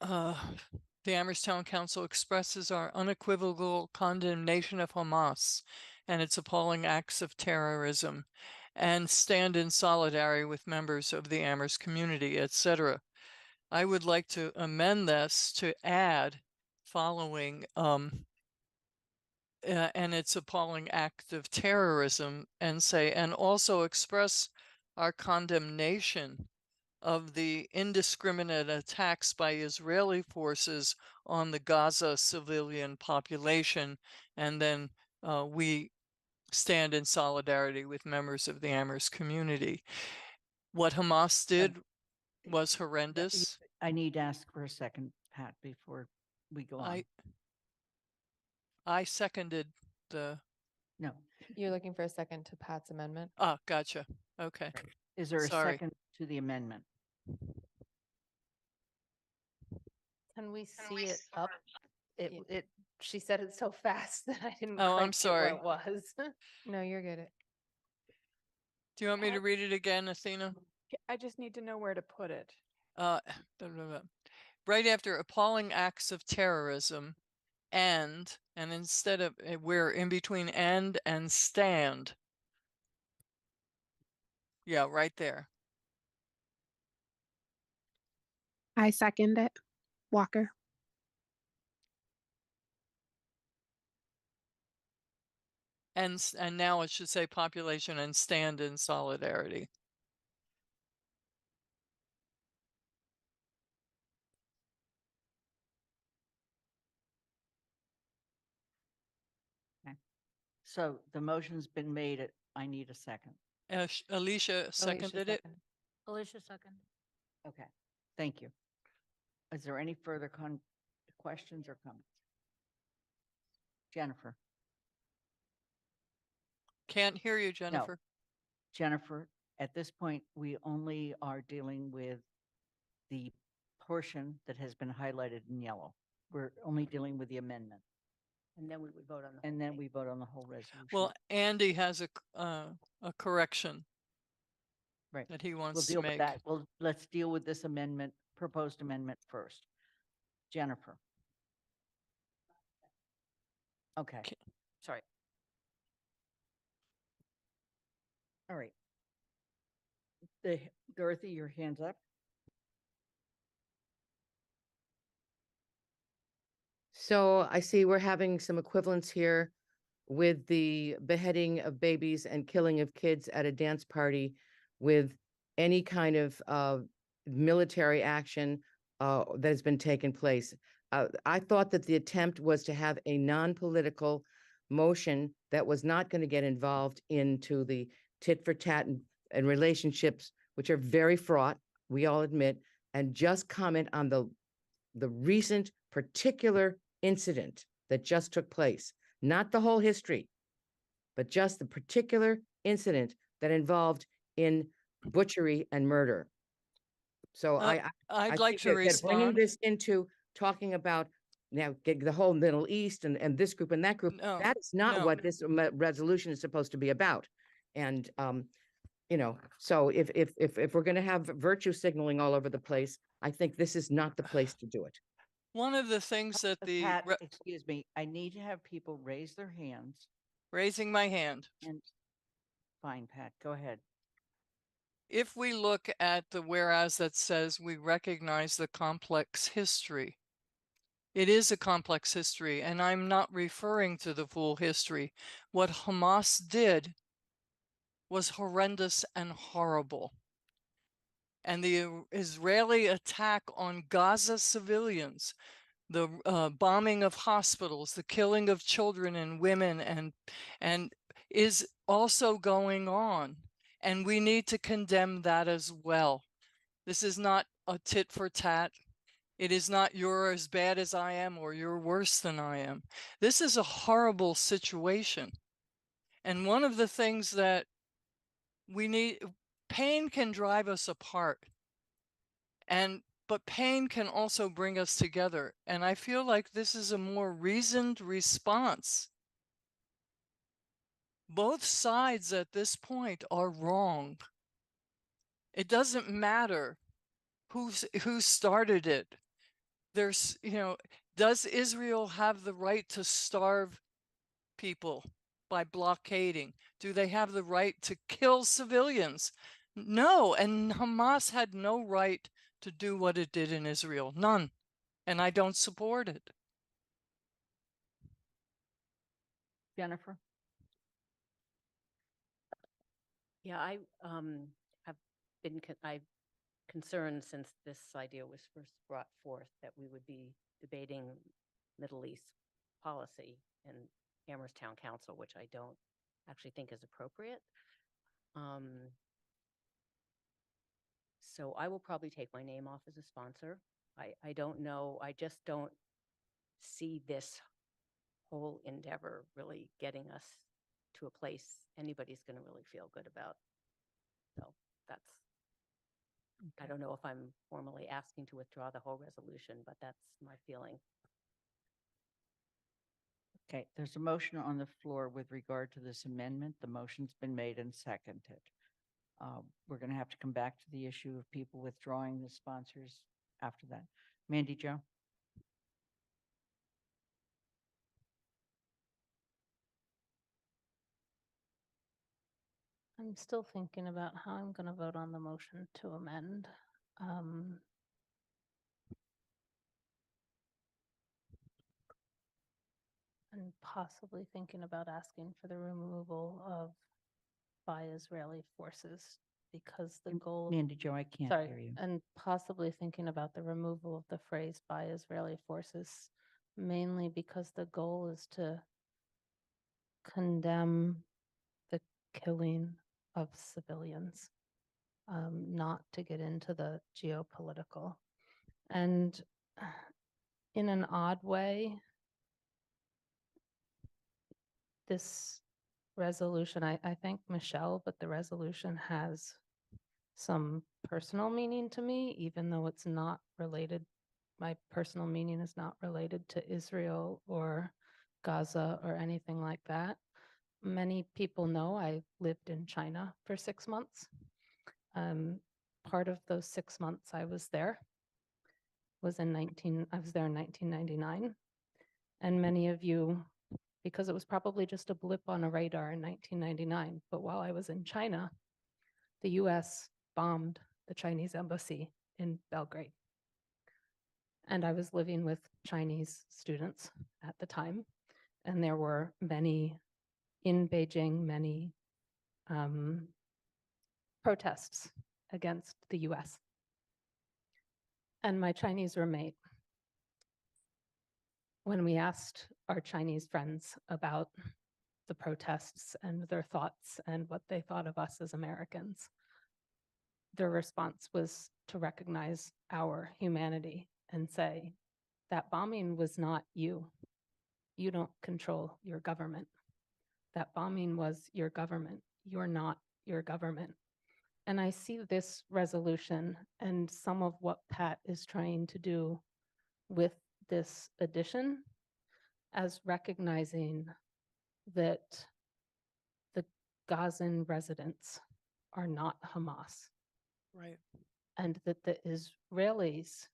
the Amherst Town Council expresses our unequivocal condemnation of Hamas and its appalling acts of terrorism, and stand in solidarity with members of the Amherst community, etc. I would like to amend this to add following and its appalling act of terrorism, and say, and also express our condemnation of the indiscriminate attacks by Israeli forces on the Gaza civilian population. And then we stand in solidarity with members of the Amherst community. What Hamas did was horrendous. I need to ask for a second, Pat, before we go on. I seconded the. No. You're looking for a second to Pat's amendment? Oh, gotcha. Okay. Right. Is there a second to the amendment? Can we see it up? She said it so fast that I didn't Oh, quite I'm get sorry. what it was. No, you're good. Do you want me to read it again, Athena? I just need to know where to put it. Right after appalling acts of terrorism, and instead of, we're in between and stand. Yeah, right there. I second it. Walker. And now it should say population and stand in solidarity. Okay. So the motion's been made. I need a second. Alicia seconded it. Alicia second. Okay, thank you. Is there any further questions or comments? Jennifer? Can't hear you, Jennifer. No. Jennifer, at this point, we only are dealing with the portion that has been highlighted in yellow. We're only dealing with the amendment. And then we would vote on the. And then we vote on the whole resolution. Well, Andy has a correction. Right. That he wants We'll to deal make. with that. Well, let's deal with this amendment, proposed amendment first. Jennifer. Okay. Sorry. All right. Dorothy, your hand's up. So I see we're having some equivalence here with the beheading of babies and killing of kids at a dance party with any kind of military action that has been taken place. I thought that the attempt was to have a non-political motion that was not going to get involved into the tit for tat and relationships, which are very fraught, we all admit, and just comment on the recent particular incident that just took place, not the whole history, but just the particular incident that involved in butchery and murder. So I'd like to respond. Bringing this into talking about now the whole Middle East and this group and that group, that is not what this resolution is supposed to be about. And you know, so if we're going to have virtue signaling all over the place, I think this is not the place to do it. One of the things that Pat, excuse me, I need to have people raise their hands. Raising my hand. And fine, Pat, go ahead. If we look at the whereas that says we recognize the complex history, it is a complex history, and I'm not referring to the full history. What Hamas did was horrendous and horrible. And the Israeli attack on Gaza civilians, the bombing of hospitals, the killing of children and women, and is also going on. And we need to condemn that as well. This is not a tit for tat. It is not you're as bad as I am or you're worse than I am. This is a horrible situation. And one of the things that we need, pain can drive us apart. But pain can also bring us together. And I feel like this is a more reasoned response. Both sides at this point are wrong. It doesn't matter who started it. There's, does Israel have the right to starve people by blockading? Do they have the right to kill civilians? No, and Hamas had no right to do what it did in Israel. None. And I don't support it. Jennifer? Yeah, I have been I've concerned since this idea was first brought forth that we would be debating Middle East policy in Amherst Town Council, which I don't actually think is appropriate. So I will probably take my name off as a sponsor. I don't know. I just don't see this whole endeavor really getting us to a place anybody's going to really feel good about. So that's, I don't know if I'm formally asking to withdraw the whole resolution, but that's my feeling. Okay, there's a motion on the floor with regard to this amendment. The motion's been made and seconded. We're going to have to come back to the issue of people withdrawing the sponsors after that. Mandy Jo? I'm still thinking about how I'm going to vote on the motion to amend. And possibly thinking about asking for the removal of by Israeli forces because the goal. Mandy Jo, I can't Sorry, hear you. and possibly thinking about the removal of the phrase by Israeli forces, mainly because the goal is to condemn the killing of civilians, not to get into the geopolitical. And in an odd way, this resolution, I thank Michelle, but the resolution has some personal meaning to me, even though it's not related. My personal meaning is not related to Israel or Gaza or anything like that. Many people know I lived in China for 6 months. Part of those 6 months I was there was I was there in 1999. And many of you, because it was probably just a blip on a radar in 1999, but while I was in China, the US bombed the Chinese embassy in Belgrade. And I was living with Chinese students at the time. And there were many in Beijing, many protests against the US. And my Chinese roommate, when we asked our Chinese friends about the protests and their thoughts and what they thought of us as Americans, their response was to recognize our humanity and say, that bombing was not you. You don't control your government. That bombing was your government. You're not your government. And I see this resolution and some of what Pat is trying to do with this addition as recognizing that the Gazan residents are not Hamas. Right. And that the Israelis,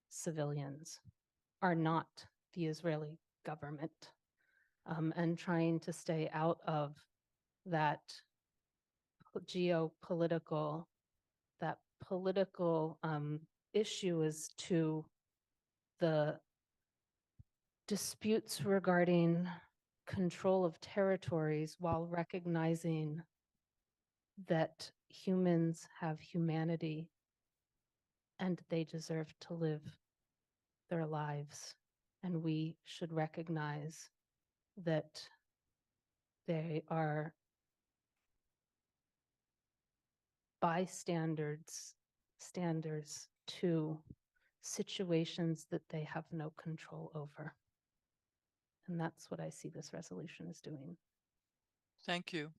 civilians, are not the Israeli government, and trying to stay out of that geopolitical, that political issue as to the disputes regarding control of territories while recognizing that humans have humanity and they deserve to live their lives. And we should recognize that they are bystanders to situations that they have no control over. And that's what I see this resolution as doing. Thank you.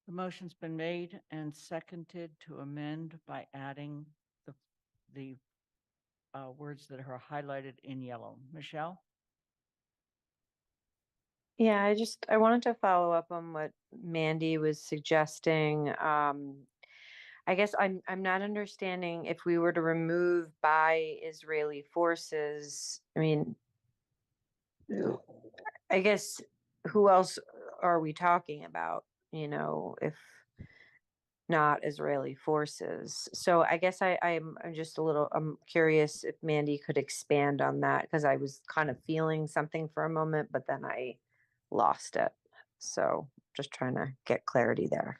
The motion's been made and seconded to amend by adding the words that are highlighted in yellow. Michelle? Yeah, I wanted to follow up on what Mandy was suggesting. I guess I'm not understanding if we were to remove by Israeli forces, I mean, I guess who else are we talking about, if not Israeli forces? So I guess I'm just I'm curious if Mandy could expand on that, because I was kind of feeling something for a moment, but then I lost it. So just trying to get clarity there.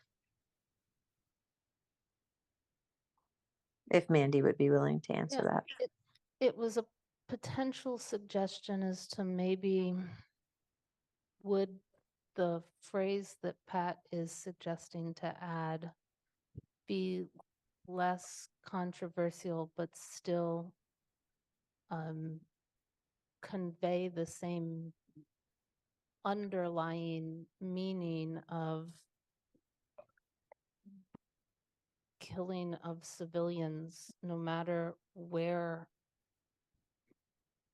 If Mandy would be willing to answer that. It was a potential suggestion as to maybe would the phrase that Pat is suggesting to add be less controversial, but still convey the same underlying meaning of killing of civilians, no matter where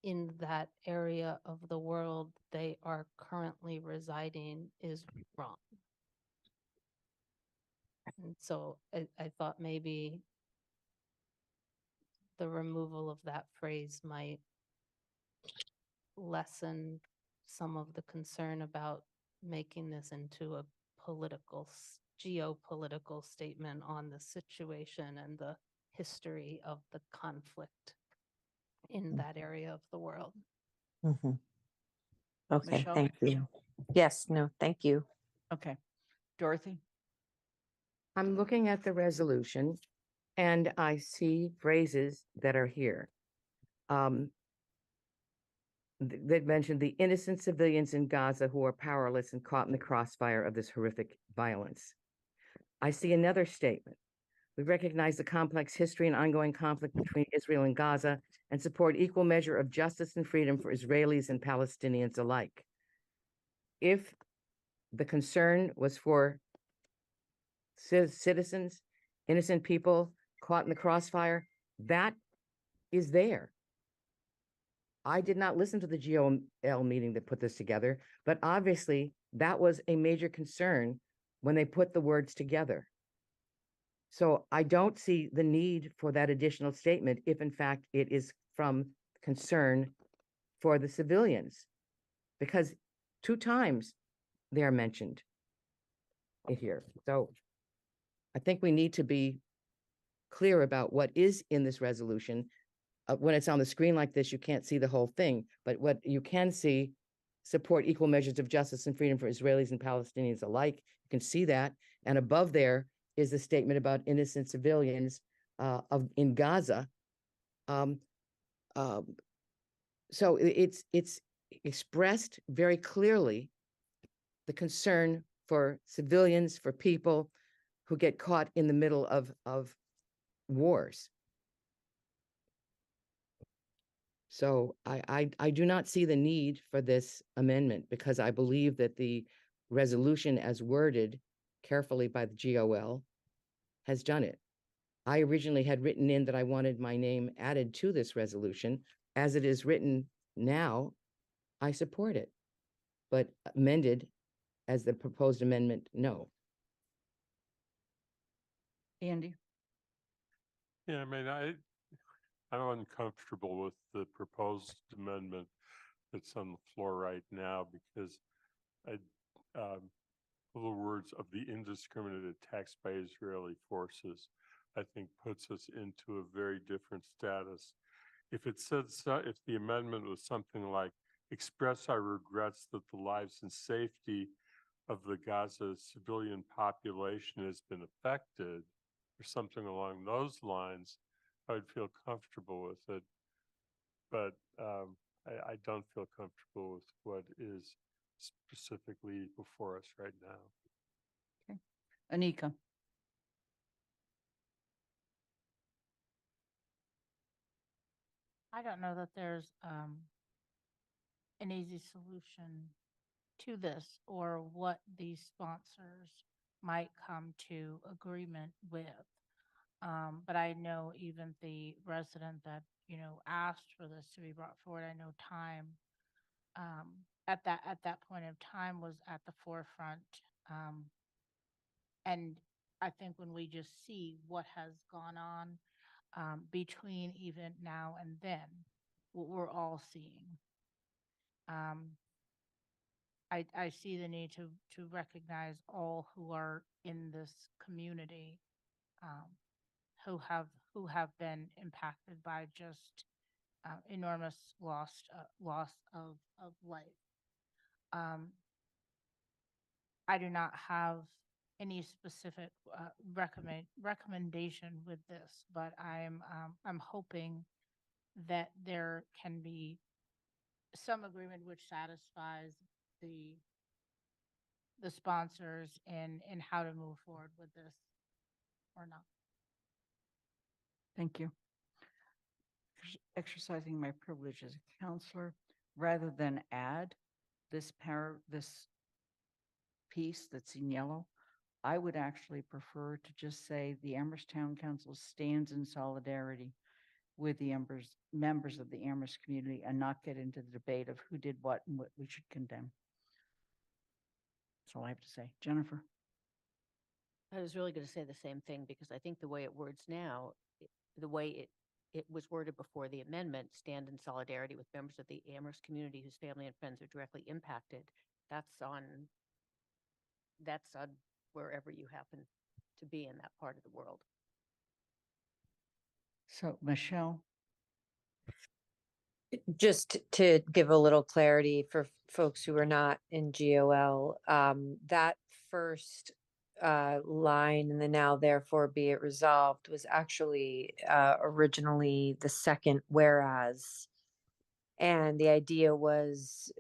in that area of the world they are currently residing, is wrong. And so I thought maybe the removal of that phrase might lessen some of the concern about making this into a geopolitical statement on the situation and the history of the conflict in that area of the world. Mhm. Okay, Michelle? thank you. Yes, no, thank you. Okay. Dorothy? I'm looking at the resolution and I see phrases that are here. That mentioned the innocent civilians in Gaza who are powerless and caught in the crossfire of this horrific violence. I see another statement. We recognize the complex history and ongoing conflict between Israel and Gaza and support equal measure of justice and freedom for Israelis and Palestinians alike. If the concern was for citizens, innocent people caught in the crossfire, that is there. I did not listen to the GOL meeting that put this together, but obviously that was a major concern when they put the words together. So I don't see the need for that additional statement if in fact it is from concern for the civilians, because 2 times they are mentioned here. So I think we need to be clear about what is in this resolution. When it's on the screen like this, you can't see the whole thing, but what you can see, support equal measures of justice and freedom for Israelis and Palestinians alike. You can see that. And above there is the statement about innocent civilians in Gaza. So it's expressed very clearly the concern for civilians, for people who get caught in the middle of wars. So I do not see the need for this amendment because I believe that the resolution as worded carefully by the GOL has done it. I originally had written in that I wanted my name added to this resolution. As it is written now, I support it, but amended as the proposed amendment, no. Andy? Yeah, I mean, I'm uncomfortable with the proposed amendment that's on the floor right now because the words of the indiscriminate attacks by Israeli forces, I think puts us into a very different status. If it said, if the amendment was something like, express our regrets that the lives and safety of the Gaza civilian population has been affected, or something along those lines, I would feel comfortable with it. But I don't feel comfortable with what is specifically before us right now. Okay. Anika? I don't know that there's an easy solution to this or what these sponsors might come to agreement with. But I know even the resident that, asked for this to be brought forward, I know time at that point of time was at the forefront. And I think when we just see what has gone on between even now and then, what we're all seeing. I see the need to recognize all who are in this community, um, who have been impacted by just enormous loss of life. Um, I do not have any specific recommendation with this, but I'm hoping that there can be some agreement which satisfies the the sponsors in how to move forward with this or not. Thank you. Exercising my privilege as a counselor, rather than add this piece that's in yellow, I would actually prefer to just say the Amherst Town Council stands in solidarity with the members of the Amherst community and not get into the debate of who did what and what we should condemn. That's all I have to say. Jennifer? I was really going to say the same thing because I think the way it words now, the way it was worded before the amendment, stand in solidarity with members of the Amherst community whose family and friends are directly impacted. That's on wherever you happen to be in that part of the world. So Michelle? Just to give a little clarity for folks who are not in GOL, that first line in the now therefore be it resolved was actually originally the second whereas. And the idea was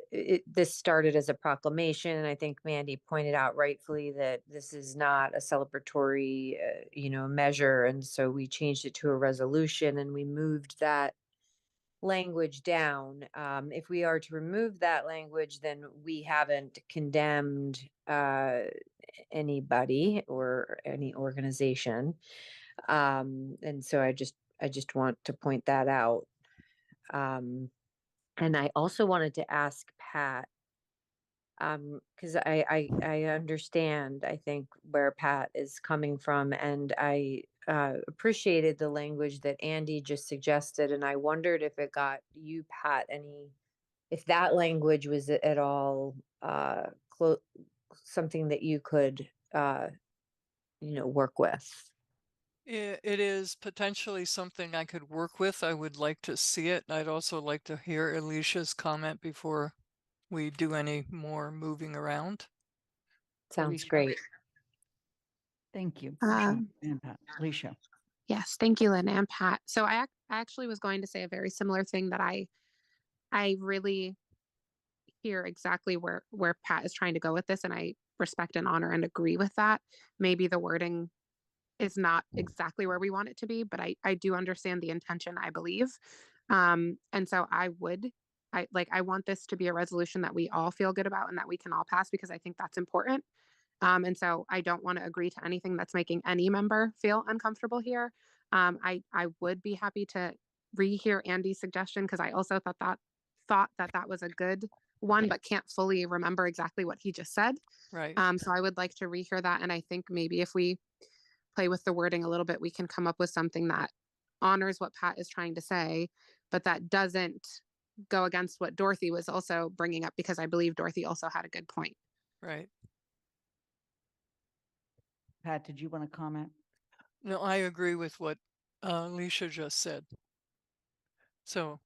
this started as a proclamation. And I think Mandy pointed out rightfully that this is not a celebratory, measure. And so we changed it to a resolution and we moved that language down. If we are to remove that language, then we haven't condemned anybody or any organization. And so I just want to point that out. And I also wanted to ask Pat, because I understand, I think, where Pat is coming from, and I appreciated the language that Andy just suggested, and I wondered if it got you, Pat, if that language was at all something that you could, work with. It is potentially something I could work with. I would like to see it. I'd also like to hear Alicia's comment before we do any more moving around. Sounds Alicia? great. Thank you. And Pat. Alicia? Yes, thank you, Lynn and Pat. So I actually was going to say a very similar thing that I really hear exactly where Pat is trying to go with this, and I respect and honor and agree with that. Maybe the wording is not exactly where we want it to be, but I do understand the intention, I believe. And so I want this to be a resolution that we all feel good about and that we can all pass because I think that's important. And so I don't want to agree to anything that's making any member feel uncomfortable here. I would be happy to rehear Andy's suggestion because I also thought that was a good one, but can't fully remember exactly what he just said. Right. So I would like to rehear that. And I think maybe if we play with the wording a little bit, we can come up with something that honors what Pat is trying to say, but that doesn't go against what Dorothy was also bringing up, because I believe Dorothy also had a good point. Right. Pat, did you want to comment? No, I agree with what Alicia just said. So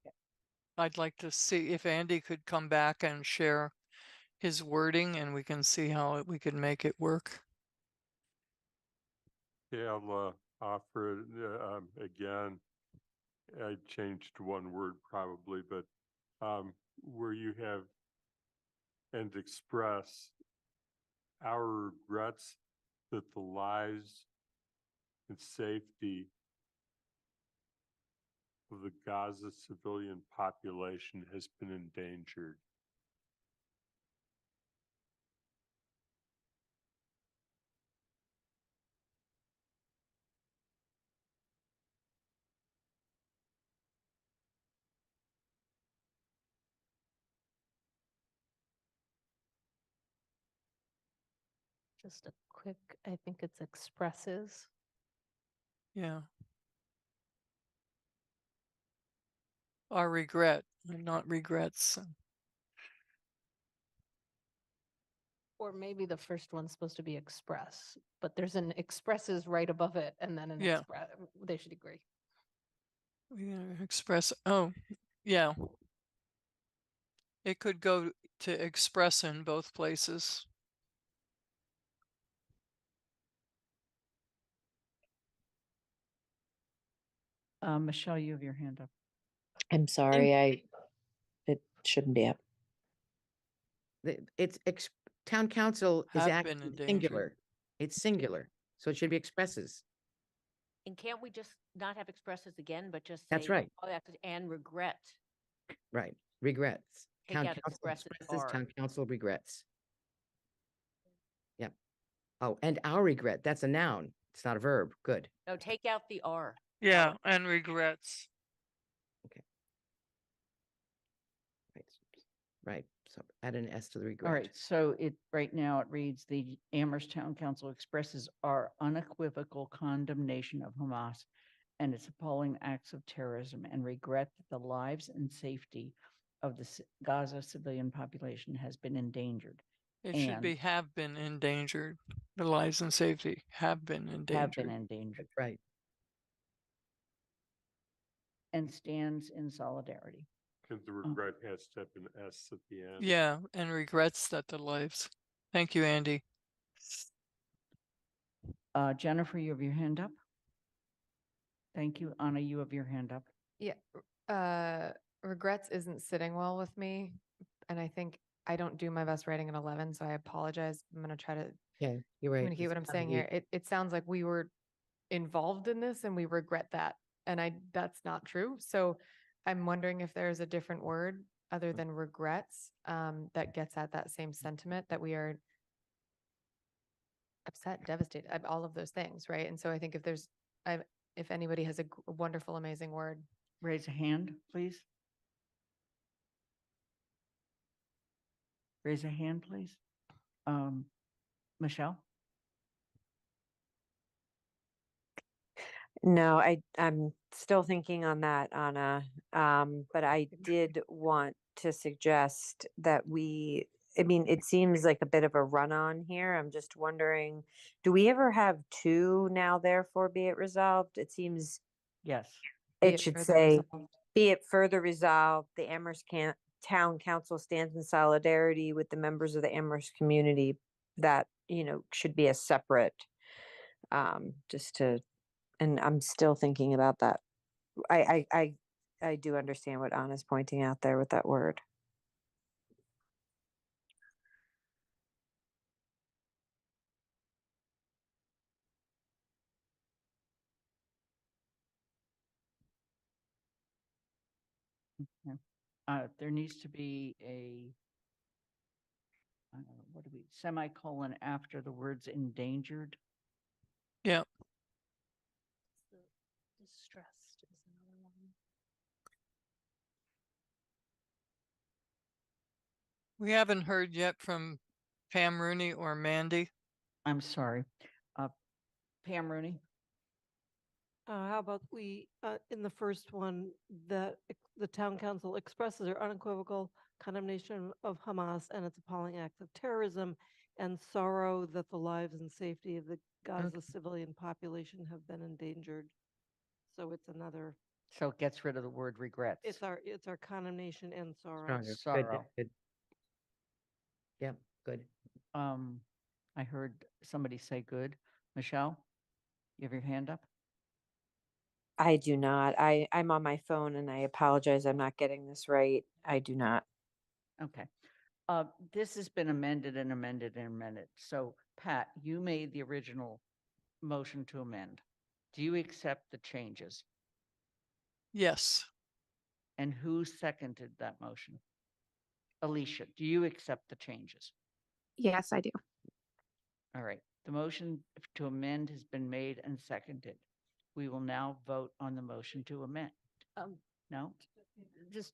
I'd like to see if Andy could come back and share his wording and we can see how we could make it work. Yeah, I'll offer it again. I changed one word probably, but where you have and express our regrets that the lives and safety of the Gaza civilian population has been endangered. Just a quick, I think it's expresses. Yeah. Our regret, not regrets. Or maybe the first one's supposed to be express, but there's an expresses right above it and then an Yeah. express. They should agree. Express, oh, yeah. It could go to express in both places. Michelle, you have your hand up. I'm sorry, it shouldn't be up. Town council is Have been actually endangered. singular. It's singular, so it should be expresses. And can't we just not have expresses again, but just say? That's right. all that and regret? Right, regrets. Take Town out council expresses expresses, are. town council regrets. Yep. Oh, and our regret, that's a noun. It's not a verb. Good. No, take out the are. Yeah, and regrets. Right, so add an S to the All regret. right, so right now it reads, the Amherst Town Council expresses our unequivocal condemnation of Hamas and its appalling acts of terrorism and regret that the lives and safety of the Gaza civilian population has been endangered. It should be have been endangered. The lives and safety have been endangered. Have been endangered. That's right. And stands in solidarity. Because the regret has to have an S at the end. Yeah, and regrets that the lives. Thank you, Andy. Jennifer, you have your hand up. Thank you. Anna, you have your hand up. Yeah, regrets isn't sitting well with me. And I think I don't do my best writing at 11, so I apologize. I'm going to try to Yeah, you're right. communicate what I'm saying here. It sounds like we were involved in this and we regret that. And that's not true. So I'm wondering if there's a different word other than regrets that gets at that same sentiment that we are upset, devastated, all of those things, right? And so I think if anybody has a wonderful, amazing word. Raise a hand, please. Raise a hand, please. Michelle? No, I'm still thinking on that, Anna. But I did want to suggest that it seems like a bit of a run on here. I'm just wondering, do we ever have two now therefore be it resolved? It seems yes. It should say, be it further resolved, the Amherst Town Council stands in solidarity with the members of the Amherst community. That, should be a separate, and I'm still thinking about that. I do understand what Anna's pointing out there with that word. There needs to be a semicolon after the words endangered. Yeah. Distressed is another one. We haven't heard yet from Pam Rooney or Mandy. I'm sorry. Pam Rooney? How about we, in the first one, that the town council expresses their unequivocal condemnation of Hamas and its appalling acts of terrorism and sorrow that the lives and safety of the Gaza civilian population have been endangered. So it's another. So it gets rid of the word regrets. It's our condemnation and sorrow. Stronger. Sorrow. Good. Yeah, good. I heard somebody say good. Michelle, you have your hand up? I do not. I'm on my phone and I apologize. I'm not getting this right. I do not. Okay. This has been amended and amended and amended. So Pat, you made the original motion to amend. Do you accept the changes? Yes. And who seconded that motion? Alicia, do you accept the changes? Yes, I do. All right. The motion to amend has been made and seconded. We will now vote on the motion to amend. No? Just,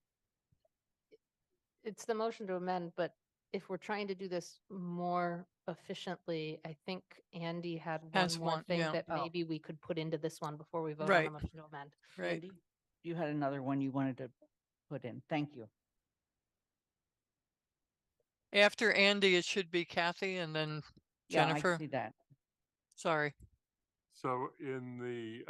it's the motion to amend, but if we're trying to do this more efficiently, I think Andy had one Has more one, thing yeah. that Oh. maybe we could put into this one before we vote on Right. the motion to amend. Right. Andy, you had another one you wanted to put in. Thank you. After Andy, it should be Kathy and then Yeah, Jennifer. I see that. Sorry. So in the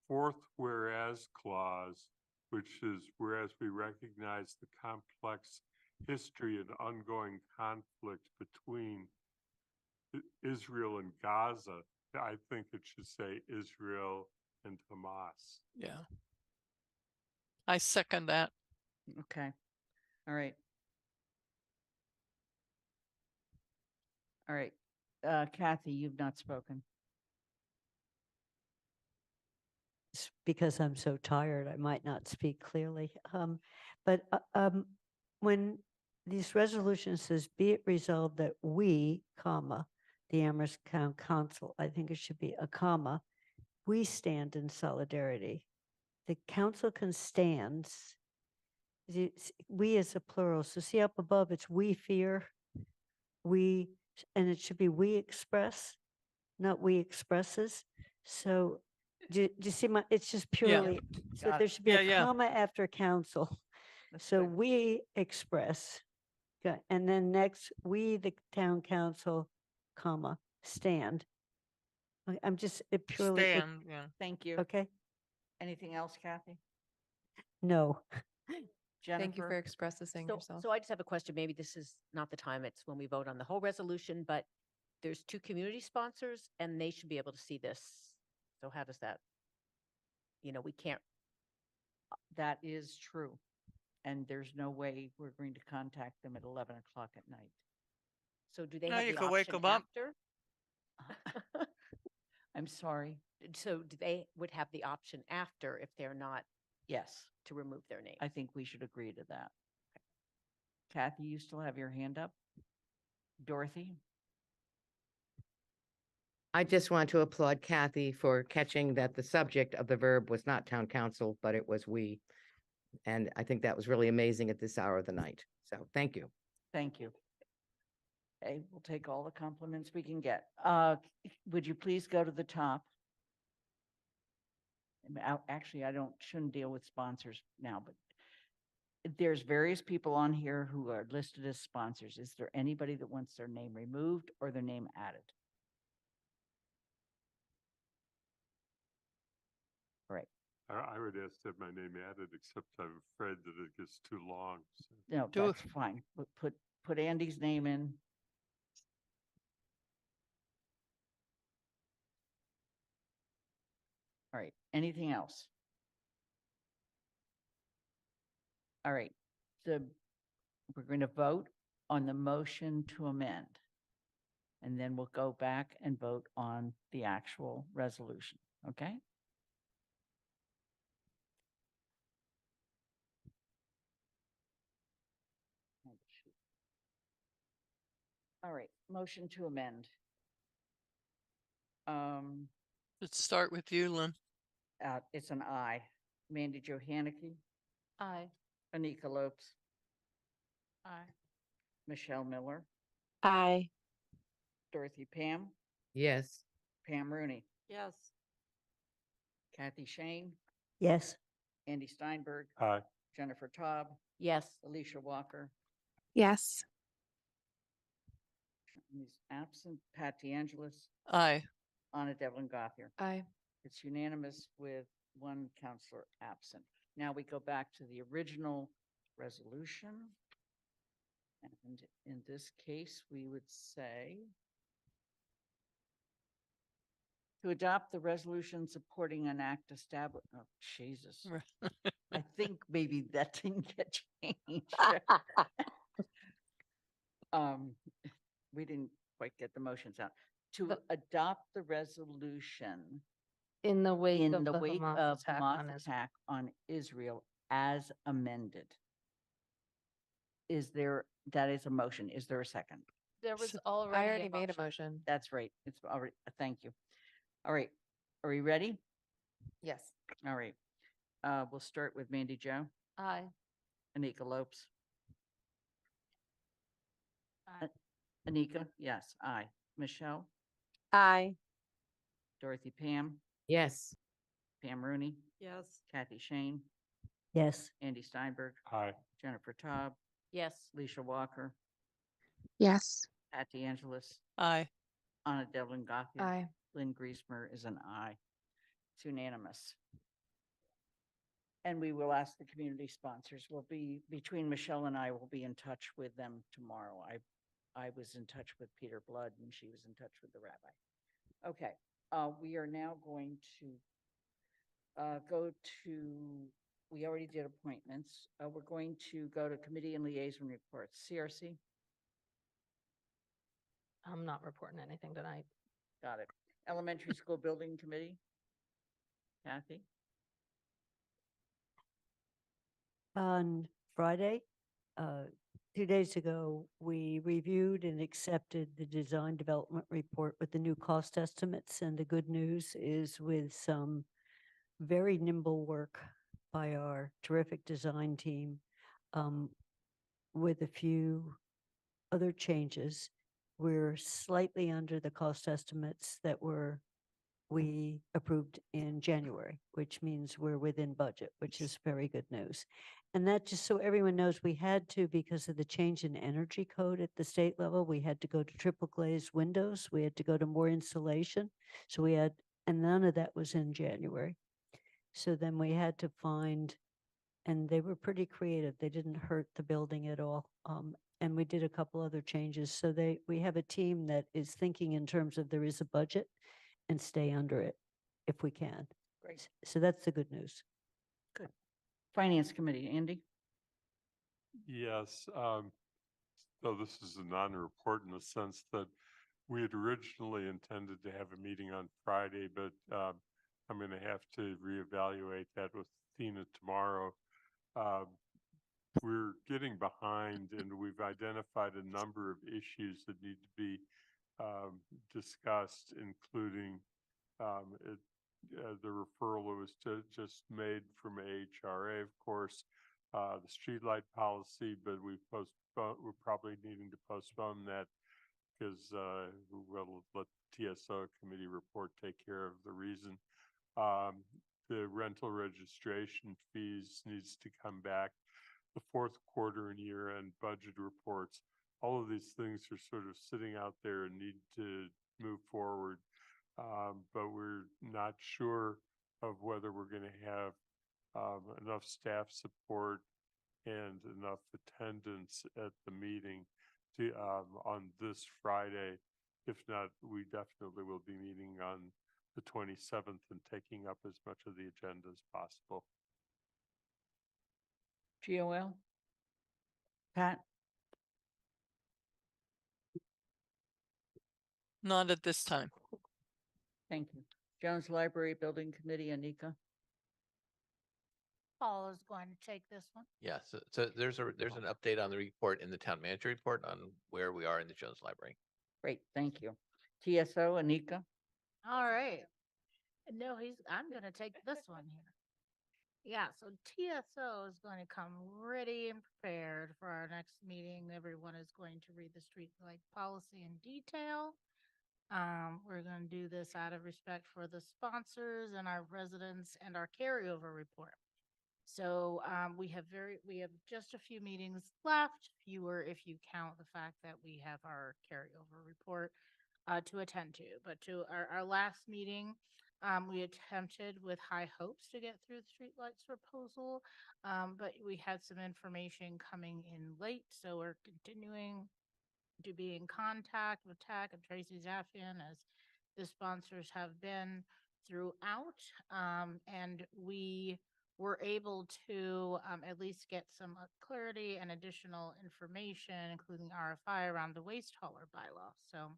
fourth whereas clause, which is whereas we recognize the complex history and ongoing conflict between Israel and Gaza, I think it should say Israel and Hamas. Yeah. I second that. Okay. All right. All right. Kathy, you've not spoken. Because I'm so tired, I might not speak clearly. But when this resolution says, be it resolved that we, comma, the Amherst Town Council, I think it should be a comma, we stand in solidarity. The council can stand, we as a plural. So see up above, it's we fear, we, and it should be we express, not we expresses. So do you see my, it's just purely, so Got there it. should be Yeah, a yeah. comma after council. That's So good. we express, and then next, we, the town council, comma, stand. I'm just it purely, Stand, yeah. Thank you. okay? Anything else, Kathy? No. Jennifer? Thank you for expressing yourself. So I just have a question. Maybe this is not the time. It's when we vote on the whole resolution, but there's 2 community sponsors and they should be able to see this. So how does that, we can't, That is true. And there's no way we're going to contact them at 11 o'clock at night. so do they No, have you the could wake option 'em up. after? I'm sorry. So do they would have the option after if they're not Yes, to remove their name? I think we should agree to that. Kathy, you still have your hand up? Dorothy? I just want to applaud Kathy for catching that the subject of the verb was not town council, but it was we. And I think that was really amazing at this hour of the night. So thank you. Thank you. Okay, we'll take all the compliments we can get. Would you please go to the top? Actually, shouldn't deal with sponsors now, but there's various people on here who are listed as sponsors. Is there anybody that wants their name removed or their name added? All right. I would ask to have my name added, except I'm afraid that it gets too long. So. No, that's fine. Put Andy's name in. All right, anything else? All right, we're going to vote on the motion to amend. And then we'll go back and vote on the actual resolution, okay? All right, motion to amend. Let's start with you, Lynn. It's an aye. Mandy Johanicky, Aye. Anika Lopes, Aye. Michelle Miller, Aye. Dorothy Pam, Yes. Pam Rooney, Yes. Kathy Shane, Yes. Andy Steinberg, Aye. Jennifer Taub, Yes. Alicia Walker, Yes. is absent, Pat DeAngelis, Aye. Anna Devlin Gothier. Aye. It's unanimous with one counselor absent. Now we go back to the original resolution. And in this case, we would say to adopt the resolution supporting an act establish, oh, Jesus. I think maybe that didn't get changed. We didn't quite get the motions out. To adopt the resolution In the wake in of the the wake Hamas of attack Hamas on Israel. attack on Israel as amended. That is a motion. Is there a second? There was I already already made a motion. That's right. It's already, thank you. All right. Are we ready? Yes. All right. We'll start with Mandy Jo, Aye. Anika Lopes, Anika, yes, aye. Michelle, Aye. Dorothy Pam, Yes. Pam Rooney, Yes. Kathy Shane, Yes. Andy Steinberg, Aye. Jennifer Taub, Yes. Leisha Walker, Yes. Pat DeAngelis, Aye. Anna Devlin Gothier. Aye. Lynn Griesmer is an aye. It's unanimous. And we will ask the community sponsors. Will be, between Michelle and I will be in touch with them tomorrow. I was in touch with Peter Blood and she was in touch with the rabbi. Okay, we are now going to go to, we already did appointments. We're going to go to committee and liaison reports. CRC, I'm not reporting anything tonight. got it. Elementary School Building Committee, Kathy? On Friday, 2 days ago, we reviewed and accepted the design development report with the new cost estimates. And the good news is, with some very nimble work by our terrific design team, with a few other changes, we're slightly under the cost estimates that we approved in January, which means we're within budget, which is very good news. And that, just so everyone knows, we had to, because of the change in energy code at the state level, we had to go to triple glazed windows. We had to go to more insulation. So we had, and none of that was in January. So then we had to find, and they were pretty creative. They didn't hurt the building at all. And we did a couple other changes. So we have a team that is thinking in terms of there is a budget and stay under it if we can. Great. So that's the good news. Good. Finance Committee, Andy? Yes, so this is a non-report in the sense that we had originally intended to have a meeting on Friday, but I'm going to have to reevaluate that with Tina tomorrow. We're getting behind and we've identified a number of issues that need to be discussed, including the referral that was just made from AHRA, of course, the streetlight policy, but we're probably needing to postpone that because we'll let the TSO committee report take care of the reason. The rental registration fees needs to come back. The fourth quarter and year-end budget reports, all of these things are sort of sitting out there and need to move forward. But we're not sure of whether we're going to have enough staff support and enough attendance at the meeting to on this Friday. If not, we definitely will be meeting on the 27th and taking up as much of the agenda as possible. GOL? Pat? Not at this time. Thank you. Jones Library Building Committee, Anika? Paul is going to take this one. Yeah, so there's an update on the report in the town manager report on where we are in the Jones Library. Great, thank you. TSO, Anika? All right. No, I'm going to take this one here. Yeah, so TSO is going to come ready and prepared for our next meeting. Everyone is going to read the street light policy in detail. We're going to do this out of respect for the sponsors and our residents and our carryover report. So we have just a few meetings left, fewer if you count the fact that we have our carryover report to attend to. But to our last meeting, we attempted with high hopes to get through the streetlights proposal, but we had some information coming in late, so we're continuing to be in contact with TAC and Tracy Zaffian as the sponsors have been throughout, and we were able to at least get some clarity and additional information, including RFI around the waste hauler bylaw. So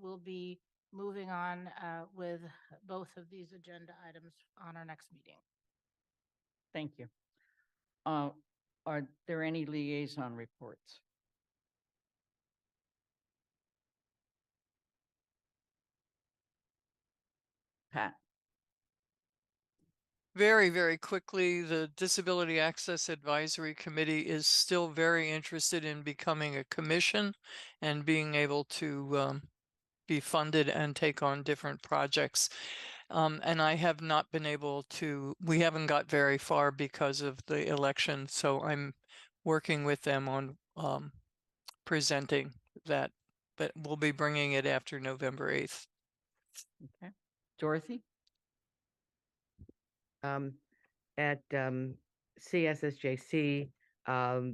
we'll be moving on with both of these agenda items on our next meeting. Thank you. Are there any liaison reports? Pat? very, very quickly, the Disability Access Advisory Committee is still very interested in becoming a commission and being able to be funded and take on different projects. And I have not been able to, we haven't got very far because of the election. So I'm working with them on presenting that, but we'll be bringing it after November 8th. Okay. Dorothy? At CSSJC,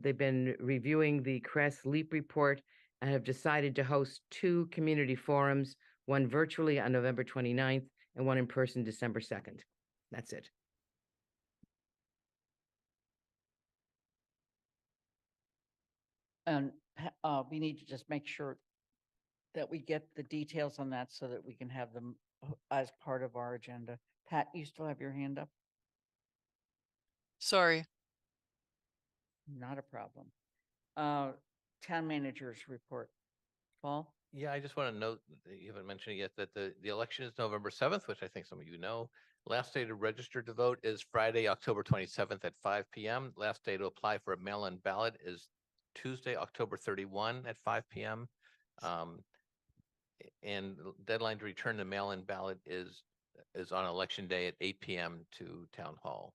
they've been reviewing the CRESS LEAP report and have decided to host 2 community forums, one virtually on November 29th and one in person December 2nd. That's it. And we need to just make sure that we get the details on that so that we can have them as part of our agenda. Pat, you still have your hand up? Sorry. Not a problem. Town managers report. Paul? Yeah, I just want to note that you haven't mentioned it yet, that the election is November 7th, which I think some of you know. Last day to register to vote is Friday, October 27th at 5 p.m. Last day to apply for a mail-in ballot is Tuesday, October 31 at 5 p.m. And the deadline to return the mail-in ballot is on election day at 8 p.m. to town hall.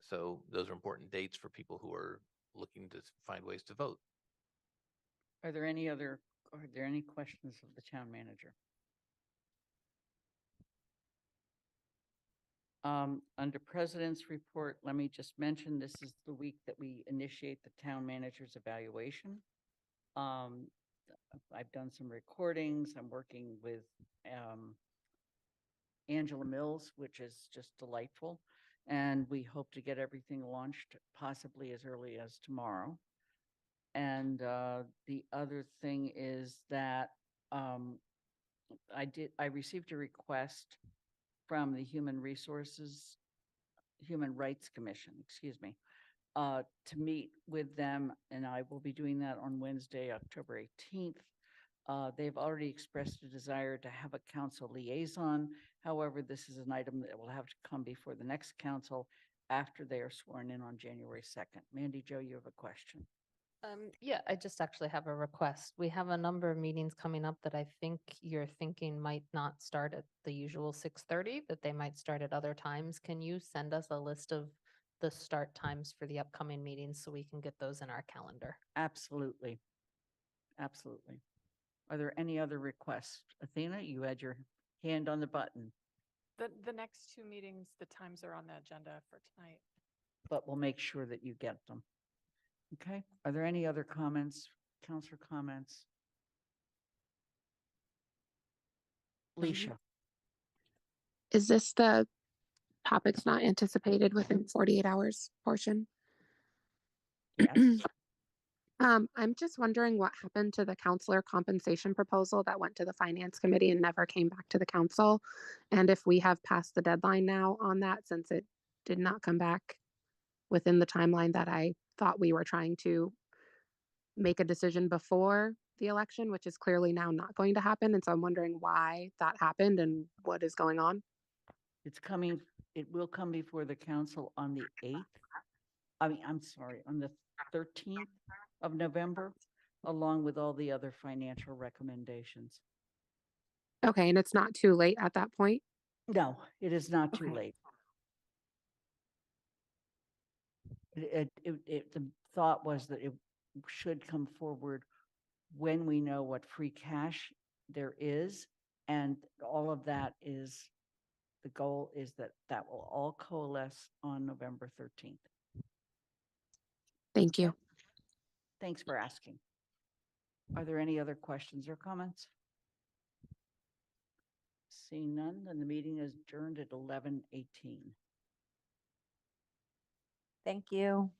So those are important dates for people who are looking to find ways to vote. Are there any questions of the town manager? Under president's report, let me just mention, this is the week that we initiate the town manager's evaluation. I've done some recordings. I'm working with Angela Mills, which is just delightful. And we hope to get everything launched possibly as early as tomorrow. And the other thing is that I received a request from the Human Rights Commission, excuse me, to meet with them, and I will be doing that on Wednesday, October 18th. They've already expressed a desire to have a council liaison. However, this is an item that will have to come before the next council after they are sworn in on January 2nd. Mandy Jo, you have a question. Yeah, I just actually have a request. We have a number of meetings coming up that I think you're thinking might not start at the usual 6:30, that they might start at other times. Can you send us a list of the start times for the upcoming meetings so we can get those in our calendar? Absolutely. Absolutely. Are there any other requests? Athena, you had your hand on the button, The next 2 meetings, the times are on the agenda for tonight. but we'll make sure that you get them. Okay. Are there any other comments, councilor comments? Leisha? Is this the topics not anticipated within 48 hours portion? Yes. I'm just wondering what happened to the counselor compensation proposal that went to the finance committee and never came back to the council. And if we have passed the deadline now on that, since it did not come back within the timeline that I thought we were trying to make a decision before the election, which is clearly now not going to happen. And so I'm wondering why that happened and what is going on. It will come before the council on the 8th. I'm sorry, on the 13th of November, along with all the other financial recommendations. Okay, and it's not too late at that point? No, it is not too Okay. late. The thought was that it should come forward when we know what free cash there is. And all of that is, the goal is that will all coalesce on November 13th. Thank you. Thanks for asking. Are there any other questions or comments? Seeing none, then the meeting is adjourned at 11:18. Thank you.